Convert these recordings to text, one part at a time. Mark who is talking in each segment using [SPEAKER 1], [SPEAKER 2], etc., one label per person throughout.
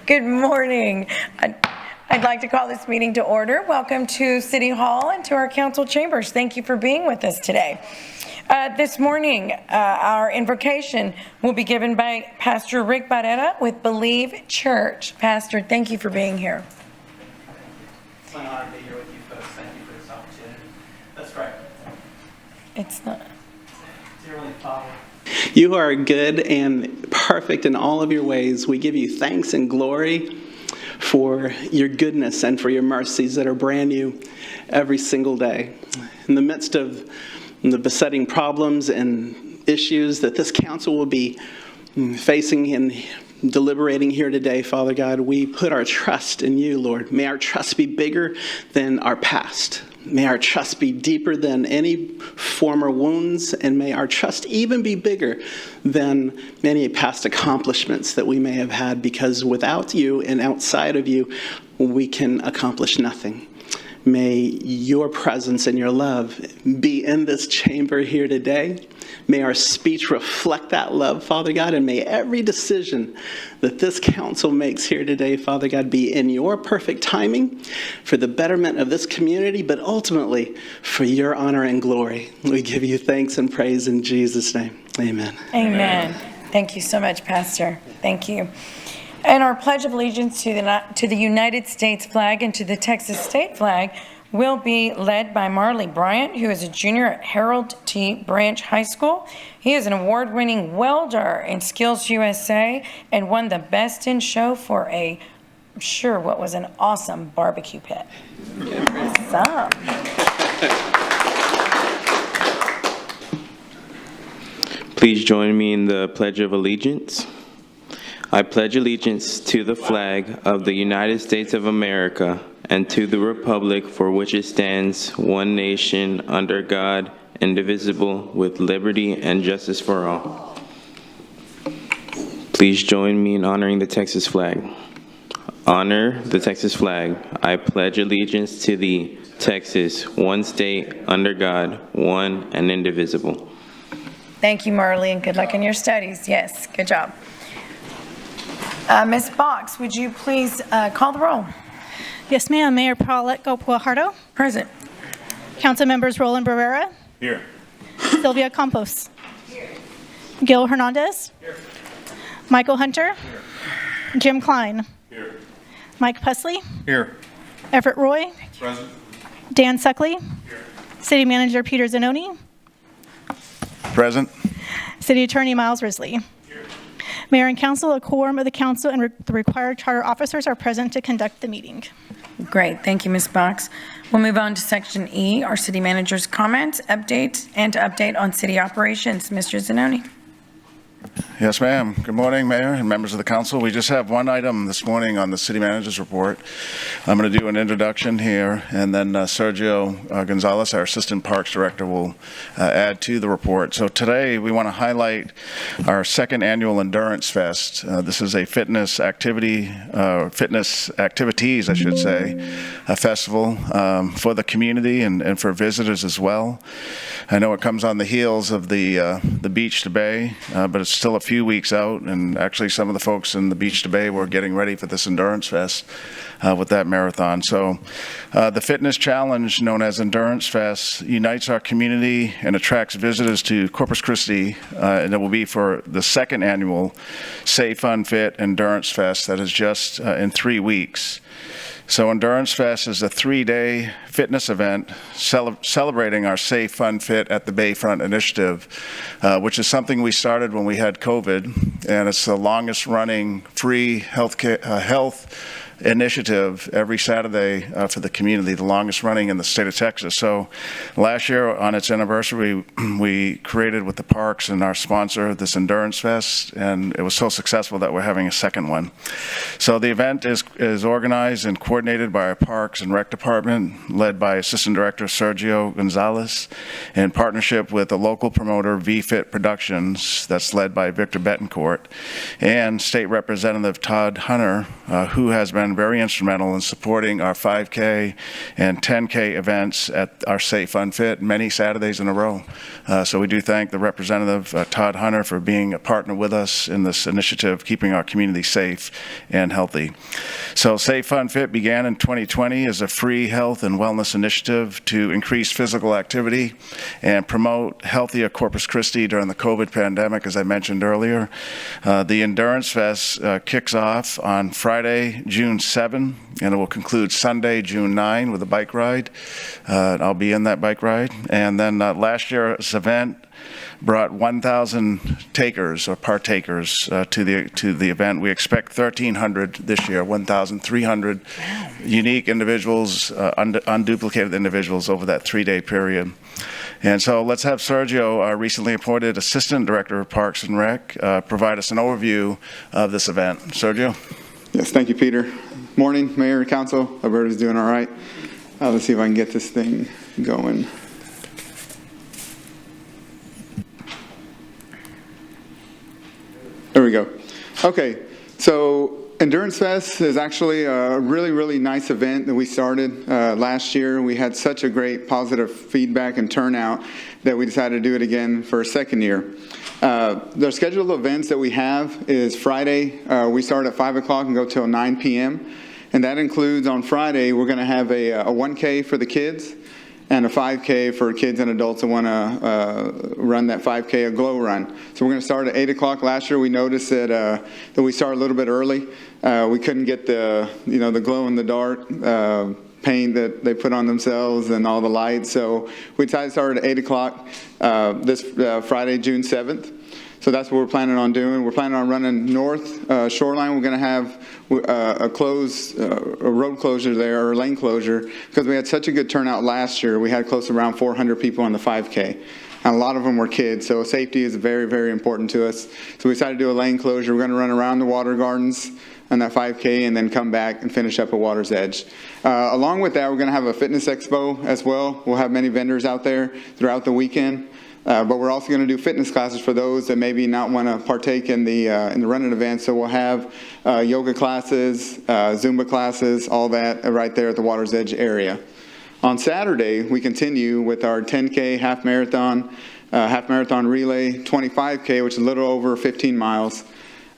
[SPEAKER 1] Good morning. I'd like to call this meeting to order. Welcome to City Hall and to our council chambers. Thank you for being with us today. This morning, our invocation will be given by Pastor Rick Barrera with Believe Church. Pastor, thank you for being here.
[SPEAKER 2] It's my honor to be here with you folks. Thank you for this opportunity. Let's pray.
[SPEAKER 1] It's not.
[SPEAKER 2] Dear Heavenly Father,
[SPEAKER 3] you are good and perfect in all of your ways. We give you thanks and glory for your goodness and for your mercies that are brand new every single day. In the midst of the besetting problems and issues that this council will be facing and deliberating here today, Father God, we put our trust in you, Lord. May our trust be bigger than our past. May our trust be deeper than any former wounds, and may our trust even be bigger than many past accomplishments that we may have had, because without you and outside of you, we can accomplish nothing. May your presence and your love be in this chamber here today. May our speech reflect that love, Father God, and may every decision that this council makes here today, Father God, be in your perfect timing for the betterment of this community, but ultimately for your honor and glory. We give you thanks and praise in Jesus' name. Amen.
[SPEAKER 1] Amen. Thank you so much, Pastor. Thank you. And our Pledge of Allegiance to the United States flag and to the Texas state flag will be led by Marley Bryant, who is a junior at Harold T. Branch High School. He is an award-winning welder in Skills USA and won the Best in Show for what was an awesome barbecue pit. Awesome.
[SPEAKER 4] Please join me in the Pledge of Allegiance. I pledge allegiance to the flag of the United States of America and to the republic for which it stands, one nation, under God, indivisible, with liberty and justice for all. Please join me in honoring the Texas flag. Honor the Texas flag. I pledge allegiance to the Texas, one state, under God, one and indivisible.
[SPEAKER 1] Thank you, Marley, and good luck in your studies. Yes, good job. Ms. Box, would you please call the roll?
[SPEAKER 5] Yes, ma'am. Mayor Paulette Guajardo.
[SPEAKER 1] Present.
[SPEAKER 5] Council members Roland Barrera.
[SPEAKER 6] Here.
[SPEAKER 5] Sylvia Campos. Here. Gil Hernandez.
[SPEAKER 6] Here.
[SPEAKER 5] Michael Hunter. Here. Jim Klein.
[SPEAKER 6] Here.
[SPEAKER 5] Mike Pusley.
[SPEAKER 6] Here.
[SPEAKER 5] Everett Roy.
[SPEAKER 6] Present.
[SPEAKER 5] Dan Suckley.
[SPEAKER 6] Here.
[SPEAKER 5] City Manager Peter Zanoni.
[SPEAKER 6] Present.
[SPEAKER 5] City Attorney Miles Risley. Mayor and Council, a quorum of the Council and the required charter officers are present to conduct the meeting.
[SPEAKER 1] Great. Thank you, Ms. Box. We'll move on to Section E, our City Manager's comments, update, and to update on city operations. Mr. Zanoni.
[SPEAKER 6] Yes, ma'am. Good morning, Mayor and members of the Council. We just have one item this morning on the City Manager's report. I'm going to do an introduction here, and then Sergio Gonzalez, our Assistant Parks Director, will add to the report. So today we want to highlight our second annual Endurance Fest. This is a fitness activities, I should say, a festival for the community and for visitors as well. I know it comes on the heels of the Beach to Bay, but it's still a few weeks out, and actually some of the folks in the Beach to Bay were getting ready for this Endurance Fest with that marathon. So the fitness challenge known as Endurance Fest unites our community and attracts visitors to Corpus Christi, and it will be for the second annual Safe, Fun, Fit Endurance Fest that is just in 3 weeks. So Endurance Fest is a 3-day fitness event celebrating our Safe, Fun, Fit at the Bayfront initiative, which is something we started when we had COVID, and it's the longest running free health initiative every Saturday for the community, the longest running in the state of Texas. So last year on its anniversary, we created with the parks and our sponsor this Endurance Fest, and it was so successful that we're having a second one. So the event is organized and coordinated by our Parks and Rec Department, led by Assistant Director Sergio Gonzalez, in partnership with the local promoter VFit Productions, that's led by Victor Betancourt, and State Representative Todd Hunter, who has been very instrumental in supporting our 5K and 10K events at our Safe Unfit many Saturdays in a row. So we do thank the representative, Todd Hunter, for being a partner with us in this initiative, keeping our community safe and healthy. So Safe Unfit began in 2020 as a free health and wellness initiative to increase physical activity and promote healthier Corpus Christi during the COVID pandemic, as I mentioned earlier. The Endurance Fest kicks off on Friday, June 7, and it will conclude Sunday, June 9, with a bike ride. I'll be in that bike ride. And then last year's event brought 1,000 takers or partakers to the event. We expect 1,300 this year, 1,300 unique individuals, unduplicated individuals over that 3-day period. And so let's have Sergio, our recently appointed Assistant Director of Parks and Rec, provide us an overview of this event. Sergio?
[SPEAKER 7] Yes, thank you, Peter. Morning, Mayor and Council. Hope everybody's doing all right. Let's see if I can get this thing going. There we go. Okay, so Endurance Fest is actually a really, really nice event that we started last year. We had such a great positive feedback and turnout that we decided to do it again for a second year. The scheduled events that we have is Friday. We start at 5 o'clock and go till 9 p.m. And that includes on Friday, we're going to have a 1K for the kids and a 5K for kids and adults that want to run that 5K, a glow run. So we're going to start at 8 o'clock. Last year we noticed that we started a little bit early. We couldn't get the glow in the dark paint that they put on themselves and all the lights. So we decided to start at 8 o'clock this Friday, June 7th. So that's what we're planning on doing. We're planning on running north shoreline. We're going to have a road closure there, or lane closure, because we had such a good turnout last year. We had close to around 400 people on the 5K. And a lot of them were kids, so safety is very, very important to us. So we decided to do a lane closure. We're going to run around the water gardens on that 5K and then come back and finish up at Water's Edge. Along with that, we're going to have a fitness expo as well. We'll have many vendors out there throughout the weekend. But we're also going to do fitness classes for those that maybe not want to partake in the running event. So we'll have yoga classes, Zumba classes, all that right there at the Water's Edge area. On Saturday, we continue with our 10K half marathon relay, 25K, which is a little over 15 miles.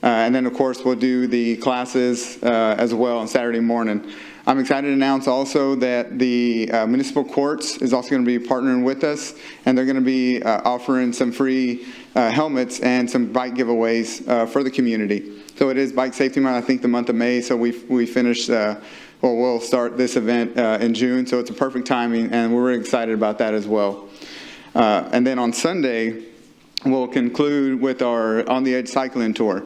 [SPEAKER 7] And then, of course, we'll do the classes as well on Saturday morning. I'm excited to announce also that the municipal courts is also going to be partnering with us, and they're going to be offering some free helmets and some bike giveaways for the community. So it is Bike Safety Month, I think the month of May, so we finished, we'll start this event in June, so it's a perfect timing, and we're really excited about that as well. And then on Sunday, we'll conclude with our On the Edge cycling tour.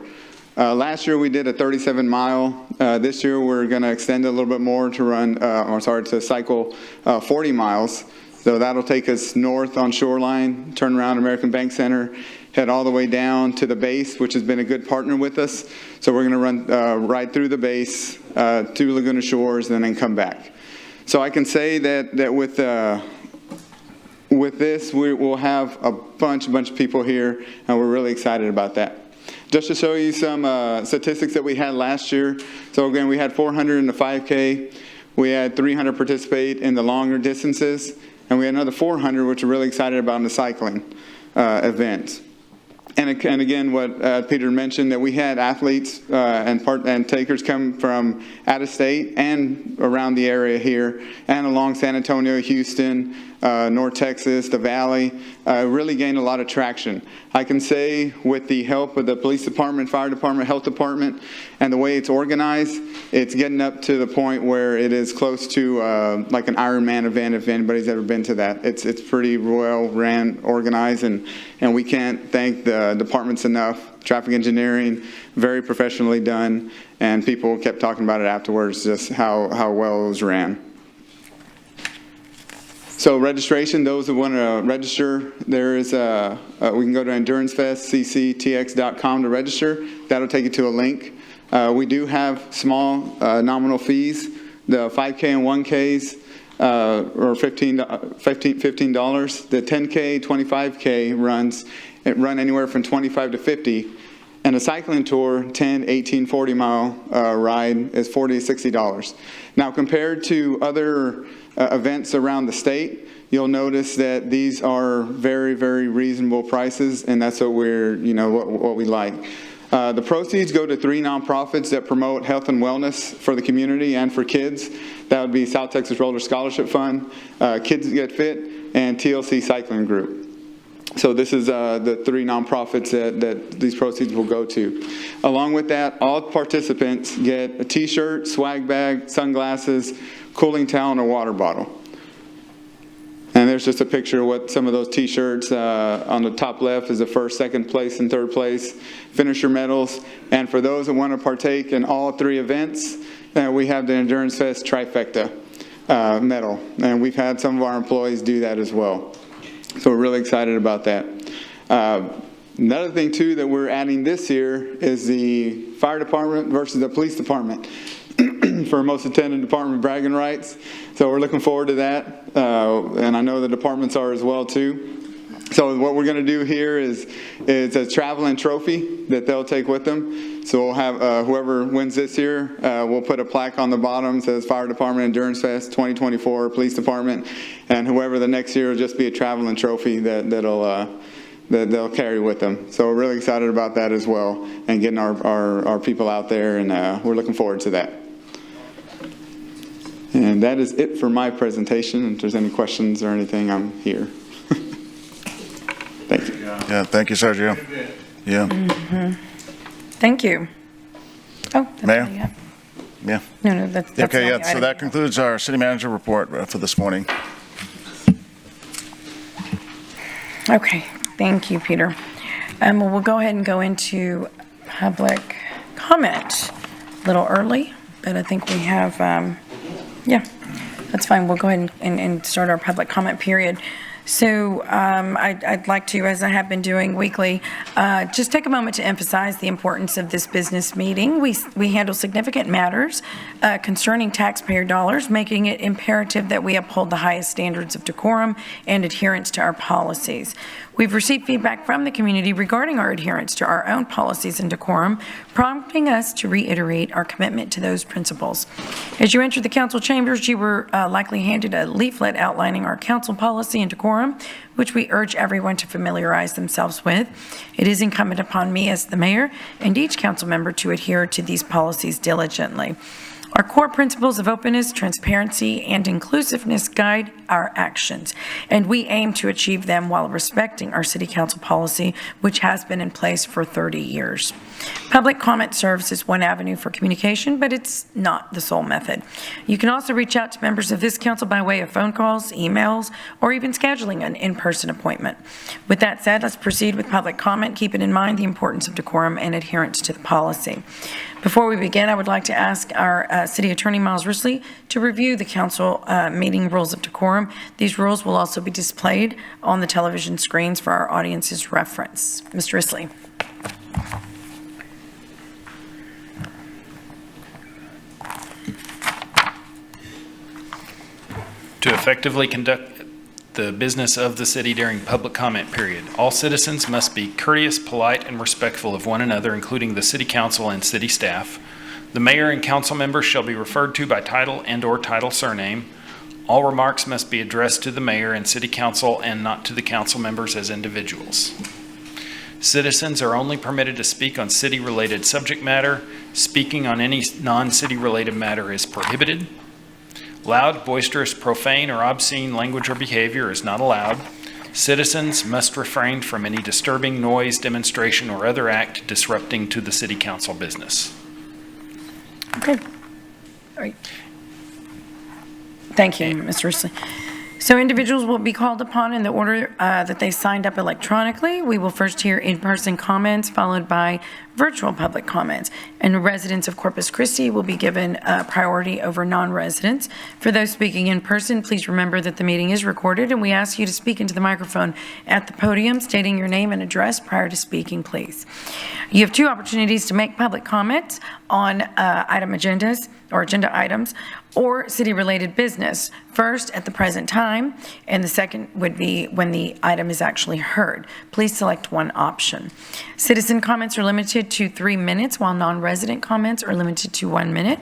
[SPEAKER 7] Last year we did a 37-mile. This year we're going to extend it a little bit more to to cycle 40 miles. So that'll take us north on Shoreline, turn around American Bank Center, head all the way down to the base, which has been a good partner with us. So we're going to run right through the base to Laguna Shores and then come back. So I can say that with this, we'll have a bunch of people here, and we're really excited about that. Just to show you some statistics that we had last year. So again, we had 400 in the 5K. We had 300 participate in the longer distances. And we had another 400, which we're really excited about in the cycling event. And again, what Peter mentioned, that we had athletes and takers come from out of state and around the area here, and along San Antonio, Houston, North Texas, the Valley, really gained a lot of traction. I can say with the help of the police department, fire department, health department, and the way it's organized, it's getting up to the point where it is close to like an Ironman event, if anybody's ever been to that. It's pretty well ran, organized, and we can't thank the departments enough. Traffic engineering, very professionally done, and people kept talking about it afterwards, just how well it was ran. So registration, those who want to register, there is we can go to endurancefestcctx.com to register. That'll take you to a link. We do have small nominal fees. The 5K and 1Ks are $15. The 10K, 25K runs run anywhere from $25 to $50. And a cycling tour, 10, 18, 40-mile ride is $40 to $60. Now, compared to other events around the state, you'll notice that these are very, very reasonable prices, and that's what we're, what we like. The proceeds go to 3 nonprofits that promote health and wellness for the community and for kids. That would be South Texas Roller Scholarship Fund, Kids Get Fit, and TLC Cycling Group. So this is the 3 nonprofits that these proceeds will go to. Along with that, all participants get a t-shirt, swag bag, sunglasses, cooling towel, and a water bottle. And there's just a picture of what some of those t-shirts on the top left is the first, second place, and third place finisher medals. And for those that want to partake in all 3 events, we have the Endurance Fest trifecta medal. And we've had some of our employees do that as well. So we're really excited about that. Another thing, too, that we're adding this year is the fire department versus the police department for most attended department bragging rights. So we're looking forward to that. And I know the departments are as well, too. So what we're going to do here is a traveling trophy that they'll take with them. So we'll have whoever wins this year, we'll put a plaque on the bottom that says Fire Department Endurance Fest 2024 Police Department, and whoever the next year will just be a traveling trophy that they'll carry with them. So we're really excited about that as well, and getting our people out there, and we're looking forward to that. And that is it for my presentation. If there's any questions or anything, I'm here. Thank you.
[SPEAKER 6] Yeah, thank you, Sergio. Yeah.
[SPEAKER 1] Mm-hmm. Thank you. Oh, that's
[SPEAKER 6] Mayor?
[SPEAKER 1] all you have.
[SPEAKER 6] Yeah.
[SPEAKER 1] No, that's
[SPEAKER 6] Okay,
[SPEAKER 1] all
[SPEAKER 6] yeah,
[SPEAKER 1] the
[SPEAKER 6] so
[SPEAKER 1] item.
[SPEAKER 6] that concludes our city manager report for this morning.
[SPEAKER 1] Okay, thank you, Peter. Well, we'll go ahead and go into public comment. A little early, but I think we have, yeah, that's fine. We'll go ahead and start our public comment period. So I'd like to, as I have been doing weekly, just take a moment to emphasize the importance of this business meeting. We handle significant matters concerning taxpayer dollars, making it imperative that we uphold the highest standards of decorum and adherence to our policies. We've received feedback from the community regarding our adherence to our own policies and decorum, prompting us to reiterate our commitment to those principles. As you entered the council chambers, you were likely handed a leaflet outlining our council policy and decorum, which we urge everyone to familiarize themselves with. It is incumbent upon me as the mayor and each council member to adhere to these policies diligently. Our core principles of openness, transparency, and inclusiveness guide our actions, and we aim to achieve them while respecting our city council policy, which has been in place for 30 years. Public comment serves as one avenue for communication, but it's not the sole method. You can also reach out to members of this council by way of phone calls, emails, or even scheduling an in-person appointment. With that said, let's proceed with public comment, keeping in mind the importance of decorum and adherence to the policy. Before we begin, I would like to ask our City Attorney, Miles Risley, to review the council meeting rules of decorum. These rules will also be displayed on the television screens for our audience's reference. Mr. Risley.
[SPEAKER 8] To effectively conduct the business of the city during public comment period, all citizens must be courteous, polite, and respectful of one another, including the city council and city staff. The mayor and council members shall be referred to by title and/or title surname. All remarks must be addressed to the mayor and city council and not to the council members as individuals. Citizens are only permitted to speak on city-related subject matter. Speaking on any non-city related matter is prohibited. Loud, boisterous, profane, or obscene language or behavior is not allowed. Citizens must refrain from any disturbing noise, demonstration, or other act disrupting to the city council business.
[SPEAKER 1] Okay. All right. Thank you, Mr. Risley. So individuals will be called upon in the order that they signed up electronically. We will first hear in-person comments, followed by virtual public comments. And residents of Corpus Christi will be given priority over non-residents. For those speaking in person, please remember that the meeting is recorded, and we ask you to speak into the microphone at the podium, stating your name and address prior to speaking, please. You have 2 opportunities to make public comments on agenda items or city-related business. First, at the present time, time, and the second would be when the item is actually heard. Please select one option. Citizen comments are limited to 3 minutes, while non-resident comments are limited to 1 minute.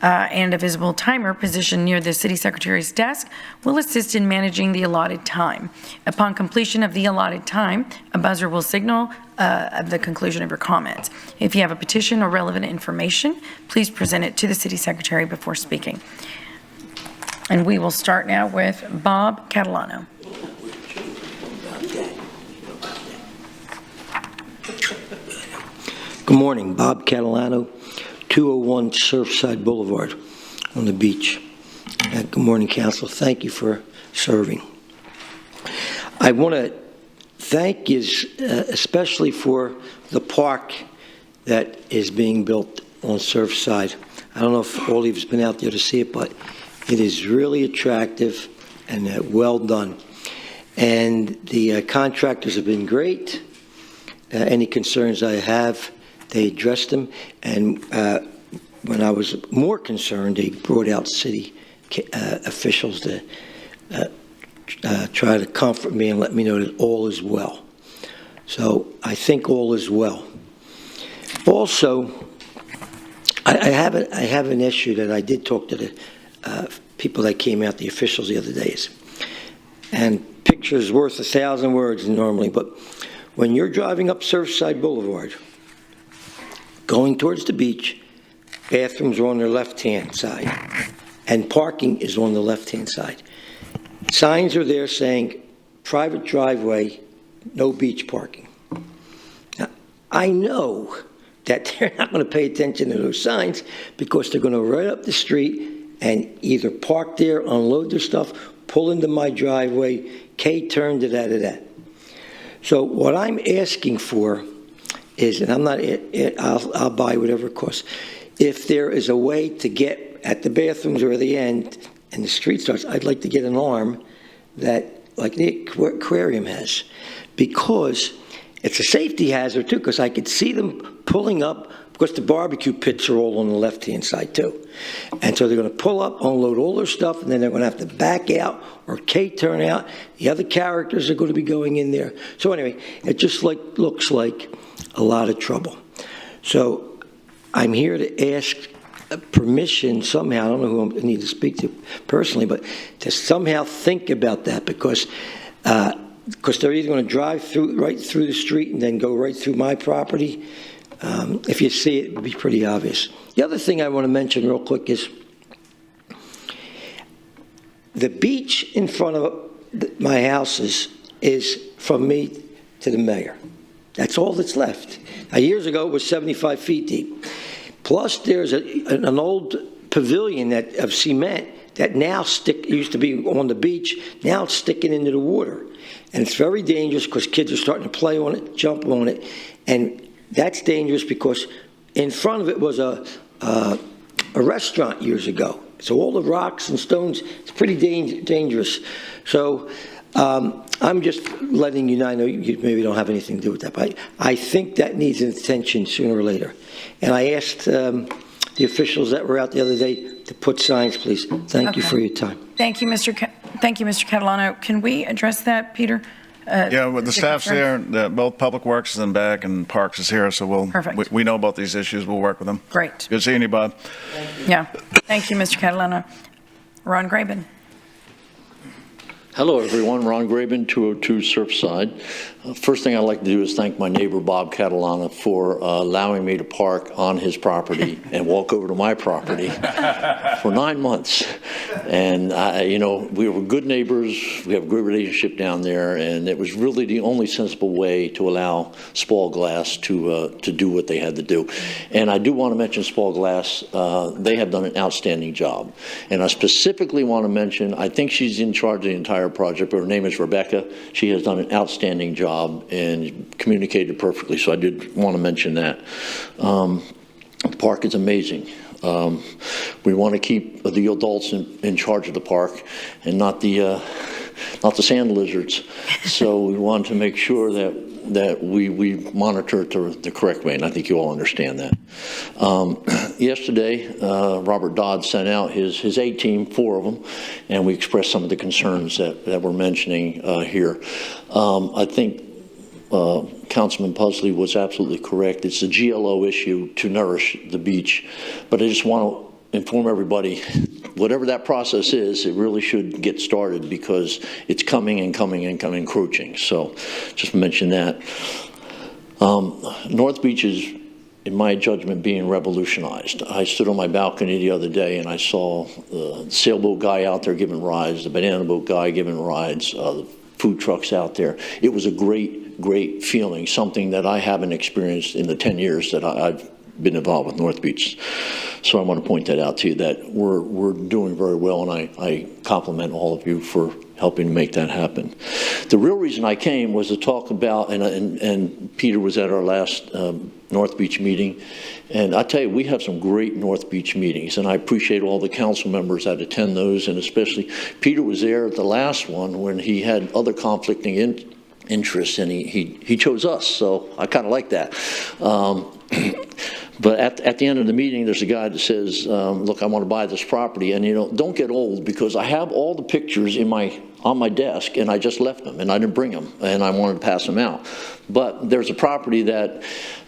[SPEAKER 1] And a visible timer positioned near the city secretary's desk will assist in managing the allotted time. Upon completion of the allotted time, a buzzer will signal of the conclusion of your comments. If you have a petition or relevant information, please present it to the city secretary before speaking. And we will start now with Bob Catalano.
[SPEAKER 9] Good morning, Bob Catalano, 201 Surfside Boulevard on the beach. Good morning, Council. Thank you for serving. I want to thank you especially for the park that is being built on Surfside. I don't know if all of you have been out there to see it, but it is really attractive and well done. And the contractors have been great. Any concerns I have, they addressed them, and when I was more concerned, they brought out city officials to try to comfort me and let me know that all is well. So I think all is well. Also, I have an issue that I did talk to the people that came out, the officials the other days. And picture's worth 1,000 words normally, but when you're driving up Surfside Boulevard, going towards the beach, bathrooms are on their left-hand side, and parking is on the left-hand side. Signs are there saying, private driveway, no beach parking. Now, I know that they're not going to pay attention to those signs because they're going to run up the street and either park there, unload their stuff, pull into my driveway, K-turn, da-da-da-da. So what I'm asking for is, and I'm not, I'll buy whatever it costs. If there is a way to get at the bathrooms or the end and the street starts, I'd like to get an arm that, like the aquarium has, because it's a safety hazard too, because I could see them pulling up, because the barbecue pits are all on the left-hand side too. And so they're going to pull up, unload all their stuff, and then they're going to have to back out or K-turn out. The other characters are going to be going in there. So anyway, it just looks like a lot of trouble. So I'm here to ask permission somehow, I don't know who I need to speak to personally, but to somehow think about that, because they're either going to drive right through the street and then go right through my property. If you see it, it would be pretty obvious. The other thing I want to mention real quick is the beach in front of my houses is from me to the mayor. That's all that's left. Now, years ago, it was 75 feet deep. Plus, there's an old pavilion of cement that now used to be on the beach. Now it's sticking into the water. And it's very dangerous because kids are starting to play on it, jump on it. And that's dangerous because in front of it was a restaurant years ago. So all the rocks and stones, it's pretty dangerous. So I'm just letting you know, I know you maybe don't have anything to do with that, but I think that needs attention sooner or later. And I asked the officials that were out the other day to put signs, please. Thank you for your time.
[SPEAKER 1] Thank you, Mr. Catalano. Can we address that, Peter?
[SPEAKER 6] Yeah, well, the staff's there. Both Public Works is in back and Parks is here, so
[SPEAKER 1] Perfect.
[SPEAKER 6] we know about these issues. We'll work with them.
[SPEAKER 1] Great.
[SPEAKER 6] Good seeing you, Bob.
[SPEAKER 1] Yeah. Thank you, Mr. Catalano. Ron Graben.
[SPEAKER 10] Hello, everyone. Ron Graben, 202 Surfside. First thing I'd like to do is thank my neighbor, Bob Catalana, for allowing me to park on his property and walk over to my property for 9 months. And, we were good neighbors. We have a good relationship down there. And it was really the only sensible way to allow Spall Glass to do what they had to do. And I do want to mention Spall Glass. They have done an outstanding job. And I specifically want to mention, I think she's in charge of the entire project, but her name is Rebecca. She has done an outstanding job and communicated perfectly, so I did want to mention that. The park is amazing. We want to keep the adults in charge of the park and not the not the sand lizards. So we wanted to make sure that we monitor it the correct way, and I think you all understand that. Yesterday, Robert Dodd sent out his A team, 4 of them, and we expressed some of the concerns that we're mentioning here. I think Councilman Pusley was absolutely correct. It's a GLO issue to nourish the beach, but I just want to inform everybody, whatever that process is, it really should get started because it's coming and coming and coming, encroaching. So just mention that. North Beach is, in my judgment, being revolutionized. I stood on my balcony the other day and I saw the sailboat guy out there giving rides, the banana boat guy giving rides, the food trucks out there. It was a great feeling, something that I haven't experienced in the 10 years that I've been involved with North Beach. So I want to point that out to you, that we're doing very well, and I compliment all of you for helping to make that happen. The real reason I came was to talk about, and Peter was at our last North Beach meeting, and I tell you, we have some great North Beach meetings, and I appreciate all the council members that attend those, and especially Peter was there at the last one when he had other conflicting interests, and he chose us, so I kind of like that. But at the end of the meeting, there's a guy that says, look, I want to buy this property. And, you know, don't get old, because I have all the pictures on my desk, and I just left them, and I didn't bring them, and I wanted to pass them out. But there's a property that,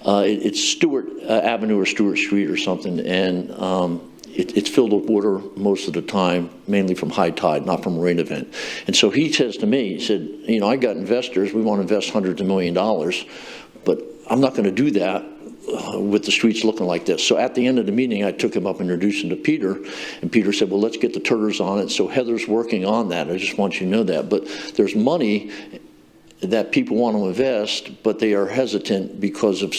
[SPEAKER 10] it's Stewart Avenue or Stewart Street or something, and it's filled with water most of the time, mainly from high tide, not from a rain event. And so he says to me, he said, you know, I got investors, we want to invest hundreds of $millions, but I'm not going to do that with the streets looking like this. So at the end of the meeting, I took him up and introduced him to Peter, and Peter said, well, let's get the turtles on it. So Heather's working on that. I just want you to know that. But there's money that people want to invest, but they are hesitant because of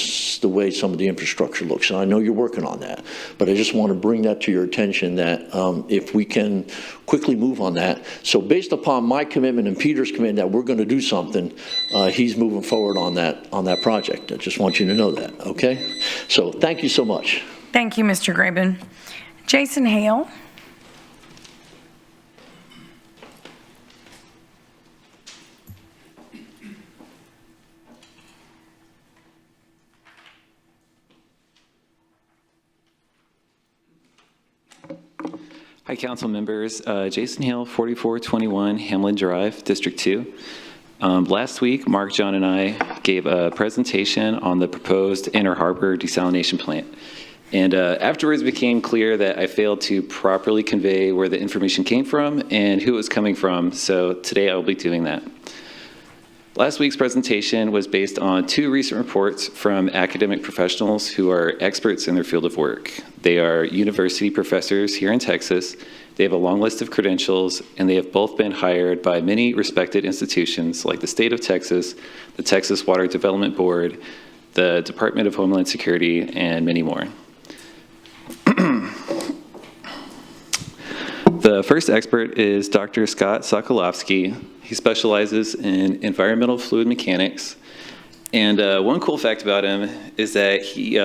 [SPEAKER 10] the way some of the infrastructure looks. And I know you're working on that, but I just want to bring that to your attention that if we can quickly move on that. So based upon my commitment and Peter's commitment that we're going to do something, he's moving forward on that project. I just want you to know that, okay? So thank you so much.
[SPEAKER 1] Thank you, Mr. Graben. Jason Hale.
[SPEAKER 11] Hi, council members. Jason Hale, 4421 Hamlin Drive, District 2. Last week, Mark, John, and I gave a presentation on the proposed Inner Harbor desalination plant. And afterwards, it became clear that I failed to properly convey where the information came from and who it was coming from. So today, I will be doing that. Last week's presentation was based on 2 recent reports from academic professionals who are experts in their field of work. They are university professors here in Texas. They have a long list of credentials, and they have both been hired by many respected institutions like the state of Texas, the Texas Water Development Board, the Department of Homeland Security, and many more. The first expert is Dr. Scott Sokolovsky. He specializes in environmental fluid mechanics. And one cool fact about him is that he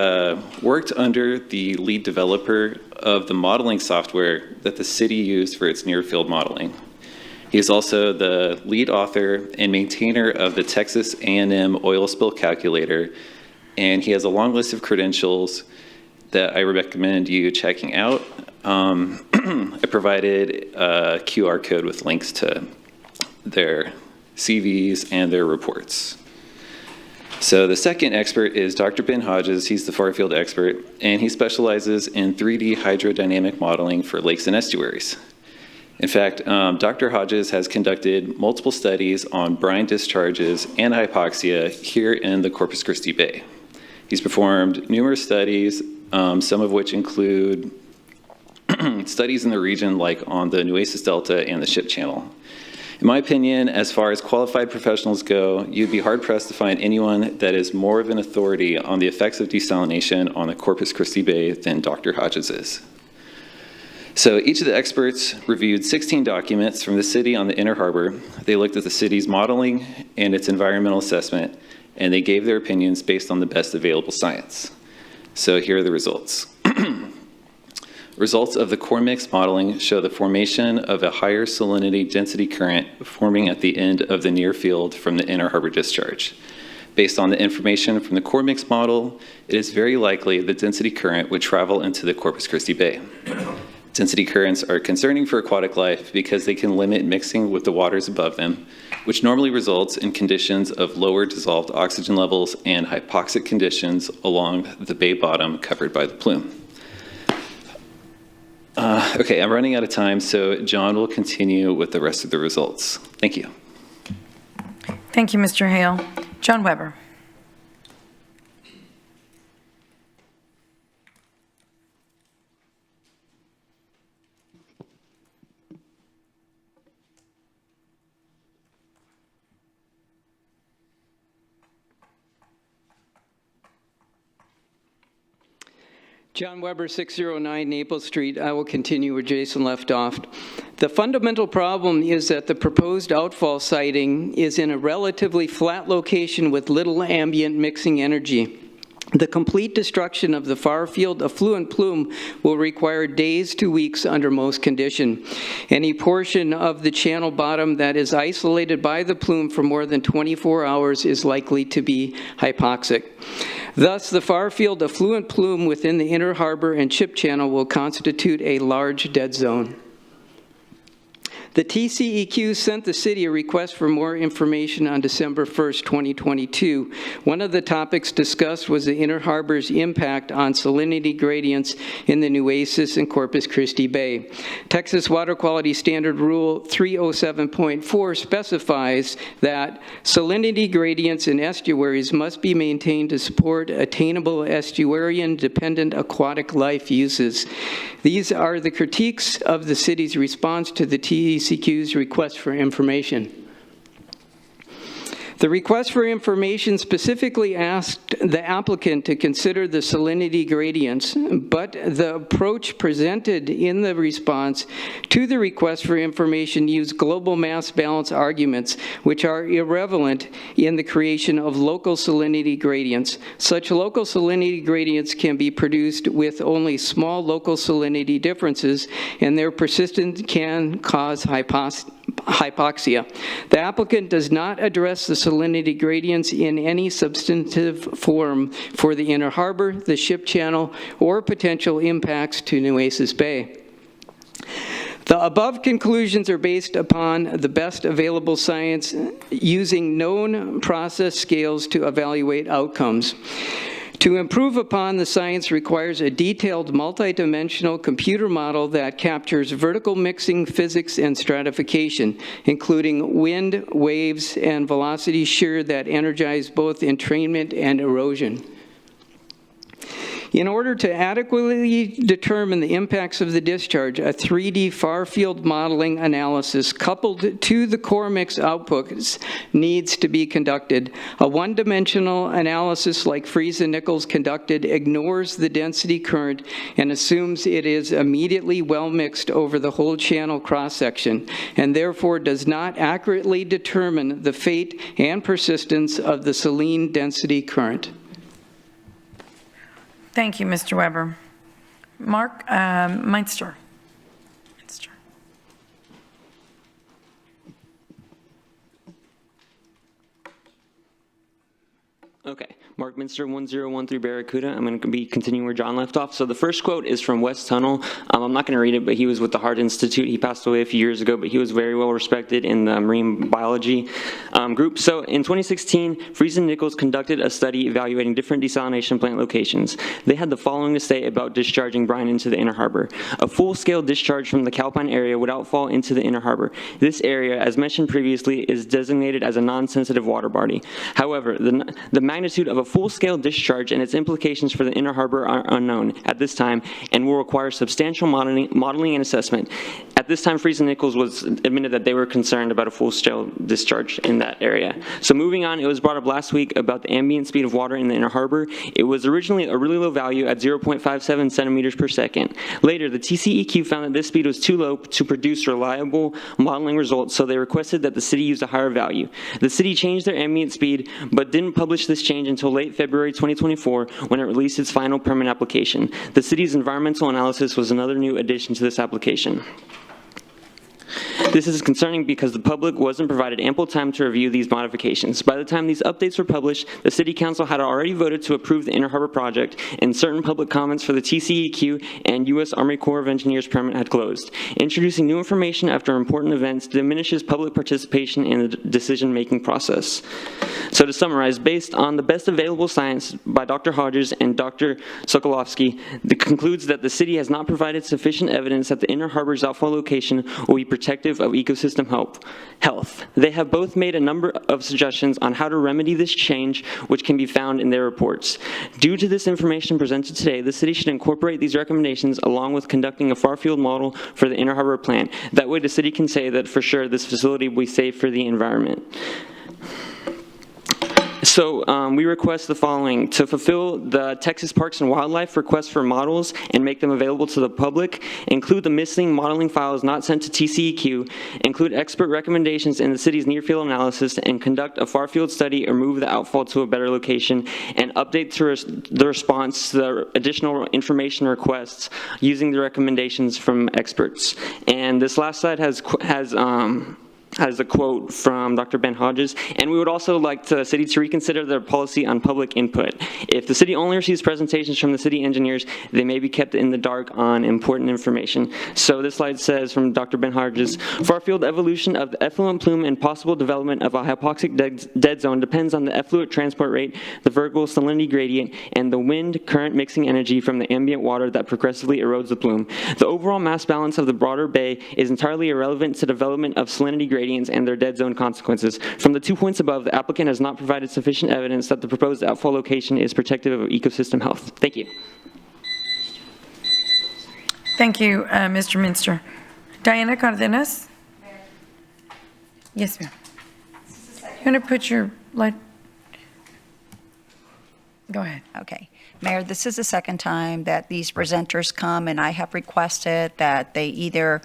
[SPEAKER 11] worked under the lead developer of the modeling software that the city used for its near-field modeling. He is also the lead author and maintainer of the Texas A&M oil spill calculator, and he has a long list of credentials that I recommend you checking out. I provided a QR code with links to their CVs and their reports. So the second expert is Dr. Ben Hodges. He's the far field expert, and he specializes in 3D hydrodynamic modeling for lakes and estuaries. In fact, Dr. Hodges has conducted multiple studies on brine discharges and hypoxia here in the Corpus Christi Bay. He's performed numerous studies, some of which include studies in the region like on the Nueces Delta and the Ship Channel. In my opinion, as far as qualified professionals go, you'd be hard-pressed to find anyone that is more of an authority on the effects of desalination on the Corpus Christi Bay than Dr. Hodges is. So each of the experts reviewed 16 documents from the city on the Inner Harbor. They looked at the city's modeling and its environmental assessment, and they gave their opinions based on the best available science. So here are the results. Results of the core mix modeling show the formation of a higher salinity density current forming at the end of the near field from the Inner Harbor discharge. Based on the information from the core mix model, it is very likely the density current would travel into the Corpus Christi Bay. Density currents are concerning for aquatic life because they can limit mixing with the waters above them, which normally results in conditions of lower dissolved oxygen levels and hypoxic conditions along the bay bottom covered by the plume. Okay, I'm running out of time, so John will continue with the rest of the results. Thank you.
[SPEAKER 1] Thank you, Mr. Hale. John Weber.
[SPEAKER 12] John Weber, 609 Naples Street. I will continue where Jason left off. The fundamental problem is that the proposed outfall siting is in a relatively flat location with little ambient mixing energy. The complete destruction of the far-field effluent plume will require days to weeks under most condition. Any portion of the channel bottom that is isolated by the plume for more than 24 hours is likely to be hypoxic. Thus, the far-field effluent plume within the Inner Harbor and Chip Channel will constitute a large dead zone. The TCEQ sent the city a request for more information on December 1st, 2022. One of the topics discussed was the Inner Harbor's impact on salinity gradients in the Nueces and Corpus Christi Bay. Texas Water Quality Standard Rule 307.4 specifies that salinity gradients in estuaries must be maintained to support attainable estuarian-dependent aquatic life uses. These are the critiques of the city's response to the TCEQ's request for information. The request for information specifically asked the applicant to consider the salinity gradients, but the approach presented in the response to the request for information used global mass balance arguments, which are irrelevant in the creation of local salinity gradients. Such local salinity gradients can be produced with only small local salinity differences, and their persistence can cause hypoxia. The applicant does not address the salinity gradients in any substantive form for the Inner Harbor, the Ship Channel, or potential impacts to Nueces Bay. The above conclusions are based upon the best available science using known process scales to evaluate outcomes. To improve upon the science requires a detailed multidimensional computer model that captures vertical mixing, physics, and stratification, including wind, waves, and velocity shear that energize both entrainment and erosion. In order to adequately determine the impacts of the discharge, a 3D far-field modeling analysis coupled to the core mix outputs needs to be conducted. A one-dimensional analysis like Fries and Nichols conducted ignores the density current and assumes it is immediately well mixed over the whole channel cross-section, and therefore does not accurately determine the fate and persistence of the saline density current.
[SPEAKER 1] Thank you, Mr. Weber. Mark Meinster.
[SPEAKER 13] Okay, Mark Minster, 1013 Barracuda. I'm going to be continuing where John left off. So the first quote is from West Tunnel. I'm not going to read it, but he was with the Heart Institute. He passed away a few years ago, but he was very well respected in the marine biology group. So in 2016, Fries and Nichols conducted a study evaluating different desalination plant locations. They had the following to say about discharging brine into the Inner Harbor. A full-scale discharge from the Calpine area would outfall into the Inner Harbor. This area, as mentioned previously, is designated as a non-sensitive water body. However, the magnitude of a full-scale discharge and its implications for the Inner Harbor are unknown at this time and will require substantial modeling and assessment. At this time, Fries and Nichols was admitted that they were concerned about a full-scale discharge in that area. So moving on, it was brought up last week about the ambient speed of water in the Inner Harbor. It was originally a really low value at 0.57 centimeters per second. Later, the TCEQ found that this speed was too low to produce reliable modeling results, so they requested that the city use a higher value. The city changed their ambient speed, but didn't publish this change until late late February 2024 when it released its final permit application. The city's environmental analysis was another new addition to this application. This is concerning because the public wasn't provided ample time to review these modifications. By the time these updates were published, the City Council had already voted to approve the Inner Harbor project, and certain public comments for the TCEQ and U.S. Army Corps of Engineers permit had closed. Introducing new information after important events diminishes public participation in the decision-making process. So to summarize, based on the best available science by Dr. Hodges and Dr. Sokolovsky, it concludes that the city has not provided sufficient evidence that the Inner Harbor's outfall location will be protective of ecosystem health. They have both made a number of suggestions on how to remedy this change, which can be found in their reports. Due to this information presented today, the city should incorporate these recommendations along with conducting a far-field model for the Inner Harbor plan. That way the city can say that for sure this facility will be safe for the environment. So we request the following: to fulfill the Texas Parks and Wildlife request for models and make them available to the public, include the missing modeling files not sent to TCEQ, include expert recommendations in the city's near-field analysis, and conduct a far-field study or move the outfall to a better location, and update the response to the additional information requests using the recommendations from experts. And this last slide has a quote from Dr. Ben Hodges, and we would also like the city to reconsider their policy on public input. If the city only receives presentations from the city engineers, they may be kept in the dark on important information. So this slide says from Dr. Ben Hodges, far-field evolution of the effluent plume and possible development of a hypoxic dead zone depends on the effluent transport rate, the vertical salinity gradient, and the wind current mixing energy from the ambient water that progressively erodes the plume. The overall mass balance of the broader bay is entirely irrelevant to development of salinity gradients and their dead zone consequences. From the 2 points above, the applicant has not provided sufficient evidence that the proposed outfall location is protective of ecosystem health. Thank you.
[SPEAKER 1] Thank you, Mr. Minster. Diana Cardenas? Yes, ma'am. You want to put your light? Go ahead.
[SPEAKER 14] Okay. Mayor, this is the second time that these presenters come, and I have requested that they either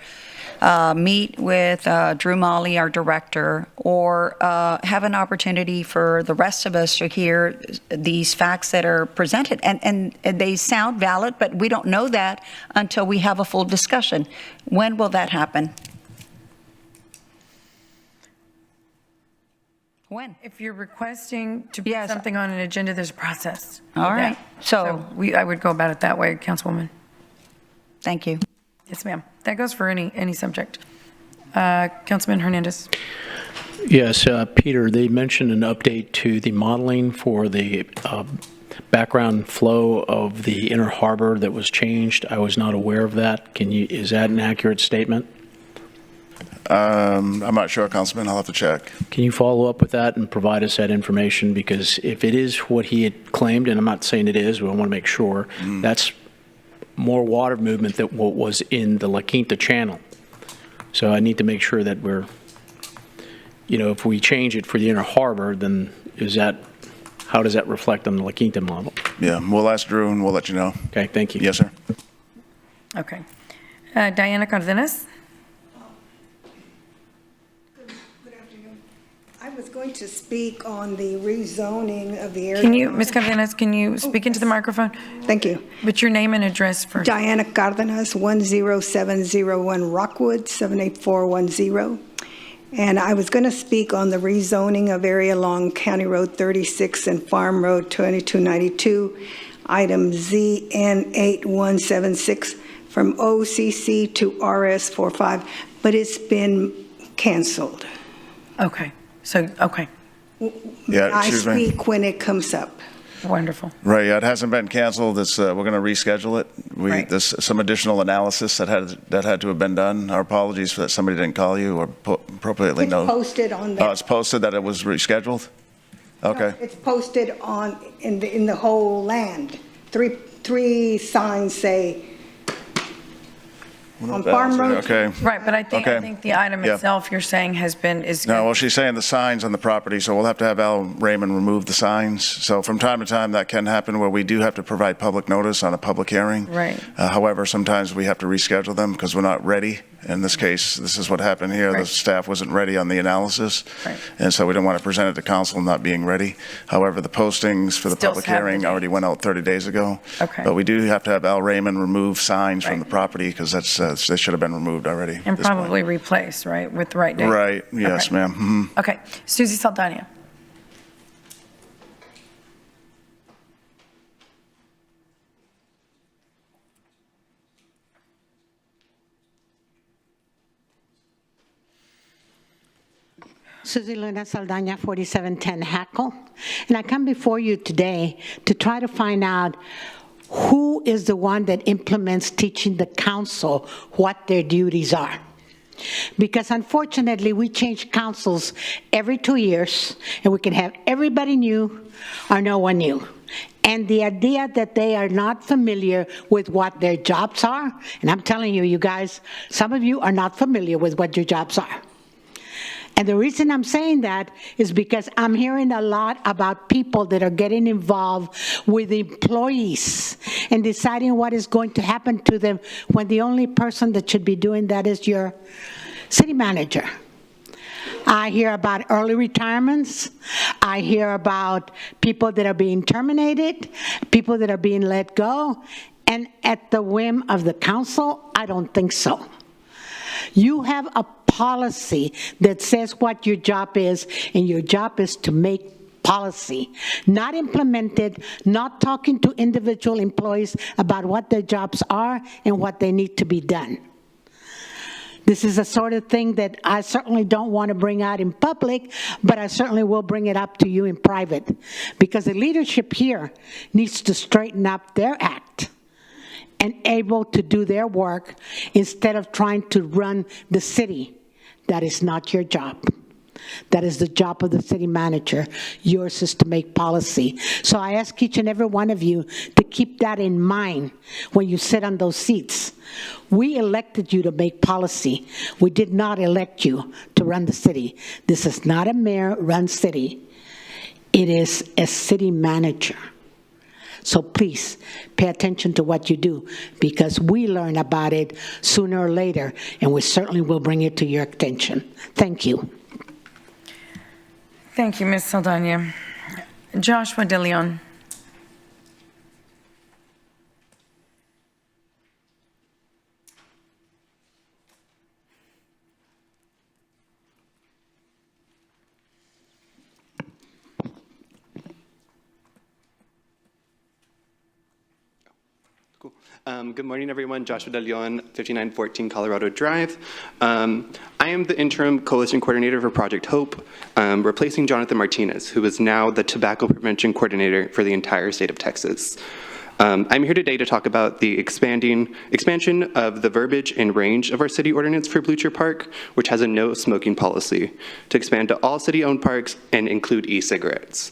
[SPEAKER 14] meet with Drew Molly, our director, or have an opportunity for the rest of us to hear these facts that are presented. And they sound valid, but we don't know that until we have a full discussion. When will that happen? When?
[SPEAKER 1] If you're requesting to put something on an agenda, there's a process.
[SPEAKER 14] All right.
[SPEAKER 1] So I would go about it that way, Councilwoman.
[SPEAKER 14] Thank you.
[SPEAKER 1] Yes, ma'am. That goes for any subject. Councilman Hernandez.
[SPEAKER 15] Yes, Peter, they mentioned an update to the modeling for the background flow of the Inner Harbor that was changed. I was not aware of that. Is that an accurate statement?
[SPEAKER 6] I'm not sure, Councilman. I'll have to check.
[SPEAKER 15] Can you follow up with that and provide us that information? Because if it is what he had claimed, and I'm not saying it is, but I want to make sure, that's more water movement than what was in the La Quinta channel. So I need to make sure that we're, if we change it for the Inner Harbor, then how does that reflect on the La Quinta model?
[SPEAKER 6] Yeah, we'll ask Drew and we'll let you know.
[SPEAKER 15] Okay, thank you.
[SPEAKER 6] Yes, sir.
[SPEAKER 1] Okay. Diana Cardenas.
[SPEAKER 16] I was going to speak on the rezoning of the area.
[SPEAKER 1] Ms. Cardenas, can you speak into the microphone?
[SPEAKER 16] Thank you.
[SPEAKER 1] But your name and address first.
[SPEAKER 16] Diana Cardenas, 10701 Rockwood, 78410. And I was going to speak on the rezoning of area along County Road 36 and Farm Road 2292, item ZN8176, from OCC to RS45, but it's been canceled.
[SPEAKER 1] Okay. So, okay.
[SPEAKER 6] Yeah,
[SPEAKER 16] I
[SPEAKER 6] excuse me.
[SPEAKER 16] speak when it comes up.
[SPEAKER 1] Wonderful.
[SPEAKER 6] Right, yeah, it hasn't been canceled. We're going to reschedule it.
[SPEAKER 16] Right.
[SPEAKER 6] There's some additional analysis that had to have been done. Our apologies for that somebody didn't call you or appropriately
[SPEAKER 16] It's
[SPEAKER 6] know.
[SPEAKER 16] posted on that.
[SPEAKER 6] It's posted that it was rescheduled? Okay.
[SPEAKER 16] No, it's posted in the whole land. Three signs say. On Farm Road?
[SPEAKER 6] Okay.
[SPEAKER 1] Right, but I
[SPEAKER 6] Okay.
[SPEAKER 1] think the item
[SPEAKER 6] Yeah.
[SPEAKER 1] itself you're saying is.
[SPEAKER 6] No, well, she's saying the signs on the property, so we'll have to have Al Raymond remove the signs. So from time to time, that can happen where we do have to provide public notice on a public hearing.
[SPEAKER 1] Right.
[SPEAKER 6] However, sometimes we have to reschedule them because we're not ready. In this case, this is what happened here. The staff wasn't ready on the analysis.
[SPEAKER 1] Right.
[SPEAKER 6] And so we didn't want to present it to council not being ready. However, the postings for the
[SPEAKER 1] Still
[SPEAKER 6] public
[SPEAKER 1] have the
[SPEAKER 6] hearing
[SPEAKER 1] date.
[SPEAKER 6] already went out 30 days ago.
[SPEAKER 1] Okay.
[SPEAKER 6] But we do have to have Al Raymond remove signs from the property because they should have been removed already.
[SPEAKER 1] And
[SPEAKER 6] at this point.
[SPEAKER 1] probably replace, right, with the right date?
[SPEAKER 6] Right, yes,
[SPEAKER 1] Okay.
[SPEAKER 6] ma'am. Mhm.
[SPEAKER 1] Okay, Susie Saldana.
[SPEAKER 17] Susie Luna Saldana, 4710 Hackle. And I come before you today to try to find out who is the one that implements teaching the council what their duties are. Because unfortunately, we change councils every 2 years, and we can have everybody new or no one new. And the idea that they are not familiar with what their jobs are, and I'm telling you, you guys, some of you are not familiar with what your jobs are. And the reason I'm saying that is because I'm hearing a lot about people that are getting involved with employees and deciding what is going to happen to them when the only person that should be doing that is your city manager. I hear about early retirements. I hear about people that are being terminated, people that are being let go. And at the whim of the council, I don't think so. You have a policy that says what your job is, and your job is to make policy, not implement it, not talking to individual employees about what their jobs are and what they need to be done. This is the sort of thing that I certainly don't want to bring out in public, but I certainly will bring it up to you in private, because the leadership here needs to straighten up their act and able to do their work instead of trying to run the city. That is not your job. That is the job of the city manager. Yours is to make policy. So I ask each and every one of you to keep that in mind when you sit on those seats. We elected you to make policy. We did not elect you to run the city. This is not a mayor-run city. It is a city manager. So please, pay attention to what you do, because we learn about it sooner or later, and we certainly will bring it to your attention. Thank you.
[SPEAKER 1] Thank you, Ms. Saldana. Joshua De Leon.
[SPEAKER 18] Good morning, everyone. Joshua De Leon, 5914 Colorado Drive. I am the interim coalition coordinator for Project Hope, replacing Jonathan Martinez, who is now the tobacco prevention coordinator for the entire state of Texas. I'm here today to talk about the expansion of the verbiage and range of our city ordinance for Blucher Park, which has a no smoking policy, to expand to all city-owned parks and include e-cigarettes.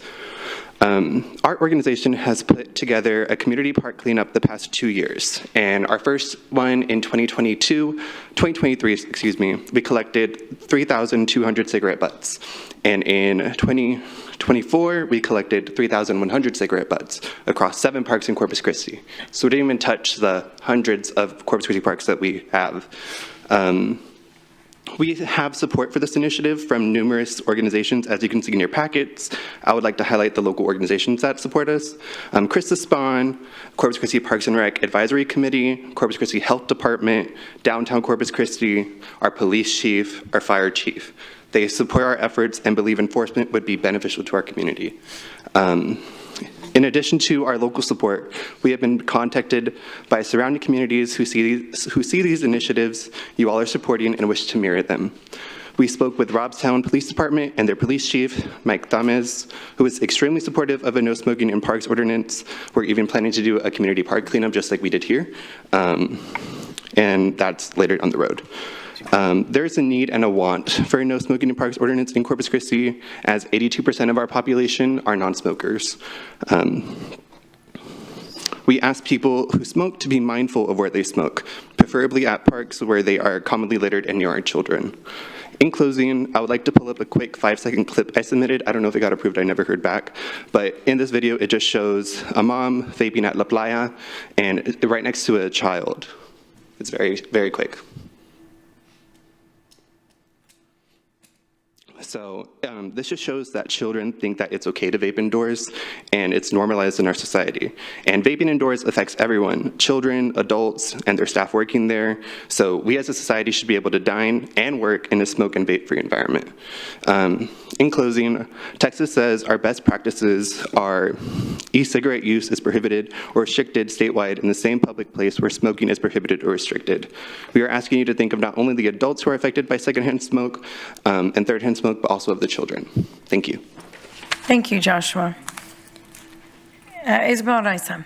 [SPEAKER 18] Our organization has put together a community park cleanup the past 2 years, and our first one in 2023, we collected 3,200 cigarette butts, and in 2024, we collected 3,100 cigarette butts across 7 parks in Corpus Christi. So we didn't even touch the hundreds of Corpus Christi parks that we have. We have support for this initiative from numerous organizations, as you can see in your packets. I would like to highlight the local organizations that support us. Krista Spahn, Corpus Christi Parks and Rec Advisory Committee, Corpus Christi Health Department, Downtown Corpus Christi, our police chief, our fire chief. They support our efforts and believe enforcement would be beneficial to our community. In addition to our local support, we have been contacted by surrounding communities who see these initiatives you all are supporting and wish to mirror them. We spoke with Robstown Police Department and their police chief, Mike Thames, who is extremely supportive of a no smoking in parks ordinance. We're even planning to do a community park cleanup just like we did here, and that's later on the road. There's a need and a want for a no smoking in parks ordinance in Corpus Christi, as 82% of our population are non-smokers. we ask people who smoke to be mindful of where they smoke, preferably at parks where they are commonly littered and near our children. In closing, I would like to pull up a quick 5-second clip I submitted. I don't know if it got approved, I never heard back. But in this video, it just shows a mom vaping at La Playa and right next to a child. It's very, very quick. So this just shows that children think that it's okay to vape indoors, and it's normalized in our society. And vaping indoors affects everyone, children, adults, and their staff working there. So we as a society should be able to dine and work in a smoke and vape-free environment. In closing, Texas says our best practices are e-cigarette use is prohibited or restricted statewide in the same public place where smoking is prohibited or restricted. We are asking you to think of not only the adults who are affected by secondhand smoke and thirdhand smoke, but also of the children. Thank you.
[SPEAKER 1] Thank you, Joshua. Isabel Raisa.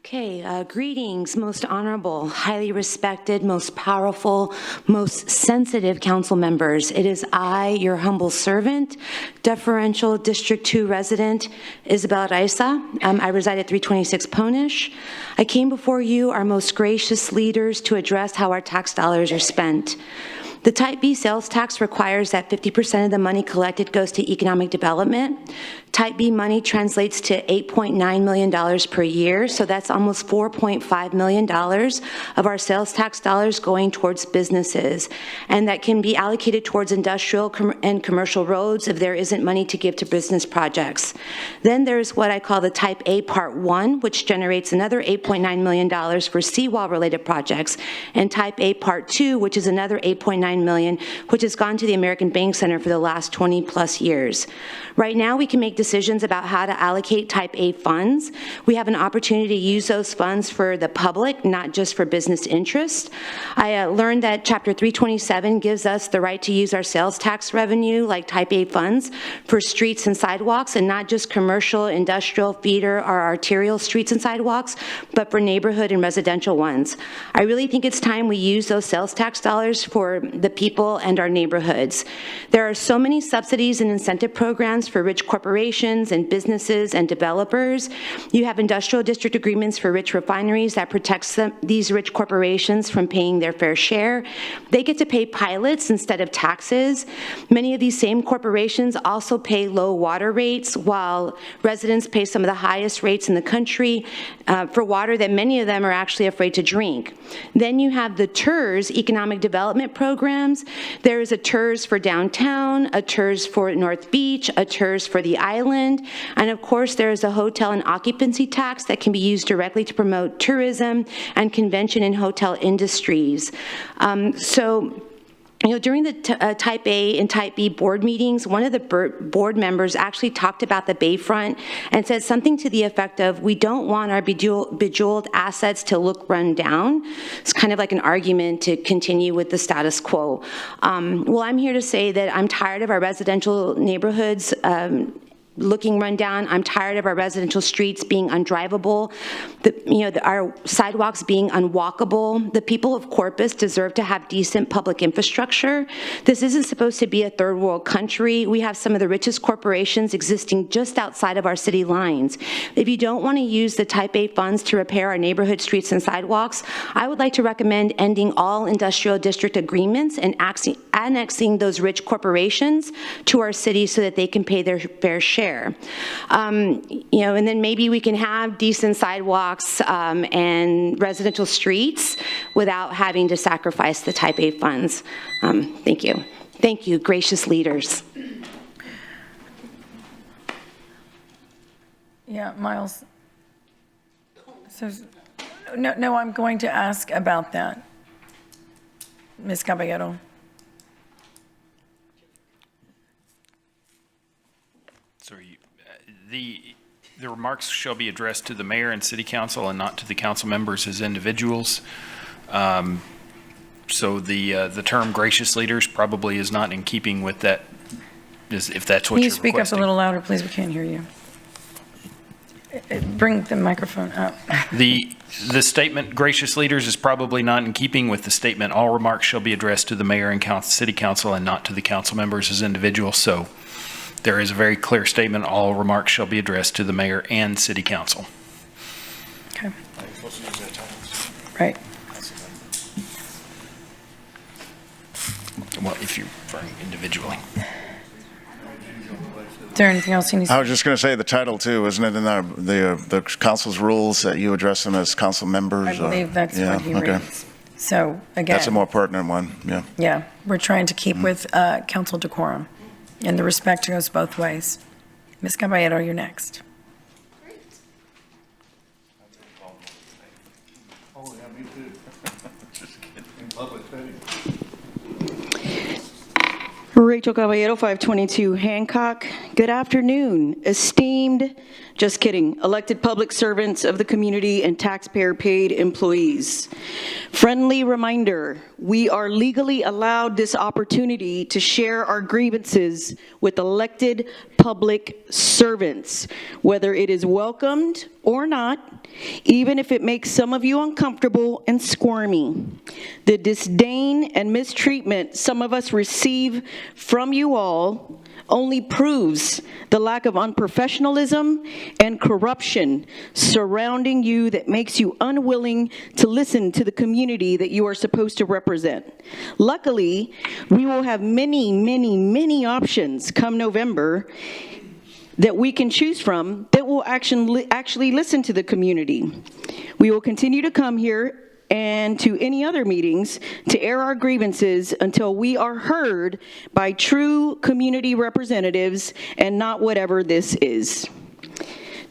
[SPEAKER 19] Okay, greetings, most honorable, highly respected, most powerful, most sensitive council members. It is I, your humble servant, deferential District 2 resident, Isabel Raisa. I reside at 326 Ponish. I came before you, our most gracious leaders, to address how our tax dollars are spent. The Type B sales tax requires that 50% of the money collected goes to economic development. Type B money translates to $8.9 million per year, so that's almost $4.5 million of our sales tax dollars going towards businesses. And that can be allocated towards industrial and commercial roads if there isn't money to give to business projects. Then there's what I call the Type A Part 1, which generates another $8.9 million for seawall related projects, and Type A Part 2, which is another $8.9 million, which has gone to the American Bank Center for the last 20 plus years. Right now, we can make decisions about how to allocate Type A funds. We have an opportunity to use those funds for the public, not just for business interest. I learned that Chapter 327 gives us the right to use our sales tax revenue, like Type A funds, for streets and sidewalks, and not just commercial, industrial, feeder, or arterial streets and sidewalks, but for neighborhood and residential ones. I really think it's time we use those sales tax dollars for the people and our neighborhoods. There are so many subsidies and incentive programs for rich corporations and businesses and developers. You have industrial district agreements for rich refineries that protects these rich corporations from paying their fair share. They get to pay pilots instead of taxes. Many of these same corporations also pay low water rates, while residents pay some of the highest rates in the country for water that many of them are actually afraid to drink. Then you have the TERS, Economic Development Programs. There is a TERS for downtown, a TERS for North Beach, a TERS for the island, and of course there is a hotel and occupancy tax that can be used directly to promote tourism and convention and hotel industries. During the Type A and Type B board meetings, one of the board members actually talked about the Bayfront and said something to the effect of, we don't want our bejeweled assets to look run down. It's kind of like an argument to continue with the status quo. Well, I'm here to say that I'm tired of our residential neighborhoods looking run down. I'm tired of our residential streets being undrivable, our sidewalks being unwalkable. The people of Corpus deserve to have decent public infrastructure. This isn't supposed to be a third world country. We have some of the richest corporations existing just outside of our city lines. If you don't want to use the Type A funds to repair our neighborhood streets and sidewalks, I would like to recommend ending all industrial district agreements and annexing those rich corporations to our city so that they can pay their fair share. And then maybe we can have decent sidewalks and residential streets without having to sacrifice the Type A funds. Thank you. Thank you, gracious leaders.
[SPEAKER 1] Yeah, Miles. So, no, I'm going to ask about that. Ms. Caballero.
[SPEAKER 8] The remarks shall be addressed to the mayor and city council and not to the council members as individuals. So the term gracious leaders probably is not in keeping with that, if that's what you're requesting.
[SPEAKER 1] Can you speak up a little louder, please? We can't hear you. Bring the microphone up.
[SPEAKER 8] The statement, gracious leaders, is probably not in keeping with the statement, all remarks shall be addressed to the mayor and city council and not to the council members as individuals. So there is a very clear statement, all remarks shall be addressed to the mayor and city council.
[SPEAKER 1] Okay. Right.
[SPEAKER 8] Well, if you're referring individually.
[SPEAKER 1] Is there anything else you need to say?
[SPEAKER 6] I was just going to say the title too, isn't it in the council's rules that you address them as council members?
[SPEAKER 1] I believe that's
[SPEAKER 6] yeah,
[SPEAKER 1] what he
[SPEAKER 6] okay.
[SPEAKER 1] reads. So again.
[SPEAKER 6] That's a more pertinent one, yeah.
[SPEAKER 1] Yeah, we're trying to keep with council decorum, and the respect goes both ways. Ms. Caballero, you're next.
[SPEAKER 20] Rachel Caballero, 522 Hancock. Good afternoon, esteemed, just kidding, elected public servants of the community and taxpayer-paid employees. Friendly reminder, we are legally allowed this opportunity to share our grievances with elected public servants, whether it is welcomed or not, even if it makes some of you uncomfortable and squirmy. The disdain and mistreatment some of us receive from you all only proves the lack of unprofessionalism and corruption surrounding you that makes you unwilling to listen to the community that you are supposed to represent. Luckily, we will have many, many, many options come November that we can choose from that will actually listen to the community. We will continue to come here and to any other meetings to air our grievances until we are heard by true community representatives and not whatever this is.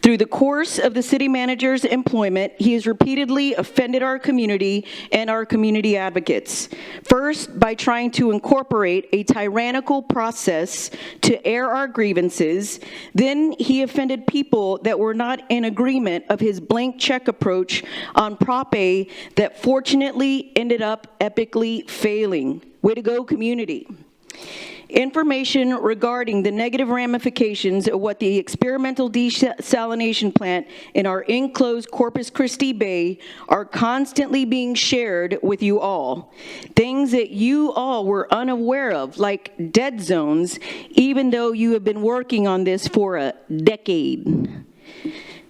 [SPEAKER 20] Through the course of the city manager's employment, he has repeatedly offended our community and our community advocates. First, by trying to incorporate a tyrannical process to air our grievances. Then he offended people that were not in agreement of his blank check approach on Prop A that fortunately ended up epically failing. Way to go, community. Information regarding the negative ramifications of what the experimental desalination plant in our enclosed Corpus Christi Bay are constantly being shared with you all. Things that you all were unaware of, like dead zones, even though you have been working on this for a decade.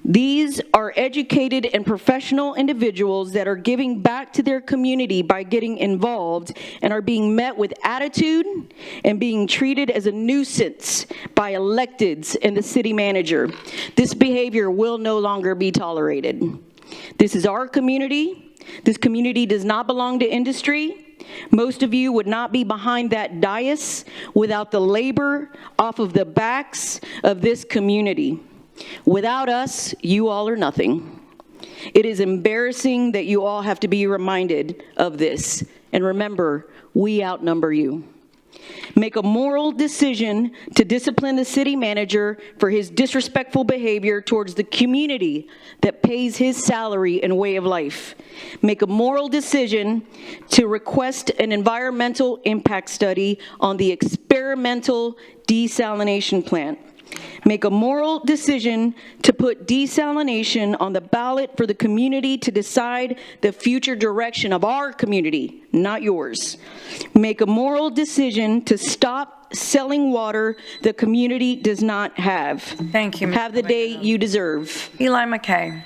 [SPEAKER 20] These are educated and professional individuals that are giving back to their community by getting involved and are being met with attitude and being treated as a nuisance by electeds and the city manager. This behavior will no longer be tolerated. This is our community. This community does not belong to industry. Most of you would not be behind that dais without the labor off of the backs of this community. Without us, you all are nothing. It is embarrassing that you all have to be reminded of this. And remember, we outnumber you. Make a moral decision to discipline the city manager for his disrespectful behavior towards the community that pays his salary and way of life. Make a moral decision to request an environmental impact study on the experimental desalination plant. Make a moral decision to put desalination on the ballot for the community to decide the future direction of our community, not yours. Make a moral decision to stop selling water the community does not have.
[SPEAKER 1] Thank you, Ms.
[SPEAKER 20] Have the day you deserve.
[SPEAKER 1] Eli McKay.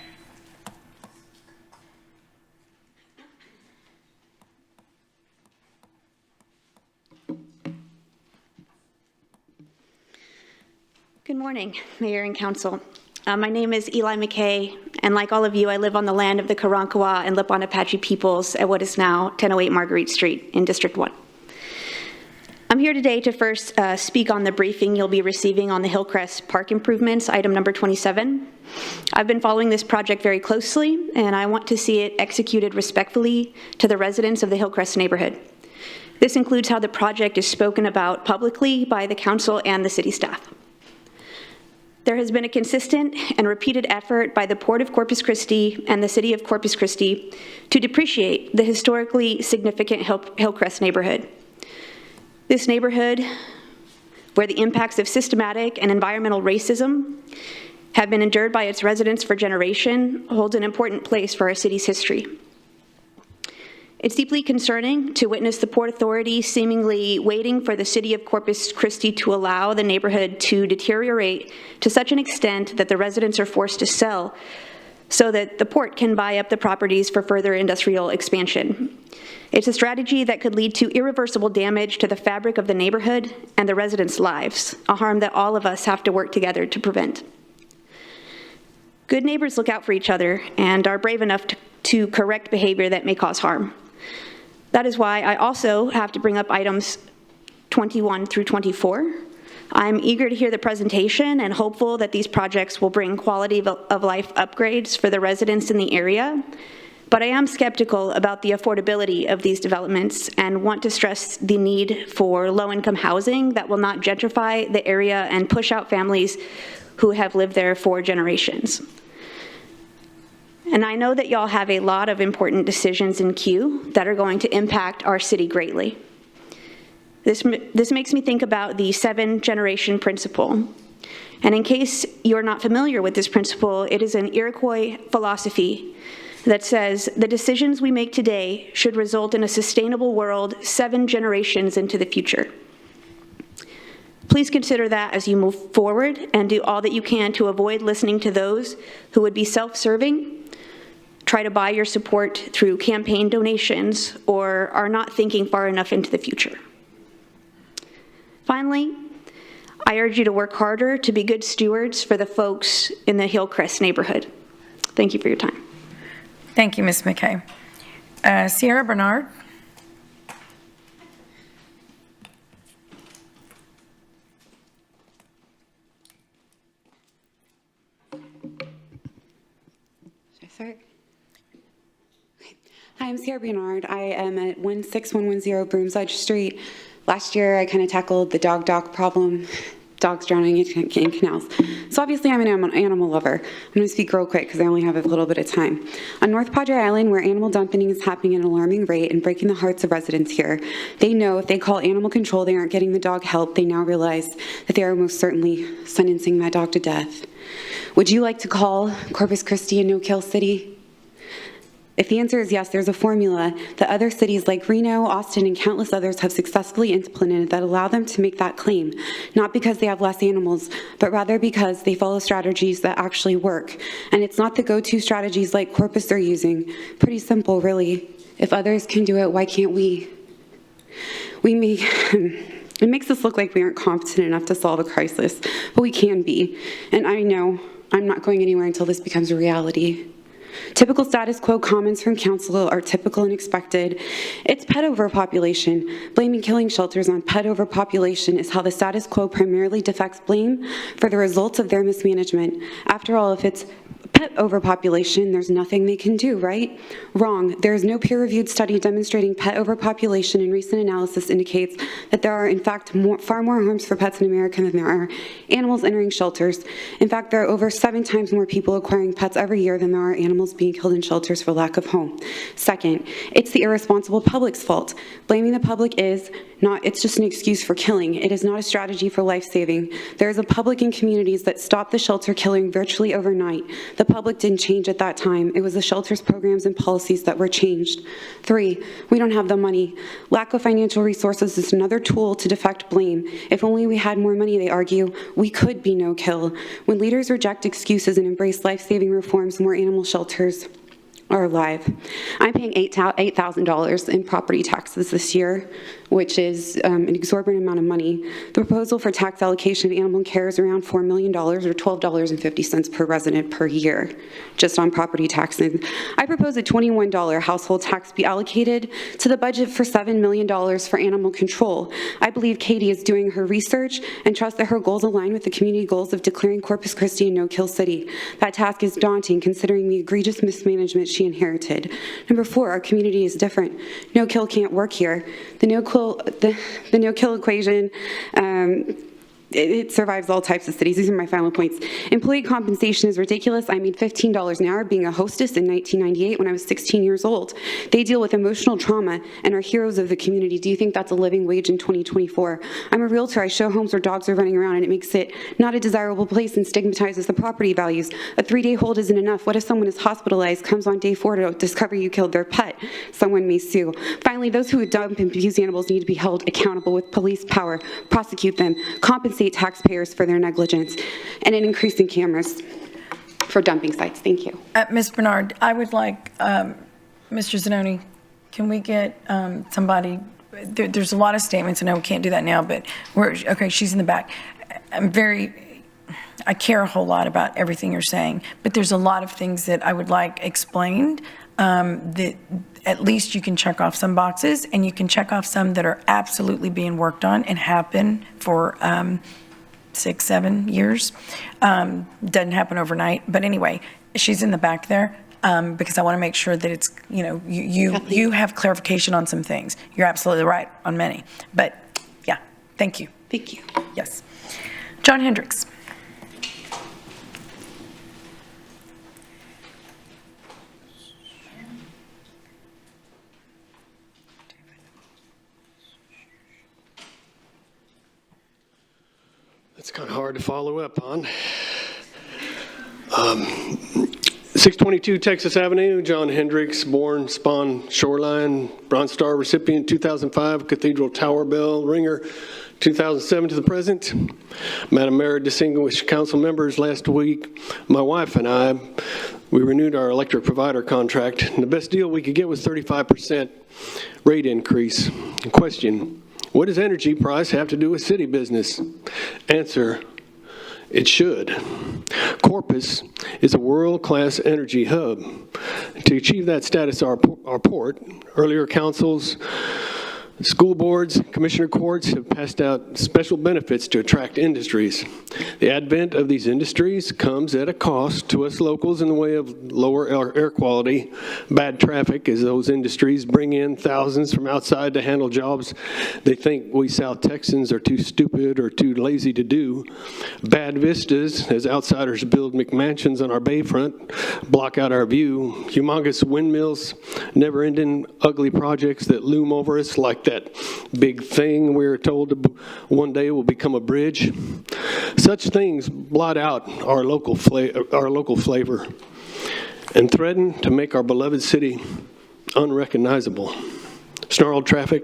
[SPEAKER 21] Good morning, Mayor and Council. My name is Eli McKay, and like all of you, I live on the land of the Karankawa and Lipan Apache peoples at what is now 1008 Marguerite Street in District 1. I'm here today to first speak on the briefing you'll be receiving on the Hillcrest Park improvements, item number 27. I've been following this project very closely, and I want to see it executed respectfully to the residents of the Hillcrest neighborhood. This includes how the project is spoken about publicly by the council and the city staff. There has been a consistent and repeated effort by the Port of Corpus Christi and the City of Corpus Christi to depreciate the historically significant Hillcrest neighborhood. This neighborhood, where the impacts of systematic and environmental racism have been endured by its residents for generations, holds an important place for our city's history. It's deeply concerning to witness the Port Authority seemingly waiting for the city of Corpus Christi to allow the neighborhood to deteriorate to such an extent that the residents are forced to sell so that the port can buy up the properties for further industrial expansion. It's a strategy that could lead to irreversible damage to the fabric of the neighborhood and the residents' lives, a harm that all of us have to work together to prevent. Good neighbors look out for each other and are brave enough to correct behavior that may cause harm. That is why I also have to bring up items 21 through 24. I'm eager to hear the presentation and hopeful that these projects will bring quality of life upgrades for the residents in the area, but I am skeptical about the affordability of these developments and want to stress the need for low-income housing that will not gentrify the area and push out families who have lived there for generations. And I know that y'all have a lot of important decisions in queue that are going to impact our city greatly. This makes me think about the 7-generation principle. And in case you're not familiar with this principle, it is an Iroquois philosophy that says the decisions we make today should result in a sustainable world 7 generations into the future. Please consider that as you move forward and do all that you can to avoid listening to those who would be self-serving, try to buy your support through campaign donations, or are not thinking far enough into the future. Finally, I urge you to work harder to be good stewards for the folks in the Hillcrest neighborhood. Thank you for your time.
[SPEAKER 1] Thank you, Ms. McKay. Sierra Bernard.
[SPEAKER 2] Hi, I'm Sierra Bernard. I am at 16110 Broomsledge Street. Last year, I kind of tackled the dog problem, dogs drowning in canals. So obviously, I'm an animal lover. I'm going to speak real quick because I only have a little bit of time. On North Padre Island, where animal dumping is happening at an alarming rate and breaking the hearts of residents here, they know if they call animal control, they aren't getting the dog help. They now realize that they are most certainly sentencing that dog to death. Would you like to call Corpus Christi a no-kill city? If the answer is yes, there's a formula that other cities like Reno, Austin, and countless others have successfully implemented that allow them to make that claim, not because they have less animals, but rather because they follow strategies that actually work. And it's not the go-to strategies like Corpus are using. Pretty simple, really. If others can do it, why can't we? It makes us look like we aren't competent enough to solve a crisis, but we can be. And I know I'm not going anywhere until this becomes a reality. Typical status quo comments from council are typical and expected. It's pet overpopulation. Blaming killing shelters on pet overpopulation is how the status quo primarily deflects blame for the results of their mismanagement. After all, if it's pet overpopulation, there's nothing they can do, right? Wrong. There is no peer-reviewed study demonstrating pet overpopulation, and recent analysis indicates that there are, in fact, far more harms for pets in America than there are animals entering shelters. In fact, there are over 7 times more people acquiring pets every year than there are animals being killed in shelters for lack of home. Second, it's the irresponsible public's fault. Blaming the public it's just an excuse for killing. It is not a strategy for life-saving. There is a public in communities that stopped the shelter killing virtually overnight. The public didn't change at that time. It was the shelter's programs and policies that were changed. 3, we don't have the money. Lack of financial resources is another tool to deflect blame. If only we had more money, they argue, we could be no-kill. When leaders reject excuses and embrace life-saving reforms, more animal shelters are alive. I'm paying $8,000 in property taxes this year, which is an exorbitant amount of money. The proposal for tax allocation of animal care is around $4 million, or $12.50 per resident per year, just on property taxes. I propose a $21 household tax be allocated to the budget for $7 million for animal control. I believe Katie is doing her research and trust that her goals align with the community goals of declaring Corpus Christi a no-kill city. That task is daunting considering the egregious mismanagement she inherited. Number 4, our community is different. No-kill can't work here. The no-kill equation it survives all types of cities. These are my final points. Employee compensation is ridiculous. I made $15 an hour being a hostess in 1998 when I was 16 years old. They deal with emotional trauma and are heroes of the community. Do you think that's a living wage in 2024? I'm a realtor. I show homes where dogs are running around, and it makes it not a desirable place and stigmatizes the property values. A 3-day hold isn't enough. What if someone is hospitalized, comes on day 4 to discover you killed their pet? Someone may sue. Finally, those who dump and abuse animals need to be held accountable with police power, prosecute them, compensate taxpayers for their negligence, and an increase in cameras for dumping sites. Thank you.
[SPEAKER 1] Ms. Bernard, I would like, Mr. Zanoni, can we get somebody, there's a lot of statements, I know we can't do that now, but okay, she's in the back. I care a whole lot about everything you're saying, but there's a lot of things that I would like explained that at least you can check off some boxes, and you can check off some that are absolutely being worked on and have been for 6-7 years. Doesn't happen overnight, but anyway, she's in the back there because I want to make sure that it's, you have clarification on some things. You're absolutely right on many, but yeah, thank you.
[SPEAKER 2] Thank you.
[SPEAKER 1] Yes. John Hendricks.
[SPEAKER 3] It's kind of hard to follow up on. 622 Texas Avenue, John Hendricks, born, spawn, Shoreline, Bronze Star recipient, 2005, Cathedral Tower Bell ringer, 2007 to the present. Madam Mayor, distinguished council members, last week, my wife and I, we renewed our electric provider contract, and the best deal we could get was 35% rate increase. Question: what does energy price have to do with city business? Answer: it should. Corpus is a world-class energy hub. To achieve that status, our port, earlier councils, school boards, commissioner courts have passed out special benefits to attract industries. The advent of these industries comes at a cost to us locals in the way of lower air quality, bad traffic, as those industries bring in thousands from outside to handle jobs they think we South Texans are too stupid or too lazy to do. Bad vistas, as outsiders build McMansions on our bayfront, block out our view. Humongous windmills, never-ending ugly projects that loom over us like that big thing we were told one day will become a bridge. Such things blot out our local flavor and threaten to make our beloved city unrecognizable. Snarled traffic,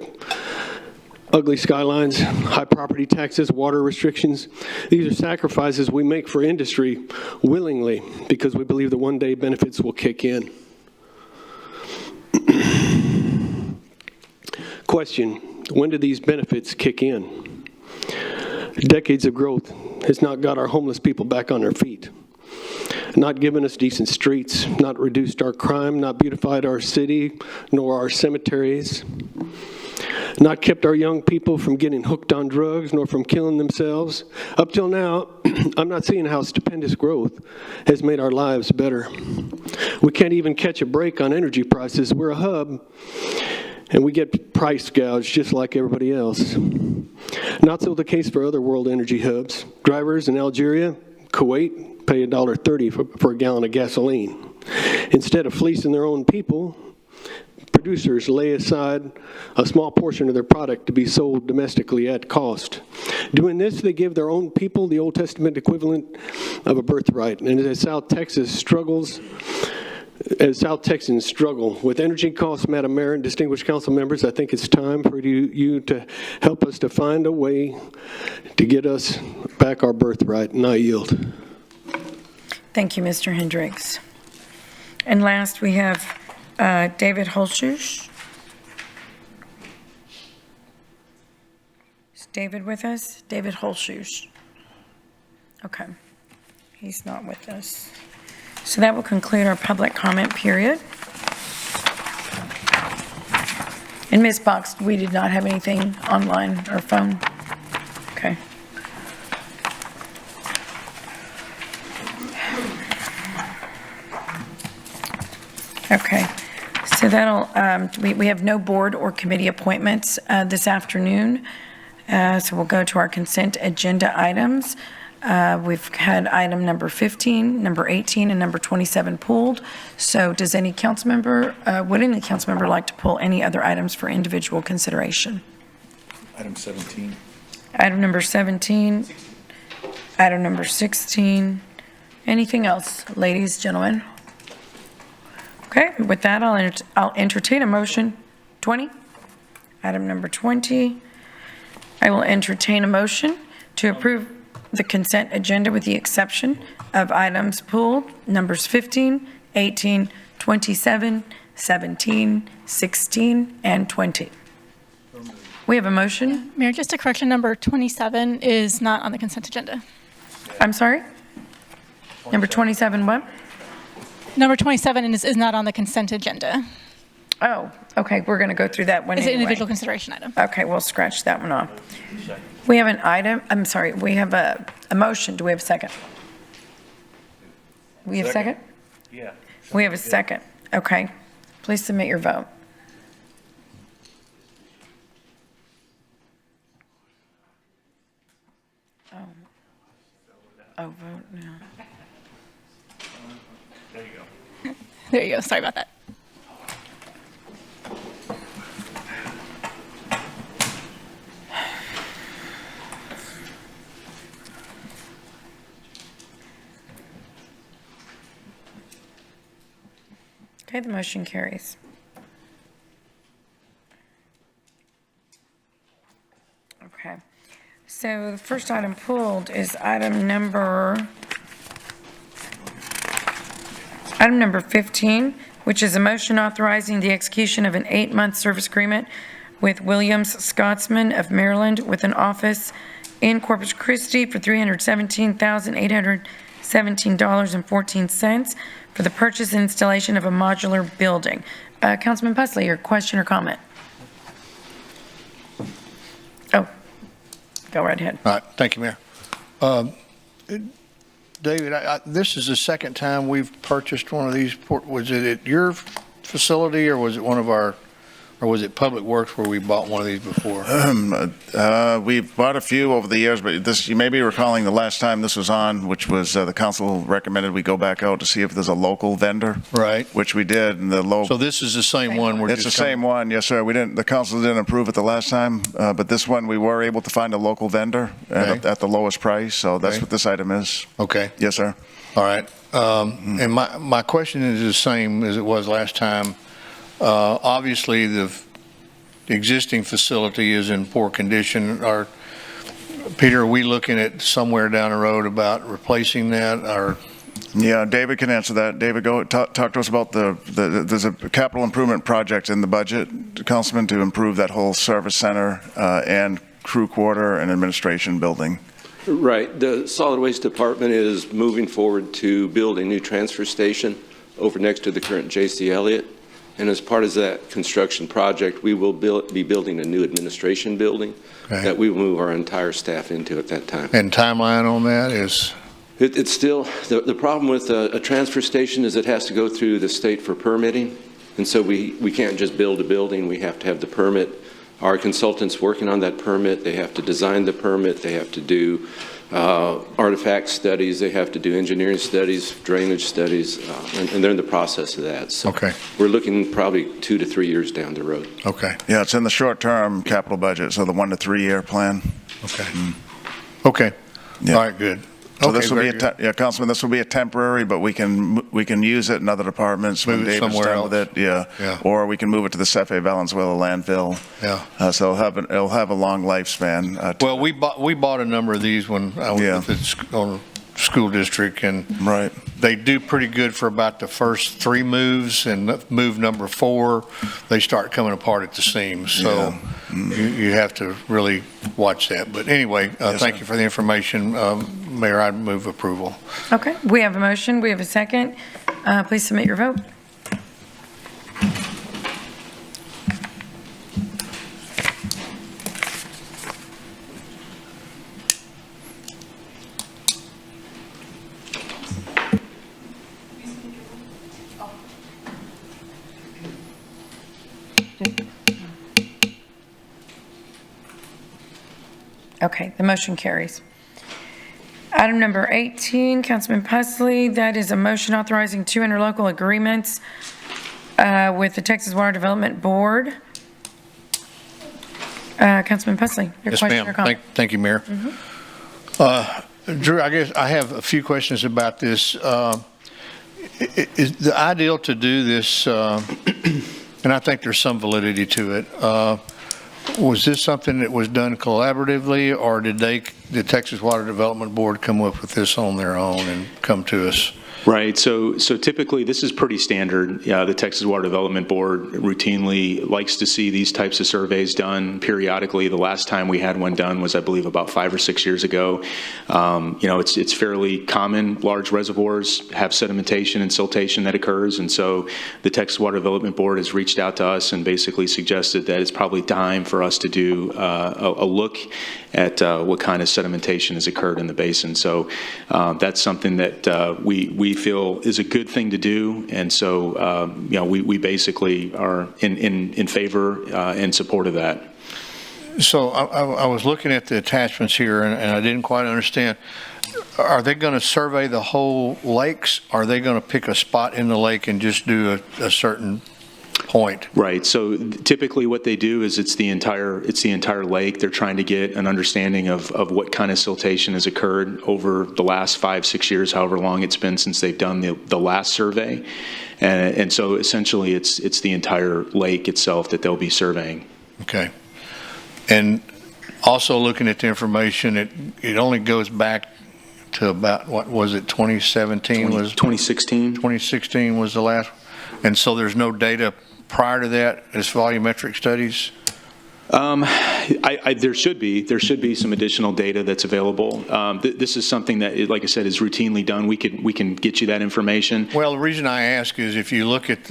[SPEAKER 3] ugly skylines, high property taxes, water restrictions. These are sacrifices we make for industry willingly because we believe that one day benefits will kick in. Question: when do these benefits kick in? Decades of growth has not got our homeless people back on their feet, not given us decent streets, not reduced our crime, not beautified our city, nor our cemeteries, not kept our young people from getting hooked on drugs, nor from killing themselves. Up till now, I'm not seeing how stupendous growth has made our lives better. We can't even catch a break on energy prices. We're a hub, and we get price gouged just like everybody else. Not so the case for other world energy hubs. Drivers in Algeria, Kuwait, pay $1.30 for a gallon of gasoline. Instead of fleecing their own people, producers lay aside a small portion of their product to be sold domestically at cost. Doing this, they give their own people the Old Testament equivalent of a birthright. And as South Texans struggle with energy costs, Madam Mayor and distinguished council members, I think it's time for you to help us to find a way to get us back our birthright, and I yield.
[SPEAKER 1] Thank you, Mr. Hendricks. And last, we have David Holschuss. Is David with us? David Holschuss. Okay. He's not with us. So that will conclude our public comment period. And Ms. Box, we did not have anything online or phone. Okay. Okay. So that'll, we have no board or committee appointments this afternoon. So we'll go to our consent agenda items. We've had item number 15, number 18, and number 27 pulled. So does any council member, would any council member like to pull any other items for individual consideration?
[SPEAKER 6] Item 17.
[SPEAKER 1] Item number 17, item number 16. Anything else, ladies, gentlemen? Okay, with that, I'll entertain a motion. 20? Item number 20. I will entertain a motion to approve the consent agenda with the exception of items pulled, numbers 15, 18, 27, 17, 16, and 20. We have a motion.
[SPEAKER 5] Mayor, just a correction, number 27 is not on the consent agenda.
[SPEAKER 1] I'm sorry? Number 27 what?
[SPEAKER 5] Number 27 is not on the consent agenda.
[SPEAKER 1] Oh, okay, we're going to go through that one
[SPEAKER 5] It's an
[SPEAKER 1] anyway.
[SPEAKER 5] individual consideration item.
[SPEAKER 1] Okay, we'll scratch that one off. We have an item, I'm sorry, we have a motion. Do we have a second? We have a second?
[SPEAKER 6] Yeah.
[SPEAKER 1] We have a second. Okay. Please submit your vote. Oh, vote now.
[SPEAKER 6] There you go.
[SPEAKER 5] There you go. Sorry about that.
[SPEAKER 1] Okay, the motion carries. Okay. So the first item pulled is item number 15, which is a motion authorizing the execution of an 8-month service agreement with Williams Scotsman of Maryland with an office in Corpus Christi for $317,817.14 for the purchase and installation of a modular building. Councilman Pusley, your question or comment? Oh, go right ahead.
[SPEAKER 4] All right, thank you, Mayor. David, this is the second time we've purchased one of these. Was it at your facility, or was it one of our, or was it Public Works where we bought one of these before?
[SPEAKER 6] We've bought a few over the years, but this, you may be recalling the last time this was on, which was the council recommended we go back out to see if there's a local vendor.
[SPEAKER 4] Right.
[SPEAKER 6] Which we did, and the local.
[SPEAKER 4] So this is the same one?
[SPEAKER 6] It's the same one, yes, sir. The council didn't approve it the last time, but this one, we were able to find a local vendor at the lowest price, so that's what this item is.
[SPEAKER 4] Okay.
[SPEAKER 6] Yes, sir.
[SPEAKER 4] All right. And my question is the same as it was last time. Obviously, the existing facility is in poor condition. Peter, are we looking at somewhere down the road about replacing that, or?
[SPEAKER 6] Yeah, David can answer that. David, go talk to us about there's a capital improvement project in the budget, Councilman, to improve that whole service center and crew quarter and administration building.
[SPEAKER 22] Right. The solid waste department is moving forward to build a new transfer station over next to the current J.C. Elliott. And as part of that construction project, we will be building a new administration building that we will move our entire staff into at that time.
[SPEAKER 4] And timeline on that is?
[SPEAKER 22] It's still, the problem with a transfer station is it has to go through the state for permitting. And so we can't just build a building, we have to have the permit. Our consultants working on that permit, they have to design the permit, they have to do artifact studies, they have to do engineering studies, drainage studies, and they're in the process of that. So we're looking probably 2 to 3 years down the road.
[SPEAKER 4] Okay.
[SPEAKER 6] Yeah, it's in the short-term capital budget, so the 1 to 3 year plan.
[SPEAKER 4] Okay. Okay.
[SPEAKER 6] Yeah.
[SPEAKER 4] All right, good.
[SPEAKER 6] So
[SPEAKER 4] Okay,
[SPEAKER 6] this will be
[SPEAKER 4] very
[SPEAKER 6] Councilman, this will be a temporary, but we can use it in other departments when
[SPEAKER 4] Move it
[SPEAKER 6] David's
[SPEAKER 4] somewhere
[SPEAKER 6] done with
[SPEAKER 4] else.
[SPEAKER 6] it. Yeah. Or we can move it to the Cefe Valenzuela landfill.
[SPEAKER 4] Yeah.
[SPEAKER 6] So it'll have a long lifespan.
[SPEAKER 4] Well, we bought a number of these when I was on school district, and they do pretty good for about the first 3 moves, and move number 4, they start coming apart at the seams. So you have to really watch that. But anyway, thank you for the information. Mayor, I'd move approval.
[SPEAKER 1] Okay, we have a motion, we have a second. Please submit your vote. Okay, the motion carries. Item number 18, Councilman Pusley, that is a motion authorizing 2 interlocal agreements with the Texas Water Development Board. Councilman Pusley, your
[SPEAKER 4] Yes,
[SPEAKER 1] question or
[SPEAKER 4] ma'am.
[SPEAKER 1] comment?
[SPEAKER 4] Thank you, Mayor. Drew, I guess I have a few questions about this. Is the ideal to do this, and I think there's some validity to it, was this something that was done collaboratively, or did the Texas Water Development Board come up with this on their own and come to us?
[SPEAKER 7] Right. So typically, this is pretty standard. The Texas Water Development Board routinely likes to see these types of surveys done periodically. The last time we had one done was, I believe, about 5 or 6 years ago. It's fairly common. Large reservoirs have sedimentation and siltation that occurs, and so the Texas Water Development Board has reached out to us and basically suggested that it's probably time for us to do a look at what kind of sedimentation has occurred in the basin. So that's something that we feel is a good thing to do, and so we basically are in favor and support of that.
[SPEAKER 4] So I was looking at the attachments here, and I didn't quite understand. Are they going to survey the whole lakes? Are they going to pick a spot in the lake and just do a certain point?
[SPEAKER 7] Right. So typically what they do is it's the entire lake. They're trying to get an understanding of what kind of siltation has occurred over the last 5-6 years, however long it's been since they've done the last survey. And so essentially it's the entire lake itself that they'll be surveying.
[SPEAKER 4] Okay. And also looking at the information, it only goes back to about, what was it, 2017?
[SPEAKER 7] 2016.
[SPEAKER 4] 2016 was the last. And so there's no data prior to that as volumetric studies?
[SPEAKER 7] There should be some additional data that's available. This is something that, like I said, is routinely done. We can get you that information.
[SPEAKER 4] Well, the reason I ask is if you look at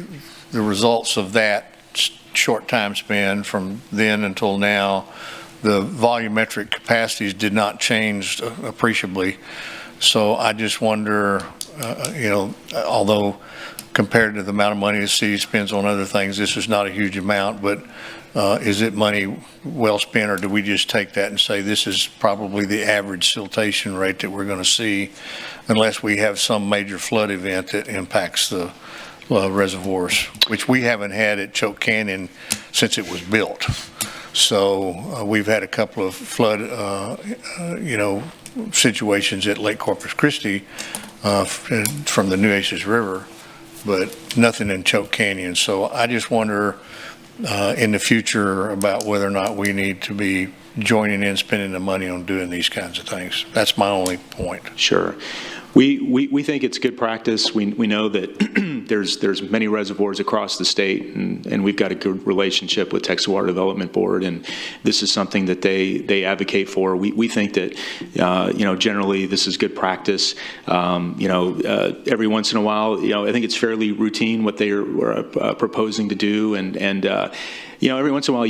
[SPEAKER 4] the results of that short time span from then until now, the volumetric capacities did not change appreciably. So I just wonder, although compared to the amount of money the city spends on other things, this is not a huge amount, but is it money well spent, or do we just take that and say this is probably the average siltation rate that we're going to see unless we have some major flood event that impacts the reservoirs, which we haven't had at Choke Canyon since it was built. So we've had a couple of flood, situations at Lake Corpus Christi from the Nueces River, but nothing in Choke Canyon. So I just wonder in the future about whether or not we need to be joining in, spending the money on doing these kinds of things. That's my only point.
[SPEAKER 7] Sure. We think it's good practice. We know that there's many reservoirs across the state, and we've got a good relationship with Texas Water Development Board, and this is something that they advocate for. We think that generally this is good practice. Every once in a while, I think it's fairly routine what they are proposing to do, and every once in a while,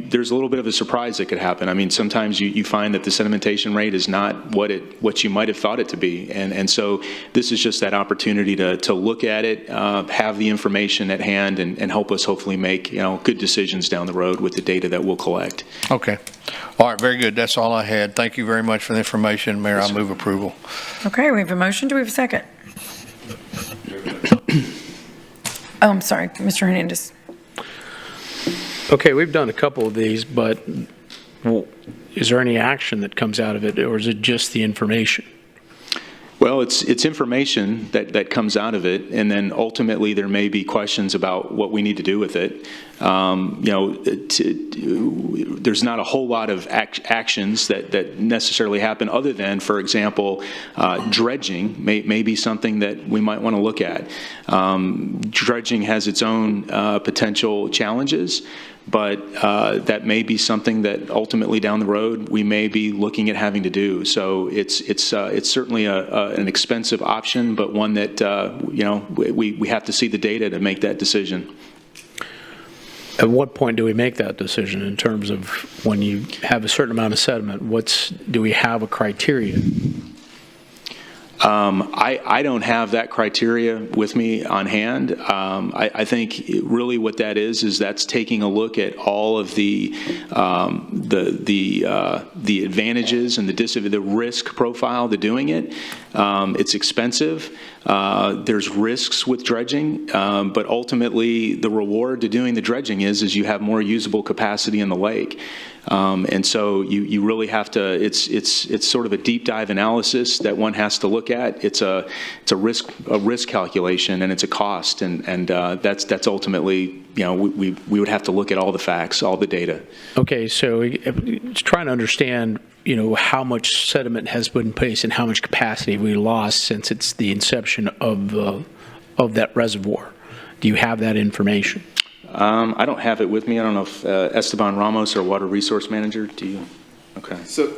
[SPEAKER 7] there's a little bit of a surprise that could happen. I mean, sometimes you find that the sedimentation rate is not what you might have thought it to be, and so this is just that opportunity to look at it, have the information at hand, and help us hopefully make good decisions down the road with the data that we'll collect.
[SPEAKER 4] Okay. All right. Very good. That's all I had. Thank you very much for the information, Mayor. I move approval.
[SPEAKER 1] Okay, we have a motion. Do we have a second? Oh, I'm sorry, Mr. Hernandez.
[SPEAKER 15] Okay, we've done a couple of these, but is there any action that comes out of it, or is it just the information?
[SPEAKER 7] Well, it's information that comes out of it, and then ultimately there may be questions about what we need to do with it. There's not a whole lot of actions that necessarily happen other than, for example, dredging may be something that we might want to look at. Dredging has its own potential challenges, but that may be something that ultimately down the road we may be looking at having to do. So it's certainly an expensive option, but one that we have to see the data to make that decision.
[SPEAKER 15] At what point do we make that decision in terms of when you have a certain amount of sediment? Do we have a criteria?
[SPEAKER 7] I don't have that criteria with me on hand. I think really what that is that's taking a look at all of the advantages and the risk profile to doing it. It's expensive. There's risks with dredging, but ultimately the reward to doing the dredging is you have more usable capacity in the lake. And so you really have to, it's sort of a deep dive analysis that one has to look at. It's a risk calculation, and it's a cost, and that's ultimately, we would have to look at all the facts, all the data.
[SPEAKER 15] Okay, so it's trying to understand, how much sediment has been placed and how much capacity we lost since it's the inception of that reservoir. Do you have that information?
[SPEAKER 7] I don't have it with me. I don't know if Esteban Ramos, our water resource manager, do you? Okay.
[SPEAKER 9] So,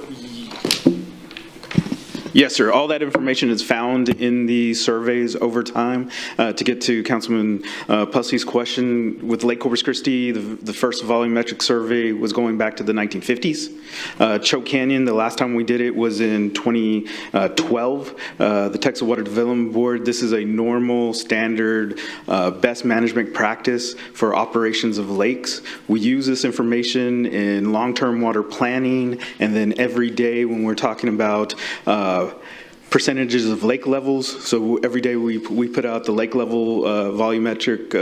[SPEAKER 9] yes, sir. All that information is found in the surveys over time. To get to Councilman Pussey's question, with Lake Corpus Christi, the first volumetric survey was going back to the 1950s. Choke Canyon, the last time we did it was in 2012. The Texas Water Development Board, this is a normal, standard, best management practice for operations of lakes. We use this information in long-term water planning, and then every day when we're talking about percentages of lake levels. So every day we put out the lake level volumetric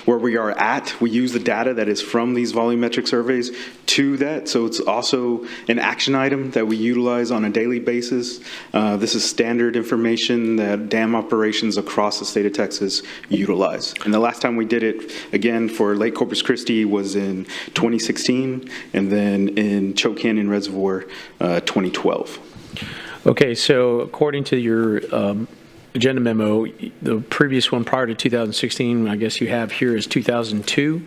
[SPEAKER 9] where we are at. We use the data that is from these volumetric surveys to that. So it's also an action item that we utilize on a daily basis. This is standard information that dam operations across the state of Texas utilize. And the last time we did it, again, for Lake Corpus Christi was in 2016, and then in Choke Canyon Reservoir, 2012.
[SPEAKER 15] Okay, so according to your agenda memo, the previous one prior to 2016, I guess you have here is 2002?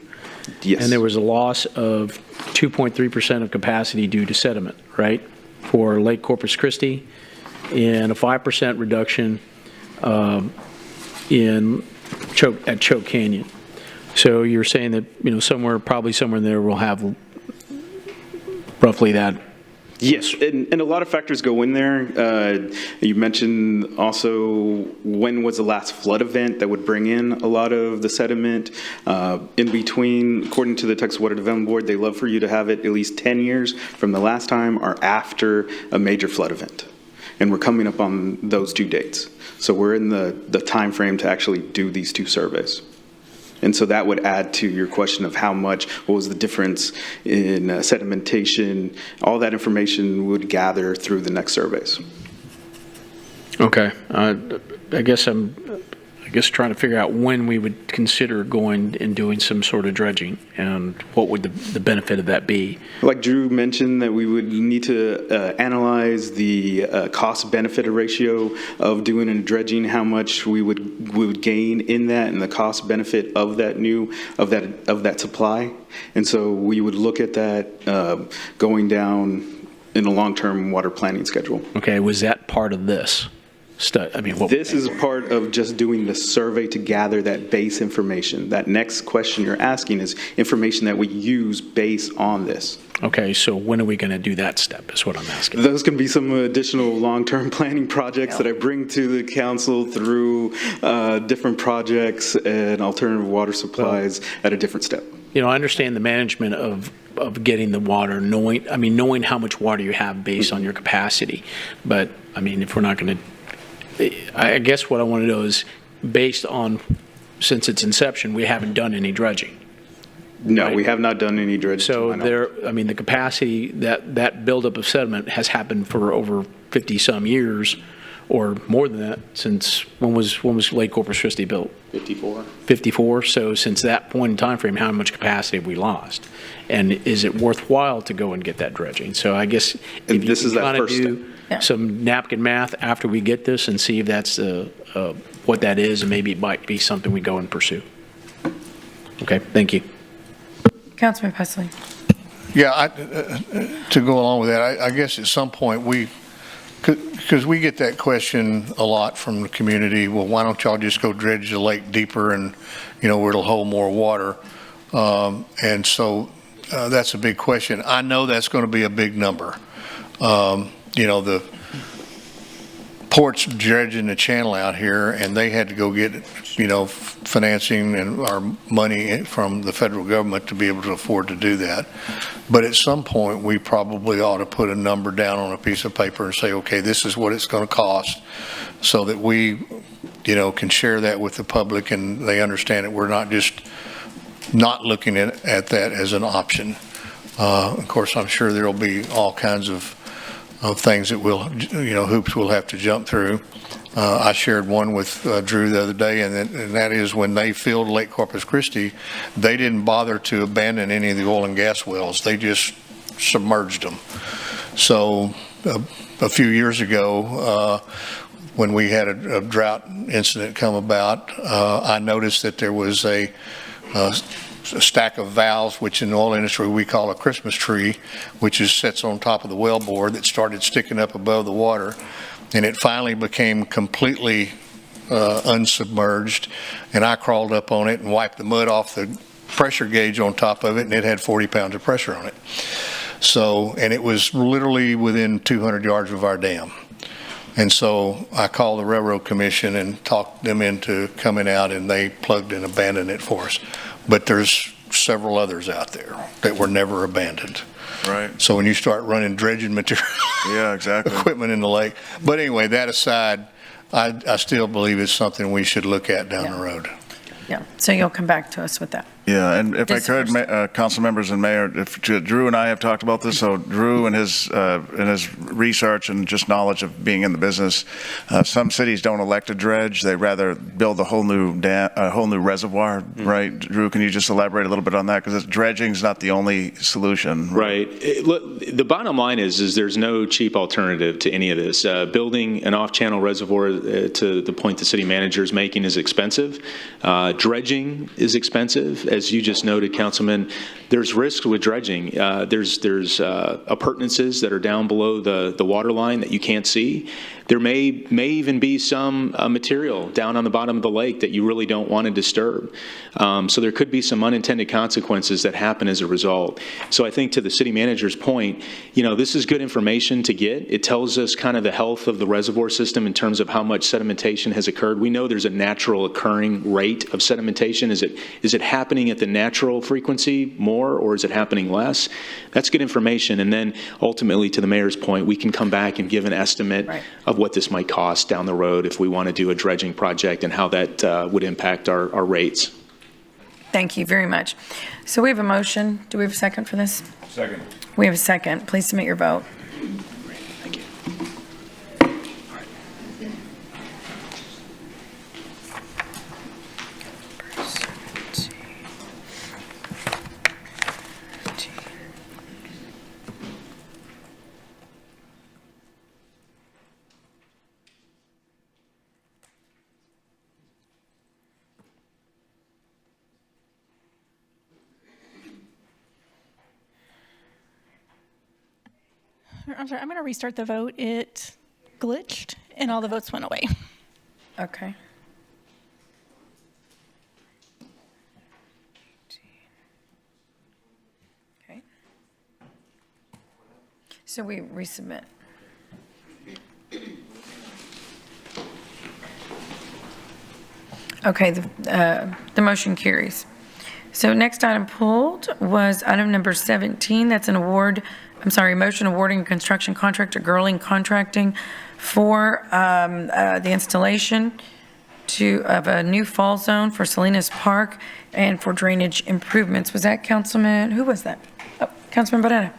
[SPEAKER 9] Yes.
[SPEAKER 15] And there was a loss of 2.3% of capacity due to sediment, right, for Lake Corpus Christi, and a 5% reduction at Choke Canyon. So you're saying that, probably somewhere in there we'll have roughly that.
[SPEAKER 9] Yes, and a lot of factors go in there. You mentioned also when was the last flood event that would bring in a lot of the sediment. In between, according to the Texas Water Development Board, they love for you to have it at least 10 years from the last time or after a major flood event. And we're coming up on those due dates. So we're in the time frame to actually do these two surveys. And so that would add to your question of what was the difference in sedimentation. All that information would gather through the next surveys.
[SPEAKER 15] Okay. I guess trying to figure out when we would consider going and doing some sort of dredging, and what would the benefit of that be?
[SPEAKER 9] Like Drew mentioned, that we would need to analyze the cost-benefit ratio of doing a dredging, how much we would gain in that, and the cost-benefit of that supply. And so we would look at that going down in a long-term water planning schedule.
[SPEAKER 15] Okay, was that part of this?
[SPEAKER 9] This is part of just doing the survey to gather that base information. That next question you're asking is information that we use based on this.
[SPEAKER 15] Okay, so when are we going to do that step is what I'm asking.
[SPEAKER 9] Those can be some additional long-term planning projects that I bring to the council through different projects and alternative water supplies at a different step.
[SPEAKER 15] I understand the management of getting the water, knowing how much water you have based on your capacity. But, if we're not going to, I guess what I want to know is, based on, since its inception, we haven't done any dredging.
[SPEAKER 9] No, right? We have not done any dredging.
[SPEAKER 15] So the capacity, that buildup of sediment has happened for over 50-some years, or more than that, since when was Lake Corpus Christi built?
[SPEAKER 7] 54.
[SPEAKER 15] 54. So since that point in time frame, how much capacity have we lost? And is it worthwhile to go and get that dredging? So I guess if
[SPEAKER 9] this is that first step.
[SPEAKER 15] Some napkin math after we get this and see if that's what that is, and maybe it might be something we go and pursue. Okay, thank you.
[SPEAKER 1] Councilman Pusley.
[SPEAKER 4] Yeah, to go along with that, I guess at some point because we get that question a lot from the community, well, why don't y'all just go dredge the lake deeper and, where it'll hold more water? And so that's a big question. I know that's going to be a big number. The ports dredging the channel out here, and they had to go get, financing and our money from the federal government to be able to afford to do that. But at some point, we probably ought to put a number down on a piece of paper and say, okay, this is what it's going to cost, so that we, can share that with the public and they understand that we're not just not looking at that as an option. Of course, I'm sure there'll be all kinds of things that we'll, hoops we'll have to jump through. I shared one with Drew the other day, and that is when they filled Lake Corpus Christi, they didn't bother to abandon any of the oil and gas wells. They just submerged them. So a few years ago, when we had a drought incident come about, I noticed that there was a stack of valves, which in the oil industry we call a Christmas tree, which sits on top of the wellbore, that started sticking up above the water. And it finally became completely unsubmerged. And I crawled up on it and wiped the mud off the pressure gauge on top of it, and it had 40 pounds of pressure on it. So, and it was literally within 200 yards of our dam. And so I called the Railroad Commission and talked them into coming out, and they plugged and abandoned it for us. But there's several others out there that were never abandoned.
[SPEAKER 6] Right.
[SPEAKER 4] So when you start running dredging material,
[SPEAKER 6] yeah, exactly,
[SPEAKER 4] equipment in the lake. But anyway, that aside, I still believe it's something we should look at down the road.
[SPEAKER 1] Yeah, so you'll come back to us with that.
[SPEAKER 6] Yeah, and if I could, council members and mayor, if Drew and I have talked about this, so Drew and his research and just knowledge of being in the business, some cities don't elect a dredge; they rather build a whole new reservoir. Mm-hmm. Right, Drew? Can you just elaborate a little bit on that? Because dredging is not the only solution.
[SPEAKER 7] Right. Look, the bottom line is there's no cheap alternative to any of this. Building an off-channel reservoir, to the point the city manager is making, is expensive. Dredging is expensive. As you just noted, Councilman, there's risks with dredging. There's appurtenances that are down below the water line that you can't see. There may even be some material down on the bottom of the lake that you really don't want to disturb. So there could be some unintended consequences that happen as a result. So I think, to the city manager's point, this is good information to get. It tells us kind of the health of the reservoir system in terms of how much sedimentation has occurred. We know there's a natural occurring rate of sedimentation. Is it happening at the natural frequency more, or is it happening less? That's good information. And then ultimately, to the mayor's point, we can come back and give an estimate of what this might cost down the road if we want to do a dredging project, and how that would impact our rates.
[SPEAKER 1] Thank you very much. So we have a motion. Do we have a second for this?
[SPEAKER 10] Second.
[SPEAKER 1] We have a second. Please submit your vote.
[SPEAKER 7] Thank you.
[SPEAKER 5] I'm sorry, I'm going to restart the vote. It glitched and all the votes went away.
[SPEAKER 1] Okay. Okay. So we resubmit. Okay, the motion carries. So next item pulled was item number 17. That's an motion awarding a construction contract to Girling Contracting for the installation of a new fall zone for Salinas Park and for drainage improvements. Was that Councilman, who was that? Oh, Councilman Barrera.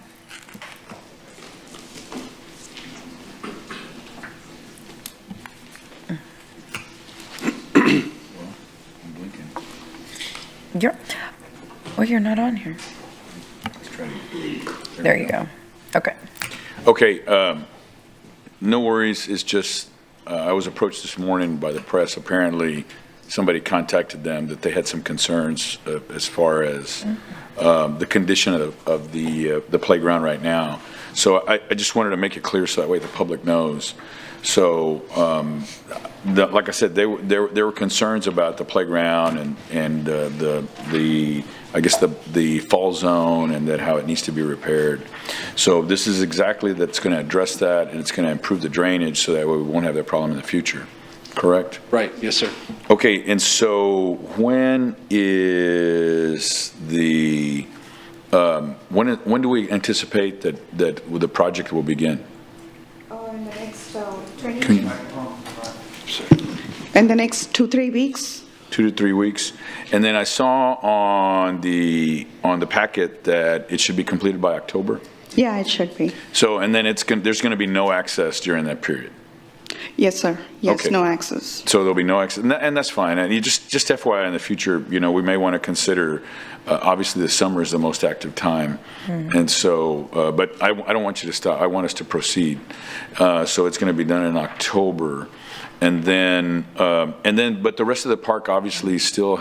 [SPEAKER 1] You're not on here. There you go. Okay.
[SPEAKER 10] Okay. No worries. It's just I was approached this morning by the press. Apparently, somebody contacted them that they had some concerns as far as the condition of the playground right now. So I just wanted to make it clear so that way the public knows. So, like I said, there were concerns about the playground and the I guess, the fall zone and that how it needs to be repaired. So this is exactly that's going to address that, and it's going to improve the drainage so that way we won't have that problem in the future. Correct?
[SPEAKER 11] Right, yes, sir.
[SPEAKER 10] Okay, and so when is the, when do we anticipate that the project will begin?
[SPEAKER 16] In the next 20. In the next 2-3 weeks.
[SPEAKER 10] 2 to 3 weeks. And then I saw on the packet that it should be completed by October.
[SPEAKER 16] Yeah, it should be.
[SPEAKER 10] So, and then there's going to be no access during that period.
[SPEAKER 16] Yes, sir. Yes,
[SPEAKER 10] Okay.
[SPEAKER 16] no access.
[SPEAKER 10] So there'll be no access, and that's fine. And you just FYI in the future, we may want to consider. Obviously, the summer is the most active time, and so. But I don't want you to stop. I want us to proceed. So it's going to be done in October, and then, but the rest of the park obviously still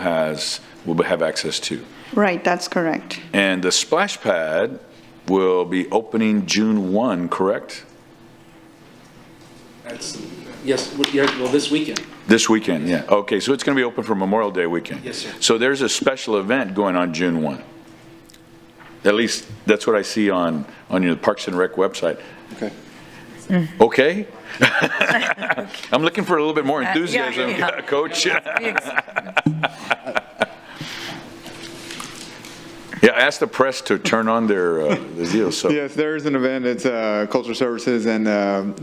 [SPEAKER 10] will have access to.
[SPEAKER 16] Right, that's correct.
[SPEAKER 10] And the splash pad will be opening June 1, correct?
[SPEAKER 11] Yes, well, this weekend.
[SPEAKER 10] This weekend, yeah. Okay, so it's going to be open for Memorial Day weekend.
[SPEAKER 11] Yes, sir.
[SPEAKER 10] So there's a special event going on June 1. At least that's what I see on your Parks and Rec website.
[SPEAKER 11] Okay.
[SPEAKER 10] Okay? I'm looking for a little bit more enthusiasm, Coach. Yeah, ask the press to turn on their zeal. So.
[SPEAKER 12] Yes, there is an event. It's Cultural Services and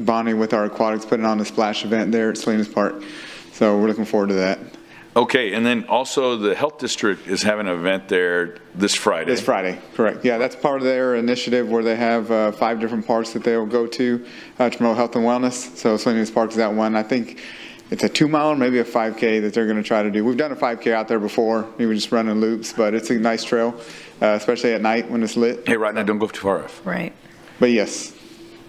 [SPEAKER 12] bonding with our aquatics putting on a splash event there at Salinas Park. So we're looking forward to that.
[SPEAKER 10] Okay, and then also the Health District is having an event there this Friday.
[SPEAKER 12] This Friday, correct. Yeah, that's part of their initiative where they have 5 different parks that they will go to promote health and wellness. So Salinas Park is that one. I think it's a 2-mile, maybe a 5K that they're going to try to do. We've done a 5K out there before. We were just running loops, but it's a nice trail, especially at night when it's lit.
[SPEAKER 10] Hey, right now, don't go too far off.
[SPEAKER 1] Right.
[SPEAKER 12] But yes,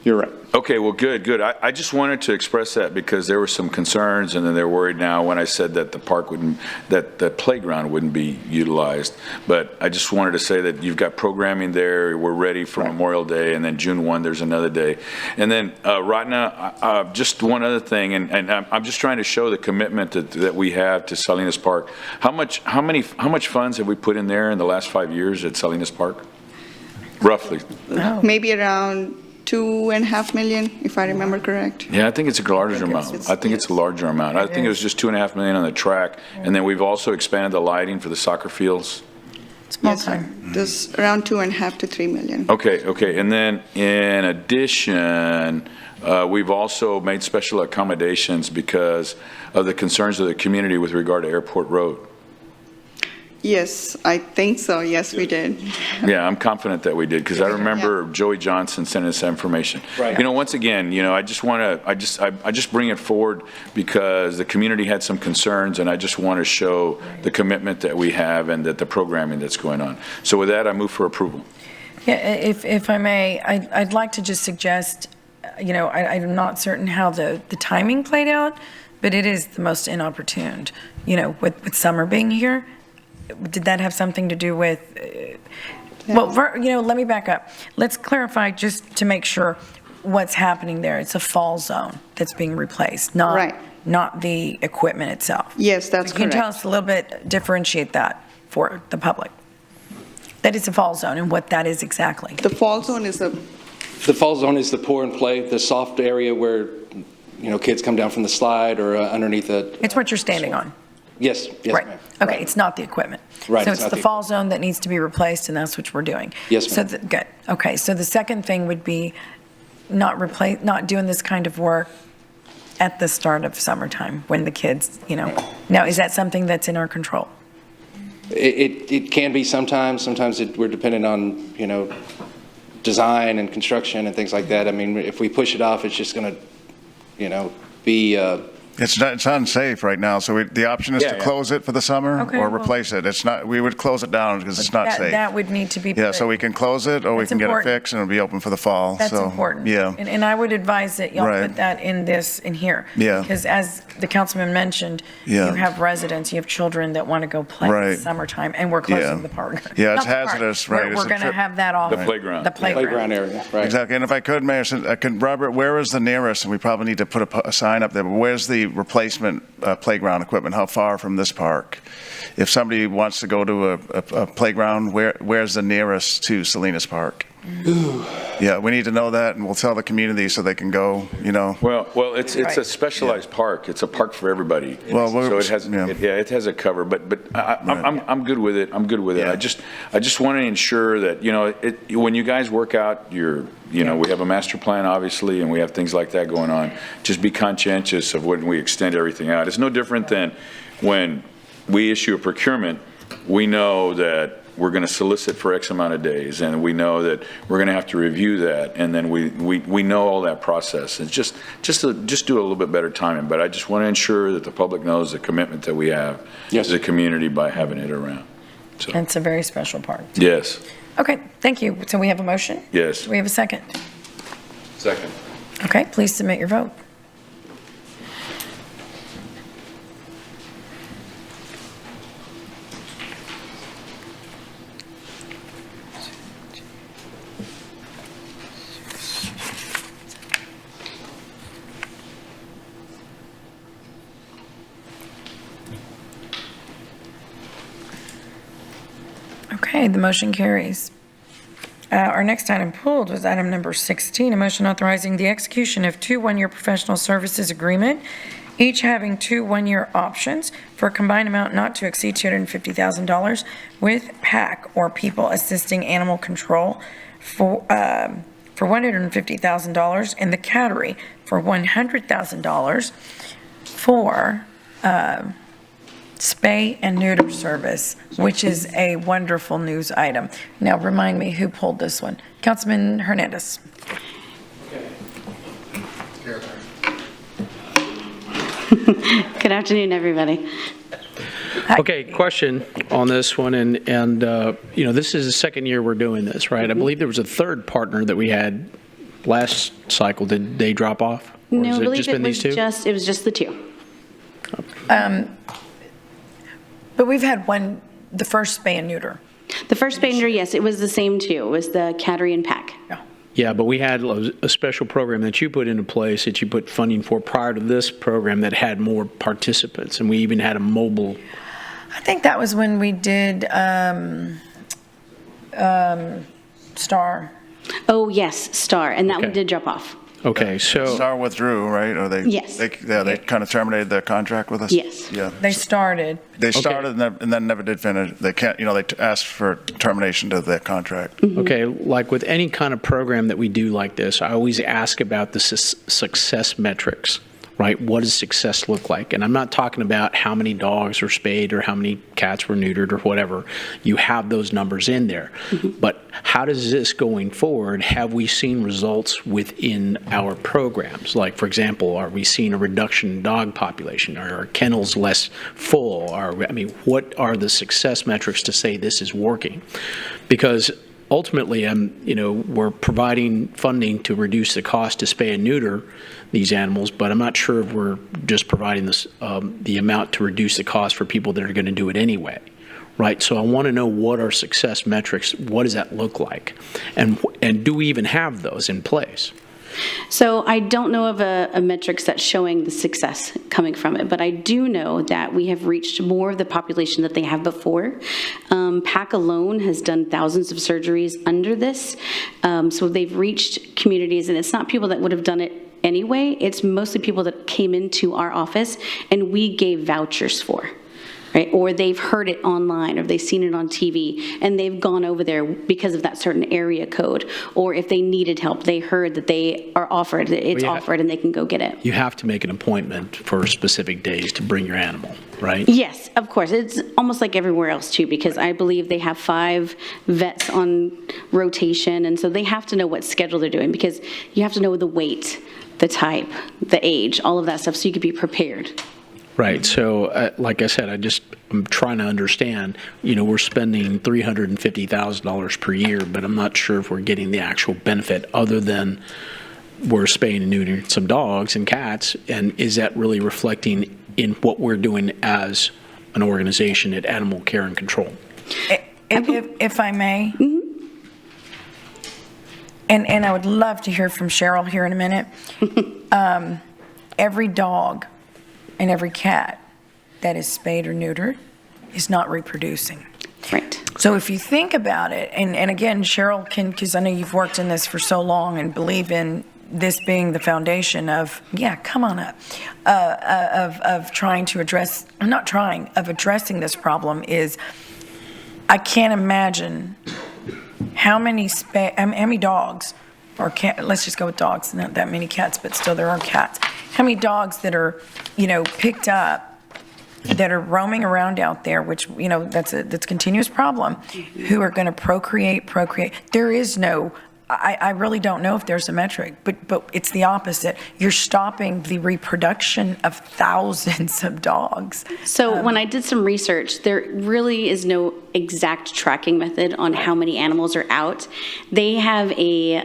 [SPEAKER 12] you're right.
[SPEAKER 10] Okay, well, good. I just wanted to express that because there were some concerns, and then they're worried now when I said that the park wouldn't, that the playground wouldn't be utilized. But I just wanted to say that you've got programming there. We're ready for Memorial Day, and then June 1, there's another day. And then right now, just one other thing, and I'm just trying to show the commitment that we have to Salinas Park. How much funds have we put in there in the last 5 years at Salinas Park? Roughly.
[SPEAKER 16] Maybe around 2.5 million, if I remember correct.
[SPEAKER 10] Yeah, I think it's a larger amount. I think it's a larger amount. I think it was just 2.5 million on the track, and then we've also expanded the lighting for the soccer fields.
[SPEAKER 16] Yes, sir. There's around 2.5 to 3 million.
[SPEAKER 10] Okay, and then in addition, we've also made special accommodations because of the concerns of the community with regard to Airport Road.
[SPEAKER 16] Yes, I think so. Yes, we did.
[SPEAKER 10] Yeah, I'm confident that we did because I remember Joey Johnson sending us that information.
[SPEAKER 11] Right.
[SPEAKER 10] Once again, I just want to, I just bring it forward because the community had some concerns, and I just want to show the commitment that we have and that the programming that's going on. So with that, I move for approval.
[SPEAKER 1] Yeah, if I may, I'd like to just suggest, I'm not certain how the timing played out, but it is the most inopportune, with summer being here. Did that have something to do with, let me back up. Let's clarify just to make sure what's happening there. It's a fall zone that's being replaced, not the equipment itself.
[SPEAKER 16] Yes, that's
[SPEAKER 1] correct. Can you tell
[SPEAKER 16] correct.
[SPEAKER 1] us a little bit, differentiate that for the public? That it's a fall zone and what that is exactly.
[SPEAKER 16] The fall zone is
[SPEAKER 11] The fall zone is the pour and play, the soft area where, kids come down from the slide or underneath it.
[SPEAKER 1] It's what you're standing on.
[SPEAKER 11] Yes,
[SPEAKER 1] Right.
[SPEAKER 11] ma'am.
[SPEAKER 1] Okay, it's not the equipment.
[SPEAKER 11] Right,
[SPEAKER 1] So
[SPEAKER 11] it's
[SPEAKER 1] it's
[SPEAKER 11] not
[SPEAKER 1] the
[SPEAKER 11] the
[SPEAKER 1] fall zone that needs to be replaced, and that's what we're doing.
[SPEAKER 11] Yes, ma'am.
[SPEAKER 1] Good. Okay, so the second thing would be not doing this kind of work at the start of summertime when the kids, Now, is that something that's in our control?
[SPEAKER 11] It can be sometimes. Sometimes we're dependent on, design and construction and things like that. I mean, if we push it off, it's just going to, be...
[SPEAKER 6] It's unsafe right now, so the option is to close it for the summer
[SPEAKER 1] Okay,
[SPEAKER 6] or
[SPEAKER 1] well-
[SPEAKER 6] replace it. It's not. We would close it down because it's not safe.
[SPEAKER 1] That would need to be.
[SPEAKER 6] Yeah, so we can close it or we
[SPEAKER 1] That's
[SPEAKER 6] can get it
[SPEAKER 1] important.
[SPEAKER 6] fixed and it'll be open for the fall.
[SPEAKER 1] That's
[SPEAKER 6] so,
[SPEAKER 1] important.
[SPEAKER 6] Yeah.
[SPEAKER 1] And I would advise that y'all
[SPEAKER 6] Right.
[SPEAKER 1] put that in here.
[SPEAKER 6] Yeah.
[SPEAKER 1] Because as the councilman mentioned,
[SPEAKER 6] Yeah.
[SPEAKER 1] you have residents, you have children that want to go play in the
[SPEAKER 6] Right.
[SPEAKER 1] summertime, and we're closing the park.
[SPEAKER 6] Yeah, it's
[SPEAKER 1] Not the park.
[SPEAKER 6] hazardous,
[SPEAKER 1] We're-
[SPEAKER 6] right, it's
[SPEAKER 1] We're
[SPEAKER 6] a
[SPEAKER 1] going to
[SPEAKER 6] trip-
[SPEAKER 1] have that off.
[SPEAKER 10] The playground.
[SPEAKER 1] The playground.
[SPEAKER 11] area, right.
[SPEAKER 6] Exactly. And if I could, Mayor, Robert, where is the nearest? And we probably need to put a sign up there. But where's the the replacement playground equipment, how far from this park? If somebody wants to go to a playground, where's the nearest to Salinas Park? Yeah, we need to know that, and we'll tell the community so they can go,
[SPEAKER 10] Well, it's a specialized park. It's a park for everybody.
[SPEAKER 6] Well,
[SPEAKER 10] so it has, it has a cover, but I'm good with it. I'm good with it. I just want to ensure that, when you guys work out we have a master plan, obviously, and we have things like that going on. Just be conscientious of when we extend everything out. It's no different than when we issue a procurement, we know that we're going to solicit for X amount of days, and we know that we're going to have to review that, and then we know all that process. It's just do a little bit better timing, but I just want to ensure that the public knows the commitment that we have to the community by having it around. So.
[SPEAKER 1] It's a very special part.
[SPEAKER 10] Yes.
[SPEAKER 1] Okay, thank you. So we have a motion?
[SPEAKER 10] Yes.
[SPEAKER 1] Do we have a second?
[SPEAKER 22] Second.
[SPEAKER 1] Okay, please submit your vote. Okay, the motion carries. Our next item pulled was item number 16, a motion authorizing the execution of 2 one-year professional services agreement, each having 2 one-year options for a combined amount not to exceed $250,000 with PAC, or People Assisting Animal Control, for $150,000, and the Cattery for $100,000 for spay and neuter service, which is a wonderful news item. Now, remind me who pulled this one. Councilman Hernandez.
[SPEAKER 13] Good afternoon, everybody.
[SPEAKER 15] Okay, question on this one, and this is the second year we're doing this, right? I believe there was a third partner that we had last cycle. Did they drop off? Or
[SPEAKER 13] No,
[SPEAKER 15] has
[SPEAKER 13] I believe
[SPEAKER 15] just
[SPEAKER 13] it
[SPEAKER 15] been
[SPEAKER 13] was
[SPEAKER 15] these two?
[SPEAKER 13] it was just the 2.
[SPEAKER 1] But we've had one, the first spay and neuter.
[SPEAKER 13] The first spay and neuter, yes, it was the same 2. It was the Cattery and PAC.
[SPEAKER 15] Yeah, but we had a special program that you put into place, that you put funding for prior to this program, that had more participants, and we even had a mobile.
[SPEAKER 1] I think that was when we did Star.
[SPEAKER 13] Oh, yes, Star, and that one did drop off.
[SPEAKER 15] Okay, so
[SPEAKER 6] Star withdrew, right? Or they?
[SPEAKER 13] Yes.
[SPEAKER 6] They kind of terminated their contract with us.
[SPEAKER 13] Yes.
[SPEAKER 6] Yeah.
[SPEAKER 1] They started.
[SPEAKER 6] They started and then never did finish. They can't. They asked for termination to their contract.
[SPEAKER 15] Okay, like with any kind of program that we do like this, I always ask about the success metrics, right? What does success look like? And I'm not talking about how many dogs were spayed or how many cats were neutered or whatever. You have those numbers in there. But how does this going forward, have we seen results within our programs? Like, for example, are we seeing a reduction in dog population? Are our kennels less full? What are the success metrics to say this is working? Because ultimately, we're providing funding to reduce the cost to spay and neuter these animals, but I'm not sure if we're just providing this the amount to reduce the cost for people that are going to do it anyway, right? So I want to know what our success metrics, what does that look like? And do we even have those in place?
[SPEAKER 13] So I don't know of a metrics that's showing the success coming from it, but I do know that we have reached more of the population that they have before. PAC alone has done thousands of surgeries under this. So they've reached communities, and it's not people that would have done it anyway. It's mostly people that came into our office and we gave vouchers for. Right? Or they've heard it online, or they've seen it on TV, and they've gone over there because of that certain area code. Or if they needed help, they heard that they are offered, offered, and they can go get it.
[SPEAKER 15] You have to make an appointment for specific days to bring your animal, right?
[SPEAKER 13] Yes, of course. It's almost like everywhere else, too, because I believe they have 5 vets on rotation, and so they have to know what schedule they're doing, because you have to know the weight, the type, the age, all of that stuff, so you could be prepared.
[SPEAKER 15] Right. So, like I said, I'm trying to understand, we're spending $350,000 per year, but I'm not sure if we're getting the actual benefit other than we're spaying and neutering some dogs and cats. And is that really reflecting in what we're doing as an organization at Animal Care and Control?
[SPEAKER 1] If I may, and I would love to hear from Cheryl here in a minute. Every dog and every cat that is spayed or neutered is not reproducing.
[SPEAKER 13] Right.
[SPEAKER 1] So if you think about it, and again, Cheryl can, because I know you've worked in this for so long and believe in this being the foundation of, come on up, of trying to address, not trying, of addressing this problem is, I can't imagine how many dogs or cat, let's just go with dogs, not that many cats, but still there are cats. How many dogs that are, picked up that are roaming around out there, which, that's a continuous problem, who are going to procreate. There is no, I really don't know if there's a metric, but it's the opposite. You're stopping the reproduction of thousands of dogs.
[SPEAKER 13] So when I did some research, there really is no exact tracking method on how many animals are out. They have a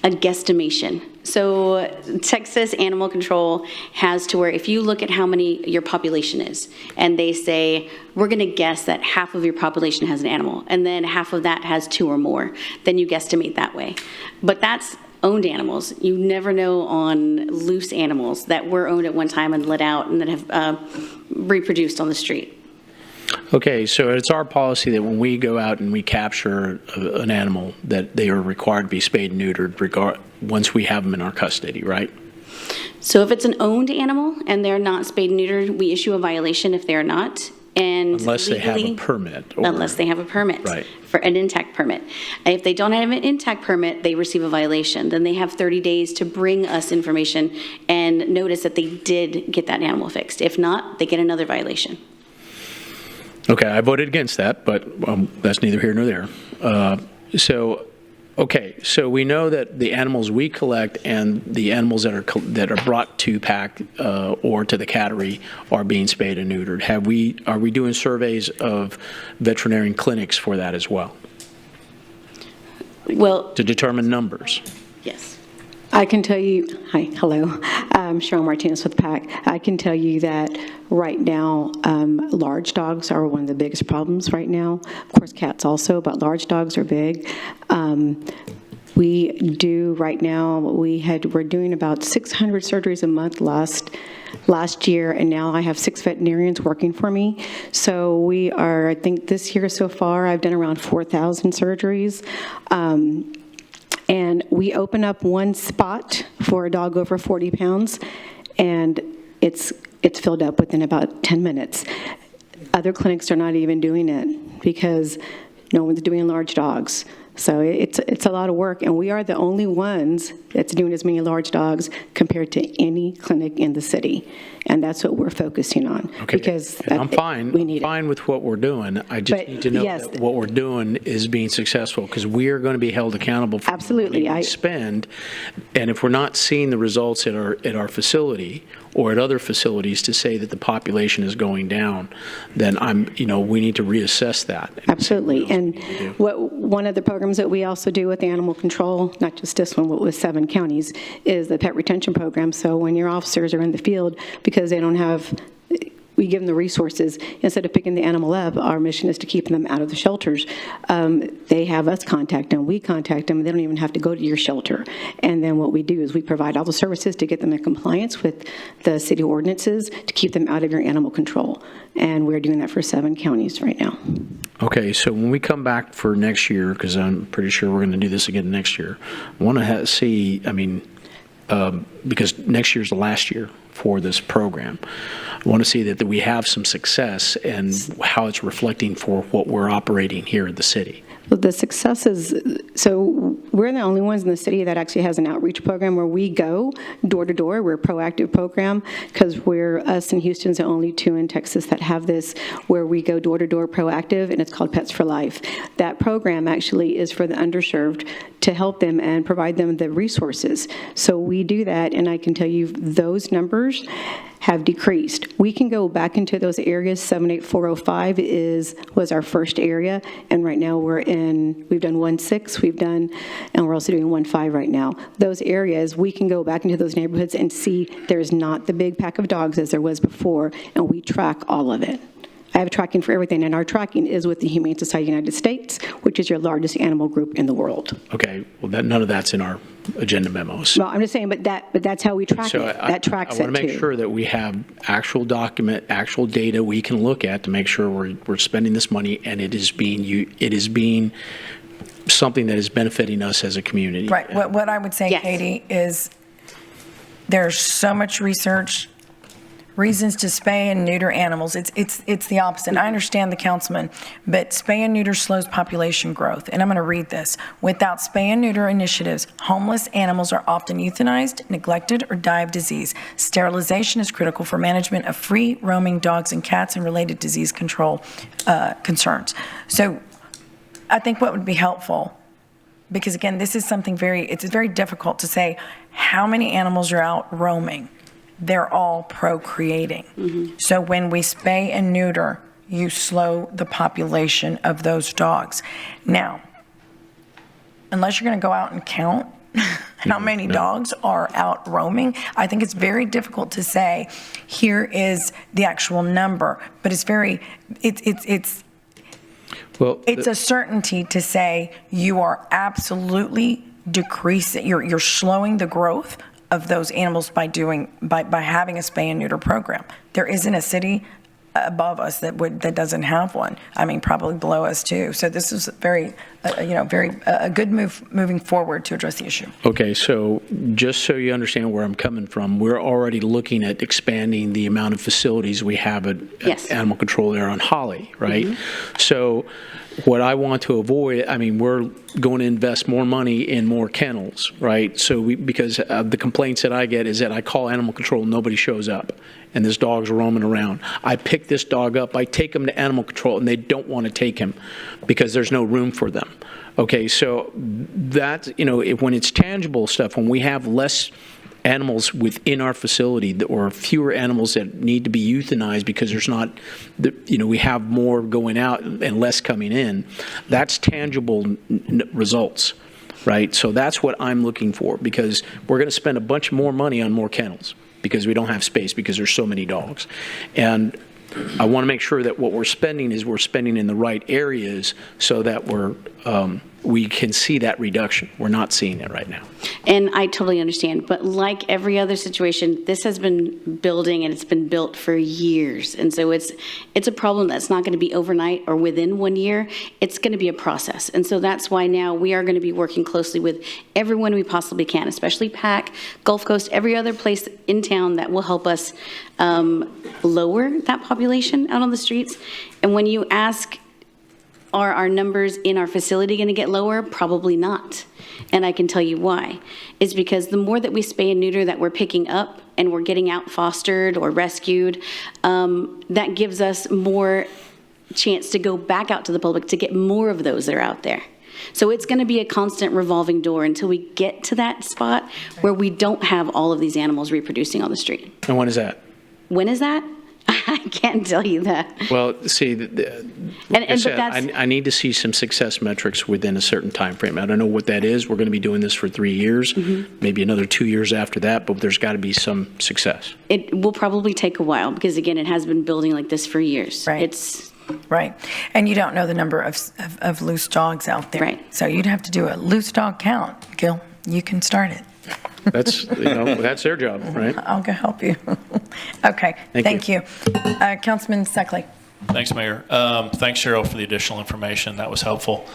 [SPEAKER 13] guesstimation. So Texas Animal Control has to where if you look at how many your population is, and they say, we're going to guess that half of your population has an animal, and then half of that has 2 or more, then you guesstimate that way. But that's owned animals. You never know on loose animals that were owned at one time and let out and that have reproduced on the street.
[SPEAKER 15] Okay, so it's our policy that when we go out and we capture an animal, that they are required to be spayed and neutered once we have them in our custody, right?
[SPEAKER 13] So if it's an owned animal and they're not spayed and neutered, we issue a violation if they're not. And
[SPEAKER 15] unless they have a
[SPEAKER 13] legally,
[SPEAKER 15] permit.
[SPEAKER 13] Unless they have a permit.
[SPEAKER 15] Right.
[SPEAKER 13] For an intact permit. If they don't have an intact permit, they receive a violation. Then they have 30 days to bring us information and notice that they did get that animal fixed. If not, they get another violation.
[SPEAKER 15] Okay, I voted against that, but that's neither here nor there. So we know that the animals we collect and the animals that are brought to PAC or to the cattery are being spayed and neutered. Are we doing surveys of veterinarian clinics for that as well?
[SPEAKER 13] Well,
[SPEAKER 15] to determine numbers.
[SPEAKER 13] Yes.
[SPEAKER 14] I can tell you, hello, Cheryl Martinez with PAC. I can tell you that right now, large dogs are one of the biggest problems right now. Of course, cats also, but large dogs are big. We do right now, we're doing about 600 surgeries a month last year, and now I have 6 veterinarians working for me. So we are, I think this year so far, I've done around 4,000 surgeries. And we open up one spot for a dog over 40 pounds, and it's filled up within about 10 minutes. Other clinics are not even doing it because no one's doing large dogs. So it's a lot of work, and we are the only ones that's doing as many large dogs compared to any clinic in the city, and that's what we're focusing on.
[SPEAKER 15] Okay,
[SPEAKER 14] because
[SPEAKER 15] I'm fine with what we're doing. I just need to know that what we're doing is being successful, because we are going to be held accountable for
[SPEAKER 14] absolutely
[SPEAKER 15] the money we spend, and if we're not seeing the results at our facility or at other facilities to say that the population is going down, then we need to reassess that.
[SPEAKER 14] Absolutely, and one of the programs that we also do with animal control, not just this one, but with 7 counties, is the pet retention program. So when your officers are in the field, because they don't have, we give them the resources. Instead of picking the animal up, our mission is to keep them out of the shelters. They have us contact them. We contact them. They don't even have to go to your shelter. And then what we do is we provide all the services to get them in compliance with the city ordinances to keep them out of your animal control. And we're doing that for 7 counties right now.
[SPEAKER 15] Okay, so when we come back for next year, because I'm pretty sure we're going to do this again next year, I want to see, because next year's the last year for this program, I want to see that we have some success and how it's reflecting for what we're operating here in the city.
[SPEAKER 14] Well, the success is, so we're the only ones in the city that actually has an outreach program where we go door to door. We're a proactive program because us in Houston's the only 2 in Texas that have this, where we go door to door proactive, and it's called Pets for Life. That program actually is for the underserved to help them and provide them the resources. So we do that, and I can tell you those numbers have decreased. We can go back into those areas. 78405 was our first area, and right now we've done 1.6, and we're also doing 1.5 right now. Those areas, we can go back into those neighborhoods and see there's not the big pack of dogs as there was before, and we track all of it. I have tracking for everything, and our tracking is with the Humane Society of the United States, which is your largest animal group in the world.
[SPEAKER 15] Okay, well, none of that's in our agenda memos.
[SPEAKER 14] Well, I'm just saying, but that's how we track
[SPEAKER 15] So
[SPEAKER 14] it. That tracks it,
[SPEAKER 15] I want to make
[SPEAKER 14] too.
[SPEAKER 15] sure that we have actual data we can look at to make sure we're spending this money and it is being something that is benefiting us as a community.
[SPEAKER 1] Right. What I would say, Katie, is there's so much research, reasons to spay and neuter animals. It's the opposite. And I understand the councilman, but spay and neuter slows population growth. And I'm going to read this. Without spay and neuter initiatives, homeless animals are often euthanized, neglected, or die of disease. Sterilization is critical for management of free roaming dogs and cats and related disease control concerns. So I think what would be helpful, because again, this is something it's very difficult to say how many animals are out roaming. They're all procreating. So when we spay and neuter, you slow the population of those dogs. Now, unless you're going to go out and count how many dogs are out roaming, I think it's very difficult to say, here is the actual number. But it's a certainty to say you are absolutely decreasing, you're slowing the growth of those animals by having a spay and neuter program. There isn't a city above us that doesn't have one. I mean, probably below us too. So this is a good move moving forward to address the issue.
[SPEAKER 15] Okay, so just so you understand where I'm coming from, we're already looking at expanding the amount of facilities we have at animal control there on Holly, right? So what I want to avoid, we're going to invest more money in more kennels, right? So because the complaints that I get is that I call animal control, nobody shows up, and this dog's roaming around. I pick this dog up, I take him to animal control, and they don't want to take him because there's no room for them. Okay, so that, when it's tangible stuff, when we have less animals within our facility or fewer animals that need to be euthanized because there's not, we have more going out and less coming in, that's tangible results, right? So that's what I'm looking for, because we're going to spend a bunch more money on more kennels because we don't have space because there's so many dogs. And I want to make sure that what we're spending in the right areas so that we can see that reduction. We're not seeing it right now.
[SPEAKER 13] And I totally understand, but like every other situation, this has been building and it's been built for years. And so it's a problem that's not going to be overnight or within 1 year. It's going to be a process. And so that's why now we are going to be working closely with everyone we possibly can, especially PAC, Gulf Coast, every other place in town that will help us lower that population out on the streets. And when you ask, are our numbers in our facility going to get lower? Probably not. And I can tell you why. It's because the more that we spay and neuter that we're picking up and we're getting out fostered or rescued, that gives us more chance to go back out to the public to get more of those that are out there. So it's going to be a constant revolving door until we get to that spot where we don't have all of these animals reproducing on the street.
[SPEAKER 15] And when is that?
[SPEAKER 13] When is that? I can't tell you that.
[SPEAKER 15] Well, see, I need to see some success metrics within a certain time frame. I don't know what that is. We're going to be doing this for 3 years, maybe another 2 years after that, but there's got to be some success.
[SPEAKER 13] It will probably take a while because, again, it has been building like this for years.
[SPEAKER 1] Right. Right. And you don't know the number of loose dogs out there. Right. So you'd have to do a loose dog count. Gil, you can start it.
[SPEAKER 15] That's their job, right?
[SPEAKER 1] I'll go help you. Okay. Thank you. Councilman Suckley.
[SPEAKER 17] Thanks, Mayor. Thanks, Cheryl, for the additional information. That was helpful.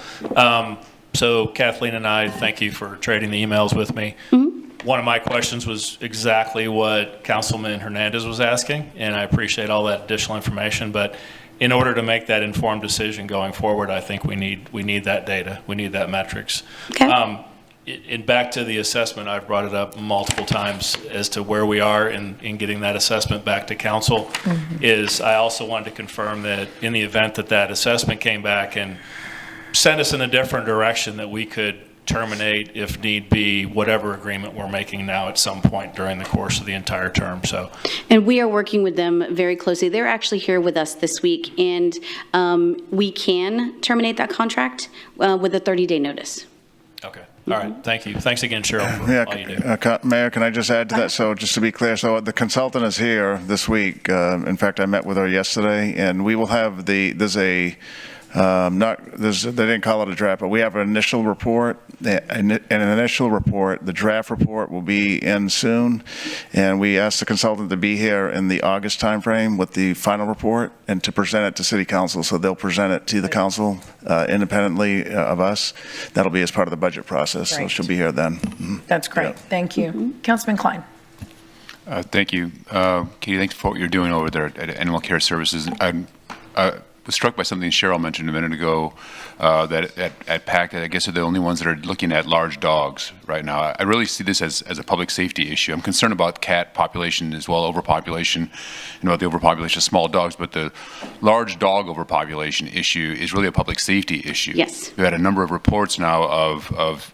[SPEAKER 17] So Kathleen and I, thank you for trading the emails with me. One of my questions was exactly what Councilman Hernandez was asking, and I appreciate all that additional information. But in order to make that informed decision going forward, I think we need that data. We need that metrics. Okay. And back to the assessment, I've brought it up multiple times as to where we are in getting that assessment back to council. Is I also wanted to confirm that in the event that assessment came back and sent us in a different direction, that we could terminate, if need be, whatever agreement we're making now at some point during the course of the entire term. So,
[SPEAKER 13] and we are working with them very closely. They're actually here with us this week, and we can terminate that contract with a 30-day notice.
[SPEAKER 17] Okay. All right, thank you. Thanks again, Cheryl, for all you do.
[SPEAKER 6] Mayor, can I just add to that? So just to be clear, so the consultant is here this week. In fact, I met with her yesterday, and we will have they didn't call it a draft, but we have an initial report. The draft report will be in soon, and we asked the consultant to be here in the August timeframe with the final report and to present it to City Council. So they'll present it to the council independently of us. That'll be as part of the budget process. So
[SPEAKER 1] Great.
[SPEAKER 6] she'll be here then. Mhm.
[SPEAKER 1] That's great. Thank you. Councilman Klein.
[SPEAKER 18] Thank you. Katie, thanks for what you're doing over there at Animal Care Services. I was struck by something Cheryl mentioned a minute ago, that at PAC, I guess, are the only ones that are looking at large dogs right now. I really see this as a public safety issue. I'm concerned about cat population as well, overpopulation, about the overpopulation of small dogs, but the large dog overpopulation issue is really a public safety issue.
[SPEAKER 13] Yes.
[SPEAKER 18] We've had a number of reports now of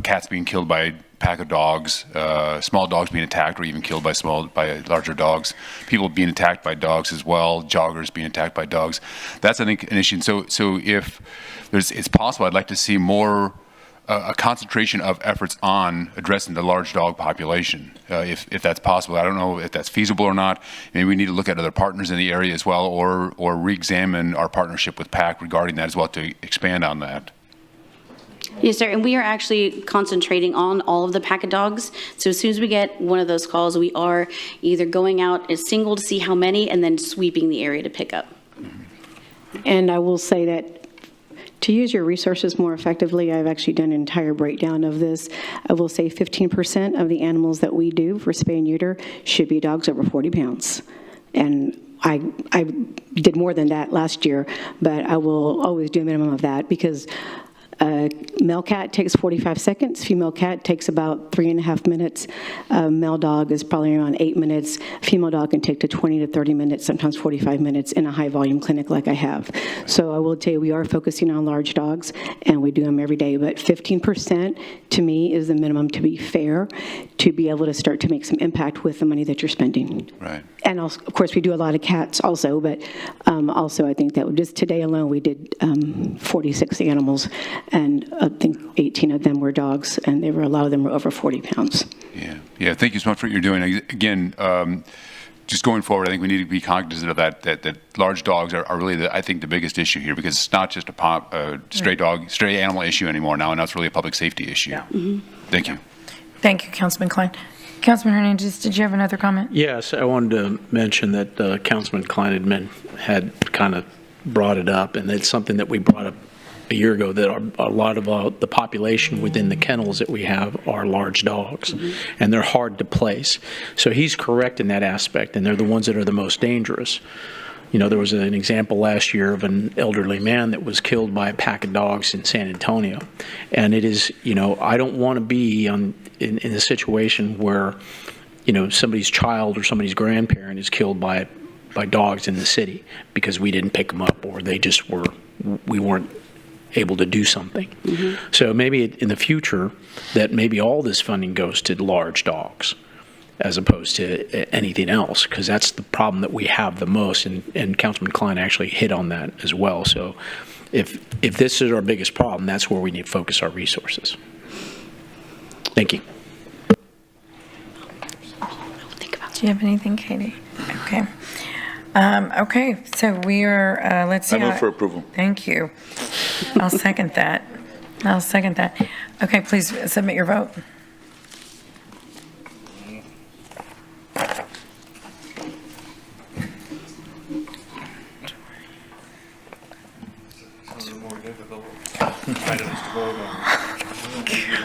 [SPEAKER 18] cats being killed by pack of dogs, small dogs being attacked or even killed by larger dogs, people being attacked by dogs as well, joggers being attacked by dogs. That's, I think, an issue. And so if it's possible, I'd like to see more a concentration of efforts on addressing the large dog population, if that's possible. I don't know if that's feasible or not. Maybe we need to look at other partners in the area as well, or re-examine our partnership with PAC regarding that as well to expand on that.
[SPEAKER 13] Yes, sir, and we are actually concentrating on all of the pack of dogs. So as soon as we get one of those calls, we are either going out as single to see how many and then sweeping the area to pick up.
[SPEAKER 14] And I will say that to use your resources more effectively, I've actually done an entire breakdown of this. I will say 15% of the animals that we do for spay and neuter should be dogs over 40 pounds. And I did more than that last year, but I will always do a minimum of that because male cat takes 45 seconds. Female cat takes about 3.5 minutes. Male dog is probably around 8 minutes. Female dog can take to 20 to 30 minutes, sometimes 45 minutes in a high volume clinic like I have. So I will tell you, we are focusing on large dogs and we do them every day, but 15% to me is the minimum to be fair, to be able to start to make some impact with the money that you're spending.
[SPEAKER 18] Right.
[SPEAKER 14] And also, of course, we do a lot of cats also, but also I think that just today alone, we did 46 animals, and I think 18 of them were dogs, and a lot of them were over 40 pounds.
[SPEAKER 18] Yeah. Thank you so much for what you're doing. Again, just going forward, I think we need to be cognizant of that large dogs are really, I think, the biggest issue here, because it's not just a stray animal issue anymore now, and that's really a public safety issue.
[SPEAKER 1] Yeah.
[SPEAKER 18] Thank you.
[SPEAKER 1] Thank you, Councilman Klein. Councilman Hernandez, did you have another comment?
[SPEAKER 15] Yes, I wanted to mention that Councilman Klein had kind of brought it up, and it's something that we brought up a year ago, that a lot of the population within the kennels that we have are large dogs, and they're hard to place. So he's correct in that aspect, and they're the ones that are the most dangerous. You know, there was an example last year of an elderly man that was killed by a pack of dogs in San Antonio. And it is, I don't want to be in a situation where, somebody's child or somebody's grandparent is killed by dogs in the city because we didn't pick them up, or we weren't able to do something. So maybe in the future that maybe all this funding goes to large dogs as opposed to anything else, because that's the problem that we have the most, and Councilman Klein actually hit on that as well. So if this is our biggest problem, that's where we need to focus our resources. Thank you.
[SPEAKER 1] Do you have anything, Katie? Okay. Okay, so we are, let's see.
[SPEAKER 10] I move for approval.
[SPEAKER 1] Thank you. I'll second that. Okay, please submit your vote.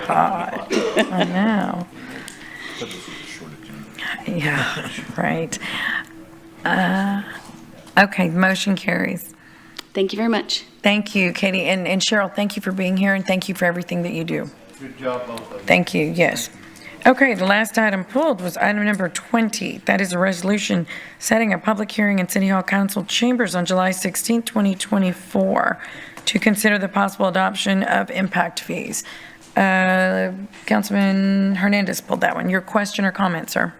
[SPEAKER 1] God, I know. Yeah, right. Okay, motion carries.
[SPEAKER 13] Thank you very much.
[SPEAKER 1] Thank you, Katie. And Cheryl, thank you for being here, and thank you for everything that you do.
[SPEAKER 18] Good job, both of you.
[SPEAKER 1] Thank you, yes. Okay, the last item pulled was item number 20. That is a resolution setting a public hearing in City Hall Council chambers on July 16, 2024, to consider the possible adoption of impact fees. Councilman Hernandez pulled that one. Your question or comment, sir?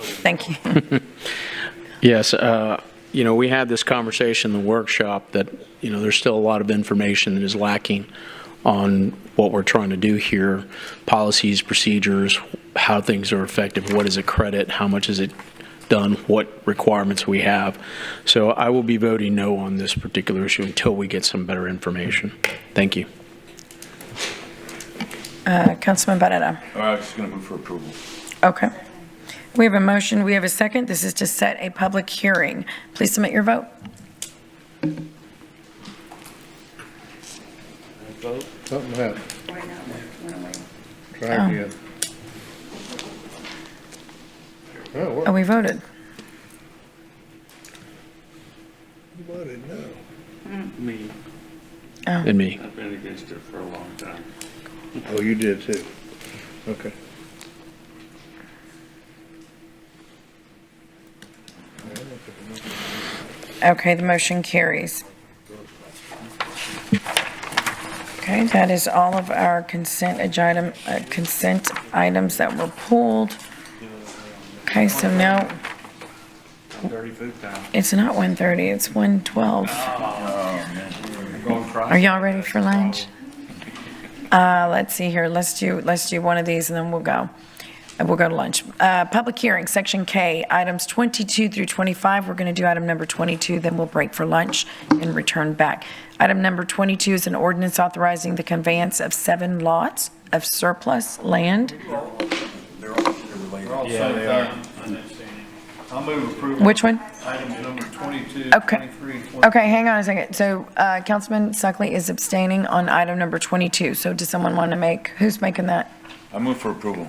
[SPEAKER 15] Thank you. Yes, we had this conversation in the workshop that, there's still a lot of information that is lacking on what we're trying to do here, policies, procedures, how things are effective, what is a credit, how much is it done, what requirements we have. So I will be voting no on this particular issue until we get some better information. Thank you.
[SPEAKER 1] Councilman Barrera.
[SPEAKER 10] I was just going to move for approval.
[SPEAKER 1] Okay. We have a motion. We have a second. This is to set a public hearing. Please submit your vote.
[SPEAKER 4] Something happened. Try
[SPEAKER 1] Oh.
[SPEAKER 4] again.
[SPEAKER 1] Oh, we voted.
[SPEAKER 4] You voted no.
[SPEAKER 15] Me.
[SPEAKER 1] Oh.
[SPEAKER 15] And me.
[SPEAKER 8] I've been against it for a long time.
[SPEAKER 4] Oh, you did too. Okay.
[SPEAKER 1] Okay, the motion carries. Okay, that is all of our consent items that were pulled. Okay, so now
[SPEAKER 8] Dirty food time.
[SPEAKER 1] it's not 1:30, it's 1:12. Are y'all ready for lunch? Let's see here. Let's do one of these and then we'll go. We'll go to lunch. Public hearing, Section K, items 22 through 25. We're going to do item number 22, then we'll break for lunch and return back. Item number 22 is an ordinance authorizing the conveyance of 7 lots of surplus land.
[SPEAKER 4] Yeah, they are. I'll move approval.
[SPEAKER 1] Which one?
[SPEAKER 4] Items number 22,
[SPEAKER 1] Okay.
[SPEAKER 4] 23, 24.
[SPEAKER 1] Okay, hang on a second. So Councilman Suckley is abstaining on item number 22. So does someone want to who's making that?
[SPEAKER 10] I move for approval.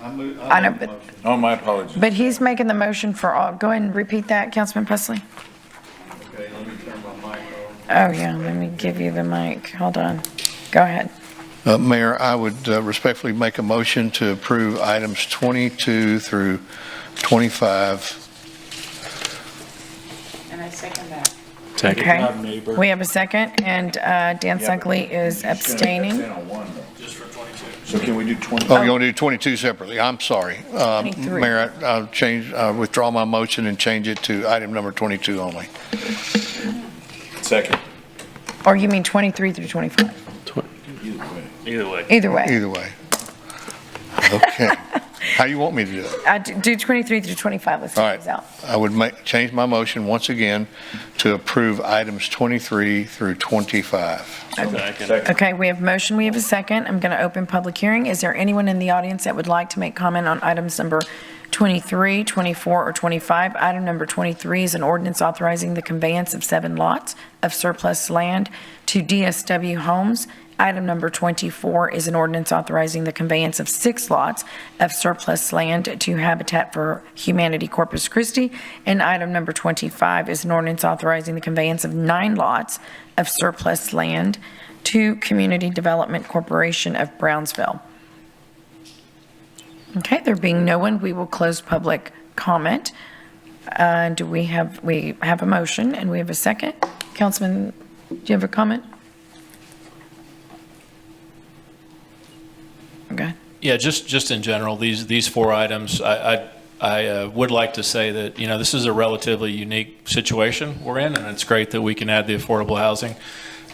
[SPEAKER 1] I know, but
[SPEAKER 10] Oh, my apologies.
[SPEAKER 1] But he's making the motion for all. Go ahead and repeat that, Councilman Pusley.
[SPEAKER 4] Okay, let me turn my mic on.
[SPEAKER 1] Oh, yeah, let me give you the mic. Hold on. Go ahead.
[SPEAKER 4] Mayor, I would respectfully make a motion to approve items 22 through 25.
[SPEAKER 1] And I second that.
[SPEAKER 15] Second.
[SPEAKER 1] Okay. We have a second, and Dan Suckley is abstaining.
[SPEAKER 10] So can we do 20?
[SPEAKER 4] Oh, you want to do 22 separately? I'm sorry.
[SPEAKER 1] 23.
[SPEAKER 4] Mayor, I'll withdraw my motion and change it to item number 22 only.
[SPEAKER 10] Second.
[SPEAKER 1] Or you mean 23 through 25?
[SPEAKER 8] Either way.
[SPEAKER 1] Either way.
[SPEAKER 4] Either way. Okay. How you want me to do it?
[SPEAKER 1] Do 23 through 25. Let's
[SPEAKER 4] All
[SPEAKER 1] take
[SPEAKER 4] right.
[SPEAKER 1] these out.
[SPEAKER 4] I would change my motion once again to approve items 23 through 25.
[SPEAKER 1] Okay, we have motion, we have a second. I'm going to open public hearing. Is there anyone in the audience that would like to make comment on items number 23, 24, or 25? Item number 23 is an ordinance authorizing the conveyance of 7 lots of surplus land to DSW Homes. Item number 24 is an ordinance authorizing the conveyance of 6 lots of surplus land to Habitat for Humanity Corpus Christi. And item number 25 is an ordinance authorizing the conveyance of 9 lots of surplus land to Community Development Corporation of Brownsville. Okay, there being no one, we will close public comment. We have a motion and we have a second. Councilman, do you have a comment? Okay.
[SPEAKER 17] Yeah, just in general, these 4 items, I would like to say that, this is a relatively unique situation we're in, and it's great that we can add the affordable housing.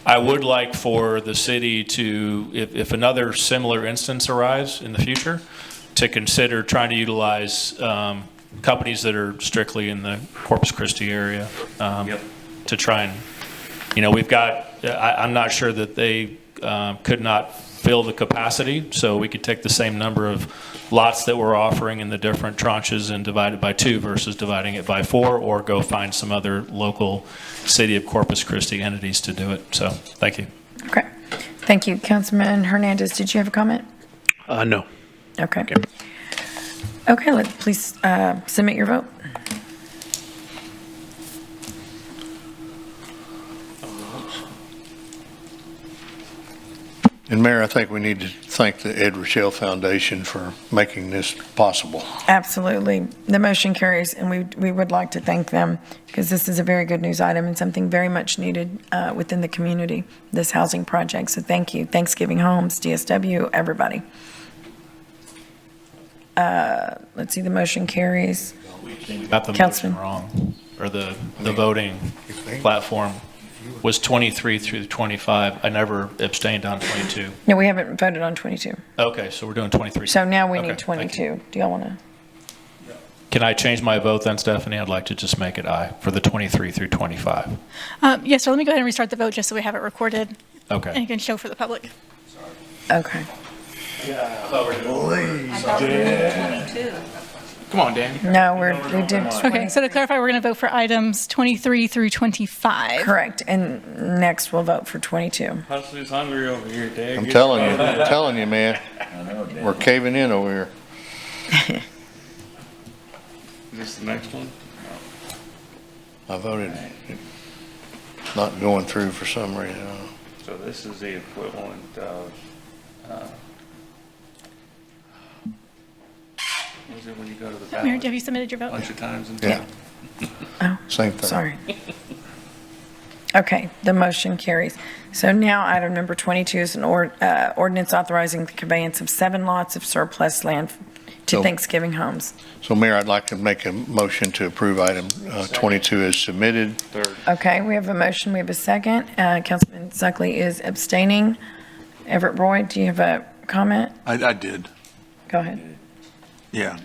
[SPEAKER 17] I would like for the city to, if another similar instance arrives in the future, to consider trying to utilize companies that are strictly in the Corpus Christi area to try and, we've got, I'm not sure that they could not fill the capacity, so we could take the same number of lots that we're offering in the different tranches and divide it by 2 versus dividing it by 4, or go find some other local City of Corpus Christi entities to do it. So, thank you.
[SPEAKER 1] Okay. Thank you. Councilman Hernandez, did you have a comment?
[SPEAKER 15] No.
[SPEAKER 1] Okay. Okay, please submit your vote.
[SPEAKER 4] And Mayor, I think we need to thank the Ed Rochelle Foundation for making this possible.
[SPEAKER 1] Absolutely. The motion carries, and we would like to thank them because this is a very good news item and something very much needed within the community, this housing project. So thank you. Thanksgiving Homes, DSW, everybody. Let's see, the motion carries.
[SPEAKER 17] Got the motion wrong. or the voting platform was 23 through 25. I never abstained on 22.
[SPEAKER 1] No, we haven't voted on 22.
[SPEAKER 17] Okay, so we're doing 23.
[SPEAKER 1] So now we
[SPEAKER 17] Okay,
[SPEAKER 1] need
[SPEAKER 17] thank you.
[SPEAKER 1] 22. Do y'all want to?
[SPEAKER 17] Can I change my vote then, Stephanie? I'd like to just make it aye for the 23 through 25.
[SPEAKER 5] Yes, so let me go ahead and restart the vote just so we have it recorded.
[SPEAKER 17] Okay.
[SPEAKER 5] And it can show for the public.
[SPEAKER 1] Okay.
[SPEAKER 15] Come on, Danny.
[SPEAKER 1] No, we did.
[SPEAKER 5] Okay, so to clarify, we're going to vote for items 23 through 25.
[SPEAKER 1] Correct. And next we'll vote for 22.
[SPEAKER 8] Hussey's hungry over here, Dad.
[SPEAKER 4] I'm telling you, man. We're caving in over here.
[SPEAKER 8] Is this the next one?
[SPEAKER 4] I voted not going through for some reason.
[SPEAKER 8] So this is the equivalent of, what is it when you go to the
[SPEAKER 5] Mayor,
[SPEAKER 8] ballot?
[SPEAKER 5] have you submitted your vote?
[SPEAKER 8] A bunch of times and
[SPEAKER 4] Yeah.
[SPEAKER 1] Oh,
[SPEAKER 4] Same thing.
[SPEAKER 1] sorry. Okay, the motion carries. So now item number 22 is an ordinance authorizing the conveyance of 7 lots of surplus land to
[SPEAKER 4] So-
[SPEAKER 1] Thanksgiving homes.
[SPEAKER 4] So Mayor, I'd like to make a motion to approve item 22 as submitted.
[SPEAKER 1] Okay, we have a motion, we have a second. Councilman Suckley is abstaining. Everett Roy, do you have a comment?
[SPEAKER 19] I did,
[SPEAKER 1] Go ahead.
[SPEAKER 19] yeah.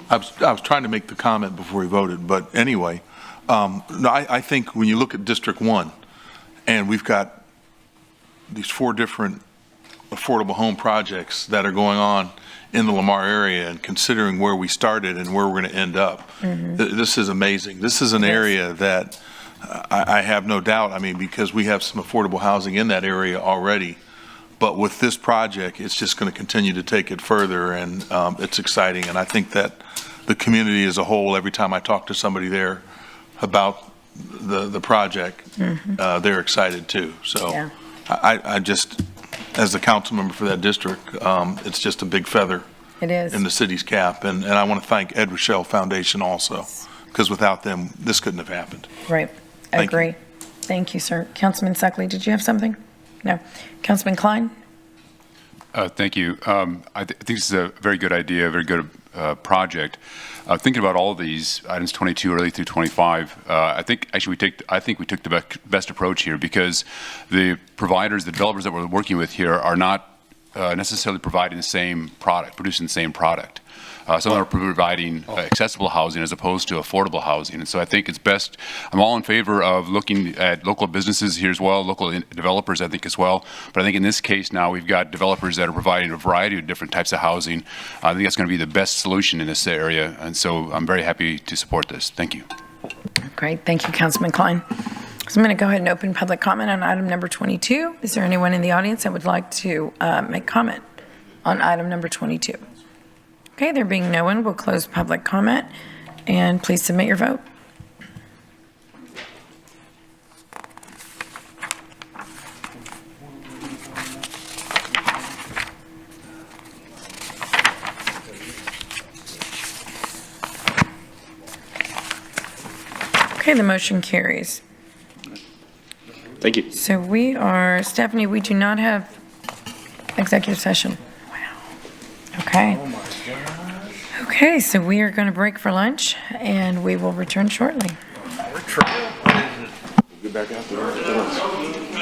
[SPEAKER 19] I was trying to make the comment before we voted, but anyway, no, I think when you look at District 1, and we've got these 4 different affordable home projects that are going on in the Lamar area, and considering where we started and where we're going to end up, this is amazing. This is an area that I have no doubt, I mean, because we have some affordable housing in that area already, but with this project, it's just going to continue to take it further, and it's exciting. And I think that the community as a whole, every time I talk to somebody there about the project, they're excited too. So
[SPEAKER 1] Yeah.
[SPEAKER 19] I just, as the council member for that district, it's just a big feather
[SPEAKER 1] It is.
[SPEAKER 19] in the city's cap. And I want to thank Ed Rochelle Foundation also, because without them, this couldn't have happened.
[SPEAKER 1] Right. I
[SPEAKER 19] Thank you.
[SPEAKER 1] agree. Thank you, sir. Councilman Suckley, did you have something? No. Councilman Klein?
[SPEAKER 18] Thank you. I think this is a very good idea, a very good project. Thinking about all of these items, 22 early through 25, I think we took the best approach here, because the providers, the developers that we're working with here are not necessarily providing the same product, producing the same product. Some are providing accessible housing as opposed to affordable housing. And so I think it's best, I'm all in favor of looking at local businesses here as well, local developers I think as well. But I think in this case now we've got developers that are providing a variety of different types of housing. I think that's going to be the best solution in this area. And so I'm very happy to support this. Thank you.
[SPEAKER 1] Great. Thank you, Councilman Klein. So I'm going to go ahead and open public comment on item number 22. Is there anyone in the audience that would like to make comment on item number 22? Okay, there being no one, we'll close public comment, and please submit your vote. Okay, the motion carries.
[SPEAKER 9] Thank you.
[SPEAKER 1] So we are, Stephanie, we do not have executive session. Wow. Okay. Okay, so we are going to break for lunch, and we will return shortly.
[SPEAKER 22] Get back out there.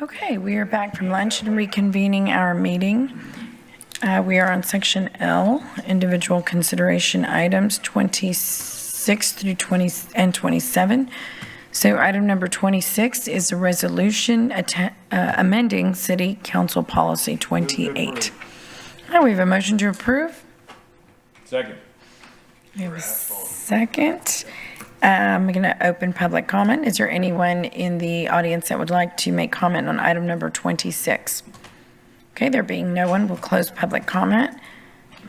[SPEAKER 1] Okay, we are back from lunch and reconvening our meeting. We are on section L, individual consideration items 26 through 20 and 27. So item number 26 is a resolution amending City Council Policy 28. Now we have a motion to approve.
[SPEAKER 10] Second.
[SPEAKER 1] We have a second. I'm going to open public comment. Is there anyone in the audience that would like to make comment on item number 26? Okay, there being no one, we'll close public comment.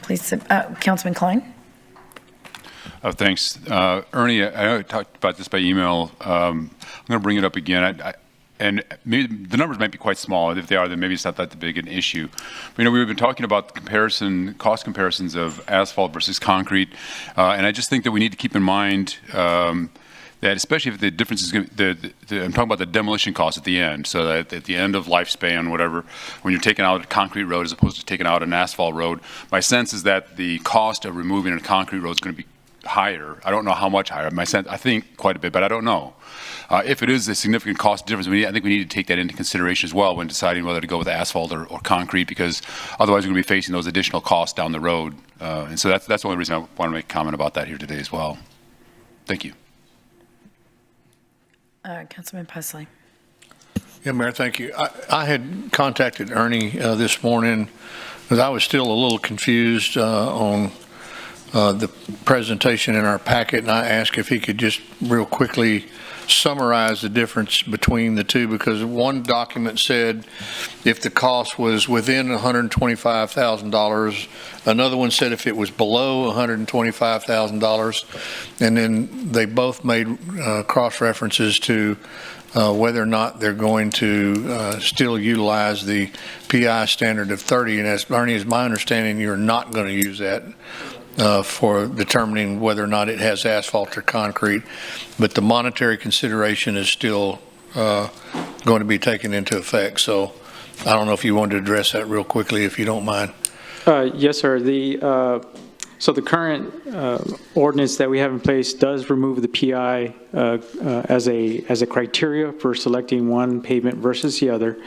[SPEAKER 1] Please, Councilman Klein.
[SPEAKER 18] Thanks. Ernie, I know I talked about this by email. I'm going to bring it up again. And maybe the numbers might be quite small. If they are, then maybe it's not that big an issue. But, we've been talking about the cost comparisons of asphalt versus concrete. And I just think that we need to keep in mind that especially if the difference is, I'm talking about the demolition cost at the end. So that at the end of lifespan, whatever, when you're taking out a concrete road as opposed to taking out an asphalt road, my sense is that the cost of removing a concrete road is going to be higher. I don't know how much higher. My sense, I think quite a bit, but I don't know. If it is a significant cost difference, I think we need to take that into consideration as well when deciding whether to go with asphalt or concrete, because otherwise we're going to be facing those additional costs down the road. And so that's the only reason I want to make a comment about that here today as well. Thank you.
[SPEAKER 1] Councilman Pusley.
[SPEAKER 4] Yeah, Mayor, thank you. I had contacted Ernie this morning because I was still a little confused on the presentation in our packet, and I asked if he could just real quickly summarize the difference between the two, because one document said if the cost was within $125,000, another one said if it was below $125,000, and then they both made cross references to whether or not they're going to still utilize the PI standard of 30. And as Ernie, is my understanding, you're not going to use that for determining whether or not it has asphalt or concrete, but the monetary consideration is still going to be taken into effect. So I don't know if you wanted to address that real quickly, if you don't mind.
[SPEAKER 20] Yes, sir. So the current ordinance that we have in place does remove the PI as a criteria for selecting one pavement versus the other.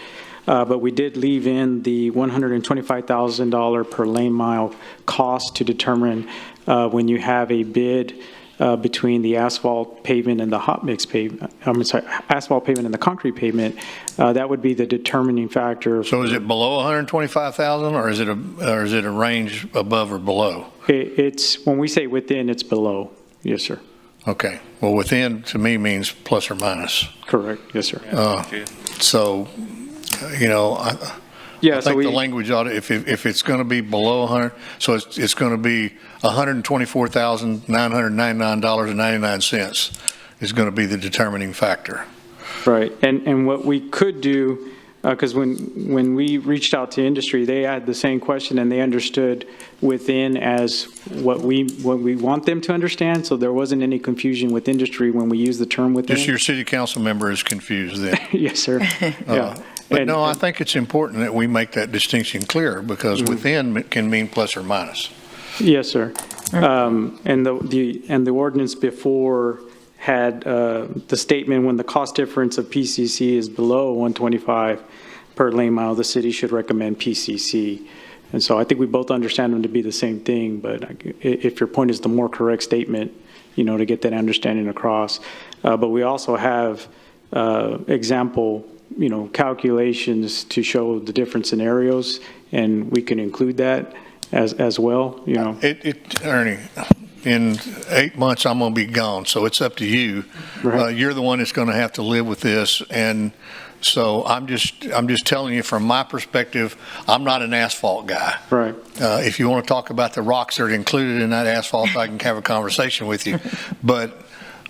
[SPEAKER 20] But we did leave in the $125,000 per lane mile cost to determine when you have a bid between the asphalt pavement and the hot mix pavement. Asphalt pavement and the concrete pavement. That would be the determining factor.
[SPEAKER 4] So is it below 125,000, or is it a range above or below?
[SPEAKER 20] It's when we say within, it's below. Yes, sir.
[SPEAKER 4] Okay. Well, within to me means plus or minus.
[SPEAKER 20] Correct. Yes, sir.
[SPEAKER 4] So. I think the language ought to, if it's going to be below 100, so it's going to be $124,999.99 is going to be the determining factor.
[SPEAKER 20] Right, and what we could do, because when we reached out to industry, they had the same question and they understood within as what we want them to understand. So there wasn't any confusion with industry when we use the term within.
[SPEAKER 4] Just your city council member is confused then.
[SPEAKER 20] Yes, sir. Yeah.
[SPEAKER 4] But I think it's important that we make that distinction clear, because within can mean plus or minus.
[SPEAKER 20] Yes, sir. And the ordinance before had the statement when the cost difference of PCC is below 125 per lane mile, the city should recommend PCC. And so I think we both understand them to be the same thing, but if your point is the more correct statement, to get that understanding across. But we also have example calculations to show the different scenarios, and we can include that as well,
[SPEAKER 4] Ernie, in 8 months, I'm going to be gone, so it's up to you. Right. You're the one that's going to have to live with this, and so I'm just telling you from my perspective, I'm not an asphalt guy.
[SPEAKER 20] Right.
[SPEAKER 4] If you want to talk about the rocks that are included in that asphalt, I can have a conversation with you, but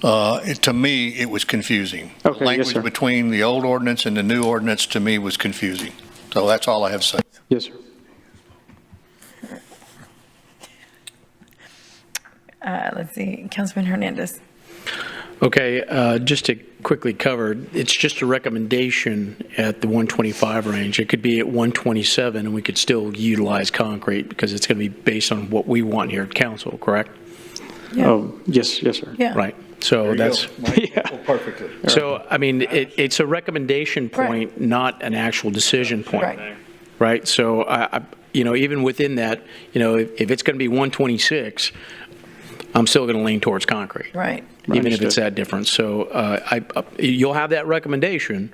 [SPEAKER 4] to me, it was confusing.
[SPEAKER 20] Okay,
[SPEAKER 4] the language
[SPEAKER 20] yes, sir.
[SPEAKER 4] between the old ordinance and the new ordinance to me was confusing. So that's all I have to say.
[SPEAKER 20] Yes, sir.
[SPEAKER 1] Let's see, Councilman Hernandez.
[SPEAKER 15] Okay, just to quickly cover, it's just a recommendation at the 125 range. It could be at 127 and we could still utilize concrete because it's going to be based on what we want here at council, correct?
[SPEAKER 1] Yeah.
[SPEAKER 20] Oh, yes, sir.
[SPEAKER 1] Yeah.
[SPEAKER 15] Right. So that's,
[SPEAKER 3] Perfectly.
[SPEAKER 15] so, I mean, it's a recommendation point, not an actual decision point.
[SPEAKER 1] Right.
[SPEAKER 15] Right? So, even within that, if it's going to be 126, I'm still going to lean towards concrete.
[SPEAKER 1] Right.
[SPEAKER 15] Even if it's that different. So you'll have that recommendation,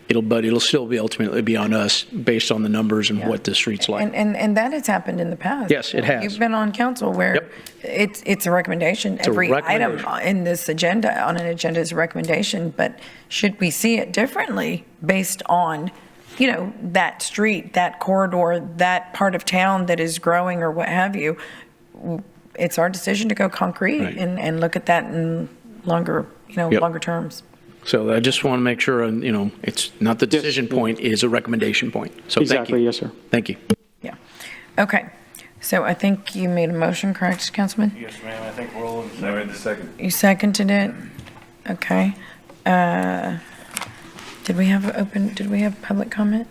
[SPEAKER 15] but it'll still be ultimately be on us based on the numbers and what the street's like.
[SPEAKER 1] And that has happened in the past.
[SPEAKER 15] Yes, it has.
[SPEAKER 1] You've been on council where it's a recommendation.
[SPEAKER 15] It's a
[SPEAKER 1] Every
[SPEAKER 15] recommendation.
[SPEAKER 1] item in this agenda, on an agenda is a recommendation, but should we see it differently based on, that street, that corridor, that part of town that is growing or what have you? It's our decision to go concrete and look at that in longer, longer terms.
[SPEAKER 15] So I just want to make sure, it's not the decision point, it is a recommendation point. So thank you.
[SPEAKER 20] Exactly, yes, sir.
[SPEAKER 15] Thank you.
[SPEAKER 1] Yeah. Okay. So I think you made a motion, correct, Councilman?
[SPEAKER 8] Yes, ma'am, I think we're all in the second.
[SPEAKER 1] You seconded it? Okay. Did we have public comment?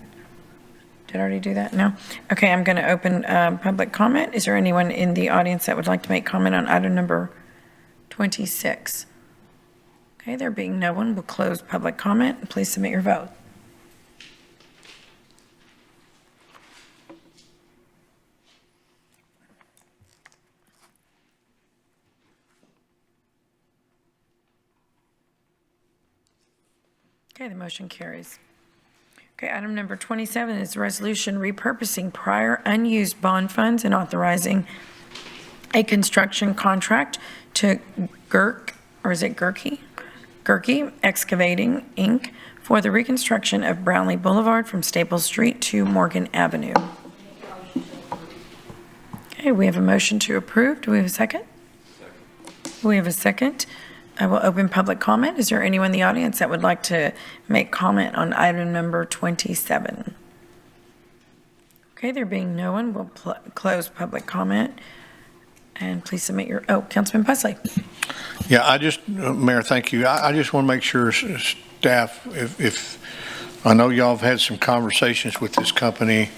[SPEAKER 1] Did I already do that? No? Okay, I'm going to open public comment. Is there anyone in the audience that would like to make comment on item number 26? Okay, there being no one, we'll close public comment. Please submit your vote. Okay, the motion carries. Okay, item number 27 is resolution repurposing prior unused bond funds and authorizing a construction contract to Gerke Excavating, Inc. for the reconstruction of Brownlee Boulevard from Staples Street to Morgan Avenue. Okay, we have a motion to approve. Do we have a second? We have a second. I will open public comment. Is there anyone in the audience that would like to make comment on item number 27? Okay, there being no one, we'll close public comment. And please submit your, Councilman Pusley.
[SPEAKER 4] Yeah, Mayor, thank you. I just want to make sure staff, if I know y'all have had some conversations with this company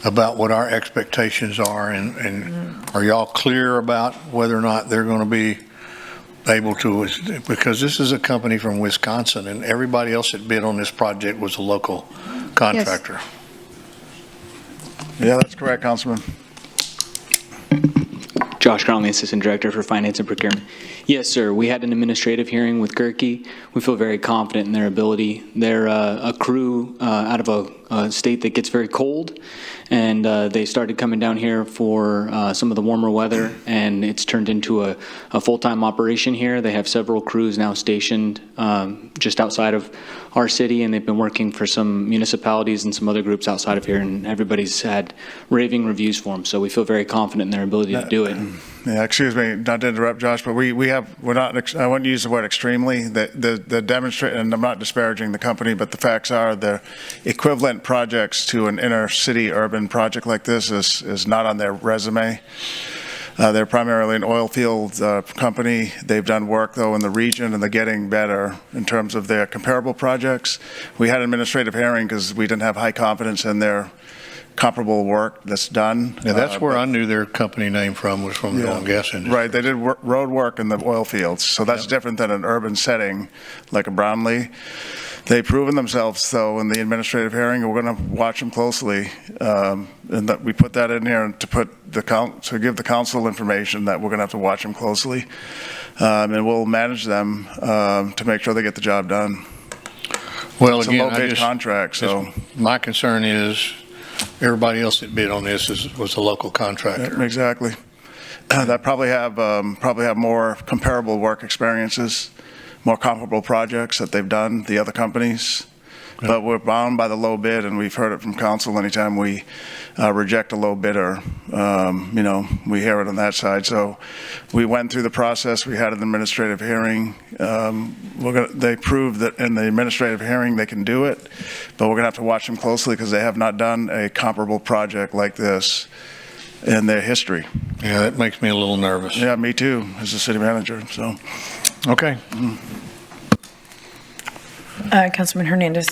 [SPEAKER 4] about what our expectations are, and are y'all clear about whether or not they're going to be able to, because this is a company from Wisconsin and everybody else that bid on this project was a local contractor.
[SPEAKER 6] Yeah, that's correct, Councilman.
[SPEAKER 2] Josh Conley, Assistant Director for Finance and Procurement. Yes, sir. We had an administrative hearing with Gerke. We feel very confident in their ability. They're a crew out of a state that gets very cold, and they started coming down here for some of the warmer weather, and it's turned into a full-time operation here. They have several crews now stationed just outside of our city, and they've been working for some municipalities and some other groups outside of here, and everybody's had raving reviews for them. So we feel very confident in their ability to do it.
[SPEAKER 6] Yeah, excuse me, not to interrupt, Josh, but we're not, I wouldn't use the word extremely. The demonstrate, and I'm not disparaging the company, but the facts are the equivalent projects to an inner city urban project like this is not on their resume. They're primarily an oil field company. They've done work, though, in the region, and they're getting better in terms of their comparable projects. We had an administrative hearing because we didn't have high confidence in their comparable work that's done.
[SPEAKER 4] Yeah, that's where I knew their company name from, was from the oil and gas industry.
[SPEAKER 6] Right, they did road work in the oil fields, so that's different than an urban setting like a Brownlee. They've proven themselves, though, in the administrative hearing, and we're going to watch them closely. And that we put that in here to give the council information that we're going to have to watch them closely. And we'll manage them to make sure they get the job done.
[SPEAKER 4] Well,
[SPEAKER 6] it's
[SPEAKER 4] again,
[SPEAKER 6] a low-bid contract, so.
[SPEAKER 4] My concern is everybody else that bid on this was a local contractor.
[SPEAKER 6] Yeah, exactly. That probably have more comparable work experiences, more comparable projects that they've done, the other companies. Yeah. But we're bound by the low bid, and we've heard it from council anytime we reject a low bidder. We hear it on that side. So we went through the process. We had an administrative hearing. They proved that in the administrative hearing they can do it, but we're going to have to watch them closely because they have not done a comparable project like this in their history.
[SPEAKER 4] Yeah, that makes me a little nervous.
[SPEAKER 6] Yeah, me too, as a city manager. So,
[SPEAKER 4] okay.
[SPEAKER 1] Councilman Hernandez.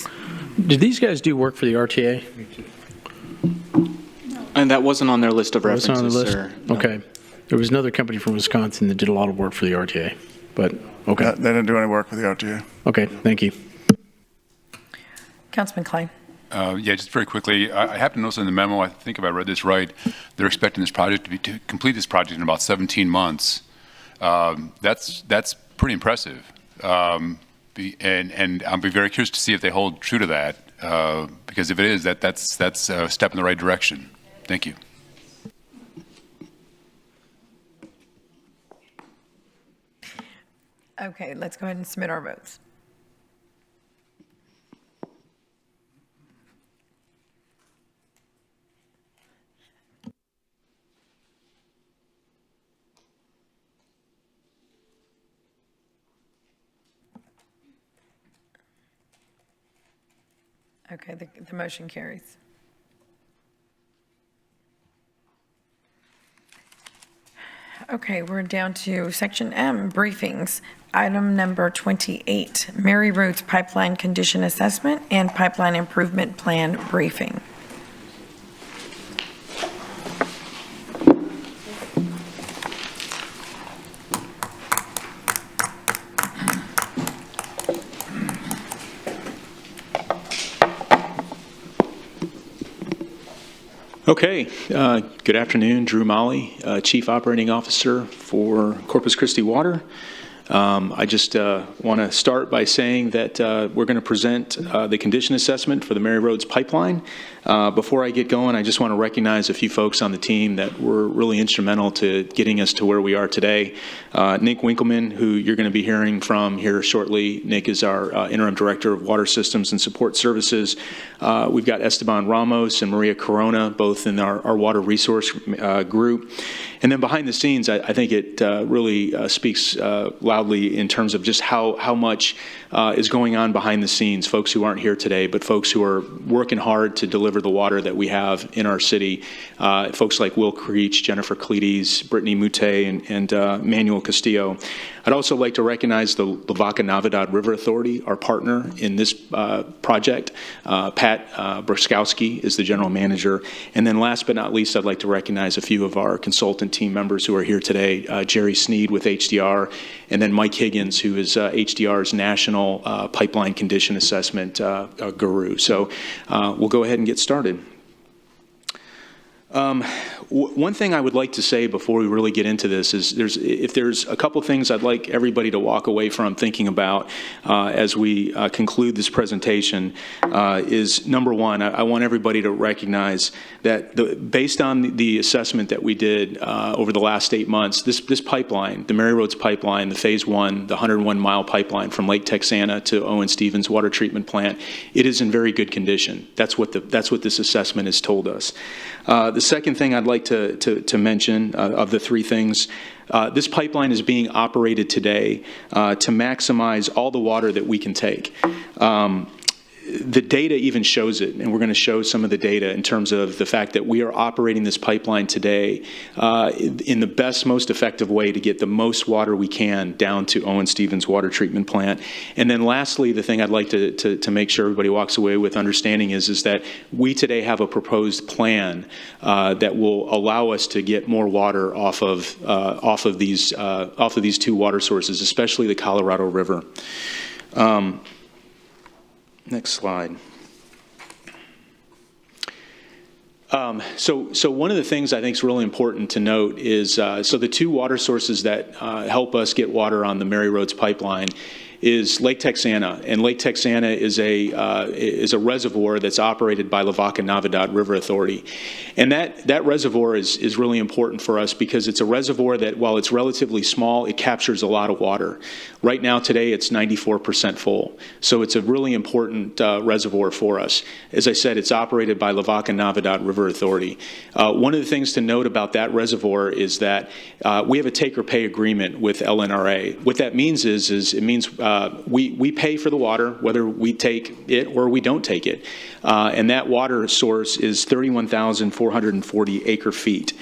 [SPEAKER 15] Did these guys do work for the RTA?
[SPEAKER 2] And that wasn't on their list of references,
[SPEAKER 15] on the list?
[SPEAKER 2] sir. No.
[SPEAKER 15] Okay. There was another company from Wisconsin that did a lot of work for the RTA, but Okay.
[SPEAKER 6] They didn't do any work with the OTA.
[SPEAKER 15] Okay, thank you.
[SPEAKER 1] Councilman Klein.
[SPEAKER 18] Yeah, just very quickly, I happen to notice in the memo, I think if I read this right, they're expecting this project to complete this project in about 17 months. That's pretty impressive. And I'll be very curious to see if they hold true to that, because if it is, that's a step in the right direction. Thank you.
[SPEAKER 1] Okay, let's go ahead and submit our votes. Okay, the motion carries. Okay, we're down to Section M, briefings. Item number 28, Mary Roads Pipeline Condition Assessment and Pipeline Improvement Plan Briefing.
[SPEAKER 7] Okay, good afternoon, Drew Molly, Chief Operating Officer for Corpus Christi Water. I just want to start by saying that we're going to present the condition assessment for the Mary Roads Pipeline. Before I get going, I just want to recognize a few folks on the team that were really instrumental to getting us to where we are today. Nick Winkleman, who you're going to be hearing from here shortly. Nick is our Interim Director of Water Systems and Support Services. We've got Esteban Ramos and Maria Corona, both in our Water Resource group. And then behind the scenes, I think it really speaks loudly in terms of just how much is going on behind the scenes. Folks who aren't here today, but folks who are working hard to deliver the water that we have in our city. Folks like Will Creech, Jennifer Cledes, Brittany Mute, and Manuel Castillo. I'd also like to recognize the Lavaca-Navidad River Authority, our partner in this project. Pat Bruskowski is the general manager. And then last but not least, I'd like to recognize a few of our consultant team members who are here today. Jerry Sneed with HDR, and then Mike Higgins, who is HDR's national pipeline condition assessment guru. So we'll go ahead and get started. One thing I would like to say before we really get into this is if there's a couple things I'd like everybody to walk away from thinking about as we conclude this presentation is, number one, I want everybody to recognize that based on the assessment that we did over the last 8 months, this pipeline, the Mary Roads Pipeline, the Phase 1, the 101-mile pipeline from Lake Texana to Owen Stevens Water Treatment Plant, it is in very good condition. That's what this assessment has told us. The second thing I'd like to mention of the three things, this pipeline is being operated today to maximize all the water that we can take. The data even shows it, and we're going to show some of the data in terms of the fact that we are operating this pipeline today in the best, most effective way to get the most water we can down to Owen Stevens Water Treatment Plant. And then lastly, the thing I'd like to make sure everybody walks away with understanding is that we today have a proposed plan that will allow us to get more water off of these two water sources, especially the Colorado River. Next slide. So one of the things I think is really important to note is, so the two water sources that help us get water on the Mary Roads Pipeline is Lake Texana, and Lake Texana is a reservoir that's operated by Lavaca-Navidad River Authority, and that reservoir is really important for us because it's a reservoir that, while it's relatively small, it captures a lot of water. Right now, today, it's 94% full, so it's a really important reservoir for us. As I said, it's operated by Lavaca-Navidad River Authority. One of the things to note about that reservoir is that we have a take-or-pay agreement with LNRA. What that means is it means we pay for the water, whether we take it or we don't take it. And that water source is 31,440 acre feet.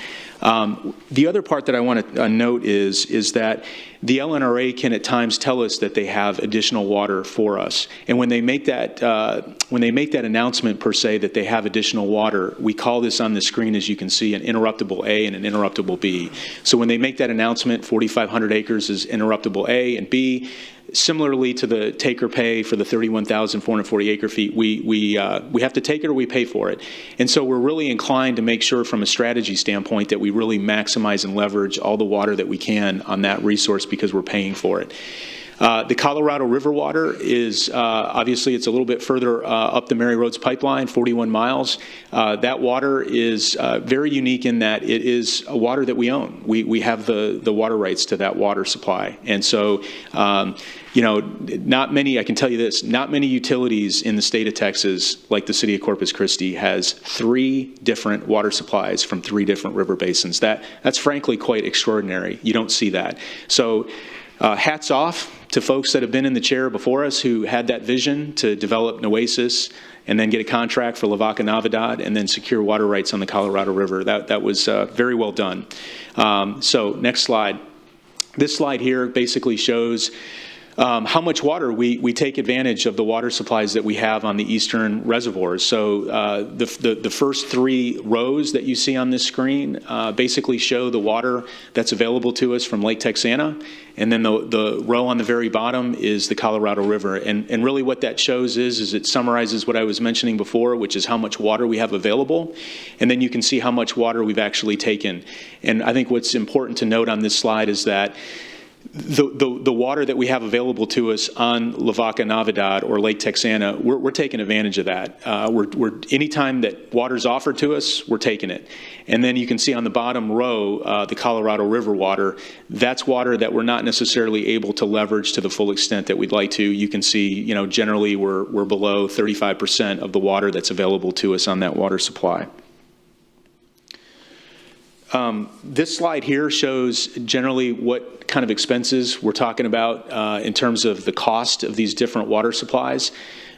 [SPEAKER 7] The other part that I want to note is that the LNRA can at times tell us that they have additional water for us, and when they make that announcement per se that they have additional water, we call this on the screen, as you can see, an interruptible A and an interruptible B. So when they make that announcement, 4,500 acres is interruptible A and B. Similarly to the take or pay for the 31,440 acre feet, we have to take it or we pay for it. And so we're really inclined to make sure from a strategy standpoint that we really maximize and leverage all the water that we can on that resource because we're paying for it. The Colorado River water is, obviously, it's a little bit further up the Mary Roads pipeline, 41 miles. That water is very unique in that it is a water that we own. We have the water rights to that water supply. And so, you know, not many, I can tell you this, not many utilities in the state of Texas, like the city of Corpus Christi, has 3 different water supplies from 3 different river basins. That's frankly quite extraordinary. You don't see that. So, hats off to folks that have been in the chair before us who had that vision to develop an oasis and then get a contract for Lavaca Navidad and then secure water rights on the Colorado River. That was very well done. So next slide. This slide here basically shows how much water we take advantage of the water supplies that we have on the eastern reservoirs. So the first 3 rows that you see on this screen basically show the water that's available to us from Lake Texana. And then the row on the very bottom is the Colorado River. And really what that shows is it summarizes what I was mentioning before, which is how much water we have available. And then you can see how much water we've actually taken. And I think what's important to note on this slide is that the water that we have available to us on Lavaca Navidad or Lake Texana, we're taking advantage of that. Anytime that water's offered to us, we're taking it. And then you can see on the bottom row, the Colorado River water. That's water that we're not necessarily able to leverage to the full extent that we'd like to. You can see, you know, generally we're below 35% of the water that's available to us on that water supply. This slide here shows generally what kind of expenses we're talking about in terms of the cost of these different water supplies.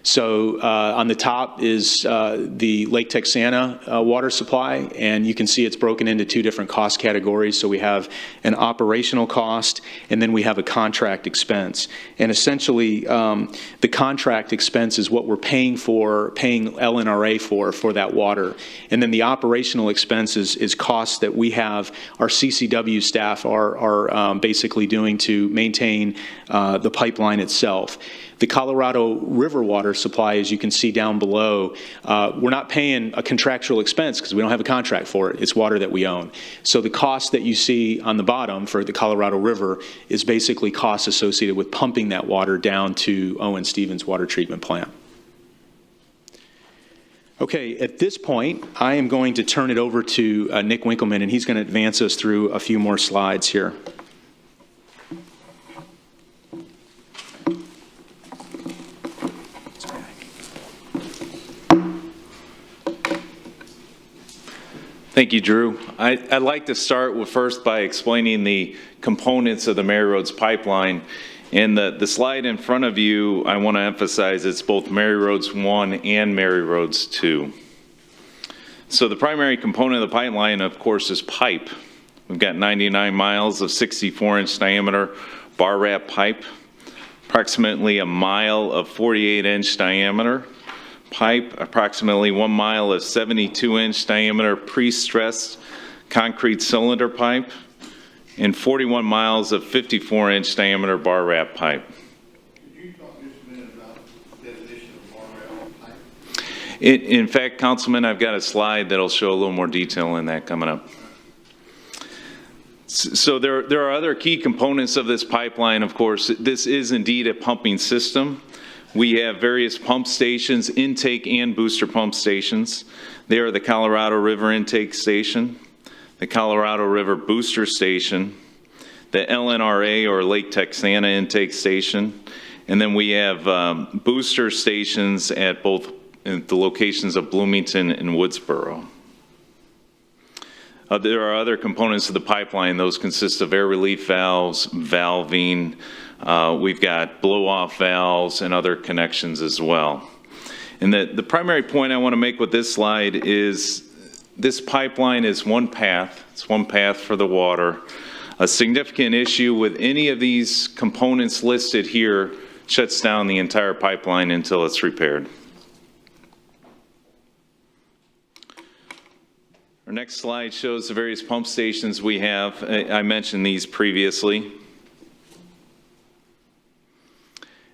[SPEAKER 7] So on the top is the Lake Texana water supply, and you can see it's broken into 2 different cost categories. So we have an operational cost, and then we have a contract expense. And essentially, the contract expense is what we're paying LNRA for that water. And then the operational expense is costs that we have, our CCW staff are basically doing to maintain the pipeline itself. The Colorado River water supply, as you can see down below, we're not paying a contractual expense because we don't have a contract for it. It's water that we own. So the cost that you see on the bottom for the Colorado River is basically costs associated with pumping that water down to Owen Stevens Water Treatment Plant. Okay, at this point, I am going to turn it over to Nick Winkleman, and he's going to advance us through a few more slides here.
[SPEAKER 12] Thank you, Drew. I'd like to start first by explaining the components of the Mary Roads pipeline. And the slide in front of you, I want to emphasize it's both Mary Roads 1 and Mary Roads 2. So the primary component of the pipeline, of course, is pipe. We've got 99 miles of 64-inch diameter bar wrap pipe, approximately a mile of 48-inch diameter pipe, approximately 1 mile of 72-inch diameter pre-stressed concrete cylinder pipe, and 41 miles of 54-inch diameter bar wrap pipe.
[SPEAKER 19] Could you talk just a minute about the definition of bar wrap pipe?
[SPEAKER 12] In fact, Councilman, I've got a slide that'll show a little more detail in that coming up. So there are other key components of this pipeline, of course. This is indeed a pumping system. We have various pump stations, intake and booster pump stations. They are the Colorado River Intake Station, the Colorado River Booster Station, the LNRA or Lake Texana Intake Station, and then we have booster stations at both the locations of Bloomington and Woodsboro. There are other components of the pipeline. Those consist of air relief valves, valving. We've got blow-off valves and other connections as well. And the primary point I want to make with this slide is this pipeline is one path. It's one path for the water. A significant issue with any of these components listed here shuts down the entire pipeline until it's repaired. Our next slide shows the various pump stations we have. I mentioned these previously.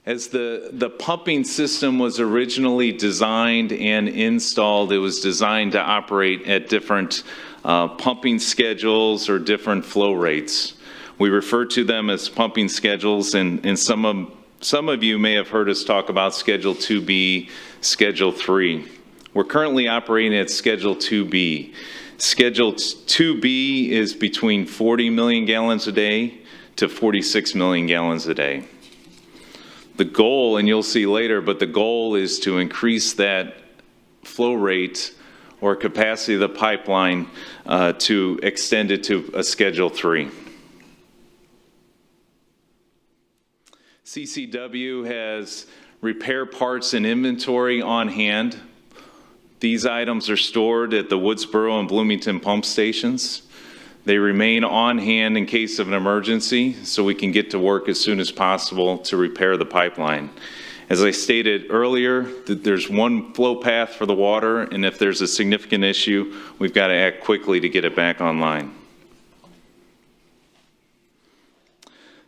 [SPEAKER 12] As the pumping system was originally designed and installed, it was designed to operate at different pumping schedules or different flow rates. We refer to them as pumping schedules, and some of you may have heard us talk about Schedule 2B, Schedule 3. We're currently operating at Schedule 2B. Schedule 2B is between 40 million gallons a day to 46 million gallons a day. The goal, and you'll see later, but the goal is to increase that flow rate or capacity of the pipeline to extend it to a Schedule 3. CCW has repair parts and inventory on hand. These items are stored at the Woodsboro and Bloomington pump stations. They remain on hand in case of an emergency, so we can get to work as soon as possible to repair the pipeline. As I stated earlier, there's one flow path for the water, and if there's a significant issue, we've got to act quickly to get it back online.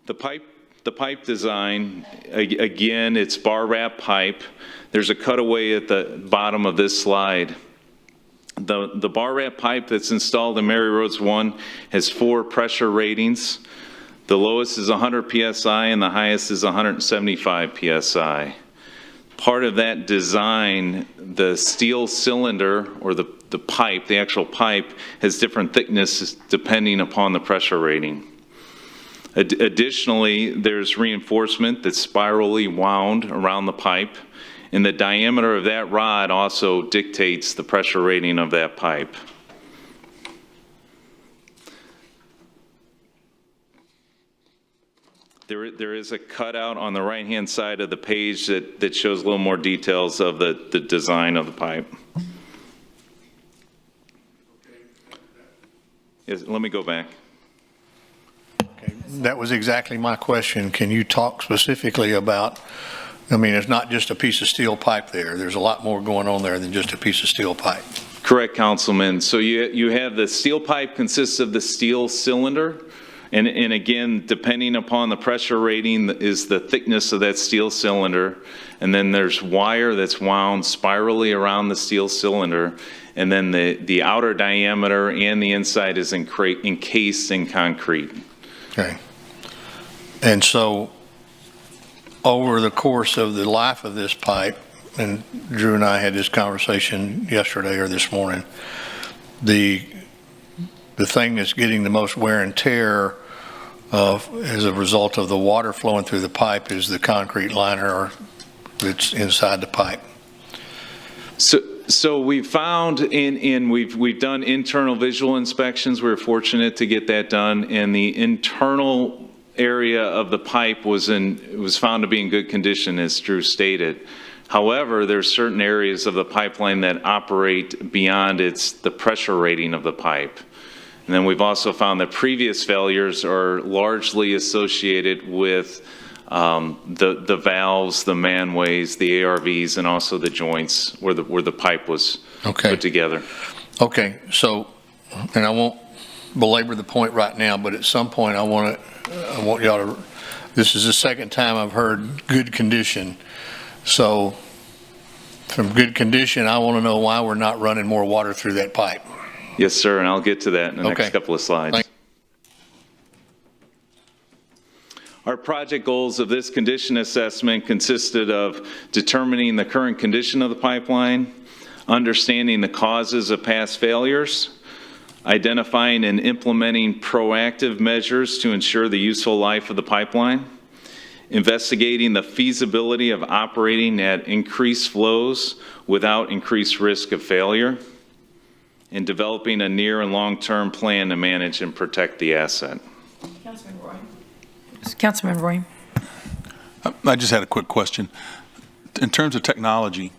[SPEAKER 12] The pipe design, again, it's bar wrap pipe. There's a cutaway at the bottom of this slide. The bar wrap pipe that's installed in Mary Roads 1 has 4 pressure ratings. The lowest is 100 PSI and the highest is 175 PSI. Part of that design, the steel cylinder or the pipe, the actual pipe, has different thicknesses depending upon the pressure rating. Additionally, there's reinforcement that's spirally wound around the pipe, and the diameter of that rod also dictates the pressure rating of that pipe. There is a cutout on the right-hand side of the page that shows a little more details of the design of the pipe. Yes, let me go back.
[SPEAKER 4] That was exactly my question. Can you talk specifically about, I mean, it's not just a piece of steel pipe there. There's a lot more going on there than just a piece of steel pipe.
[SPEAKER 12] Correct, Councilman. So you have the steel pipe consists of the steel cylinder. And again, depending upon the pressure rating is the thickness of that steel cylinder. And then there's wire that's wound spirally around the steel cylinder. And then the outer diameter and the inside is encased in concrete.
[SPEAKER 4] Okay. And so over the course of the life of this pipe, and Drew and I had this conversation yesterday or this morning, the thing that's getting the most wear and tear as a result of the water flowing through the pipe is the concrete liner that's inside the pipe.
[SPEAKER 12] So we found we've done internal visual inspections. We were fortunate to get that done, and the internal area of the pipe was found to be in good condition, as Drew stated. However, there's certain areas of the pipeline that operate beyond the pressure rating of the pipe. And then we've also found that previous failures are largely associated with the valves, the manways, the ARVs, and also the joints where the pipe was put together.
[SPEAKER 4] Okay, so, and I won't belabor the point right now, but at some point I want y'all to, this is the second time I've heard good condition. So from good condition, I want to know why we're not running more water through that pipe.
[SPEAKER 12] Yes, sir, and I'll get to that in the next couple of slides. Our project goals of this condition assessment consisted of determining the current condition of the pipeline, understanding the causes of past failures, identifying and implementing proactive measures to ensure the useful life of the pipeline, investigating the feasibility of operating at increased flows without increased risk of failure, and developing a near and long-term plan to manage and protect the asset.
[SPEAKER 1] Councilman Roy. Councilman Roy.
[SPEAKER 19] I just had a quick question. In terms of technology,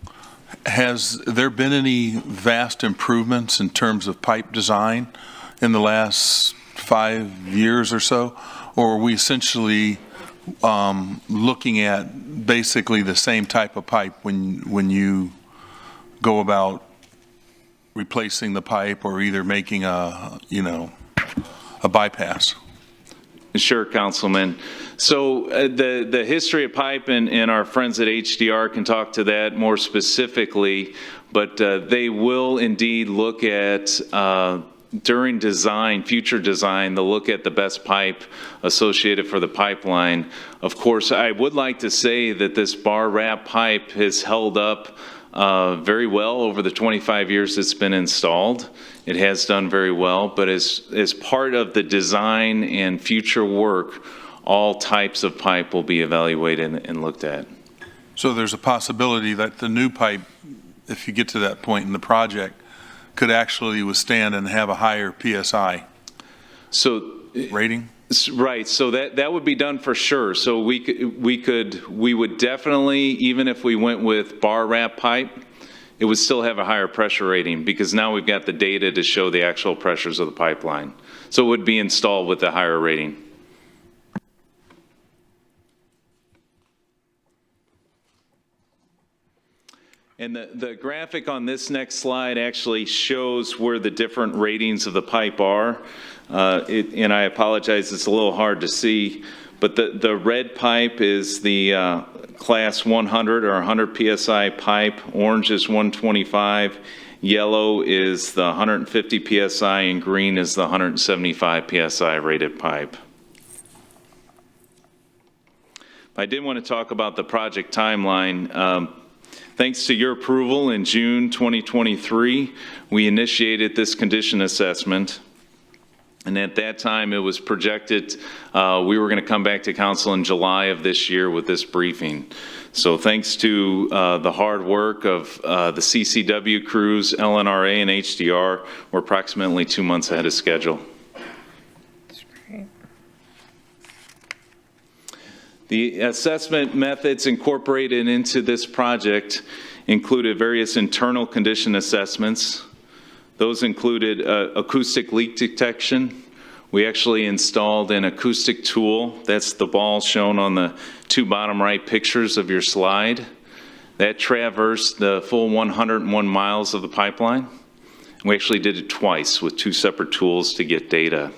[SPEAKER 19] Has there been any vast improvements in terms of pipe design in the last 5 years or so? Or are we essentially looking at basically the same type of pipe when you go about replacing the pipe or either making a bypass?
[SPEAKER 12] Sure, Councilman. So the history of pipe, and our friends at HDR can talk to that more specifically, but they will indeed look at, during design, future design, they'll look at the best pipe associated for the pipeline. Of course, I would like to say that this bar wrap pipe has held up very well over the 25 years it's been installed. It has done very well, but as part of the design and future work, all types of pipe will be evaluated and looked at.
[SPEAKER 19] So there's a possibility that the new pipe, if you get to that point in the project, could actually withstand and have a higher PSI rating?
[SPEAKER 12] Right, so that would be done for sure. So we would definitely, even if we went with bar wrap pipe, it would still have a higher pressure rating because now we've got the data to show the actual pressures of the pipeline. So it would be installed with a higher rating. And the graphic on this next slide actually shows where the different ratings of the pipe are. And I apologize, it's a little hard to see, but the red pipe is the class 100 or 100 PSI pipe. Orange is 125. Yellow is the 150 PSI, and green is the 175 PSI rated pipe. I did want to talk about the project timeline. Thanks to your approval in June 2023, we initiated this condition assessment. And at that time, it was projected we were going to come back to council in July of this year with this briefing. So thanks to the hard work of the CCW crews, LNRA, and HDR, we're approximately 2 months ahead of schedule.
[SPEAKER 1] That's great.
[SPEAKER 12] The assessment methods incorporated into this project included various internal condition assessments. Those included acoustic leak detection. We actually installed an acoustic tool. That's the ball shown on the 2 bottom right pictures of your slide. That traversed the full 101 miles of the pipeline. We actually did it twice with 2 separate tools to get data.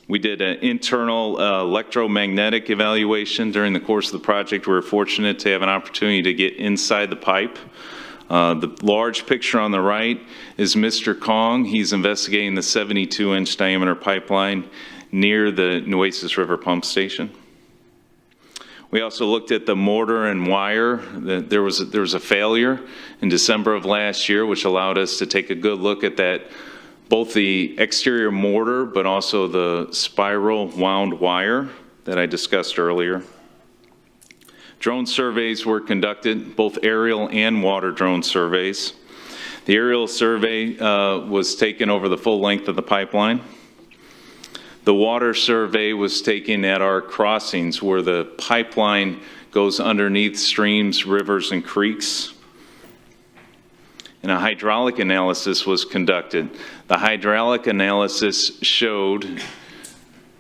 [SPEAKER 12] We did an internal electromagnetic evaluation during the course of the project. We were fortunate to have an opportunity to get inside the pipe. The large picture on the right is Mr. Kong. He's investigating the 72-inch diameter pipeline near the Nueces River pump station. We also looked at the mortar and wire. There was a failure in December of last year, which allowed us to take a good look at that, both the exterior mortar, but also the spiral wound wire that I discussed earlier. Drone surveys were conducted, both aerial and water drone surveys. The aerial survey was taken over the full length of the pipeline. The water survey was taken at our crossings where the pipeline goes underneath streams, rivers, and creeks. And a hydraulic analysis was conducted. The hydraulic analysis showed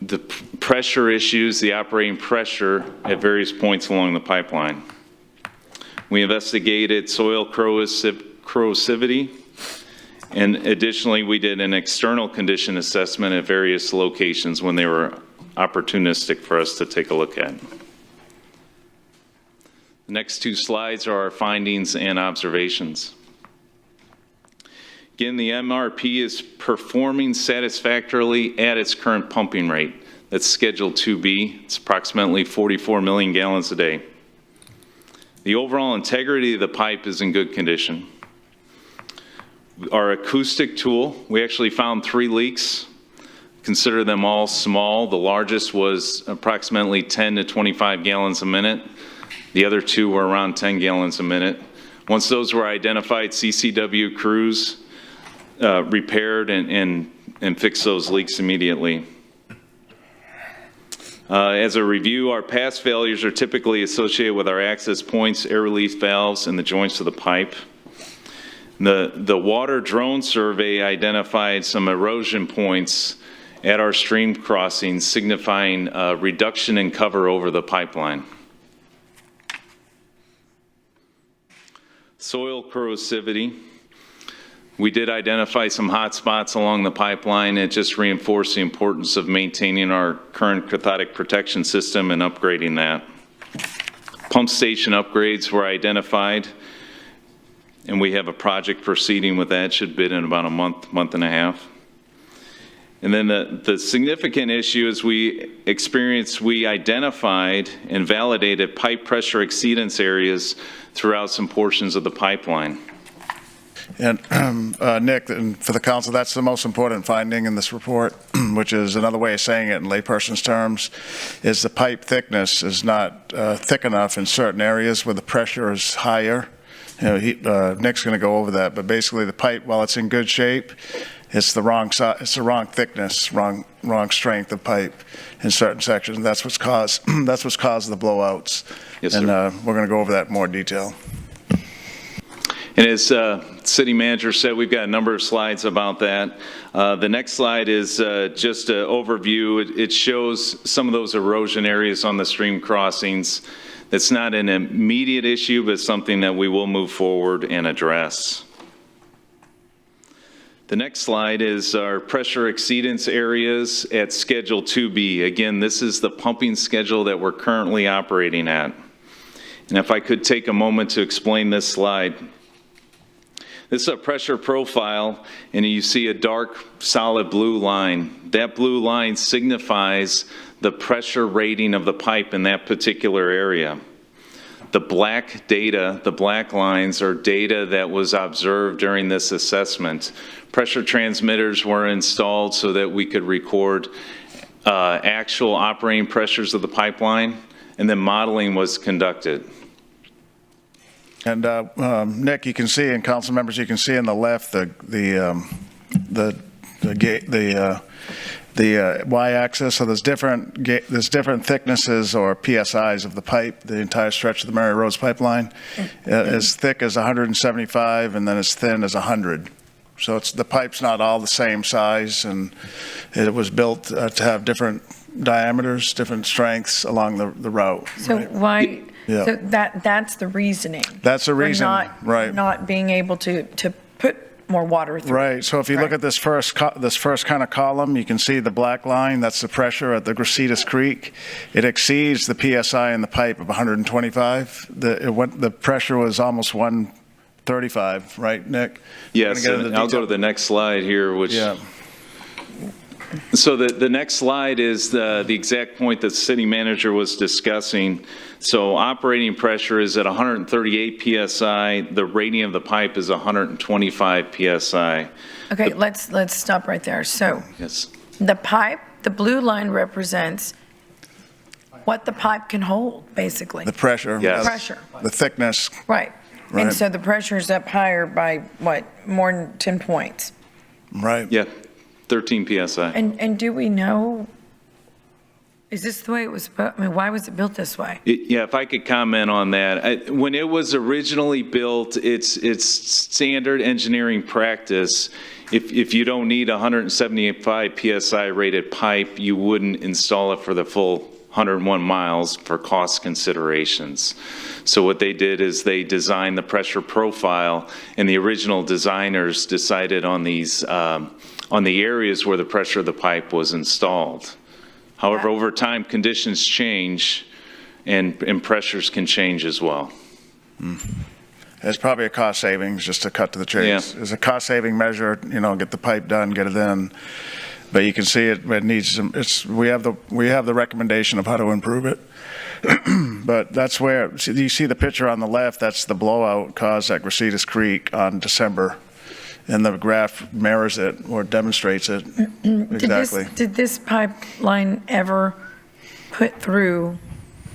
[SPEAKER 12] the pressure issues, the operating pressure at various points along the pipeline. We investigated soil corrosivity, and additionally, we did an external condition assessment at various locations when they were opportunistic for us to take a look at. The next 2 slides are our findings and observations. Again, the MRP is performing satisfactorily at its current pumping rate. That's scheduled 2B. It's approximately 44 million gallons a day. The overall integrity of the pipe is in good condition. Our acoustic tool, we actually found 3 leaks. Consider them all small. The largest was approximately 10 to 25 gallons a minute. The other 2 were around 10 gallons a minute. Once those were identified, CCW crews repaired and fixed those leaks immediately. As a review, our past failures are typically associated with our access points, air release valves, and the joints of the pipe. The water drone survey identified some erosion points at our stream crossings, signifying a reduction in cover over the pipeline. Soil corrosivity. We did identify some hot spots along the pipeline. It just reinforced the importance of maintaining our current cathodic protection system and upgrading that. Pump station upgrades were identified, and we have a project proceeding with that. Should bid in about a month and a half. And then the significant issue is we identified and validated pipe pressure exceedance areas throughout some portions of the pipeline.
[SPEAKER 6] And Nick, and for the council, that's the most important finding in this report, which is another way of saying it in layperson's terms, is the pipe thickness is not thick enough in certain areas where the pressure is higher. Nick's going to go over that, but basically the pipe, while it's in good shape, it's the wrong size, it's the wrong thickness, wrong strength of pipe in certain sections. That's what's caused the blowouts.
[SPEAKER 12] Yes,
[SPEAKER 6] and
[SPEAKER 12] sir.
[SPEAKER 6] we're going to go over that in more detail.
[SPEAKER 12] And as city manager said, we've got a number of slides about that. The next slide is just an overview. It shows some of those erosion areas on the stream crossings. It's not an immediate issue, but something that we will move forward and address. The next slide is our pressure exceedance areas at Schedule 2B. Again, this is the pumping schedule that we're currently operating at. And if I could take a moment to explain this slide. This is a pressure profile, and you see a dark, solid blue line. That blue line signifies the pressure rating of the pipe in that particular area. The black data, the black lines, are data that was observed during this assessment. Pressure transmitters were installed so that we could record actual operating pressures of the pipeline, and then modeling was conducted.
[SPEAKER 6] And Nick, you can see, and council members, you can see on the left the y-axis. So there's different thicknesses or PSIs of the pipe. The entire stretch of the Mary Rose pipeline, as thick as 175, and then as thin as 100. So the pipe's not all the same size, and it was built to have different diameters, different strengths along the route.
[SPEAKER 1] So
[SPEAKER 6] right?
[SPEAKER 1] why?
[SPEAKER 6] Yeah.
[SPEAKER 1] So that's the reasoning.
[SPEAKER 6] That's the reason,
[SPEAKER 1] for not being able to put more water through.
[SPEAKER 6] Right. So if you look at this first kind of column, you can see the black line. That's the pressure at the Grasitas Creek. It exceeds the PSI in the pipe of 125. The pressure was almost 135. Right, Nick?
[SPEAKER 12] Yes. And I'll go to the next slide here, which.
[SPEAKER 6] Yeah.
[SPEAKER 12] So the next slide is the exact point that the city manager was discussing. So operating pressure is at 138 PSI. The rating of the pipe is 125 PSI.
[SPEAKER 1] Okay, let's stop right there. So
[SPEAKER 12] yes,
[SPEAKER 1] the pipe, the blue line represents what the pipe can hold, basically.
[SPEAKER 6] The pressure.
[SPEAKER 12] Yes.
[SPEAKER 1] The pressure.
[SPEAKER 6] The thickness.
[SPEAKER 1] Right.
[SPEAKER 6] Right.
[SPEAKER 1] And so the pressure is up higher by what, more than 10 points?
[SPEAKER 6] Right.
[SPEAKER 12] Yeah. 13 PSI.
[SPEAKER 1] And do we know, is this the way it was built? I mean, why was it built this way?
[SPEAKER 12] Yeah, if I could comment on that. When it was originally built, it's standard engineering practice. If you don't need 175 PSI rated pipe, you wouldn't install it for the full 101 miles for cost considerations. So what they did is they designed the pressure profile, and the original designers decided on these on the areas where the pressure of the pipe was installed. However, over time, conditions change, and pressures can change as well.
[SPEAKER 6] It's probably a cost savings, just to cut to the chase.
[SPEAKER 12] Yeah.
[SPEAKER 6] It's a cost saving measure, get the pipe done, get it in. But you can see it needs some, we have the recommendation of how to improve it. But that's where, you see the picture on the left, that's the blowout caused at Grasitas Creek on December. And the graph mirrors it or demonstrates it exactly.
[SPEAKER 1] Did this pipeline ever put through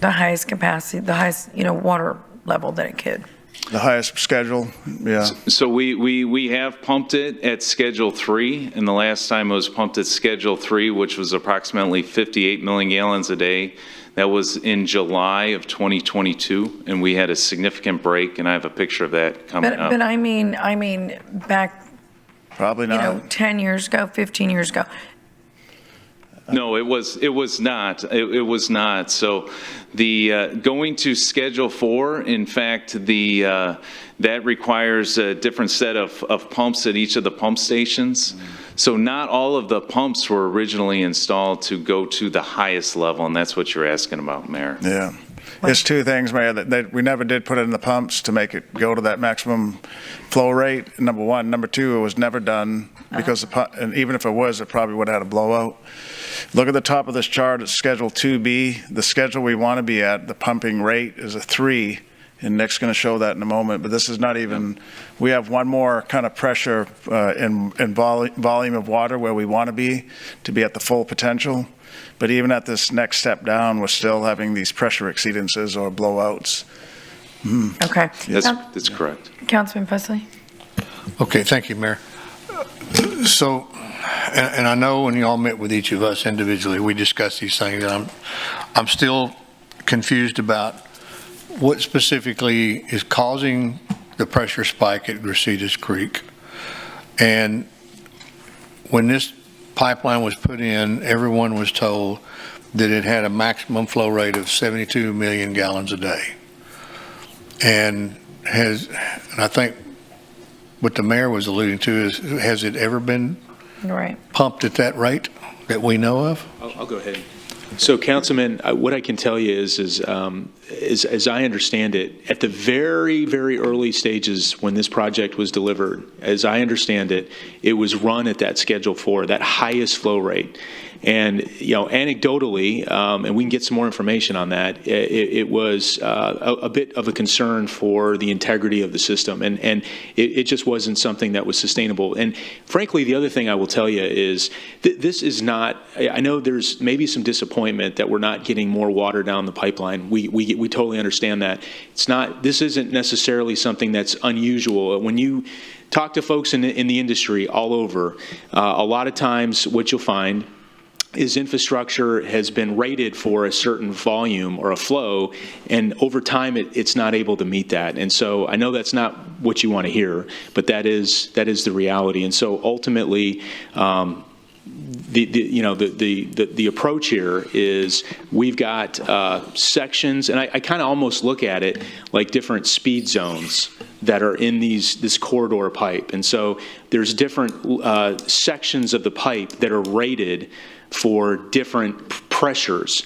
[SPEAKER 1] the highest capacity, the highest, water level that it could?
[SPEAKER 6] The highest schedule, yeah.
[SPEAKER 12] So we have pumped it at Schedule 3, and the last time it was pumped at Schedule 3, which was approximately 58 million gallons a day. That was in July of 2022, and we had a significant break, and I have a picture of that coming up.
[SPEAKER 1] But I mean back,
[SPEAKER 6] Probably not.
[SPEAKER 1] 10 years ago, 15 years ago.
[SPEAKER 12] No, it was not. It was not. So the going to Schedule 4, in fact, that requires a different set of pumps at each of the pump stations. So not all of the pumps were originally installed to go to the highest level, and that's what you're asking about, Mayor.
[SPEAKER 6] Yeah. There's two things, Mayor, that we never did put it in the pumps to make it go to that maximum flow rate, number one. Number two, it was never done because, and even if it was, it probably would have had a blowout. Look at the top of this chart, it's Schedule 2B. The schedule we want to be at, the pumping rate is a 3, and Nick's going to show that in a moment, but this is not even, we have one more kind of pressure in volume of water where we want to be at the full potential. But even at this next step down, we're still having these pressure exceedances or blowouts.
[SPEAKER 1] Okay.
[SPEAKER 12] That's correct.
[SPEAKER 1] Councilman Pusley?
[SPEAKER 4] Okay, thank you, Mayor. So, and I know when you all met with each of us individually, we discussed these things, and I'm still confused about what specifically is causing the pressure spike at Gracita's Creek. And when this pipeline was put in, everyone was told that it had a maximum flow rate of 72 million gallons a day. And I think what the mayor was alluding to is, has it ever been pumped at that rate that we know of?
[SPEAKER 7] I'll go ahead. So, Councilman, what I can tell you is as I understand it, at the very, very early stages when this project was delivered, as I understand it, it was run at that Schedule 4, that highest flow rate. And, anecdotally, and we can get some more information on that, it was a bit of a concern for the integrity of the system. And it just wasn't something that was sustainable. And frankly, the other thing I will tell you is this is not, I know there's maybe some disappointment that we're not getting more water down the pipeline. We totally understand that. This isn't necessarily something that's unusual. When you talk to folks in the industry all over, a lot of times what you'll find is infrastructure has been rated for a certain volume or a flow, and over time it's not able to meet that. And so I know that's not what you want to hear, but that is the reality. And so ultimately, the approach here is we've got sections, and I kind of almost look at it like different speed zones that are in this corridor pipe. And so there's different sections of the pipe that are rated for different pressures.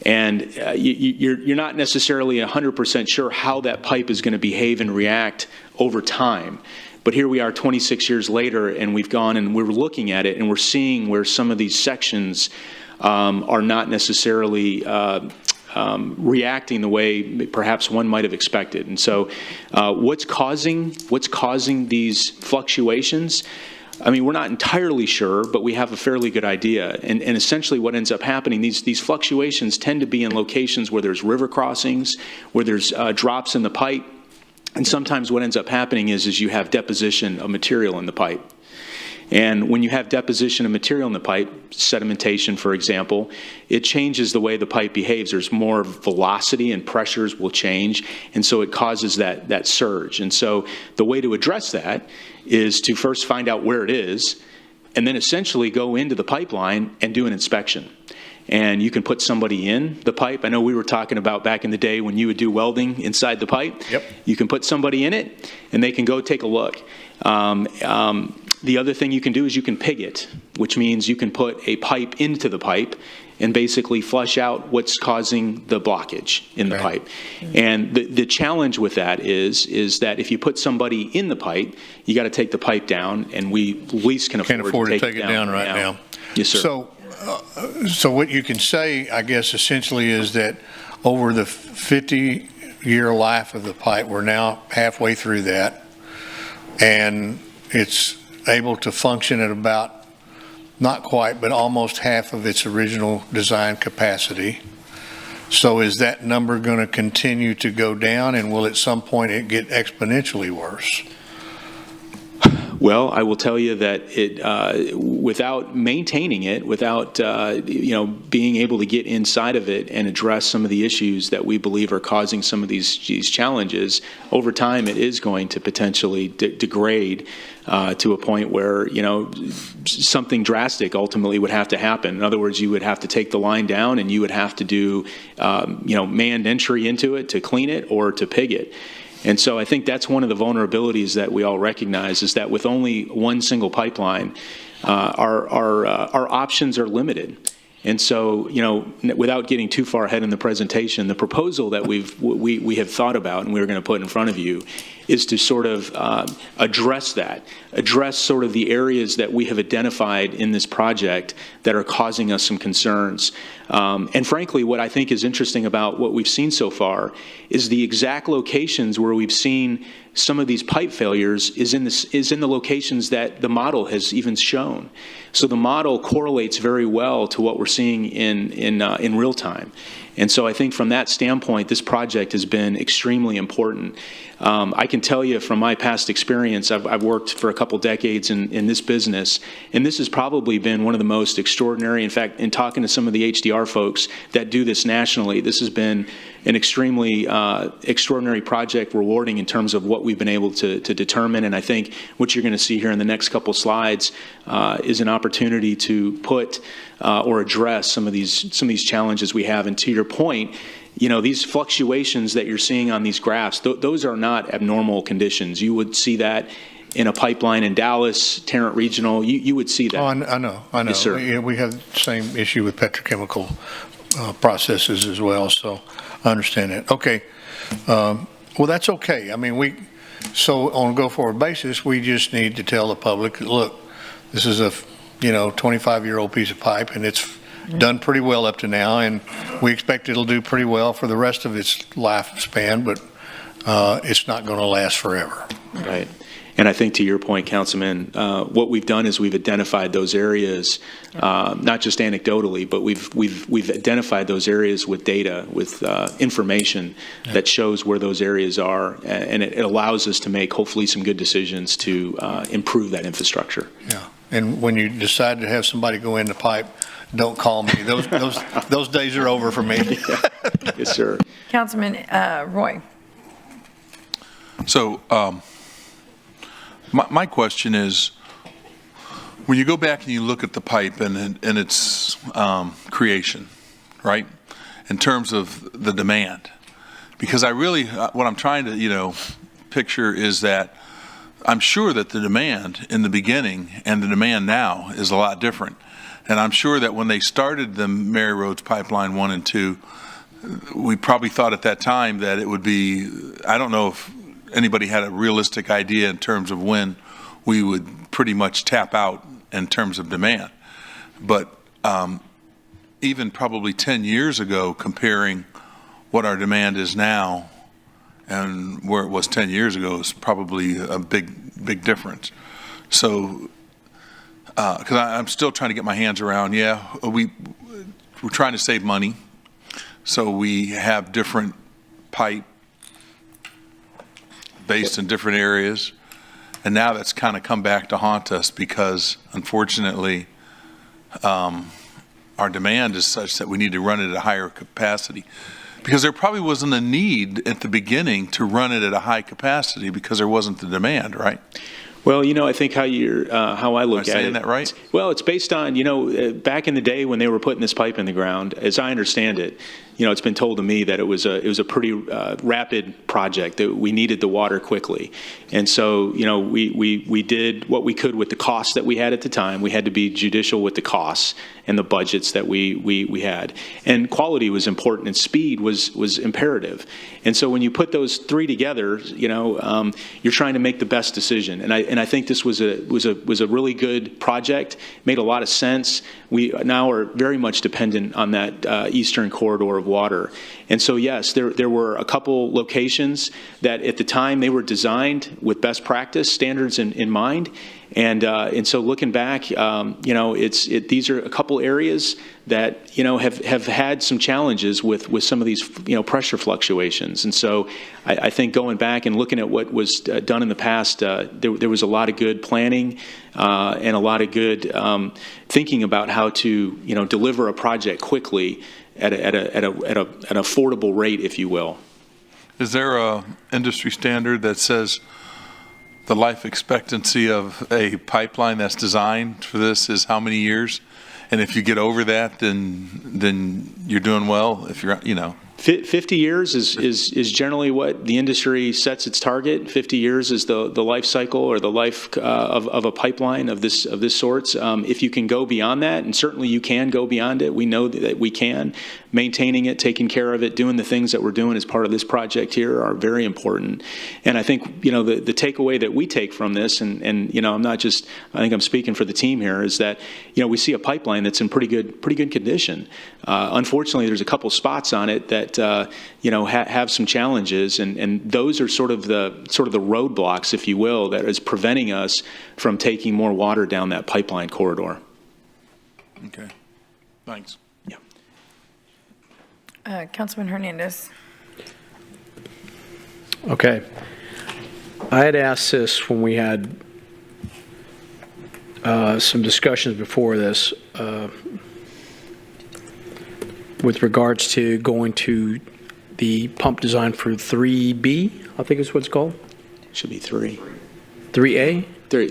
[SPEAKER 7] And you're not necessarily 100% sure how that pipe is going to behave and react over time. But here we are 26 years later, and we've gone and we're looking at it, and we're seeing where some of these sections are not necessarily reacting the way perhaps one might have expected. And so what's causing these fluctuations? I mean, we're not entirely sure, but we have a fairly good idea. And essentially what ends up happening, these fluctuations tend to be in locations where there's river crossings, where there's drops in the pipe. And sometimes what ends up happening is you have deposition of material in the pipe. And when you have deposition of material in the pipe, sedimentation, for example, it changes the way the pipe behaves. There's more velocity and pressures will change, and so it causes that surge. And so the way to address that is to first find out where it is, and then essentially go into the pipeline and do an inspection. And you can put somebody in the pipe. I know we were talking about back in the day when you would do welding inside the pipe.
[SPEAKER 4] Yep.
[SPEAKER 7] You can put somebody in it, and they can go take a look. The other thing you can do is you can pig it, which means you can put a pipe into the pipe and basically flush out what's causing the blockage in the pipe. And the challenge with that is that if you put somebody in the pipe, you got to take the pipe down, and we least can afford to take it down
[SPEAKER 4] right now.
[SPEAKER 7] Yes, sir.
[SPEAKER 4] So what you can say, I guess, essentially is that over the 50-year life of the pipe, we're now halfway through that, and it's able to function at about, not quite, but almost half of its original design capacity. So is that number going to continue to go down, and will at some point it get exponentially worse?
[SPEAKER 7] Well, I will tell you that without maintaining it, without being able to get inside of it and address some of the issues that we believe are causing some of these challenges, over time it is going to potentially degrade to a point where something drastic ultimately would have to happen. In other words, you would have to take the line down, and you would have to do manned entry into it to clean it or to pig it. And so I think that's one of the vulnerabilities that we all recognize, is that with only one single pipeline, our options are limited. And so, without getting too far ahead in the presentation, the proposal that we have thought about and we're going to put in front of you is to sort of address sort of the areas that we have identified in this project that are causing us some concerns. And frankly, what I think is interesting about what we've seen so far is the exact locations where we've seen some of these pipe failures is in the locations that the model has even shown. So the model correlates very well to what we're seeing in real time. And so I think from that standpoint, this project has been extremely important. I can tell you from my past experience, I've worked for a couple decades in this business, and this has probably been one of the most extraordinary. In fact, in talking to some of the HDR folks that do this nationally, this has been an extremely extraordinary project, rewarding in terms of what we've been able to determine. And I think what you're going to see here in the next couple slides is an opportunity to put or address some of these challenges we have. And to your point, these fluctuations that you're seeing on these graphs, those are not abnormal conditions. You would see that in a pipeline in Dallas, Tarrant Regional. You would see that.
[SPEAKER 4] Oh, I know.
[SPEAKER 7] Yes, sir.
[SPEAKER 4] We have the same issue with petrochemical processes as well, so I understand that. Okay. Well, that's okay. I mean, so on a go-forward basis, we just need to tell the public, look, this is a 25-year-old piece of pipe, and it's done pretty well up to now, and we expect it'll do pretty well for the rest of its lifespan, but it's not going to last forever.
[SPEAKER 7] Right. And I think to your point, Councilman, what we've done is we've identified those areas, not just anecdotally, but we've identified those areas with data, with information that shows where those areas are, and it allows us to make hopefully some good decisions to improve that infrastructure.
[SPEAKER 4] Yeah. And when you decide to have somebody go in the pipe, don't call me. Those days are over for me.
[SPEAKER 7] Yes, sir.
[SPEAKER 1] Councilman Roy.
[SPEAKER 19] So my question is, when you go back and you look at the pipe and its creation, right, in terms of the demand, because what I'm trying to, picture is that I'm sure that the demand in the beginning and the demand now is a lot different. And I'm sure that when they started the Mary Roads Pipeline 1 and 2, we probably thought at that time that it would be, I don't know if anybody had a realistic idea in terms of when we would pretty much tap out in terms of demand. But even probably 10 years ago, comparing what our demand is now and where it was 10 years ago is probably a big difference. So, because I'm still trying to get my hands around, we're trying to save money. So we have different pipe based in different areas. And now that's kind of come back to haunt us because, unfortunately, our demand is such that we need to run it at a higher capacity. Because there probably wasn't a need at the beginning to run it at a high capacity because there wasn't the demand, right?
[SPEAKER 7] Well, I think how I look at it.
[SPEAKER 19] Am I saying that right?
[SPEAKER 7] Well, it's based on, back in the day when they were putting this pipe in the ground, as I understand it, it's been told to me that it was a pretty rapid project, that we needed the water quickly. And so, we did what we could with the costs that we had at the time. We had to be judicial with the costs and the budgets that we had. And quality was important and speed was imperative. And so when you put those three together, you're trying to make the best decision. And I think this was a really good project, made a lot of sense. We now are very much dependent on that eastern corridor of water. And so, yes, there were a couple locations that at the time they were designed with best practice standards in mind. And so looking back, these are a couple areas that, have had some challenges with some of these, pressure fluctuations. And so I think going back and looking at what was done in the past, there was a lot of good planning and a lot of good thinking about how to, deliver a project quickly at an affordable rate, if you will.
[SPEAKER 19] Is there a industry standard that says the life expectancy of a pipeline that's designed for this is how many years? And if you get over that, then you're doing well. If you're,
[SPEAKER 7] 50 years is generally what the industry sets its target. 50 years is the life cycle or the life of a pipeline of this sorts. If you can go beyond that, and certainly you can go beyond it, we know that we can. Maintaining it, taking care of it, doing the things that we're doing as part of this project here are very important. And I think, the takeaway that we take from this, and I'm not just, I think I'm speaking for the team here, is that, we see a pipeline that's in pretty good condition. Unfortunately, there's a couple spots on it that, have some challenges, and those are sort of the roadblocks, if you will, that is preventing us from taking more water down that pipeline corridor.
[SPEAKER 19] Okay, thanks.
[SPEAKER 1] Councilman Hernandez.
[SPEAKER 15] Okay. I had asked this when we had some discussions before this with regards to going to the pump design for 3B, I think is what it's called.
[SPEAKER 7] Should be 3.
[SPEAKER 15] 3A?
[SPEAKER 7] 3,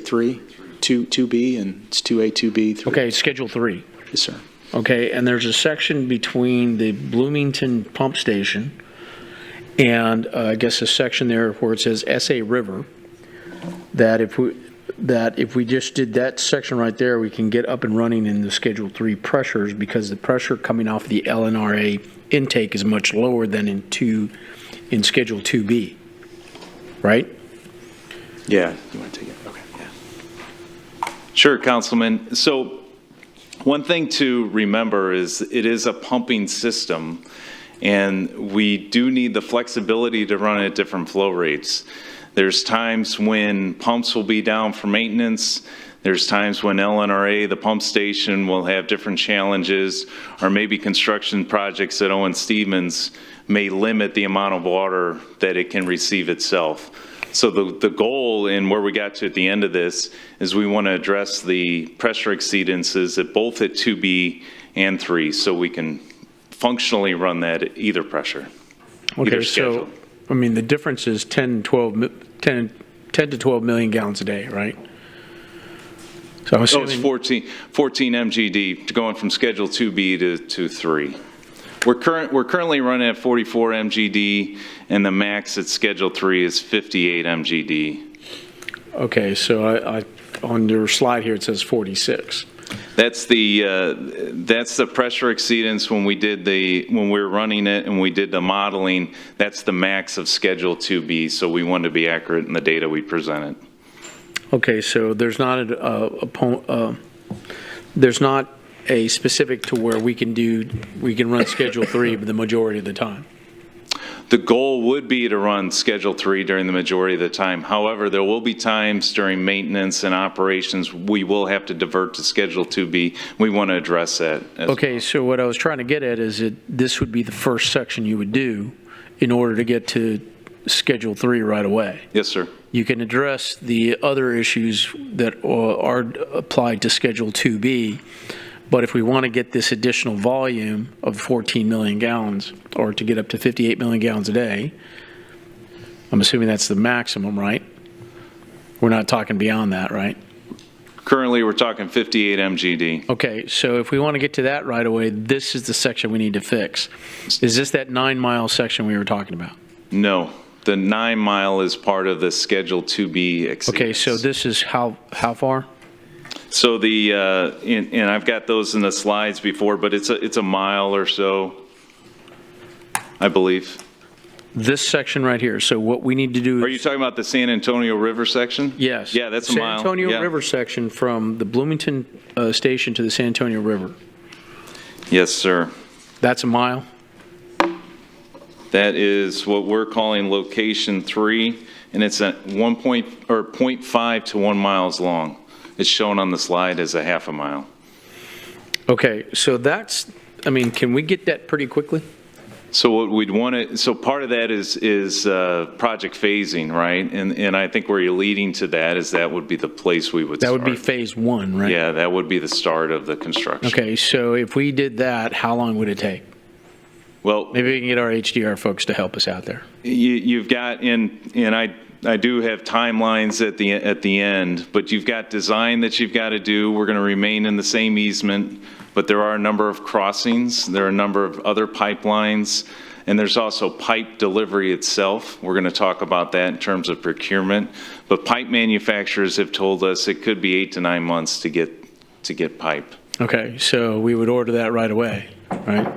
[SPEAKER 7] 2B, and it's 2A, 2B, 3.
[SPEAKER 15] Okay, Schedule 3.
[SPEAKER 7] Yes, sir.
[SPEAKER 15] Okay, and there's a section between the Bloomington pump station and I guess a section there where it says SA River, that if we just did that section right there, we can get up and running in the Schedule 3 pressures, because the pressure coming off the LNRA intake is much lower than in Schedule 2B, right?
[SPEAKER 12] Yeah. You want to take it? Okay. Yeah. Sure, Councilman. So one thing to remember is it is a pumping system, and we do need the flexibility to run at different flow rates. There's times when pumps will be down for maintenance. There's times when LNRA, the pump station, will have different challenges, or maybe construction projects at Owen Stevens may limit the amount of water that it can receive itself. So the goal, and where we got to at the end of this, is we want to address the pressure exceedances at both at 2B and 3, so we can functionally run that at either pressure.
[SPEAKER 15] Okay, so, I mean, the difference is 10 to 12 million gallons a day, right? So I'm assuming,
[SPEAKER 12] it's 14 MGD, going from Schedule 2B to 3. We're currently running at 44 MGD, and the max at Schedule 3 is 58 MGD.
[SPEAKER 15] Okay, so I on your slide here it says 46.
[SPEAKER 12] That's the pressure exceedance when we were running it and we did the modeling. That's the max of Schedule 2B, so we wanted to be accurate in the data we presented.
[SPEAKER 15] Okay, so there's not a specific to where we can run Schedule 3 the majority of the time.
[SPEAKER 12] The goal would be to run Schedule 3 during the majority of the time. However, there will be times during maintenance and operations we will have to divert to Schedule 2B. We want to address that.
[SPEAKER 15] Okay, so what I was trying to get at is that this would be the first section you would do in order to get to Schedule 3 right away.
[SPEAKER 12] Yes, sir.
[SPEAKER 15] You can address the other issues that are applied to Schedule 2B, but if we want to get this additional volume of 14 million gallons, or to get up to 58 million gallons a day, I'm assuming that's the maximum, right? We're not talking beyond that, right?
[SPEAKER 12] Currently, we're talking 58 MGD.
[SPEAKER 15] Okay, so if we want to get to that right away, this is the section we need to fix. Is this that 9-mile section we were talking about?
[SPEAKER 12] No. The 9-mile is part of the Schedule 2B exceedance.
[SPEAKER 15] Okay, so this is how far?
[SPEAKER 12] So and I've got those in the slides before, but it's a mile or so, I believe.
[SPEAKER 15] This section right here. So what we need to do is...
[SPEAKER 12] Are you talking about the San Antonio River section?
[SPEAKER 15] Yes.
[SPEAKER 12] Yeah, that's a mile.
[SPEAKER 15] San Antonio
[SPEAKER 12] Yeah.
[SPEAKER 15] River section from the Bloomington station to the San Antonio River.
[SPEAKER 12] Yes, sir.
[SPEAKER 15] That's a mile?
[SPEAKER 12] That is what we're calling location 3, and it's at 0.5 to 1 miles long. It's shown on the slide as a half a mile.
[SPEAKER 15] Okay, so that's, I mean, can we get that pretty quickly?
[SPEAKER 12] So what we'd want to, so part of that is project phasing, right? And I think where you're leading to that is that would be the place we would
[SPEAKER 15] That
[SPEAKER 12] start.
[SPEAKER 15] would be phase 1, right?
[SPEAKER 12] Yeah, that would be the start of the construction.
[SPEAKER 15] Okay, so if we did that, how long would it take?
[SPEAKER 12] Well,
[SPEAKER 15] maybe we can get our HDR folks to help us out there.
[SPEAKER 12] You've got, and I do have timelines at the end, but you've got design that you've got to do. We're going to remain in the same easement, but there are a number of crossings. There are a number of other pipelines, and there's also pipe delivery itself. We're going to talk about that in terms of procurement. But pipe manufacturers have told us it could be 8 to 9 months to get pipe.
[SPEAKER 15] Okay, so we would order that right away, right?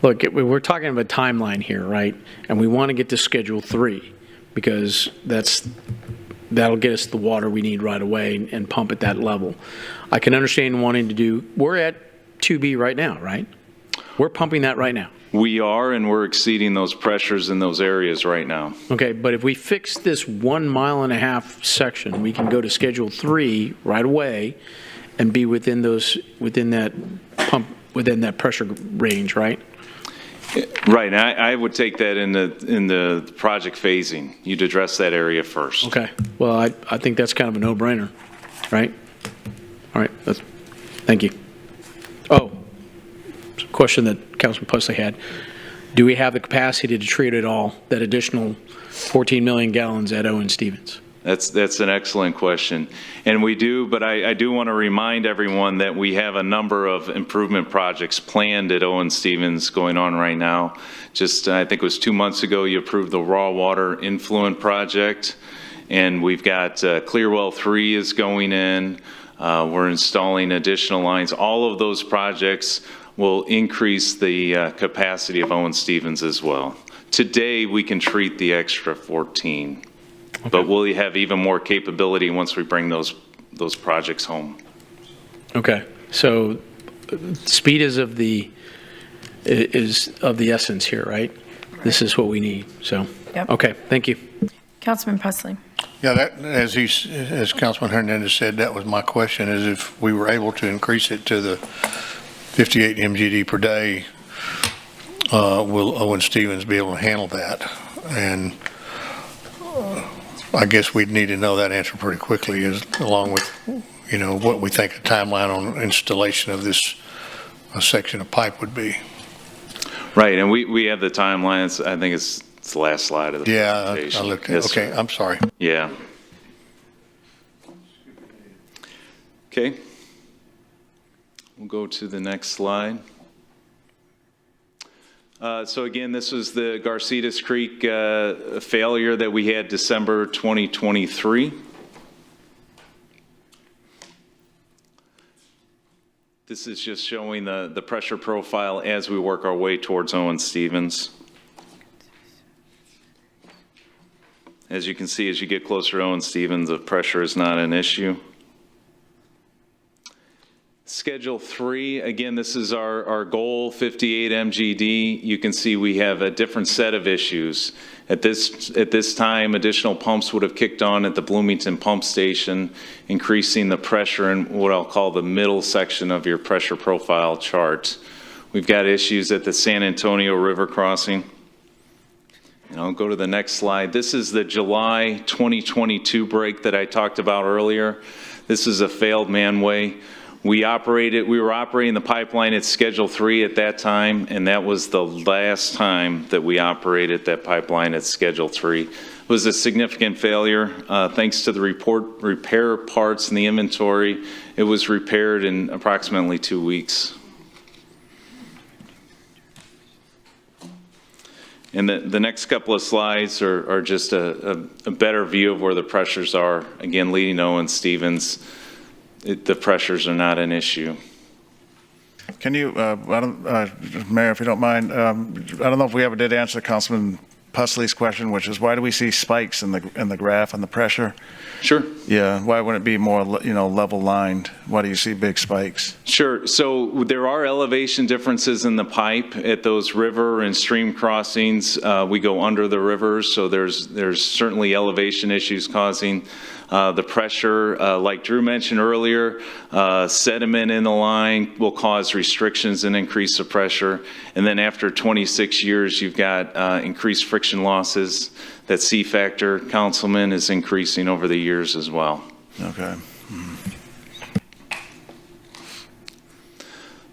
[SPEAKER 15] Look, we're talking about a timeline here, right? And we want to get to Schedule 3 because that'll get us the water we need right away and pump at that level. I can understand wanting to do, we're at 2B right now, right? We're pumping that right now.
[SPEAKER 12] We are, and we're exceeding those pressures in those areas right now.
[SPEAKER 15] Okay, but if we fix this 1.5 mile section, we can go to Schedule 3 right away and be within that pressure range, right?
[SPEAKER 12] Right, and I would take that in the project phasing. You'd address that area first.
[SPEAKER 15] Okay, well, I think that's kind of a no-brainer, right? All right, thank you. Oh, question that Councilman Pusley had. Do we have the capacity to treat it all, that additional 14 million gallons at Owen Stevens?
[SPEAKER 12] That's an excellent question. And we do, but I do want to remind everyone that we have a number of improvement projects planned at Owen Stevens going on right now. Just, I think it was 2 months ago, you approved the raw water influent project. And we've got Clearwell 3 is going in. We're installing additional lines. All of those projects will increase the capacity of Owen Stevens as well. Today, we can treat the extra 14. Okay. But we'll have even more capability once we bring those projects home.
[SPEAKER 15] Okay, so speed is of the essence here, right? This is what we need. So,
[SPEAKER 1] Yep.
[SPEAKER 15] Okay, thank you.
[SPEAKER 1] Councilman Pusley.
[SPEAKER 4] Yeah, that, as Councilman Hernandez said, that was my question, is if we were able to increase it to the 58 MGD per day, will Owen Stevens be able to handle that? And I guess we'd need to know that answer pretty quickly, along with, what we think a timeline on installation of this section of pipe would be.
[SPEAKER 12] Right, and we have the timelines. I think it's the last slide of the presentation.
[SPEAKER 4] I looked at it.
[SPEAKER 12] Yes,
[SPEAKER 4] Okay,
[SPEAKER 12] sir.
[SPEAKER 4] I'm sorry.
[SPEAKER 12] Yeah. Okay. We'll go to the next slide. So again, this was the Garcetas Creek failure that we had December 2023. This is just showing the pressure profile as we work our way towards Owen Stevens. As you can see, as you get closer to Owen Stevens, the pressure is not an issue. Schedule 3, again, this is our goal, 58 MGD. You can see we have a different set of issues. At this time, additional pumps would have kicked on at the Bloomington pump station, increasing the pressure in what I'll call the middle section of your pressure profile chart. We've got issues at the San Antonio River crossing. And I'll go to the next slide. This is the July 2022 break that I talked about earlier. This is a failed manway. We were operating the pipeline at Schedule 3 at that time, and that was the last time that we operated that pipeline at Schedule 3. It was a significant failure. Thanks to the repair parts in the inventory, it was repaired in approximately 2 weeks. And the next couple of slides are just a better view of where the pressures are. Again, leading to Owen Stevens. The pressures are not an issue.
[SPEAKER 6] Can you, Mayor, if you don't mind, I don't know if we ever did answer Councilman Pusley's question, which is why do we see spikes in the graph on the pressure?
[SPEAKER 12] Sure.
[SPEAKER 6] Yeah, why wouldn't it be more, level lined? Why do you see big spikes?
[SPEAKER 12] Sure. So there are elevation differences in the pipe at those river and stream crossings. We go under the rivers, so there's certainly elevation issues causing the pressure. Like Drew mentioned earlier, sediment in the line will cause restrictions and increase the pressure. And then after 26 years, you've got increased friction losses. That C factor, Councilman, is increasing over the years as well.
[SPEAKER 6] Okay.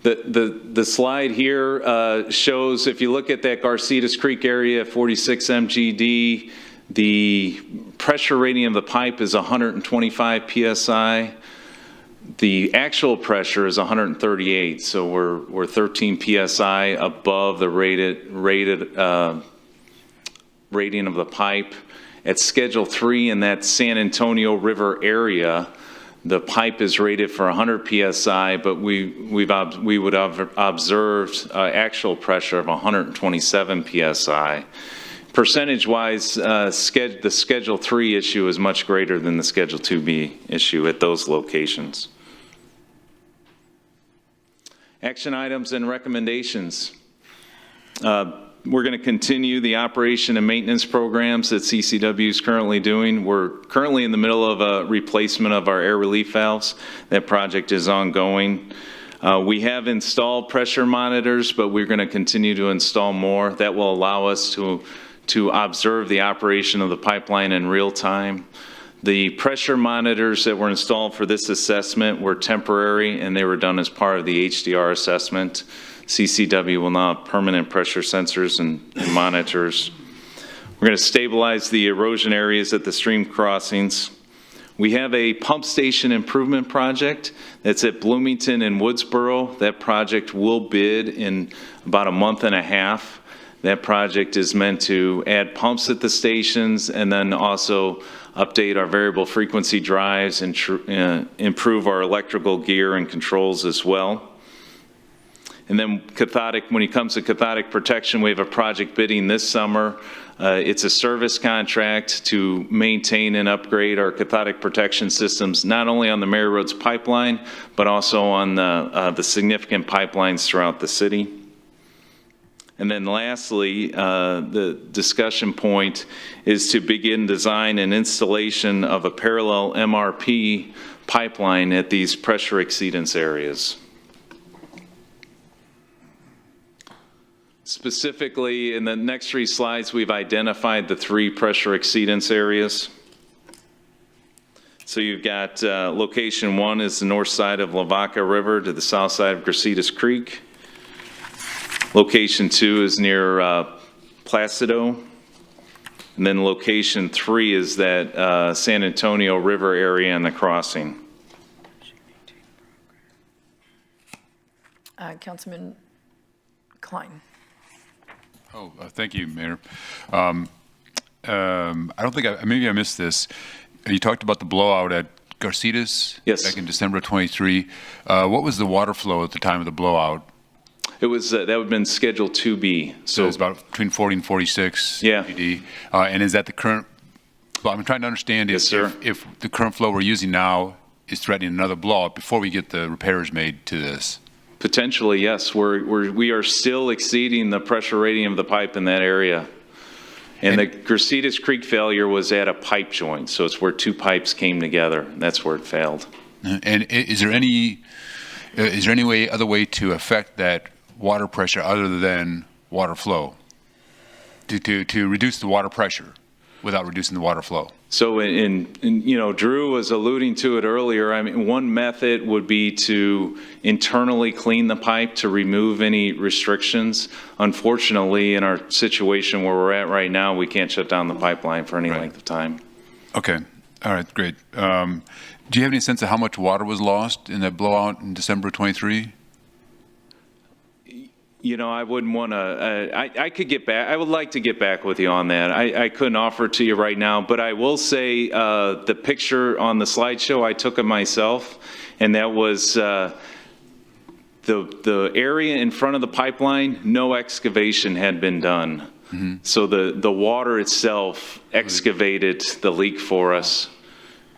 [SPEAKER 12] The slide here shows, if you look at that Garcetas Creek area, 46 MGD, the pressure rating of the pipe is 125 PSI. The actual pressure is 138, so we're 13 PSI above the rated rating of the pipe. At Schedule 3 in that San Antonio River area, the pipe is rated for 100 PSI, but we would have observed actual pressure of 127 PSI. Percentage-wise, the Schedule 3 issue is much greater than the Schedule 2B issue at those locations. Action items and recommendations. We're going to continue the operation and maintenance programs that CCW is currently doing. We're currently in the middle of a replacement of our air relief valves. That project is ongoing. We have installed pressure monitors, but we're going to continue to install more. That will allow us to observe the operation of the pipeline in real time. The pressure monitors that were installed for this assessment were temporary, and they were done as part of the HDR assessment. CCW will now have permanent pressure sensors and monitors. We're going to stabilize the erosion areas at the stream crossings. We have a pump station improvement project that's at Bloomington and Woodsboro. That project will bid in about a month and a half. That project is meant to add pumps at the stations and then also update our variable frequency drives and improve our electrical gear and controls as well. And then when it comes to cathodic protection, we have a project bidding this summer. It's a service contract to maintain and upgrade our cathodic protection systems, not only on the Mary Roads pipeline, but also on the significant pipelines throughout the city. And then lastly, the discussion point is to begin design and installation of a parallel MRP pipeline at these pressure exceedance areas. Specifically, in the next 3 slides, we've identified the 3 pressure exceedance areas. So you've got location 1 is the north side of Lavaca River to the south side of Garcetas Creek. Location 2 is near Placido. And then location 3 is that San Antonio River area and the crossing.
[SPEAKER 1] Councilman Klein.
[SPEAKER 18] Oh, thank you, Mayor. I don't think maybe I missed this. You talked about the blowout at Garcetas?
[SPEAKER 12] Yes.
[SPEAKER 18] Back in December 23. What was the water flow at the time of the blowout?
[SPEAKER 12] It was, that would have been Schedule 2B.
[SPEAKER 18] So it's about between 40 and 46
[SPEAKER 12] yeah.
[SPEAKER 18] MGD. And is that the current, well, I'm trying to understand if the current flow we're using now is threatening another blowout before we get the repairs made to this?
[SPEAKER 12] Potentially, yes. We are still exceeding the pressure rating of the pipe in that area. And the Garcetas Creek failure was at a pipe joint, so it's where 2 pipes came together. And that's where it failed.
[SPEAKER 18] And is there any other way to affect that water pressure other than water flow to reduce the water pressure without reducing the water flow?
[SPEAKER 12] So Drew was alluding to it earlier. I mean, one method would be to internally clean the pipe to remove any restrictions. Unfortunately, in our situation where we're at right now, we can't shut down the pipeline for any length of time.
[SPEAKER 18] Okay. All right, great. Do you have any sense of how much water was lost in that blowout in December 23?
[SPEAKER 12] I wouldn't want to, I could get back, I would like to get back with you on that. I couldn't offer it to you right now, but I will say the picture on the slideshow, I took it myself, and that was the area in front of the pipeline, no excavation had been done. So the water itself excavated the leak for us.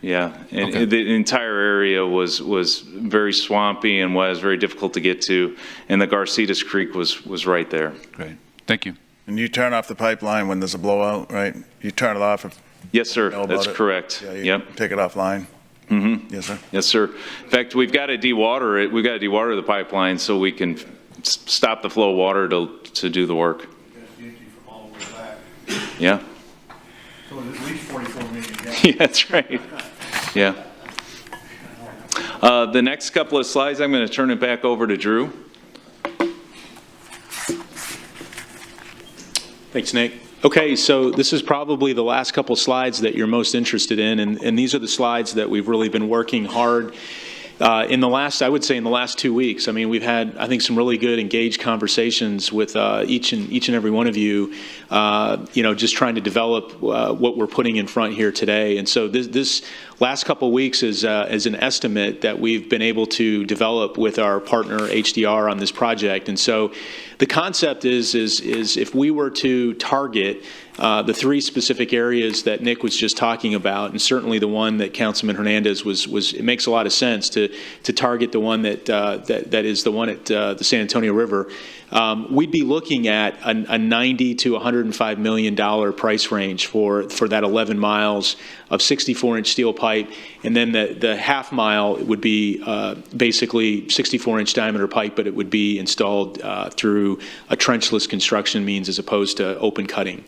[SPEAKER 12] Yeah, and the entire area was very swampy and was very difficult to get to, and the Garcitas Creek was right there.
[SPEAKER 18] Great, thank you.
[SPEAKER 6] And you turn off the pipeline when there's a blowout, right? You turn it off if
[SPEAKER 12] Yes, sir,
[SPEAKER 6] you know
[SPEAKER 12] that's
[SPEAKER 6] about it.
[SPEAKER 12] correct.
[SPEAKER 6] Yeah, you
[SPEAKER 12] Yep.
[SPEAKER 6] take it offline.
[SPEAKER 12] Mm-hmm.
[SPEAKER 6] Yes, sir.
[SPEAKER 12] Yes, sir. In fact, we've got to dewater it. We've got to dewater the pipeline so we can stop the flow of water to do the work. Yeah.
[SPEAKER 8] So it's at least 44 million gallons.
[SPEAKER 12] Yeah, that's right. Yeah. The next couple of slides, I'm going to turn it back over to Drew.
[SPEAKER 7] Thanks, Nick. Okay, so this is probably the last couple slides that you're most interested in, and these are the slides that we've really been working hard in the last, I would say in the last 2 weeks. I mean, we've had, I think, some really good engaged conversations with each and every one of you, just trying to develop what we're putting in front here today. And so this last couple of weeks is an estimate that we've been able to develop with our partner HDR on this project. And so the concept is if we were to target the three specific areas that Nick was just talking about, and certainly the one that Councilman Hernandez was it makes a lot of sense to target the one that is the one at the San Antonio River. We'd be looking at a $90 to $105 million price range for that 11 miles of 64-inch steel pipe, and then the half mile would be basically 64-inch diameter pipe, but it would be installed through a trenchless construction means as opposed to open cutting.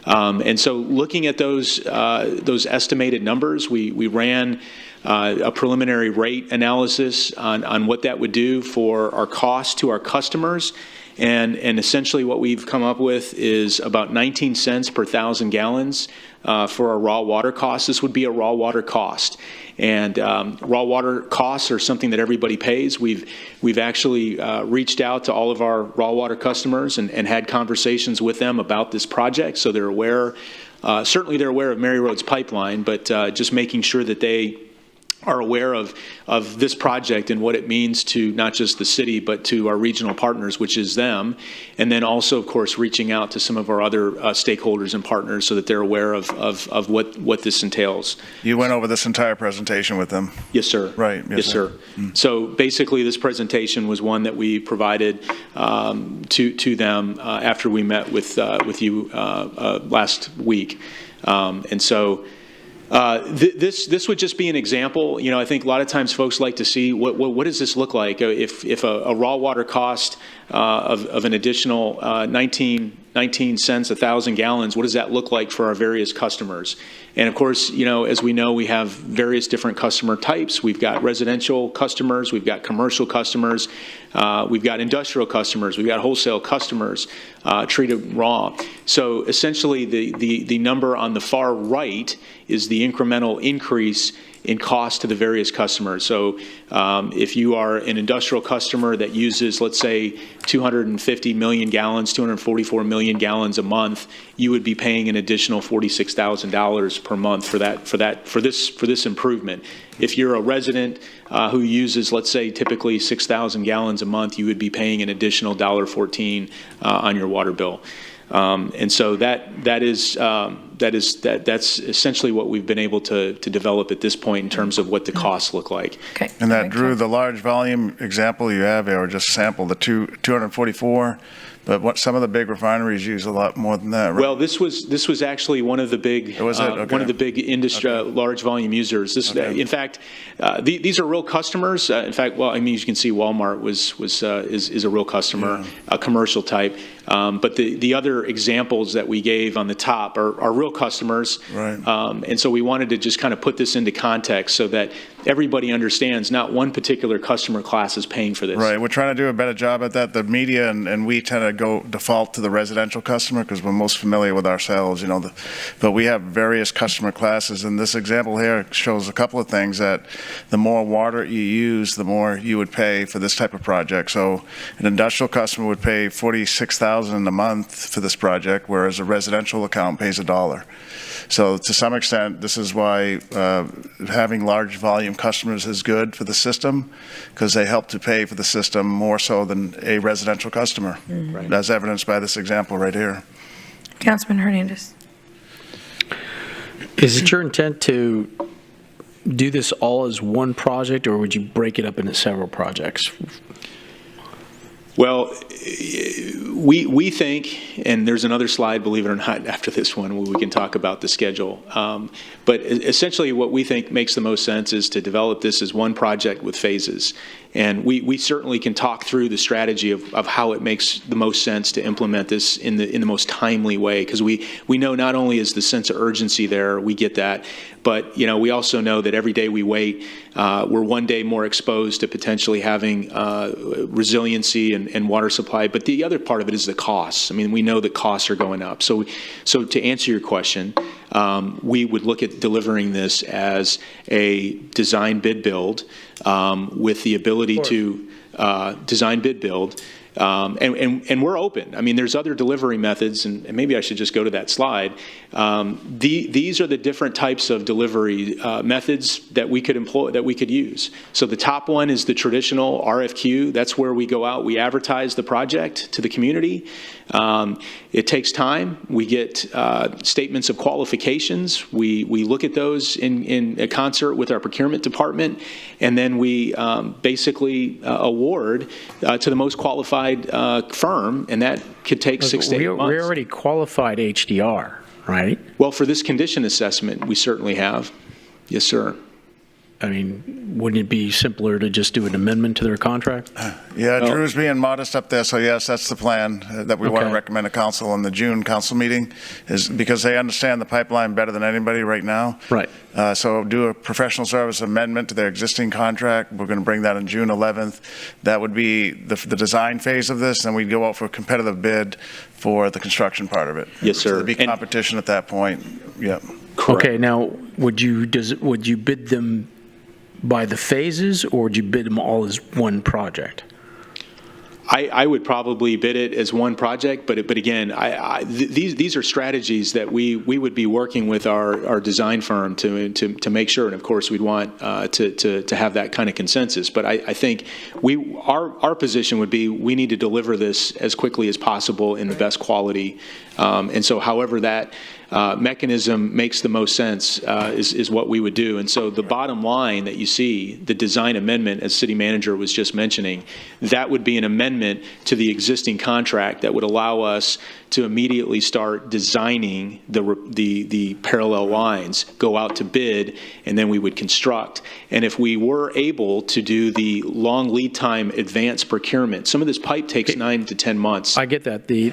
[SPEAKER 7] And so looking at those estimated numbers, we ran a preliminary rate analysis on what that would do for our cost to our customers. And essentially what we've come up with is about 19 cents per 1,000 gallons for our raw water costs. This would be a raw water cost. And raw water costs are something that everybody pays. We've actually reached out to all of our raw water customers and had conversations with them about this project. So they're aware, certainly they're aware of Mary Road's pipeline, but just making sure that they are aware of this project and what it means to not just the city, but to our regional partners, which is them. And then also, of course, reaching out to some of our other stakeholders and partners so that they're aware of what this entails.
[SPEAKER 6] You went over this entire presentation with them?
[SPEAKER 7] Yes, sir.
[SPEAKER 6] Right.
[SPEAKER 7] Yes, sir. So basically, this presentation was one that we provided to them after we met with you last week. And so this would just be an example. You know, I think a lot of times folks like to see what does this look like if a raw water cost of an additional 19 cents a 1,000 gallons, what does that look like for our various customers? And of course, you know, as we know, we have various different customer types. We've got residential customers, we've got commercial customers, we've got industrial customers, we've got wholesale customers treated raw. So essentially the number on the far right is the incremental increase in cost to the various customers. So if you are an industrial customer that uses, let's say, 250 million gallons, 244 million gallons a month, you would be paying an additional $46,000 per month for this improvement. If you're a resident who uses, let's say, typically 6,000 gallons a month, you would be paying an additional $1.14 on your water bill. And so that's essentially what we've been able to develop at this point in terms of what the costs look like.
[SPEAKER 1] Okay.
[SPEAKER 6] And that, Drew, the large volume example you have there, or just sample the 244, but what some of the big refineries use a lot more than that, right?
[SPEAKER 7] Well, this was actually one of the big one of the big industry large volume users. In fact, these are real customers. In fact, well, I mean, you can see Walmart is a real customer, a commercial type. But the other examples that we gave on the top are real customers.
[SPEAKER 6] Right.
[SPEAKER 7] And so we wanted to just kind of put this into context so that everybody understands not one particular customer class is paying for this.
[SPEAKER 6] Right. We're trying to do a better job at that. The media and we tend to go default to the residential customer because we're most familiar with ourselves, you know. But we have various customer classes, and this example here shows a couple of things that the more water you use, the more you would pay for this type of project. So an industrial customer would pay $46,000 a month for this project, whereas a residential account pays $1. So to some extent, this is why having large volume customers is good for the system, because they help to pay for the system more so than a residential customer, as evidenced by this example right here.
[SPEAKER 1] Councilman Hernandez.
[SPEAKER 15] Is it your intent to do this all as one project, or would you break it up into several projects?
[SPEAKER 7] Well, we think, and there's another slide, believe it or not, after this one, where we can talk about the schedule. But essentially what we think makes the most sense is to develop this as one project with phases. And we certainly can talk through the strategy of how it makes the most sense to implement this in the most timely way, because we know not only is the sense of urgency there, we get that, but we also know that every day we wait, we're one day more exposed to potentially having resiliency and water supply. But the other part of it is the costs. I mean, we know that costs are going up. So to answer your question, we would look at delivering this as a design bid build with the ability to design bid build. And we're open. I mean, there's other delivery methods, and maybe I should just go to that slide. These are the different types of delivery methods that we could employ, that we could use. So the top one is the traditional RFQ. That's where we go out, we advertise the project to the community. It takes time. We get statements of qualifications. We look at those in a concert with our procurement department, and then we basically award to the most qualified firm, and that could take 6 to 8 months.
[SPEAKER 15] We already qualified HDR, right?
[SPEAKER 7] Well, for this condition assessment, we certainly have. Yes, sir.
[SPEAKER 15] I mean, wouldn't it be simpler to just do an amendment to their contract?
[SPEAKER 6] Yeah, Drew's being modest up there, so yes, that's the plan that we want to recommend to council in the June council meeting, is because they understand the pipeline better than anybody right now.
[SPEAKER 15] Right.
[SPEAKER 6] So do a professional service amendment to their existing contract. We're going to bring that on June 11th. That would be the design phase of this, and we'd go out for a competitive bid for the construction part of it.
[SPEAKER 7] Yes, sir.
[SPEAKER 6] So there'd be competition at that point. Yep.
[SPEAKER 15] Okay, now, would you bid them by the phases, or would you bid them all as one project?
[SPEAKER 7] I would probably bid it as one project, but again, these are strategies that we would be working with our design firm to make sure, and of course we'd want to have that kind of consensus. But I think our position would be we need to deliver this as quickly as possible in the best quality, and so however that mechanism makes the most sense is what we would do. And so the bottom line that you see, the design amendment, as city manager was just mentioning, that would be an amendment to the existing contract that would allow us to immediately start designing the parallel lines, go out to bid, and then we would construct. And if we were able to do the long lead time advanced procurement, some of this pipe takes 9 to 10 months.
[SPEAKER 15] I get that. The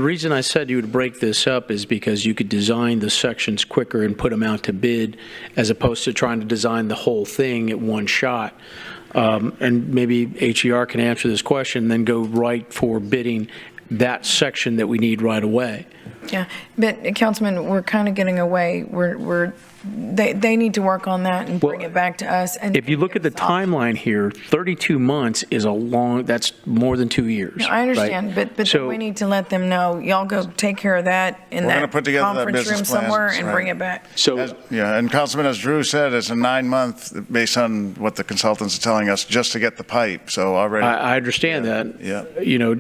[SPEAKER 15] reason I said you would break this up is because you could design the sections quicker and put them out to bid, as opposed to trying to design the whole thing at one shot. And maybe HER can answer this question, then go right for bidding that section that we need right away.
[SPEAKER 1] Yeah, but Councilman, we're kind of getting away. They need to work on that and bring it back to us. And
[SPEAKER 15] if you look at the timeline here, 32 months is that's more than 2 years.
[SPEAKER 1] No, I understand,
[SPEAKER 15] right?
[SPEAKER 1] but
[SPEAKER 15] so,
[SPEAKER 1] we need to let them know, y'all go take care of that in that conference room somewhere and bring it back.
[SPEAKER 6] So, and Councilman, as Drew said, it's a 9-month based on what the consultants are telling us just to get the pipe. So already.
[SPEAKER 15] I understand that.
[SPEAKER 6] Yeah.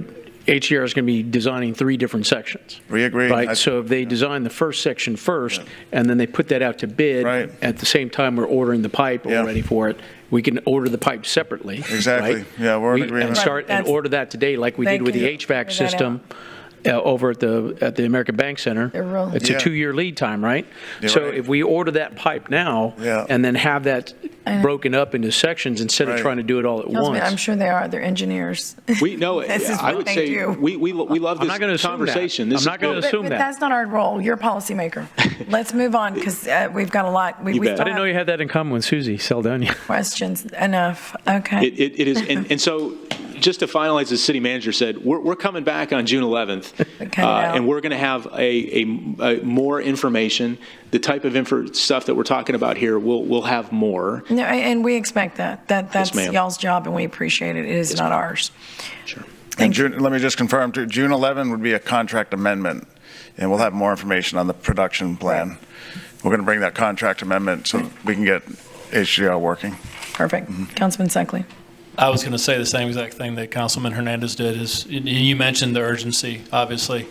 [SPEAKER 15] HER is going to be designing 3 different sections.
[SPEAKER 6] We agree.
[SPEAKER 15] Right? So if they design the first section first, and then they put that out to bid, at the same time we're ordering the pipe already for it, we can order the pipe separately.
[SPEAKER 6] Exactly.
[SPEAKER 15] Right?
[SPEAKER 6] Yeah, we're in agreement.
[SPEAKER 15] And start and order that today like we did with the HVAC system. Over at the American Bank Center. It's a 2-year lead time, right? So if we order that pipe now and then have that broken up into sections instead of trying to do it all at once.
[SPEAKER 1] I'm sure they are. They're engineers.
[SPEAKER 7] I would say we love this conversation.
[SPEAKER 15] I'm not going to assume
[SPEAKER 1] but
[SPEAKER 15] that.
[SPEAKER 1] That's not our role. You're a policymaker. Let's move on because we've got a lot.
[SPEAKER 15] I didn't know you had that in common with Susie Saldana.
[SPEAKER 1] Questions enough. Okay.
[SPEAKER 7] It is, and so just to finalize, as city manager said, we're coming back on June 11th. And we're going to have a more information. The type of stuff that we're talking about here, we'll have more.
[SPEAKER 1] No, and we expect that. That's y'all's job, and we appreciate it. It is not ours.
[SPEAKER 7] Sure.
[SPEAKER 6] And let me just confirm, too, June 11 would be a contract amendment, and we'll have more information on the production plan. We're going to bring that contract amendment so we can get HDR working.
[SPEAKER 1] Perfect. Councilman Suckley.
[SPEAKER 17] I was going to say the same exact thing that Councilman Hernandez did. Is you mentioned the urgency, obviously.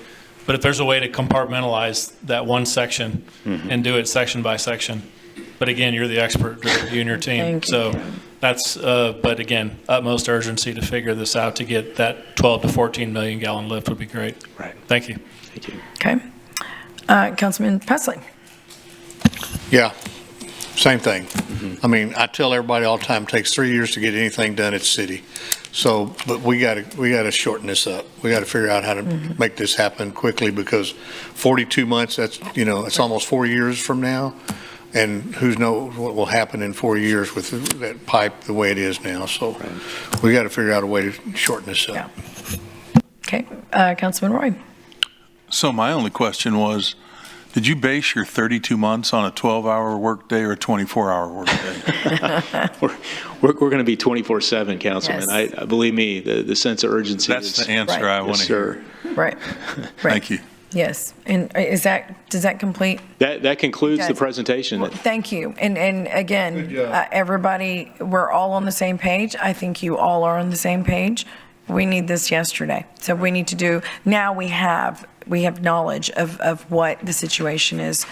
[SPEAKER 17] But if there's a way to compartmentalize that one section and do it section by section, but again, you're the expert, Drew, you and your team.
[SPEAKER 1] Thank you.
[SPEAKER 17] So that's, but again, utmost urgency to figure this out to get that 12 to 14 million gallon lift would be great.
[SPEAKER 7] Right.
[SPEAKER 17] Thank you.
[SPEAKER 7] Thank you.
[SPEAKER 1] Okay. Councilman Pesley.
[SPEAKER 4] Yeah, same thing. I mean, I tell everybody all the time, it takes 3 years to get anything done at the city. So, but we got to shorten this up. We got to figure out how to make this happen quickly, because 42 months, that's, it's almost 4 years from now. And who knows what will happen in 4 years with that pipe the way it is now. So we got to figure out a way to shorten this up.
[SPEAKER 1] Yeah. Okay. Councilman Roy.
[SPEAKER 19] So my only question was, did you base your 32 months on a 12-hour workday or a 24-hour workday?
[SPEAKER 7] We're going to be 24/7, Councilman.
[SPEAKER 1] Yes.
[SPEAKER 7] I believe me, the sense of urgency.
[SPEAKER 19] That's the answer
[SPEAKER 1] Right.
[SPEAKER 19] I want to hear.
[SPEAKER 1] Right.
[SPEAKER 19] Thank you.
[SPEAKER 1] Yes. And does that complete?
[SPEAKER 7] That concludes the
[SPEAKER 1] Yes.
[SPEAKER 7] presentation.
[SPEAKER 1] Well, thank you. And again, everybody, we're all on the same page. I think you all are on the same page. We need this yesterday. So we need to do, now we have knowledge of what the situation is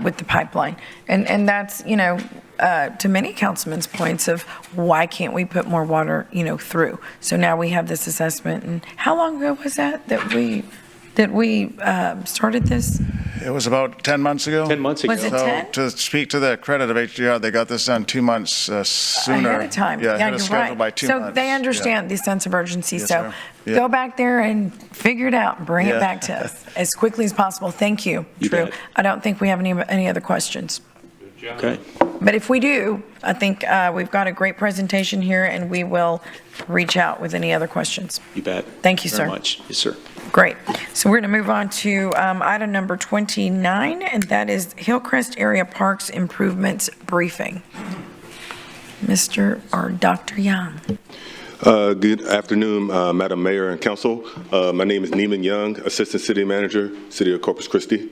[SPEAKER 1] with the pipeline. And that's, to many councilmen's points of why can't we put more water, through? So now we have this assessment. And how long ago was that we started this?
[SPEAKER 6] It was about 10 months ago.
[SPEAKER 7] 10 months ago.
[SPEAKER 1] Was it 10?
[SPEAKER 6] To speak to the credit of HDR, they got this done 2 months sooner.
[SPEAKER 1] Ahead of time.
[SPEAKER 6] Yeah, ahead
[SPEAKER 1] you're
[SPEAKER 6] of schedule
[SPEAKER 1] right.
[SPEAKER 6] by 2
[SPEAKER 1] so
[SPEAKER 6] months.
[SPEAKER 1] they understand the sense of urgency.
[SPEAKER 6] Yes,
[SPEAKER 1] so
[SPEAKER 6] ma'am. Yeah.
[SPEAKER 1] go back there and figure it out and bring it
[SPEAKER 6] Yeah.
[SPEAKER 1] back to us as quickly as possible. Thank you, Drew.
[SPEAKER 7] bet.
[SPEAKER 1] I don't think we have any other questions.
[SPEAKER 7] Okay.
[SPEAKER 1] But if we do, I think we've got a great presentation here, and we will reach out with any other questions.
[SPEAKER 7] You bet.
[SPEAKER 1] Thank you,
[SPEAKER 7] Very
[SPEAKER 1] sir.
[SPEAKER 7] much. Yes, sir.
[SPEAKER 1] Great. So we're going to move on to item number 29, and that is Hillcrest Area Parks Improvements Briefing. Dr. Young.
[SPEAKER 16] Good afternoon, Madam Mayor and Council. My name is Neiman Young, Assistant City Manager, City of Corpus Christi,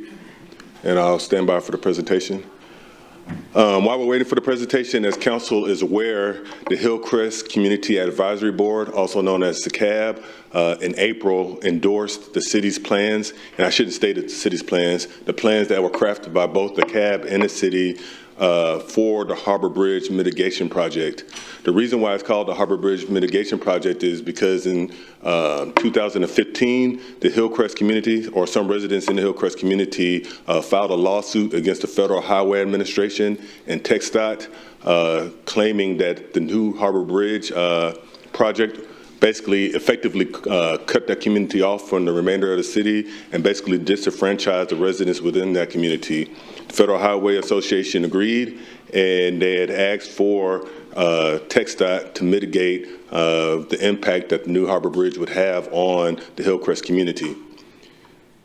[SPEAKER 16] and I'll stand by for the presentation. While we're waiting for the presentation, as Council is aware, the Hillcrest Community Advisory Board, also known as the CAB, in April endorsed the city's plans, and I shouldn't state the city's plans, the plans that were crafted by both the CAB and the city for the Harbor Bridge Mitigation Project. The reason why it's called the Harbor Bridge Mitigation Project is because in 2015, the Hillcrest community, or some residents in the Hillcrest community, filed a lawsuit against the Federal Highway Administration and TxDOT, claiming that the new Harbor Bridge project basically effectively cut that community off from the remainder of the city and basically disenfranchised the residents within that community. The Federal Highway Association agreed, and they had asked for TxDOT to mitigate the impact that the new Harbor Bridge would have on the Hillcrest community.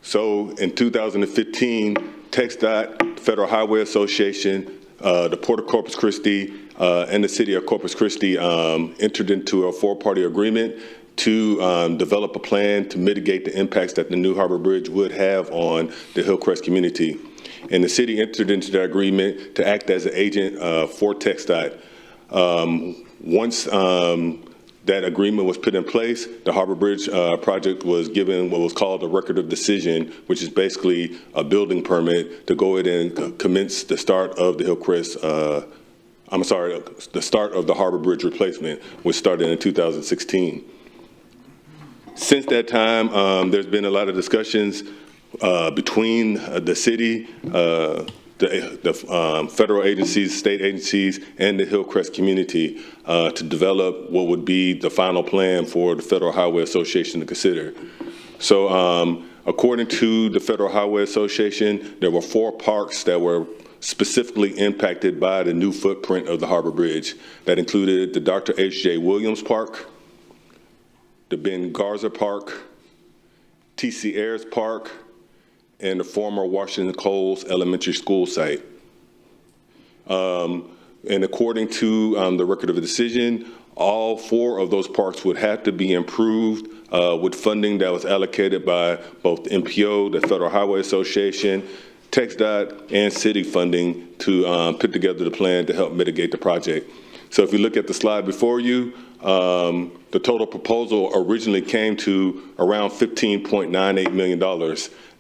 [SPEAKER 16] So in 2015, TxDOT, Federal Highway Association, the Port of Corpus Christi, and the City of Corpus Christi entered into a four-party agreement to develop a plan to mitigate the impacts that the new Harbor Bridge would have on the Hillcrest community. And the city entered into that agreement to act as an agent for TxDOT. Once that agreement was put in place, the Harbor Bridge project was given what was called a record of decision, which is basically a building permit to go ahead and commence the start of the Hillcrest, the start of the Harbor Bridge replacement, which started in 2016. Since that time, there's been a lot of discussions between the city, the federal agencies, state agencies, and the Hillcrest community to develop what would be the final plan for the Federal Highway Association to consider. So according to the Federal Highway Association, there were 4 parks that were specifically impacted by the new footprint of the Harbor Bridge. That included the Dr. H.J. Williams Park, the Ben Garza Park, T.C. Ayers Park, and the former Washington Coles Elementary School site. And according to the record of a decision, all 4 of those parks would have to be improved with funding that was allocated by both the MPO, the Federal Highway Association, TxDOT, and city funding to put together the plan to help mitigate the project. So if you look at the slide before you, the total proposal originally came to around $15.98 million.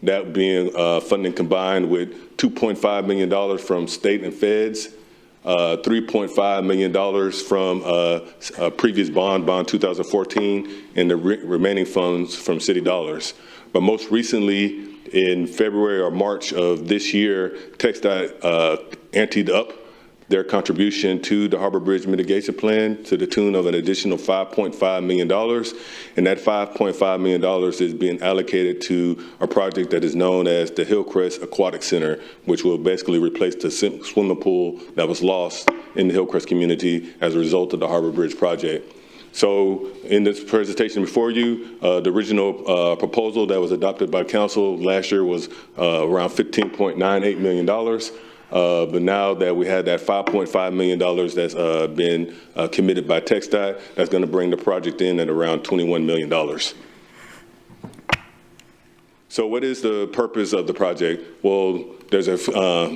[SPEAKER 16] That being funding combined with $2.5 million from state and feds, $3.5 million from a previous bond 2014, and the remaining funds from city dollars. But most recently, in February or March of this year, TxDOT anteed up their contribution to the Harbor Bridge Mitigation Plan to the tune of an additional $5.5 million. And that $5.5 million is being allocated to a project that is known as the Hillcrest Aquatic Center, which will basically replace the swimming pool that was lost in the Hillcrest community as a result of the Harbor Bridge project. So in this presentation before you, the original proposal that was adopted by council last year was around $15.98 million. But now that we had that $5.5 million that's been committed by TxDOT, that's going to bring the project in at around $21 million. So what is the purpose of the project? Well, there's a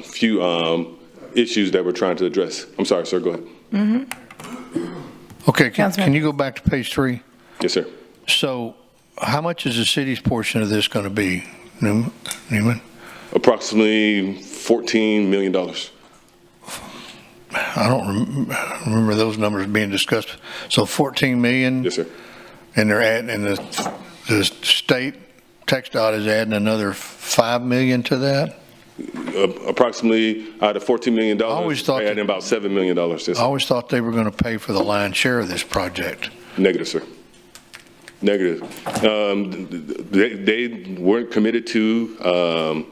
[SPEAKER 16] few issues that we're trying to address. I'm sorry, sir, go ahead.
[SPEAKER 1] Mm-hmm.
[SPEAKER 8] Okay, can you go back to page 3?
[SPEAKER 16] Yes, sir.
[SPEAKER 8] So how much is the city's portion of this going to be, Newman?
[SPEAKER 16] Approximately $14 million.
[SPEAKER 8] I don't remember those numbers being discussed. So 14 million?
[SPEAKER 16] Yes, sir.
[SPEAKER 8] And they're adding, and the state, TxDOT is adding another 5 million to that?
[SPEAKER 16] Approximately out of $14 million,
[SPEAKER 8] I always thought
[SPEAKER 16] adding about $7 million.
[SPEAKER 8] I always thought they were going to pay for the lion's share of this project.
[SPEAKER 16] Negative, sir. Negative. They weren't committed to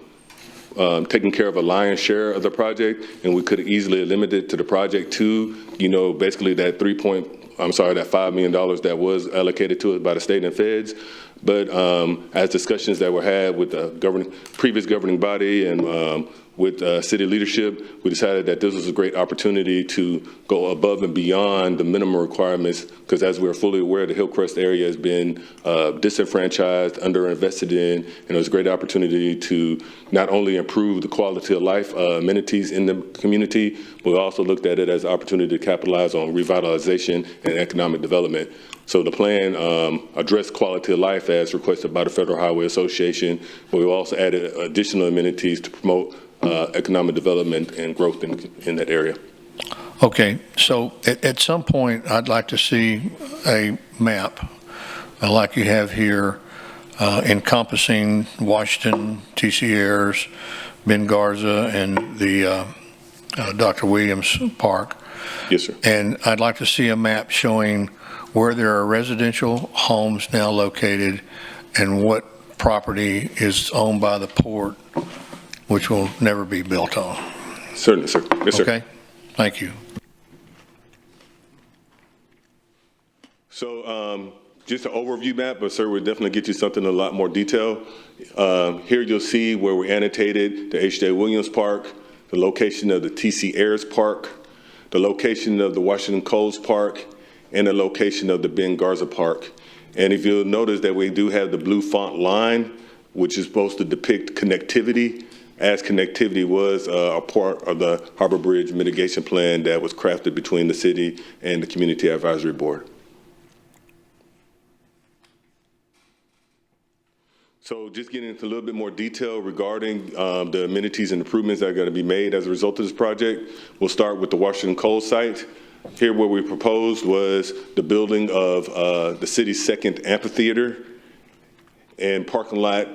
[SPEAKER 16] taking care of a lion's share of the project, and we could have easily limited to the project to, basically that that $5 million that was allocated to it by the state and feds. But as discussions that were had with the previous governing body and with city leadership, we decided that this was a great opportunity to go above and beyond the minimum requirements, because as we're fully aware, the Hillcrest area has been disenfranchised, underinvested in, and it was a great opportunity to not only improve the quality of life amenities in the community, but we also looked at it as an opportunity to capitalize on revitalization and economic development. So the plan addressed quality of life as requested by the Federal Highway Association, but we also added additional amenities to promote economic development and growth in that area.
[SPEAKER 8] Okay, so at some point, I'd like to see a map like you have here encompassing Washington, TC Ayers, Ben Garza, and the Dr. Williams Park.
[SPEAKER 16] Yes, sir.
[SPEAKER 8] And I'd like to see a map showing where there are residential homes now located and what property is owned by the port, which will never be built on.
[SPEAKER 16] Certainly, sir. Yes, sir.
[SPEAKER 8] Okay, thank you.
[SPEAKER 16] So just an overview map, but sir, we'll definitely get you something in a lot more detail. Here you'll see where we annotated the H.J. Williams Park, the location of the T.C. Ayers Park, the location of the Washington Coles Park, and the location of the Ben Garza Park. And if you'll notice that we do have the blue font line, which is supposed to depict connectivity, as connectivity was a part of the Harbor Bridge Mitigation Plan that was crafted between the city and the Community Advisory Board. So just getting into a little bit more detail regarding the amenities and improvements that are going to be made as a result of this project, we'll start with the Washington Coles site. Here what we proposed was the building of the city's second amphitheater and parking lot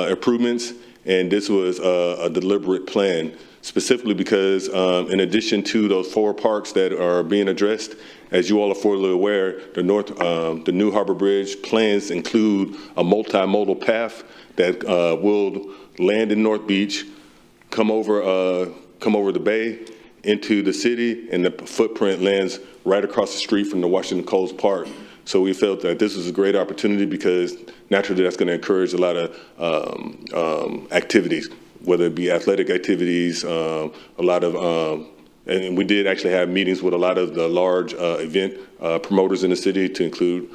[SPEAKER 16] improvements, and this was a deliberate plan, specifically because in addition to those 4 parks that are being addressed, as you all are fully aware, the new Harbor Bridge plans include a multimodal path that will land in North Beach, come over the bay, into the city, and the footprint lands right across the street from the Washington Coles Park. So we felt that this was a great opportunity because naturally that's going to encourage a lot of activities, whether it be athletic activities, a lot of And we did actually have meetings with a lot of the large event promoters in the city, to include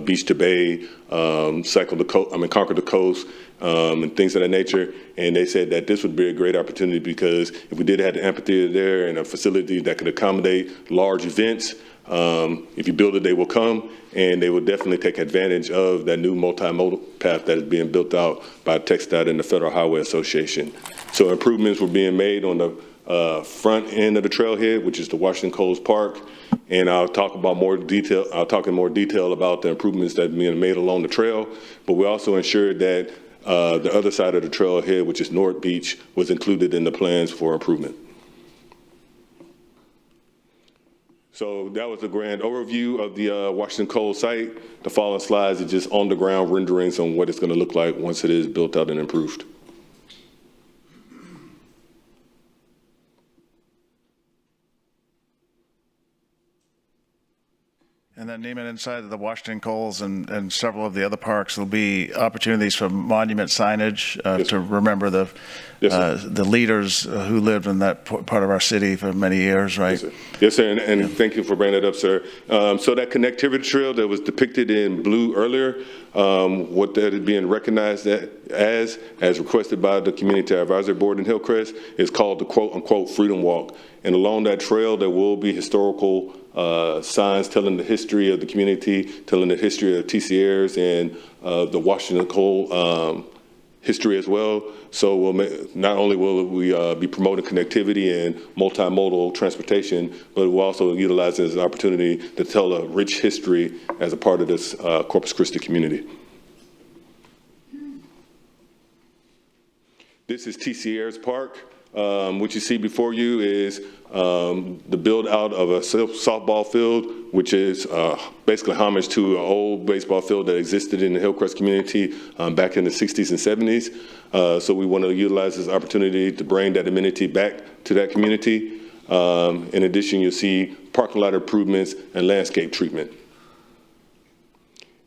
[SPEAKER 16] Beach to Bay, Conquer the Coast, and things of that nature. And they said that this would be a great opportunity, because if we did have the amphitheater there and a facility that could accommodate large events, if you build it, they will come, and they will definitely take advantage of that new multimodal path that is being built out by TxDOT and the Federal Highway Association. So improvements were being made on the front end of the trailhead, which is the Washington Coles Park, and I'll talk in more detail about the improvements that are being made along the trail. But we also ensured that the other side of the trailhead, which is North Beach, was included in the plans for improvement. So that was a grand overview of the Washington Coles site. The following slides are just on-the-ground renderings on what it's going to look like once it is built out and improved.
[SPEAKER 6] And then, Neiman, inside of the Washington Coles and several of the other parks, there'll be opportunities for monument signage to remember the leaders who lived in that part of our city for many years, right?
[SPEAKER 16] Yes, sir, and thank you for bringing that up, sir. So that connectivity trail that was depicted in blue earlier, what that is being recognized as requested by the Community Advisory Board in Hillcrest, is called the quote-unquote Freedom Walk. And along that trail, there will be historical signs telling the history of the community, telling the history of TCRs and the Washington Coles history as well. So not only will we be promoting connectivity and multimodal transportation, but we'll also utilize it as an opportunity to tell a rich history as a part of this Corpus Christi community. This is TCR's Park. What you see before you is the build out of a softball field, which is basically homage to an old baseball field that existed in the Hillcrest community back in the 60s and 70s. So we want to utilize this opportunity to bring that amenity back to that community. In addition, you'll see parking lot improvements and landscape treatment.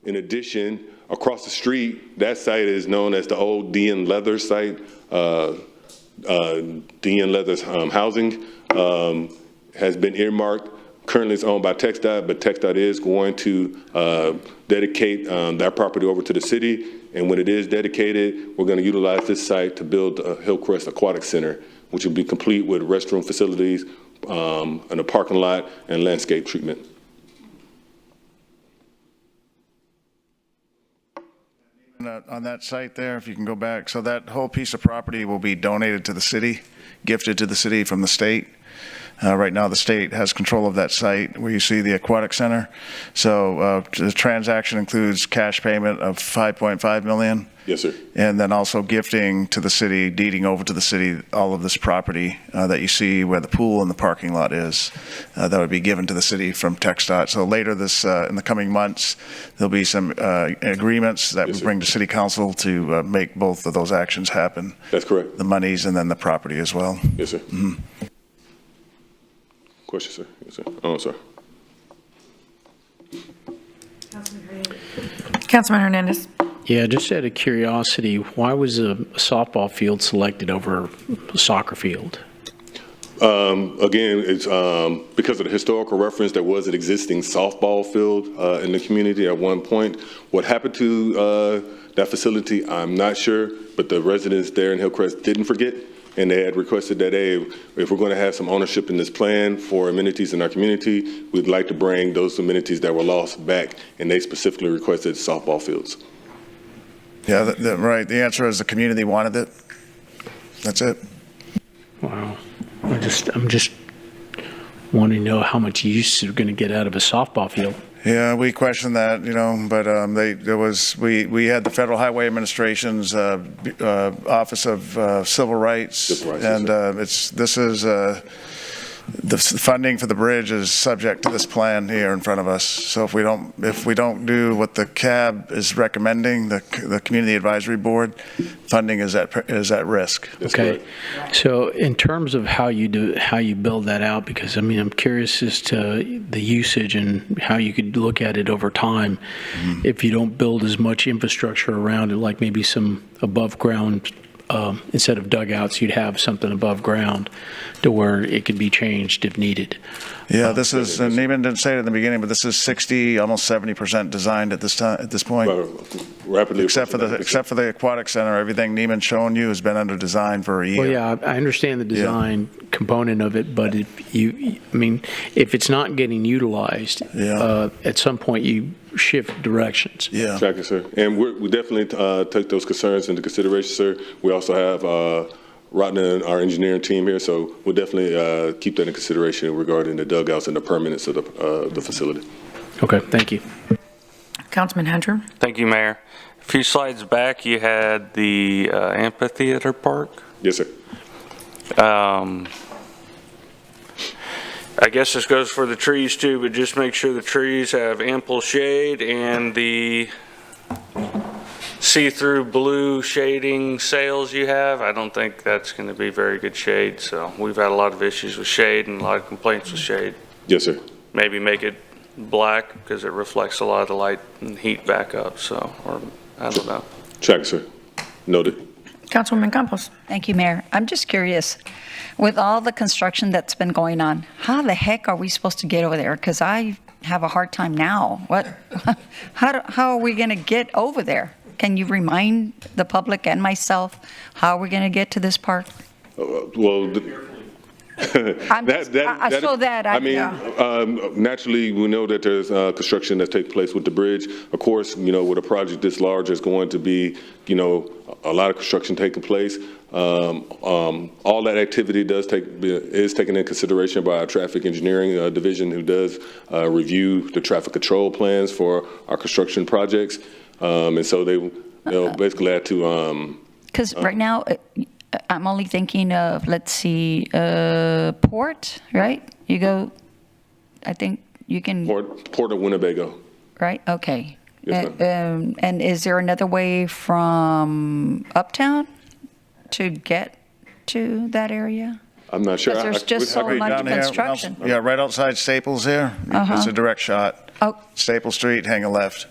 [SPEAKER 16] In addition, across the street, that site is known as the old D&N Leather site. D&N Leather's housing has been earmarked. Currently it's owned by TxDOT, but TxDOT is going to dedicate that property over to the city. And when it is dedicated, we're going to utilize this site to build a Hillcrest Aquatic Center, which will be complete with restroom facilities and a parking lot and landscape treatment.
[SPEAKER 6] On that site there, if you can go back, so that whole piece of property will be donated to the city, gifted to the city from the state. Right now, the state has control of that site where you see the aquatic center. So the transaction includes cash payment of $5.5 million.
[SPEAKER 16] Yes, sir.
[SPEAKER 6] And then also gifting to the city, deeding over to the city all of this property that you see where the pool and the parking lot is. That would be given to the city from TxDOT. So later this, in the coming months, there'll be some agreements that we bring to City Council to make both of those actions happen.
[SPEAKER 16] That's correct.
[SPEAKER 6] The monies and then the property as well.
[SPEAKER 16] Yes, sir. Mm-hmm. Question, sir? Yes, sir. Oh, sorry.
[SPEAKER 1] Councilman Hernandez.
[SPEAKER 15] Yeah, just out of curiosity, why was a softball field selected over a soccer field?
[SPEAKER 16] Again, it's because of the historical reference. There was an existing softball field in the community at one point. What happened to that facility, I'm not sure, but the residents there in Hillcrest didn't forget. And they had requested that, hey, if we're going to have some ownership in this plan for amenities in our community, we'd like to bring those amenities that were lost back. And they specifically requested softball fields.
[SPEAKER 6] Yeah, right. The answer is the community wanted it. That's it.
[SPEAKER 15] Wow. I'm just wanting to know how much use you're going to get out of a softball field.
[SPEAKER 6] Yeah, we questioned that, but we had the Federal Highway Administration's Office of Civil Rights, and the funding for the bridge is subject to this plan here in front of us. So if we don't do what the CAB is recommending, the Community Advisory Board, funding is at risk.
[SPEAKER 15] Okay. So in terms of how you build that out, because I'm curious as to the usage and how you could look at it over time. If you don't build as much infrastructure around it, like maybe some above ground instead of dugouts, you'd have something above ground to where it could be changed if needed.
[SPEAKER 6] Yeah, this is, and Neiman didn't say it in the beginning, but this is 60, almost 70% designed at this time, at this point.
[SPEAKER 16] Rapidly.
[SPEAKER 6] Except for the aquatic center, everything Neiman's shown you has been under design for a year.
[SPEAKER 15] Well, yeah, I understand the design component of it, but if it's not getting utilized, at some point you shift directions.
[SPEAKER 6] Yeah.
[SPEAKER 16] Exactly, sir. And we definitely take those concerns into consideration, sir. We also have Rodney and our engineering team here, so we'll definitely keep that in consideration regarding the dugouts and the permanence of the facility.
[SPEAKER 15] Okay, thank you.
[SPEAKER 1] Councilman Hunter?
[SPEAKER 11] Thank you, Mayor. A few slides back, you had the amphitheater park.
[SPEAKER 16] Yes, sir.
[SPEAKER 11] I guess this goes for the trees too, but just make sure the trees have ample shade and the see-through blue shading sails you have, I don't think that's going to be very good shade. So we've had a lot of issues with shade and a lot of complaints with shade.
[SPEAKER 16] Yes, sir.
[SPEAKER 11] Maybe make it black because it reflects a lot of the light and heat back up. So, or I don't know.
[SPEAKER 16] Check, sir. Noted.
[SPEAKER 1] Councilwoman Campos.
[SPEAKER 21] Thank you, Mayor. I'm just curious, with all the construction that's been going on, how the heck are we supposed to get over there? Because I have a hard time now. How are we going to get over there? Can you remind the public and myself how we're going to get to this park?
[SPEAKER 16] Naturally, we know that there's construction that takes place with the bridge. Of course, with a project this large, there's going to be, a lot of construction taking place. All that activity is taken into consideration by our traffic engineering division, who does review the traffic control plans for our construction projects. And so they'll basically have to.
[SPEAKER 21] Because right now, I'm only thinking of, let's see, Port, right? You go, I think you can.
[SPEAKER 16] Port of Winnebago.
[SPEAKER 21] Right, okay.
[SPEAKER 16] Yes,
[SPEAKER 21] and is there another way from Uptown to get to that area?
[SPEAKER 16] I'm not sure.
[SPEAKER 21] Because there's just so much construction.
[SPEAKER 6] Yeah, right outside Staples there. It's a direct shot.
[SPEAKER 21] Oh.
[SPEAKER 6] Staple Street, hang a left.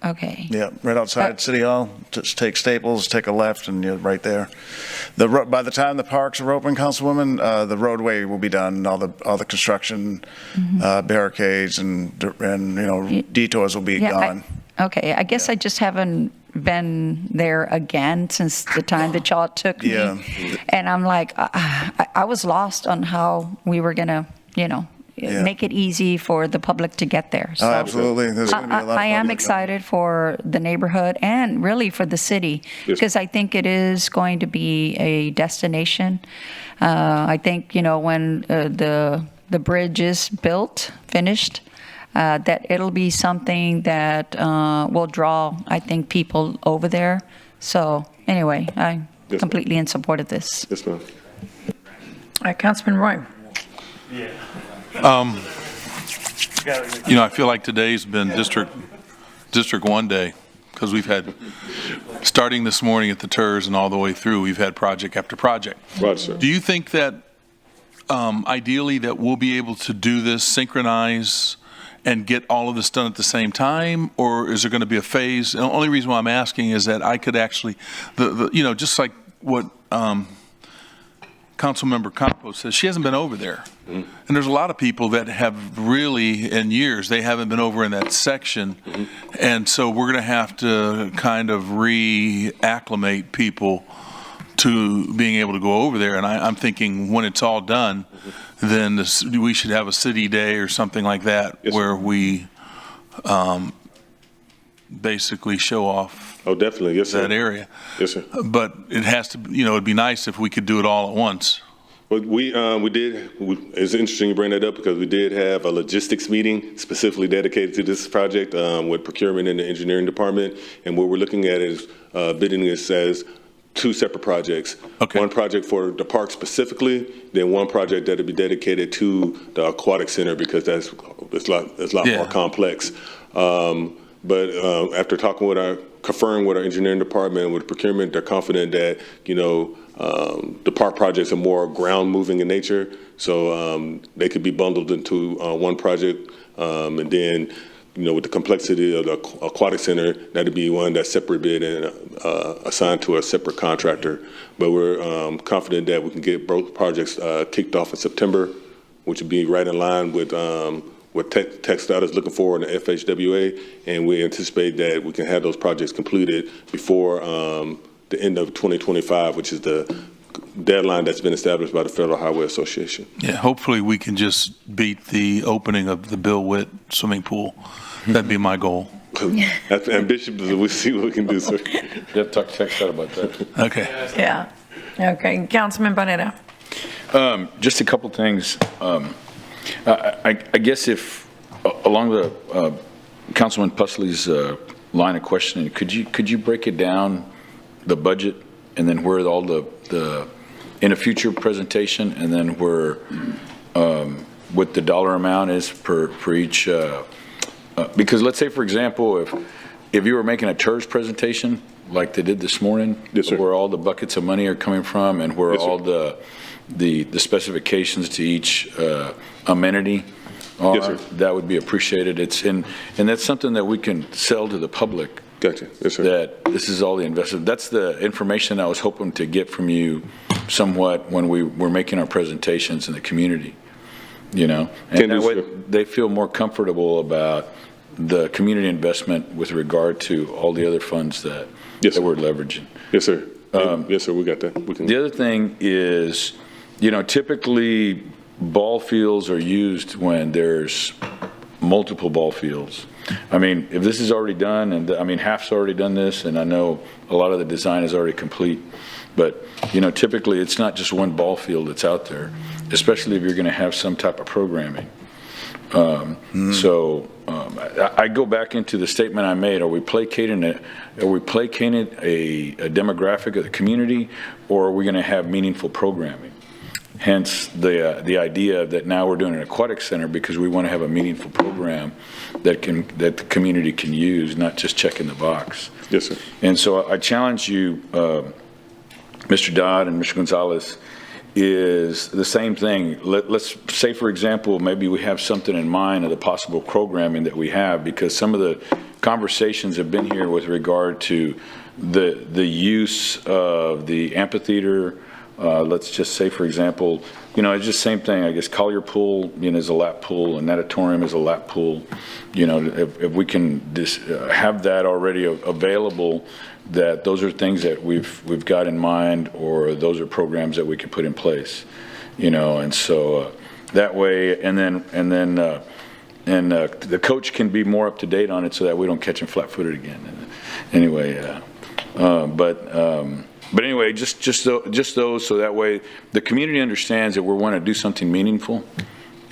[SPEAKER 21] Okay.
[SPEAKER 6] Yeah, right outside City Hall. Just take Staples, take a left, and you're right there. By the time the parks are open, Councilwoman, the roadway will be done. All the construction, barricades, and detours will be gone.
[SPEAKER 21] Okay, I guess I just haven't been there again since the time that y'all took me. And I'm like, I was lost on how we were gonna, make it easy for the public to get there. So
[SPEAKER 6] absolutely. There's going to be a lot
[SPEAKER 21] I am excited for the neighborhood and really for the city, because I think it is going to be a destination. I think, when the bridge is finished, that it'll be something that will draw, I think, people over there. So anyway, I'm completely in support of this.
[SPEAKER 16] Yes, ma'am.
[SPEAKER 1] All right, Councilman Roy.
[SPEAKER 19] I feel like today's been District 1 day, because we've had, starting this morning at the TERS and all the way through, we've had project after project.
[SPEAKER 16] Right, sir.
[SPEAKER 19] Do you think that ideally that we'll be able to do this, synchronize, and get all of this done at the same time, or is there going to be a phase? And the only reason why I'm asking is that I could actually, just like what Councilmember Campos says, she hasn't been over there. And there's a lot of people that have really, in years, they haven't been over in that section. And so we're going to have to kind of reacclimate people to being able to go over there. And I'm thinking when it's all done, then we should have a city day or something like that, where we basically show off
[SPEAKER 16] definitely. Yes,
[SPEAKER 19] that
[SPEAKER 16] sir.
[SPEAKER 19] area.
[SPEAKER 16] Yes, sir.
[SPEAKER 19] But it has to, it'd be nice if we could do it all at once.
[SPEAKER 16] But it's interesting you bring that up, because we did have a logistics meeting specifically dedicated to this project with procurement and the engineering department. And what we're looking at is bidding this as two separate projects. Okay. One project for the park specifically, then one project that would be dedicated to the aquatic center, because it's a lot more complex. But after conferring with our engineering department, with procurement, they're confident that, the park projects are more ground moving in nature. So they could be bundled into one project. And then with the complexity of the aquatic center, that'd be one that's separate bid and assigned to a separate contractor. But we're confident that we can get both projects kicked off in September, which would be right in line with what TxDOT is looking for in the FHWA, and we anticipate that we can have those projects completed before the end of 2025, which is the deadline that's been established by the Federal Highway Association.
[SPEAKER 19] Yeah, hopefully we can just beat the opening of the Bill Witt swimming pool. That'd be my goal.
[SPEAKER 16] That's ambitious, but we'll see what we can do, sir.
[SPEAKER 10] You have to talk to TxDOT about that.
[SPEAKER 19] Okay.
[SPEAKER 1] Yeah. Okay, Councilman Bonetta.
[SPEAKER 10] Just a couple things. I guess if, along the Councilman Pusley's line of questioning, could you break it down, the budget, and then where all the in a future presentation, and then where what the dollar amount is per each? Because let's say, for example, if you were making a TERS presentation like they did this morning,
[SPEAKER 16] yes, sir,
[SPEAKER 10] where all the buckets of money are coming from, and where
[SPEAKER 16] yes,
[SPEAKER 10] all the specifications to each amenity are,
[SPEAKER 16] yes, sir,
[SPEAKER 10] that would be appreciated. And that's something that we can sell to the public.
[SPEAKER 16] Gotcha. Yes, sir.
[SPEAKER 10] That this is all the investment. That's the information I was hoping to get from you somewhat when we were making our presentations in the community, and that way they feel more comfortable about the community investment with regard to all the other funds that we're leveraging.
[SPEAKER 16] Yes, sir. Yes, sir, we got that.
[SPEAKER 10] The other thing is, typically ball fields are used when there's multiple ball fields. I mean, if this is already done, and half's already done this, and I know a lot of the design is already complete, but, typically it's not just one ball field that's out there, especially if you're going to have some type of programming. So I go back into the statement I made. Are we placating a demographic of the community, or are we going to have meaningful programming? Hence the idea that now we're doing an aquatic center because we want to have a meaningful program that the community can use, not just checking the box.
[SPEAKER 16] Yes, sir.
[SPEAKER 10] And so I challenge you, Mr. Dodd and Mr. Gonzalez, is the same thing. Let's say, for example, maybe we have something in mind of the possible programming that we have, because some of the conversations have been here with regard to the use of the amphitheater. Let's just say, for example, it's just the same thing. I guess Collier Pool, is a lap pool, and Natatorium is a lap pool. If we can have that already available, that those are things that we've got in mind, or those are programs that we can put in place. And so that way, and then the coach can be more up to date on it, so that we don't catch him flat-footed again. Anyway, but anyway, just those, so that way the community understands that we want to do something meaningful.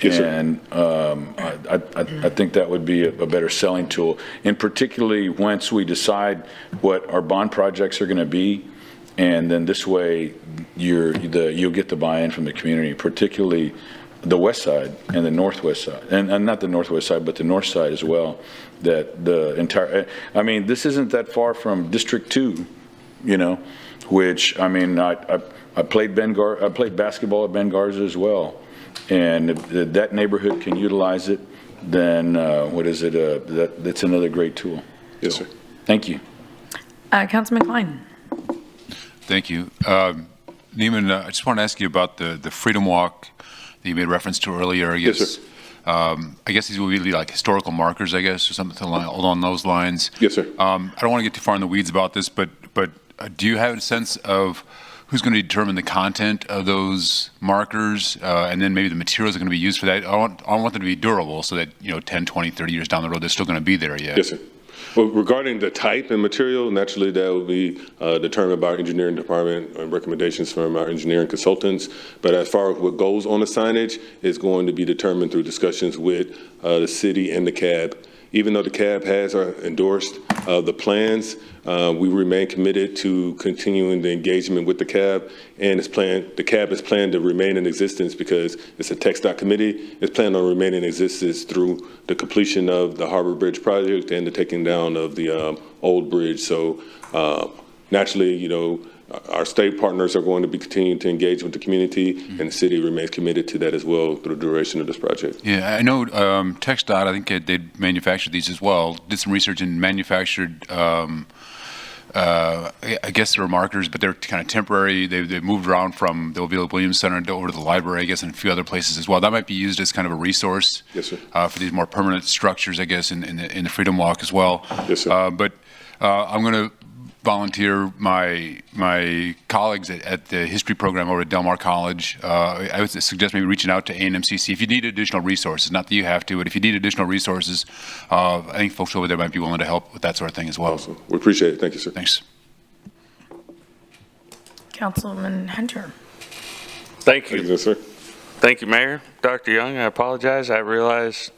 [SPEAKER 16] Yes, sir.
[SPEAKER 10] And I think that would be a better selling tool, and particularly once we decide what our bond projects are going to be, and then this way you'll get the buy-in from the community, particularly the west side and the northwest side, and not the northwest side, but the north side as well. That the entire, this isn't that far from District 2, which, I played basketball at Ben Garza as well. And if that neighborhood can utilize it, then that's another great tool.
[SPEAKER 16] Yes, sir.
[SPEAKER 10] Thank you.
[SPEAKER 1] Councilman Klein.
[SPEAKER 18] Thank you. Neiman, I just want to ask you about the Freedom Walk that you made reference to earlier.
[SPEAKER 16] Yes, sir.
[SPEAKER 18] I guess these will be like historical markers, I guess, or something along those lines.
[SPEAKER 16] Yes, sir.
[SPEAKER 18] I don't want to get too far in the weeds about this, but do you have a sense of who's going to determine the content of those markers, and then maybe the materials are going to be used for that? I want them to be durable, so that 10, 20, 30 years down the road, they're still going to be there. Yeah.
[SPEAKER 16] Yes, sir. Well, regarding the type and material, naturally that will be determined by our engineering department and recommendations from our engineering consultants. But as far as what goes on the signage is going to be determined through discussions with the city and the CAB. Even though the CAB has endorsed the plans, we remain committed to continuing the engagement with the CAB, and the CAB is planned to remain in existence because it's a TxDOT committee. It's planned on remaining in existence through the completion of the Harbor Bridge project and the taking down of the old bridge. So naturally, Our state partners are going to be continuing to engage with the community, and the city remains committed to that as well through the duration of this project.
[SPEAKER 18] Yeah, I know TxDOT, I think they manufactured these as well, did some research and manufactured, I guess they were markers, but they're kind of temporary. They moved around from the Ovila Williams Center over to the library, I guess, and a few other places as well. That might be used as kind of a resource for these more permanent structures, I guess, in the Freedom Walk as well.
[SPEAKER 16] Yes, sir.
[SPEAKER 18] But I'm going to volunteer my colleagues at the history program over at Del Mar College. I would suggest maybe reaching out to A&MCC if you need additional resources. Not that you have to, but if you need additional resources, I think folks over there might be willing to help with that sort of thing as well.
[SPEAKER 16] Awesome. We appreciate it. Thank you, sir.
[SPEAKER 18] Thanks.
[SPEAKER 1] Councilman Hunter.
[SPEAKER 11] Thank you.
[SPEAKER 16] Thank you, sir.
[SPEAKER 11] Thank you, Mayor. Dr. Young, I apologize. I realized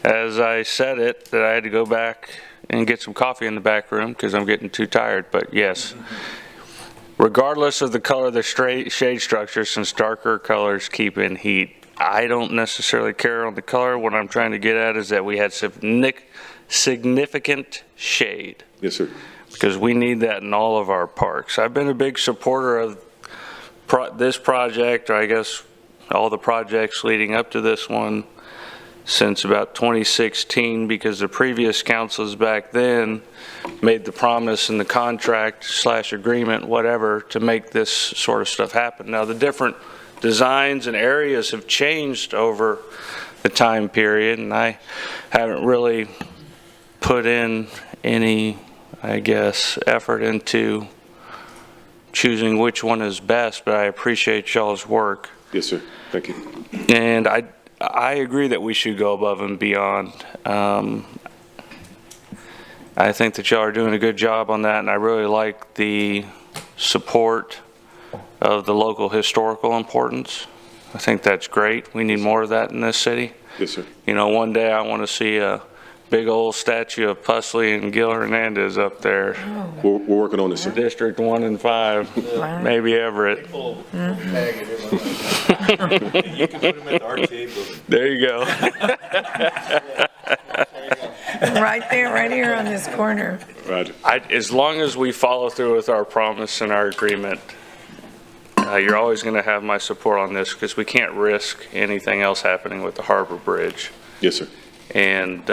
[SPEAKER 11] as I said it that I had to go back and get some coffee in the back room because I'm getting too tired. But yes, regardless of the color of the shade structure, since darker colors keep in heat, I don't necessarily care on the color. What I'm trying to get at is that we had significant shade.
[SPEAKER 16] Yes, sir.
[SPEAKER 11] Because we need that in all of our parks. I've been a big supporter of this project, or I guess all the projects leading up to this one, since about 2016, because the previous councils back then made the promise in the contract / agreement, whatever, to make this sort of stuff happen. Now, the different designs and areas have changed over the time period, and I haven't really put in any, I guess, effort into choosing which one is best, but I appreciate y'all's work.
[SPEAKER 16] Yes, sir. Thank you.
[SPEAKER 11] And I agree that we should go above and beyond. I think that y'all are doing a good job on that, and I really like the support of the local historical importance. I think that's great. We need more of that in this city.
[SPEAKER 16] Yes, sir.
[SPEAKER 11] You know, one day I want to see a big old statue of Pusley and Gil Hernandez up there.
[SPEAKER 16] We're working on this, sir.
[SPEAKER 11] District 1 and 5, maybe Everett.
[SPEAKER 13] You can put them at the arcade building.
[SPEAKER 11] There you go.
[SPEAKER 1] Right there, right here on this corner.
[SPEAKER 16] Right.
[SPEAKER 11] As long as we follow through with our promise and our agreement, you're always going to have my support on this, because we can't risk anything else happening with the Harbor Bridge.
[SPEAKER 16] Yes, sir.
[SPEAKER 11] And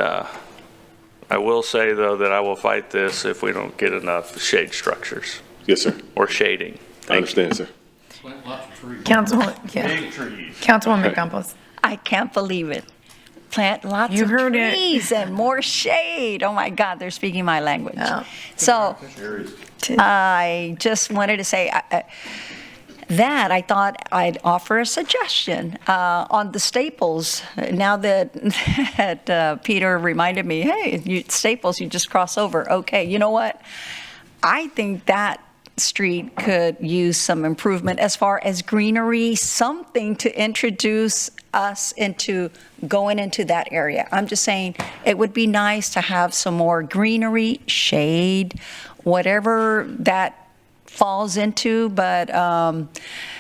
[SPEAKER 11] I will say, though, that I will fight this if we don't get enough shade structures.
[SPEAKER 16] Yes, sir.
[SPEAKER 11] Or shading.
[SPEAKER 16] I understand, sir.
[SPEAKER 1] Councilwoman, Councilwoman Campos.
[SPEAKER 21] I can't believe it. Plant lots
[SPEAKER 1] You
[SPEAKER 21] of
[SPEAKER 1] heard it.
[SPEAKER 21] trees and more shade. Oh my God, they're speaking my language. So I just wanted to say that I thought I'd offer a suggestion on the staples. Now that Peter reminded me, hey, Staples, you just cross over. Okay, you know what? I think that street could use some improvement as far as greenery, something to introduce us into going into that area. I'm just saying it would be nice to have some more greenery, shade, whatever that falls into. But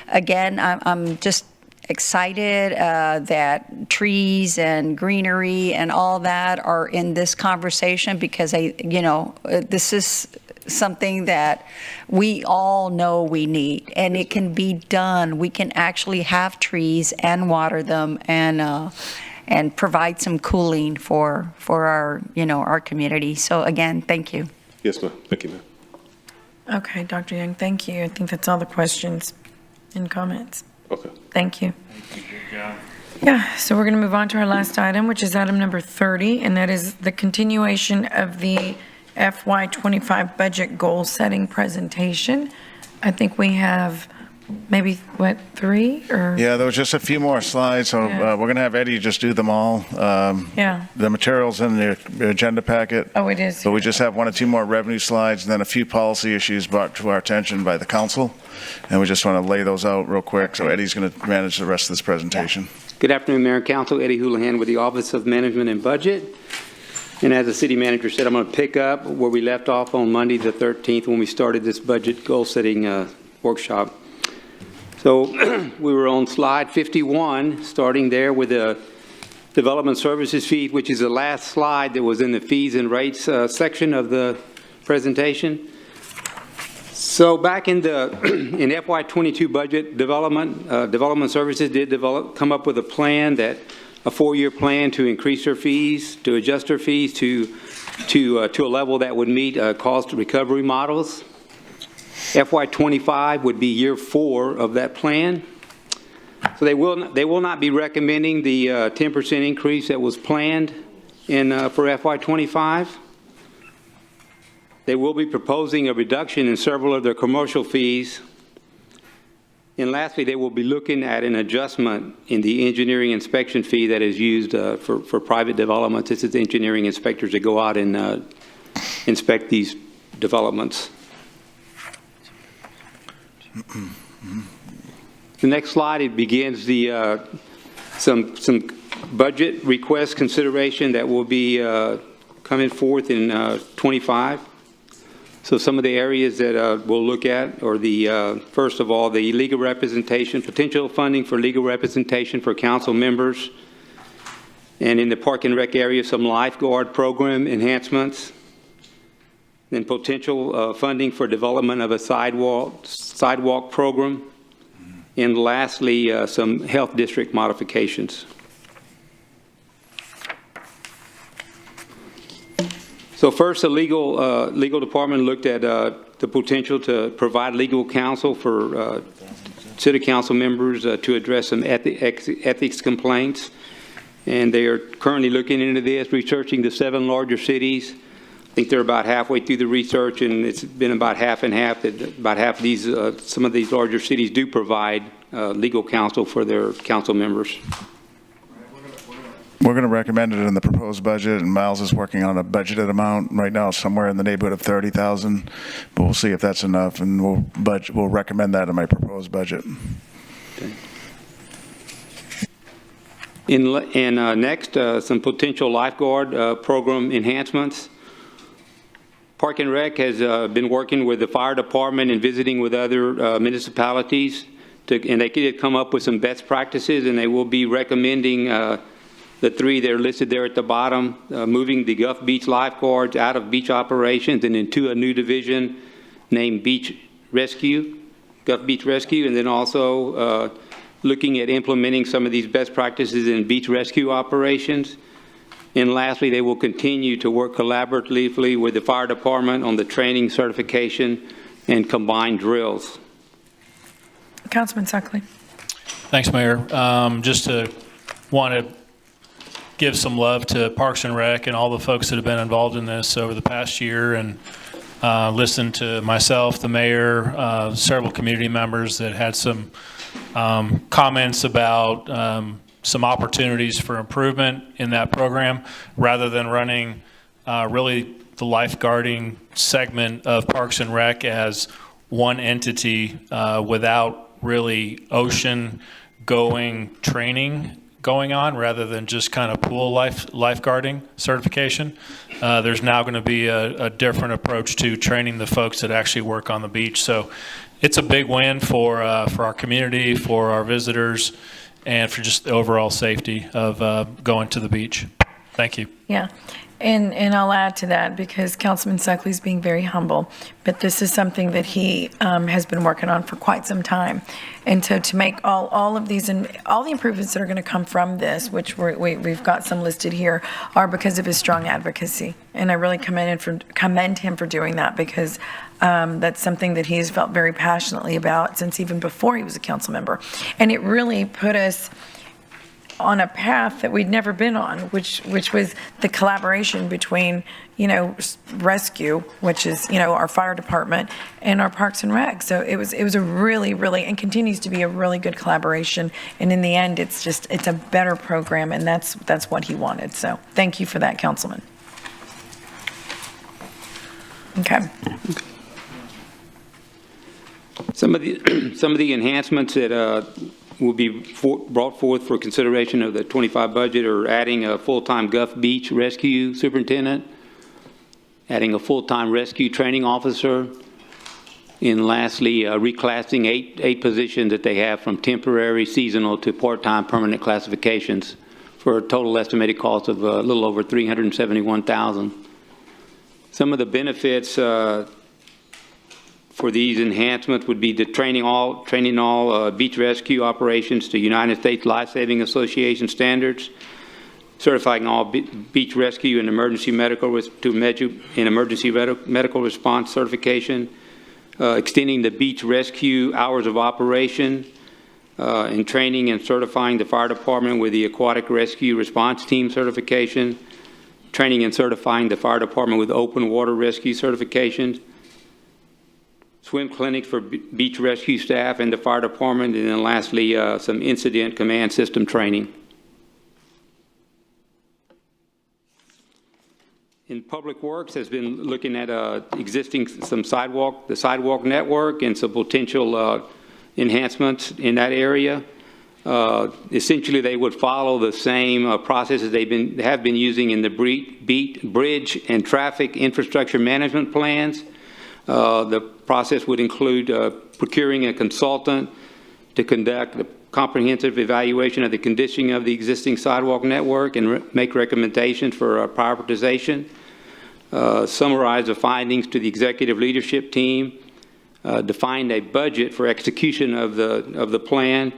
[SPEAKER 21] again, I'm just excited that trees and greenery and all that are in this conversation, because this is something that we all know we need, and it can be done. We can actually have trees and water them and provide some cooling for our our community. So again, thank you.
[SPEAKER 16] Yes, ma'am. Thank you, ma'am.
[SPEAKER 1] Okay, Dr. Young, thank you. I think that's all the questions and comments.
[SPEAKER 16] Okay.
[SPEAKER 1] Thank you. Yeah, so we're going to move on to our last item, which is item number 30, and that is the continuation of the FY25 budget goal setting presentation. I think we have maybe, 3 or?
[SPEAKER 6] Yeah, there was just a few more slides, so we're going to have Eddie just do them all.
[SPEAKER 1] Yeah.
[SPEAKER 6] The material's in the agenda packet.
[SPEAKER 1] Oh, it is.
[SPEAKER 6] So we just have 1 or 2 more revenue slides, and then a few policy issues brought to our attention by the council. And we just want to lay those out real quick. So Eddie's going to manage the rest of this presentation.
[SPEAKER 14] Good afternoon, Mayor and Council. Eddie Houlihan with the Office of Management and Budget. And as the city manager said, I'm going to pick up where we left off on Monday the 13th when we started this budget goal-setting workshop. So we were on slide 51, starting there with the development services fee, which is the last slide that was in the fees and rates section of the presentation. So back in the in FY22 budget development services did come up with a plan that a 4-year plan to increase their fees, to adjust their fees to a level that would meet cost recovery models. FY25 would be year 4 of that plan. So they will not be recommending the 10% increase that was planned for FY25. They will be proposing a reduction in several of their commercial fees. And lastly, they will be looking at an adjustment in the engineering inspection fee that is used for private developments. This is the engineering inspectors that go out and inspect these developments. The next slide, it begins the some budget request consideration that will be coming forth in 25. So some of the areas that we'll look at are the, first of all, the legal representation, potential funding for legal representation for council members. And in the Park and Rec area, some lifeguard program enhancements. Then potential funding for development of a sidewalk program. And lastly, some health district modifications. So first, the legal department looked at the potential to provide legal counsel for city council members to address some ethics complaints. And they are currently looking into this, researching the 7 larger cities. I think they're about halfway through the research, and it's been about half and half. That about half of these, some of these larger cities do provide legal counsel for their council members.
[SPEAKER 6] We're going to recommend it in the proposed budget, and Miles is working on a budgeted amount right now, somewhere in the neighborhood of $30,000. But we'll see if that's enough, and we'll recommend that in my proposed budget.
[SPEAKER 14] Okay. Next, some potential lifeguard program enhancements. Park and Rec has been working with the fire department and visiting with other municipalities, and they could come up with some best practices, and they will be recommending the 3 that are listed there at the bottom, moving the Gulf Beach lifeguards out of beach operations and into a new division named Beach Rescue, Gulf Beach Rescue, and then also looking at implementing some of these best practices in beach rescue operations. And lastly, they will continue to work collaboratively with the fire department on the training, certification, and combined drills.
[SPEAKER 1] Councilman Suckley.
[SPEAKER 17] Thanks, Mayor. Just to want to give some love to Parks and Rec and all the folks that have been involved in this over the past year, and listen to myself, the mayor, several community members that had some comments about some opportunities for improvement in that program, rather than running really the lifeguarding segment of Parks and Rec as one entity without really ocean-going training going on, rather than just kind of pool lifeguarding certification. There's now going to be a different approach to training the folks that actually work on the beach. So it's a big win for our community, for our visitors, and for just the overall safety of going to the beach. Thank you.
[SPEAKER 1] Yeah. And I'll add to that, because Councilman Suckley's being very humble, but this is something that he has been working on for quite some time. And so to make all of these and all the improvements that are going to come from this, which we've got some listed here, are because of his strong advocacy. And I really commend him for doing that, because that's something that he's felt very passionately about since even before he was a council member. And it really put us on a path that we'd never been on, which was the collaboration between, rescue, which is, our fire department, and our Parks and Rec. So it was a really, really, and continues to be a really good collaboration. And in the end, it's a better program, and that's what he wanted. So thank you for that, Councilman. Okay.
[SPEAKER 14] Some of the enhancements that will be brought forth for consideration of the 25 budget are adding a full-time Gulf Beach rescue superintendent, adding a full-time rescue training officer, and lastly, reclassing eight positions that they have from temporary, seasonal to part-time permanent classifications for a total estimated cost of a little over $371,000. Some of the benefits for these enhancements would be the training all beach rescue operations to United States Life-Saving Association standards, certifying all beach rescue and emergency medical medical response certification, extending the beach rescue hours of operation, and training and certifying the fire department with the aquatic rescue response team certification, training and certifying the fire department with open water rescue certifications, swim clinics for beach rescue staff and the fire department, and then lastly, some incident command system training. In Public Works has been looking at existing the sidewalk network and some potential enhancements in that area. Essentially, they would follow the same processes they have been using in the bridge and traffic infrastructure management plans. The process would include procuring a consultant to conduct a comprehensive evaluation of the conditioning of the existing sidewalk network and make recommendations for prioritization, summarize the findings to the executive leadership team, define a budget for execution of the plan,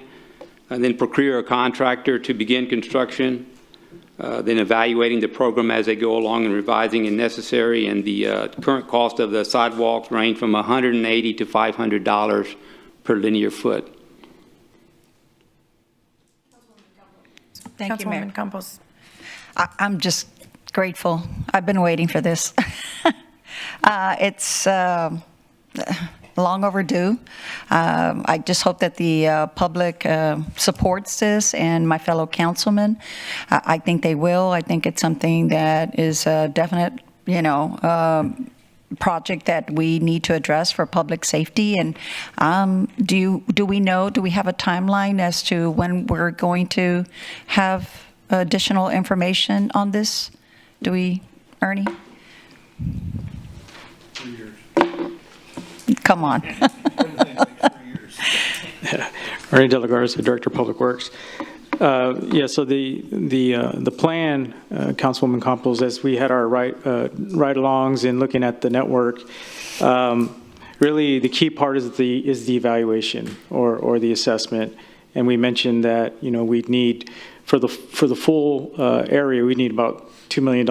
[SPEAKER 14] and then procure a contractor to begin construction, then evaluating the program as they go along and revising when necessary. And the current cost of the sidewalks range from $180 to $500 per linear foot.
[SPEAKER 21] Thank you, Mayor.
[SPEAKER 1] Councilwoman Campos.
[SPEAKER 21] I'm just grateful. I've been waiting for this. It's long overdue. I just hope that the public supports this and my fellow councilmen. I think they will. I think it's something that is a definite, project that we need to address for public safety. And do we have a timeline as to when we're going to have additional information on this? Do we, Ernie?
[SPEAKER 20] 3 years.
[SPEAKER 21] Come on.
[SPEAKER 20] Ernie De La Garza, Director of Public Works. So the plan, Councilwoman Campos, as we had our ride-alongs and looking at the network, really the key part is the evaluation or the assessment. And we mentioned that we need for the full area we need about $2 million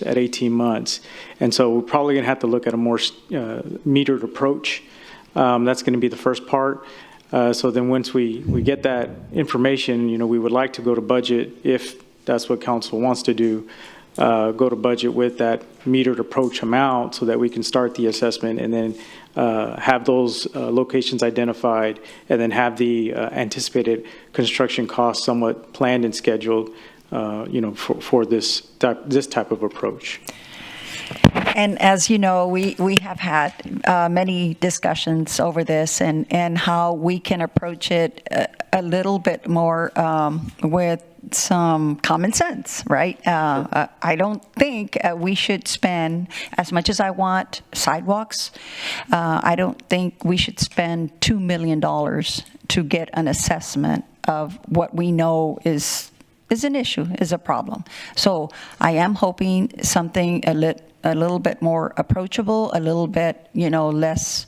[SPEAKER 20] at 18 months, and so we're probably going to have to look at a more metered approach. That's going to be the first part. So then once we get that information, we would like to go to budget if that's what council wants to do, go to budget with that metered approach amount so that we can start the assessment and then have those locations identified and then have the anticipated construction costs somewhat planned and scheduled, for this type of approach.
[SPEAKER 21] And as you know, we have had many discussions over this and how we can approach it a little bit more with some common sense, right? I don't think we should spend, as much as I want sidewalks, I don't think we should spend $2 million to get an assessment of what we know is an issue, is a problem. So I am hoping something a little bit more approachable, a little bit, less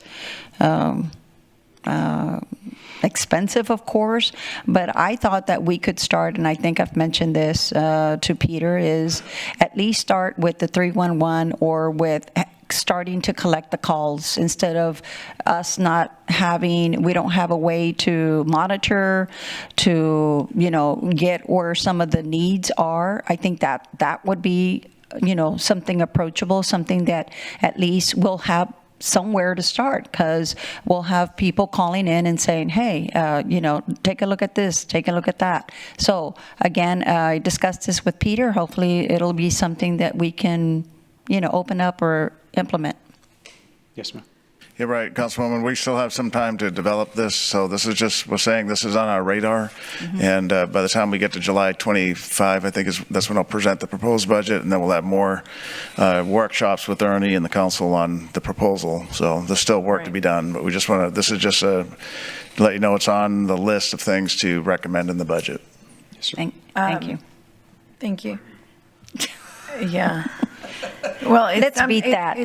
[SPEAKER 21] expensive, of course. But I thought that we could start, and I think I've mentioned this to Peter, is at least start with the 311 or with starting to collect the calls instead of us we don't have a way to monitor, to, get where some of the needs are. I think that would be, something approachable, something that at least we'll have somewhere to start, because we'll have people calling in and saying, hey, take a look at this, take a look at that. So again, I discussed this with Peter. Hopefully it'll be something that we can, open up or implement.
[SPEAKER 20] Yes, ma'am.
[SPEAKER 6] You're right, Councilwoman. We still have some time to develop this, so this is just, we're saying this is on our radar. Mm-hmm. And by the time we get to July 25, I think that's when I'll present the proposed budget, and then we'll have more workshops with Ernie and the council on the proposal. So there's still work to be done, but we just want to, this is just to let you know it's on the list of things to recommend in the budget.
[SPEAKER 21] Thank you.
[SPEAKER 1] Thank you. Yeah. Well,
[SPEAKER 21] Let's beat that.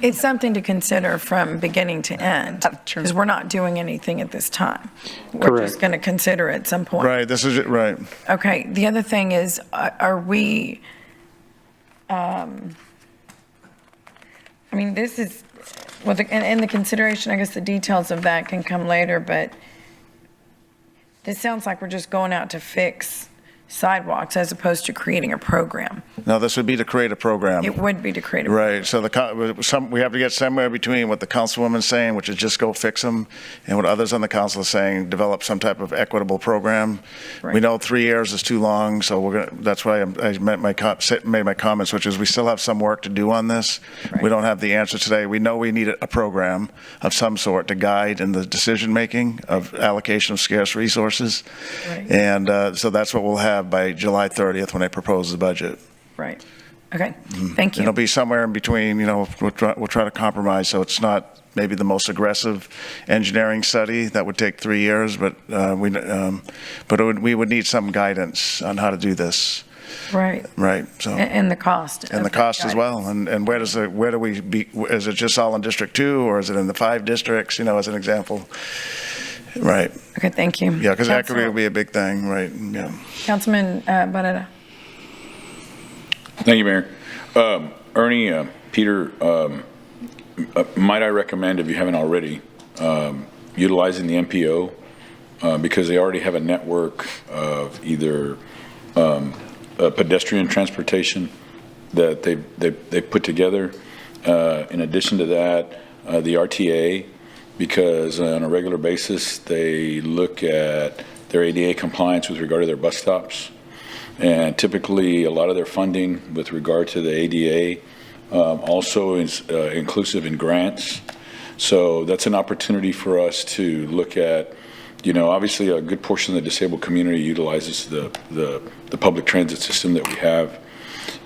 [SPEAKER 1] It's something to consider from beginning to end. Because we're not doing anything at this time. We're just going to consider at some point.
[SPEAKER 6] Right, this is it, right.
[SPEAKER 1] Okay, the other thing is, are we, I mean, this is, well, and the consideration, I guess the details of that can come later, but this sounds like we're just going out to fix sidewalks as opposed to creating a program.
[SPEAKER 6] No, this would be to create a program.
[SPEAKER 1] It would be to create a
[SPEAKER 6] Right, so we have to get somewhere between what the councilwoman's saying, which is just go fix them, and what others on the council are saying, develop some type of equitable program. We know 3 years is too long, so that's why I made my comments, which is we still have some work to do on this. We don't have the answer today. We know we need a program of some sort to guide in the decision-making of allocation of scarce resources. And so that's what we'll have by July 30th when I propose the budget.
[SPEAKER 1] Right. Okay. Thank you.
[SPEAKER 6] It'll be somewhere in between, we'll try to compromise, so it's not maybe the most aggressive engineering study that would take 3 years, but we would need some guidance on how to do this.
[SPEAKER 1] Right.
[SPEAKER 6] Right. So.
[SPEAKER 1] And the cost.
[SPEAKER 6] And the cost as well. And where do we be, is it just all in District 2 or is it in the 5 districts, as an example? Right.
[SPEAKER 1] Okay, thank you.
[SPEAKER 6] Yeah, because equity will be a big thing, right? Yeah.
[SPEAKER 1] Councilman Barrera.
[SPEAKER 10] Thank you, Mayor. Ernie, Peter, might I recommend, if you haven't already, utilizing the MPO because they already have a network of either pedestrian transportation that they put together. In addition to that, the RTA, because on a regular basis they look at their ADA compliance with regard to their bus stops. And typically a lot of their funding with regard to the ADA also is inclusive in grants. So that's an opportunity for us to look at, obviously a good portion of the disabled community utilizes the public transit system that we have.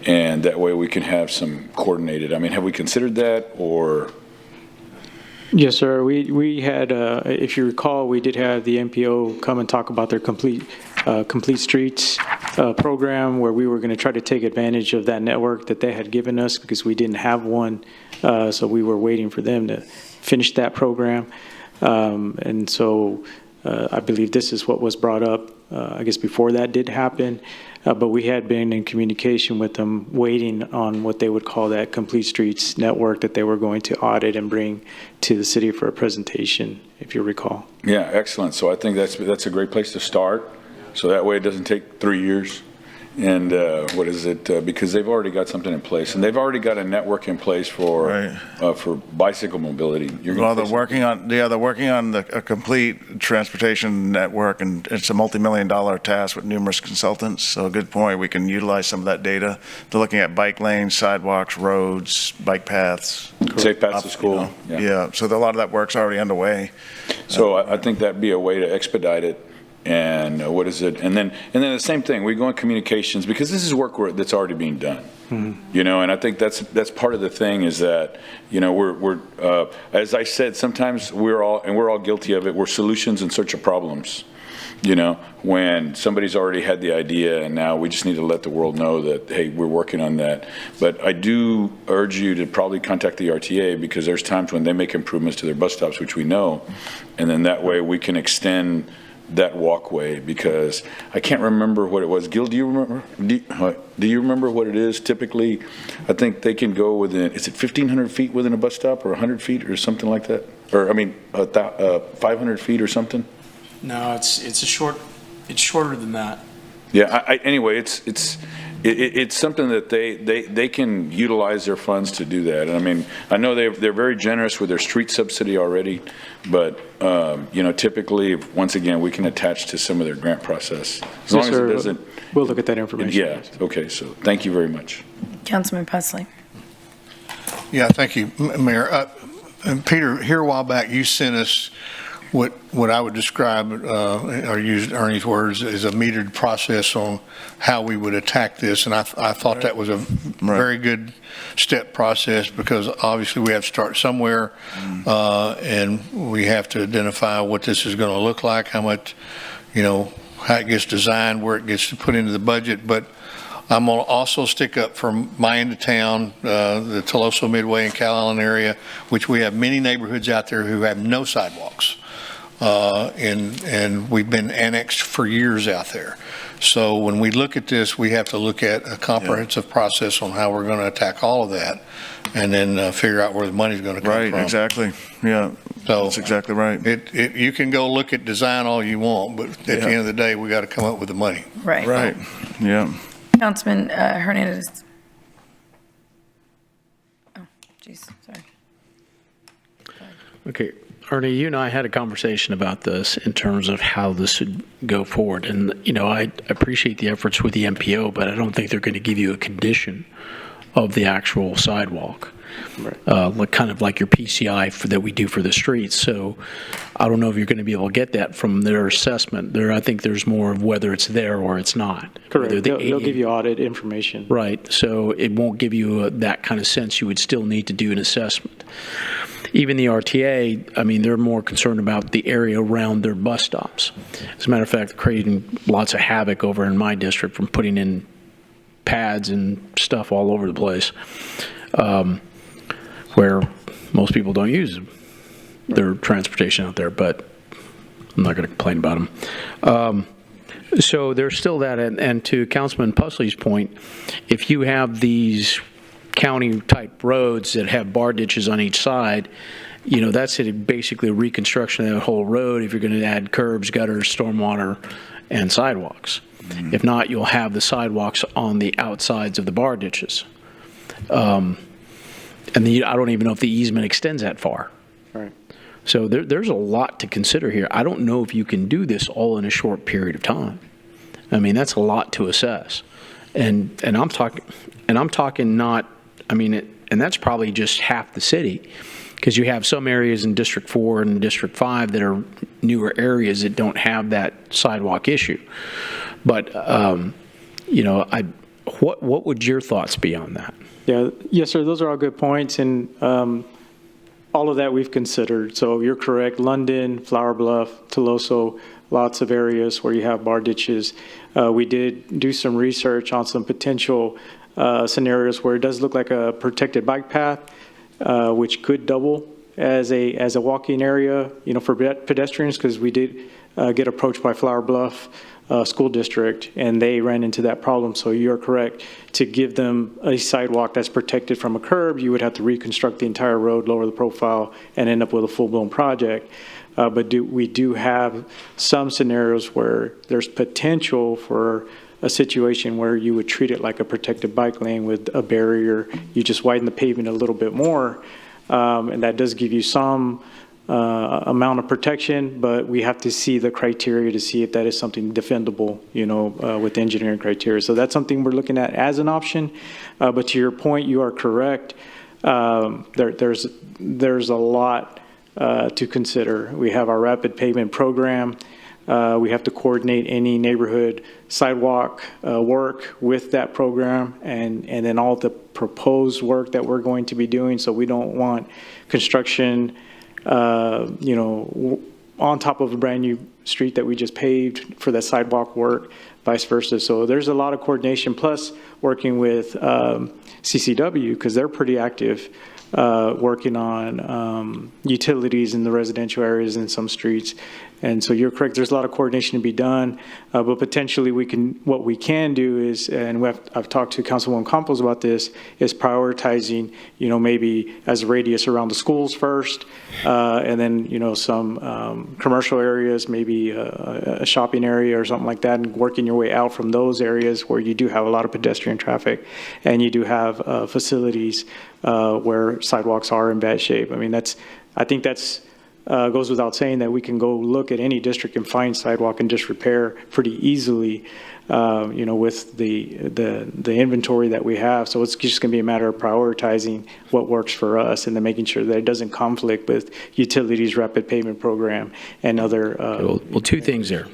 [SPEAKER 10] And that way we can have some coordinated, have we considered that or?
[SPEAKER 20] Yes, sir. We had, if you recall, we did have the MPO come and talk about their complete streets program, where we were going to try to take advantage of that network that they had given us because we didn't have one. So we were waiting for them to finish that program. And so I believe this is what was brought up, I guess, before that did happen. But we had been in communication with them, waiting on what they would call that complete streets network that they were going to audit and bring to the city for a presentation, if you recall.
[SPEAKER 10] Yeah, excellent. So I think that's a great place to start. So that way it doesn't take 3 years. And because they've already got something in place, and they've already got a network in place for bicycle mobility.
[SPEAKER 6] They're working on a complete transportation network, and it's a multi-million-dollar task with numerous consultants. So a good point. We can utilize some of that data. They're looking at bike lanes, sidewalks, roads, bike paths,
[SPEAKER 10] safe paths to school.
[SPEAKER 6] Yeah. So a lot of that work's already underway. So
[SPEAKER 10] I think that'd be a way to expedite it. And and then the same thing, we go in communications because this is work that's already being done. And I think that's part of the thing is that we're as I said, sometimes we're all guilty of it. We're solutions in search of problems. When somebody's already had the idea and now we just need to let the world know that, hey, we're working on that. But I do urge you to probably contact the RTA because there's times when they make improvements to their bus stops, which we know, and then that way we can extend that walkway, because I can't remember what it was. Gil, do you remember? Do you remember what it is? Typically, I think they can go within, is it 1,500 feet within a bus stop or 100 feet or something like that? Or, 500 feet or something?
[SPEAKER 15] No, it's shorter than that.
[SPEAKER 10] Yeah, anyway, it's something that they can utilize their funds to do that. And I know they're very generous with their street subsidy already, but typically, once again, we can attach to some of their grant process as long as it doesn't.
[SPEAKER 20] We'll look at that information.
[SPEAKER 10] Yeah. Okay. So thank you very much.
[SPEAKER 1] Councilman Pusley.
[SPEAKER 8] Yeah. Thank you, Mayor. And Peter, here a while back, you sent us what I would describe, or use Ernie's words, as a metered process on how we would attack this. And I thought that was a very good step process, because obviously we have to start somewhere, and we have to identify what this is going to look like, how much, how it gets designed, where it gets put into the budget. But I'm going to also stick up for my end of town, the Toloso Midway and Cal Allen area, which we have many neighborhoods out there who have no sidewalks. And we've been annexed for years out there. So when we look at this, we have to look at a comprehensive process on how we're going to attack all of that, and then figure out where the money's going to come from.
[SPEAKER 6] Right, exactly. Yeah,
[SPEAKER 8] so
[SPEAKER 6] that's exactly right.
[SPEAKER 8] You can go look at design all you want, but at the end of the day, we got to come up with the money.
[SPEAKER 1] Right.
[SPEAKER 6] Right, yeah.
[SPEAKER 1] Councilman Hernandez. Oh, geez, sorry.
[SPEAKER 15] Okay, Ernie, you and I had a conversation about this in terms of how this would go forward. And, you know, I appreciate the efforts with the MPO, but I don't think they're going to give you a condition of the actual sidewalk. Like kind of like your PCI that we do for the streets. So I don't know if you're going to be able to get that from their assessment. I think there's more of whether it's there or it's not.
[SPEAKER 20] Correct. They'll give you audit information.
[SPEAKER 15] Right. So it won't give you that kind of sense. You would still need to do an assessment. Even the RTA, I mean, they're more concerned about the area around their bus stops. As a matter of fact, creating lots of havoc over in my district from putting in pads and stuff all over the place, where most people don't use their transportation out there, but I'm not going to complain about them. So there's still that, and to Councilman Pusley's point, if you have these county-type roads that have bar ditches on each side, you know, that's basically a reconstruction of that whole road if you're going to add curbs, gutters, stormwater, and sidewalks. Mm-hmm. If not, you'll have the sidewalks on the outsides of the bar ditches. And I don't even know if the easement extends that far.
[SPEAKER 20] Right.
[SPEAKER 15] So there's a lot to consider here. I don't know if you can do this all in a short period of time. I mean, that's a lot to assess. And I'm talking not, I mean, and that's probably just half the city, because you have some areas in District 4 and District 5 that are newer areas that don't have that sidewalk issue. But, you know, what would your thoughts be on that?
[SPEAKER 20] Yeah, yes, sir. Those are all good points, and all of that we've considered. So you're correct. London, Flower Bluff, Toloso, lots of areas where you have bar ditches. We did do some research on some potential scenarios where it does look like a protected bike path, which could double as a walking area, you know, for pedestrians, because we did get approached by Flower Bluff School District, and they ran into that problem. So you're correct. To give them a sidewalk that's protected from a curb, you would have to reconstruct the entire road, lower the profile, and end up with a full-blown project. But we do have some scenarios where there's potential for a situation where you would treat it like a protected bike lane with a barrier. You just widen the pavement a little bit more, and that does give you some amount of protection, but we have to see the criteria to see if that is something defendable, you know, with engineering criteria. So that's something we're looking at as an option. But to your point, you are correct. There's a lot to consider. We have our rapid pavement program. We have to coordinate any neighborhood sidewalk work with that program, and then all the proposed work that we're going to be doing. So we don't want construction, you know, on top of a brand new street that we just paved for that sidewalk work, vice versa. So there's a lot of coordination, plus working with CCW, because they're pretty active, working on utilities in the residential areas in some streets. And so you're correct, there's a lot of coordination to be done, but potentially what we can do is, and I've talked to Councilwoman Campos about this, is prioritizing, you know, maybe as a radius around the schools first, and then, you know, some commercial areas, maybe a shopping area or something like that, and working your way out from those areas where you do have a lot of pedestrian traffic, and you do have facilities where sidewalks are in bad shape. I mean, I think that's goes without saying that we can go look at any district and find sidewalk and disrepair pretty easily, you know, with the inventory that we have. So it's just going to be a matter of prioritizing what works for us, and then making sure that it doesn't conflict with utilities, rapid pavement program, and other.
[SPEAKER 15] Well, two things there,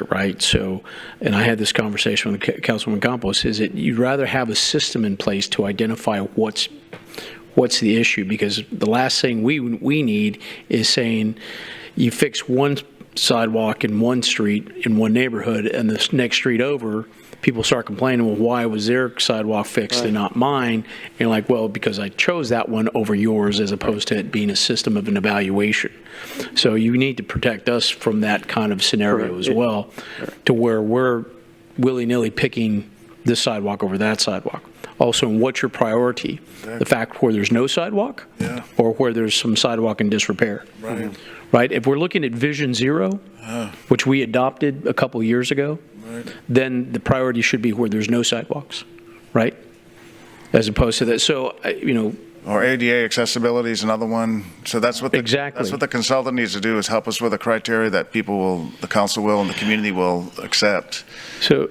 [SPEAKER 15] right? So, and I had this conversation with Councilwoman Campos, is that you'd rather have a system in place to identify what's the issue, because the last thing we need is saying you fix one sidewalk in one street, in one neighborhood, and the next street over, people start complaining, well, why was their sidewalk fixed and not mine? And you're like, well, because I chose that one over yours as opposed to it being a system of an evaluation. So you need to protect us from that kind of scenario as well, to where we're willy-nilly picking this sidewalk over that sidewalk. Also, what's your priority? The fact where there's no sidewalk or where there's some sidewalk in disrepair?
[SPEAKER 6] Right.
[SPEAKER 15] Right? If we're looking at Vision Zero, which we adopted a couple years ago, then the priority should be where there's no sidewalks, right? As opposed to that. So,
[SPEAKER 6] Or ADA accessibility is another one. So that's what that's what the consultant needs to do, is help us with a criteria that the council will, and the community will accept.
[SPEAKER 15] So,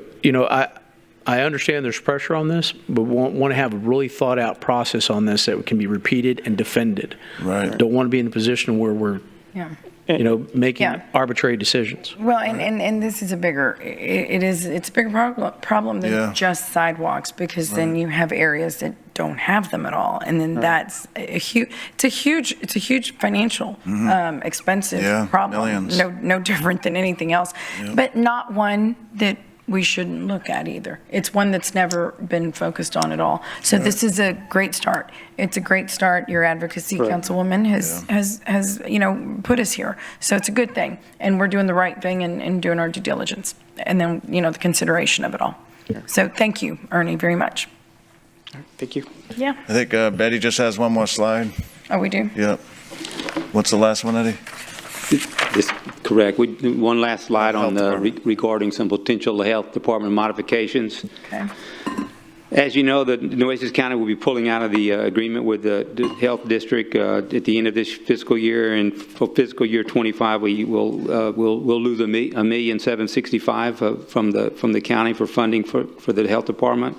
[SPEAKER 15] I understand there's pressure on this, but want to have a really thought out process on this that can be repeated and defended.
[SPEAKER 6] Right.
[SPEAKER 15] Don't want to be in a position where we're, making arbitrary decisions.
[SPEAKER 1] Well, and this is a bigger, it's a bigger problem than just sidewalks, because then you have areas that don't have them at all. And then that's it's a huge financial, expensive problem.
[SPEAKER 6] Millions.
[SPEAKER 1] No different than anything else, but not one that we shouldn't look at either. It's one that's never been focused on at all. So this is a great start. It's a great start. Your advocacy, Councilwoman, has put us here. So it's a good thing. And we're doing the right thing and doing our due diligence. And then, the consideration of it all. So thank you, Ernie, very much.
[SPEAKER 20] Thank you.
[SPEAKER 1] Yeah.
[SPEAKER 6] I think Betty just has one more slide.
[SPEAKER 1] Oh, we do?
[SPEAKER 6] Yep. What's the last one, Eddie?
[SPEAKER 14] That's correct. One last slide on regarding some potential health department modifications.
[SPEAKER 1] Okay.
[SPEAKER 14] As you know, the Nueces County will be pulling out of the agreement with the health district at the end of this fiscal year, and for fiscal year 25, we'll lose $1,765,000 from the county for funding for the health department.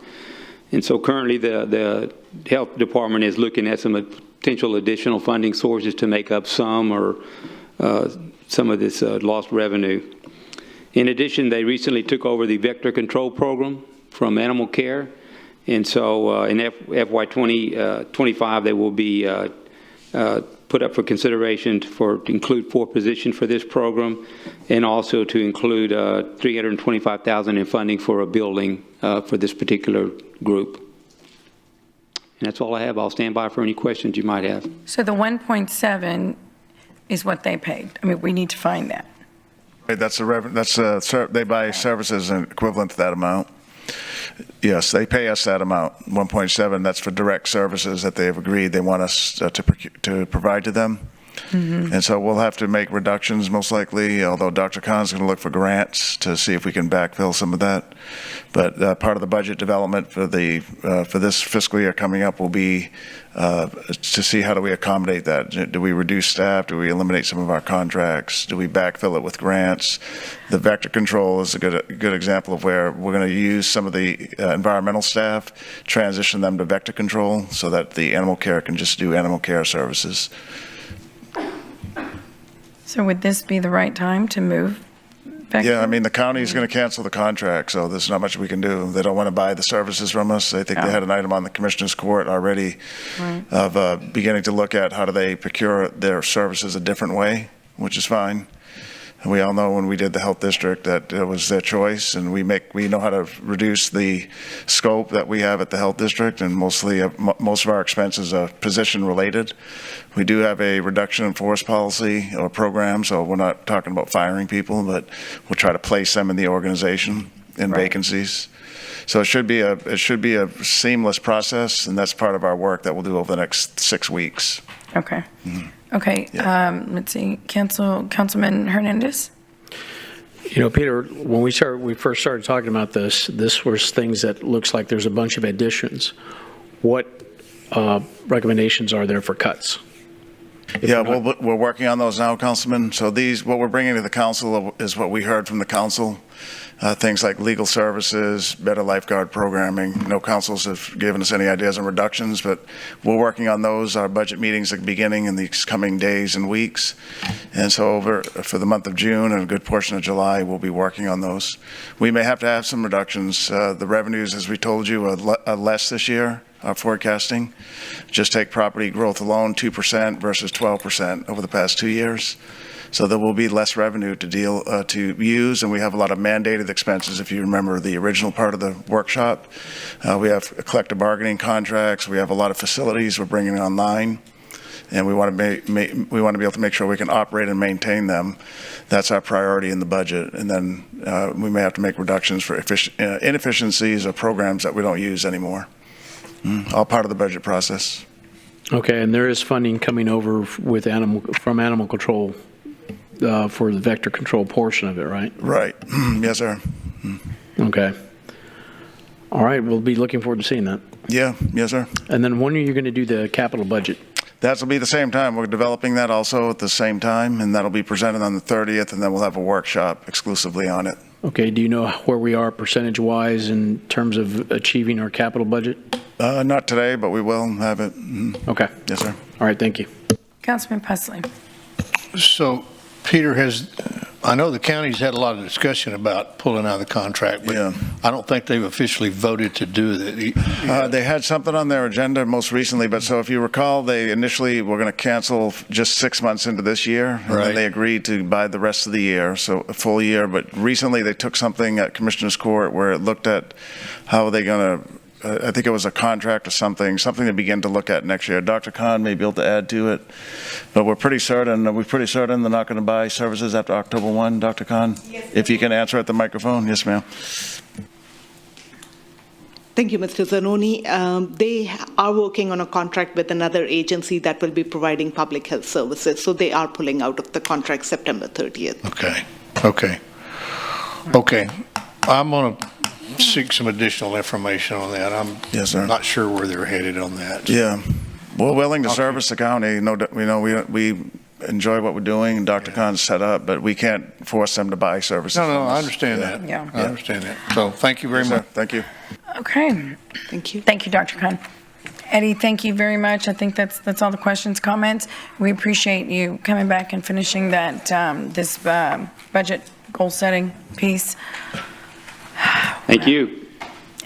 [SPEAKER 14] And so currently, the health department is looking at some potential additional funding sources to make up some of this lost revenue. In addition, they recently took over the vector control program from Animal Care. And so in FY 2025, they will be put up for consideration to include 4 positions for this program, and also to include $325,000 in funding for a building for this particular group. And that's all I have. I'll stand by for any questions you might have.
[SPEAKER 1] So the 1.7 is what they paid. I mean, we need to find that.
[SPEAKER 6] Right, they buy services equivalent to that amount. Yes, they pay us that amount, 1.7. That's for direct services that they have agreed they want us to provide to them. And so we'll have to make reductions most likely, although Dr. Khan's going to look for grants to see if we can backfill some of that. But part of the budget development for this fiscal year coming up will be to see how do we accommodate that. Do we reduce staff? Do we eliminate some of our contracts? Do we backfill it with grants? The vector control is a good example of where we're going to use some of the environmental staff, transition them to vector control so that the animal care can just do animal care services.
[SPEAKER 1] So would this be the right time to move back?
[SPEAKER 6] Yeah, I mean, the county is going to cancel the contract, so there's not much we can do. They don't want to buy the services from us. I think they had an item on the Commissioner's Court already of beginning to look at how do they procure their services a different way, which is fine. And we all know when we did the health district that it was their choice, and we know how to reduce the scope that we have at the health district, and most of our expenses are position related. We do have a reduction in force policy or program, so we're not talking about firing people, but we'll try to place them in the organization in vacancies. So it should be a seamless process, and that's part of our work that we'll do over the next 6 weeks.
[SPEAKER 1] Okay. Okay, let's see, Councilman Hernandez?
[SPEAKER 15] Peter, when we first started talking about this was things that looks like there's a bunch of additions. What recommendations are there for cuts?
[SPEAKER 6] Yeah, we're working on those now, Councilman. So what we're bringing to the council is what we heard from the council. Things like legal services, better lifeguard programming. No councils have given us any ideas on reductions, but we're working on those. Our budget meetings are beginning in these coming days and weeks. And so for the month of June and a good portion of July, we'll be working on those. We may have to have some reductions. The revenues, as we told you, are less this year, our forecasting. Just take property growth alone, 2% versus 12% over the past 2 years. So there will be less revenue to use, and we have a lot of mandated expenses. If you remember the original part of the workshop, we have collective bargaining contracts. We have a lot of facilities we're bringing online, and we want to be able to make sure we can operate and maintain them. That's our priority in the budget. And then we may have to make reductions for inefficiencies or programs that we don't use anymore. All part of the budget process.
[SPEAKER 15] Okay, and there is funding coming over from animal control for the vector control portion of it, right?
[SPEAKER 6] Right. Yes, sir.
[SPEAKER 15] Okay. All right, we'll be looking forward to seeing that.
[SPEAKER 6] Yeah, yes, sir.
[SPEAKER 15] And then when are you going to do the capital budget?
[SPEAKER 6] That'll be the same time. We're developing that also at the same time, and that'll be presented on the 30th, and then we'll have a workshop exclusively on it.
[SPEAKER 15] Okay, do you know where we are percentage-wise in terms of achieving our capital budget?
[SPEAKER 6] Not today, but we will have it.
[SPEAKER 15] Okay.
[SPEAKER 6] Yes, sir.
[SPEAKER 15] All right, thank you.
[SPEAKER 1] Councilman Pusley.
[SPEAKER 8] So, Peter, I know the county's had a lot of discussion about pulling out of the contract, but I don't think they've officially voted to do that.
[SPEAKER 6] They had something on their agenda most recently, but so if you recall, they initially were going to cancel just 6 months into this year, and then they agreed to buy the rest of the year, so a full year. But recently, they took something at Commissioner's Court where it looked at how they're going to, I think it was a contract or something to begin to look at next year. Dr. Khan may be able to add to it, but we're pretty certain they're not going to buy services after October 1, Dr. Khan? Yes, if you can answer at the microphone. Yes, ma'am.
[SPEAKER 5] Thank you, Mr. Zanoni. They are working on a contract with another agency that will be providing public health services, so they are pulling out of the contract September 30th.
[SPEAKER 8] Okay. I'm going to seek some additional information on that. I'm not sure where they're headed on that.
[SPEAKER 6] Yeah. We're willing to service the county. We enjoy what we're doing, and Dr. Khan's set up, but we can't force them to buy services.
[SPEAKER 8] No, I understand that.
[SPEAKER 1] Yeah.
[SPEAKER 8] I understand that. So thank you very much.
[SPEAKER 6] Thank you.
[SPEAKER 1] Okay.
[SPEAKER 5] Thank you.
[SPEAKER 1] Thank you, Dr. Khan. Eddie, thank you very much. I think that's all the questions, comments. We appreciate you coming back and finishing that this budget goal setting piece.
[SPEAKER 14] Thank you.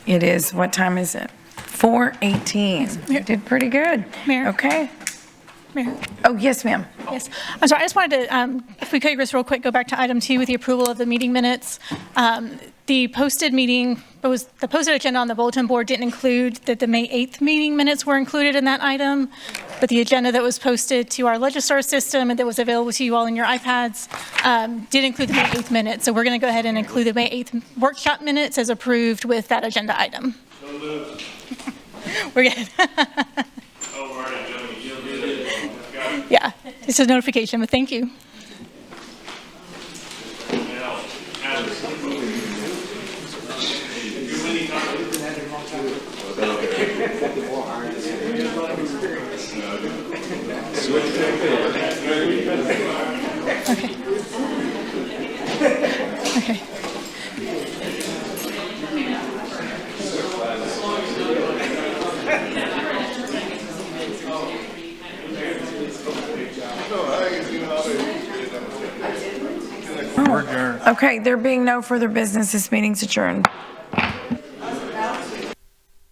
[SPEAKER 1] It is. What time is it? 4:18. You did pretty good.
[SPEAKER 9] Mayor.
[SPEAKER 1] Okay.
[SPEAKER 9] Mayor.
[SPEAKER 1] Oh, yes, ma'am.
[SPEAKER 9] Yes. I'm sorry. I just wanted to, if we could, just real quick, go back to item 2 with the approval of the meeting minutes. The posted agenda on the bulletin board didn't include that the May 8th meeting minutes were included in that item, but the agenda that was posted to our Legistar system and that was available to you all in your iPads did include the May 8th minutes. So we're going to go ahead and include the May 8th workshop minutes as approved with that agenda item. We're good. Yeah, it's a notification, but thank you. Okay.
[SPEAKER 1] Okay, there being no further business, this meeting's adjourned.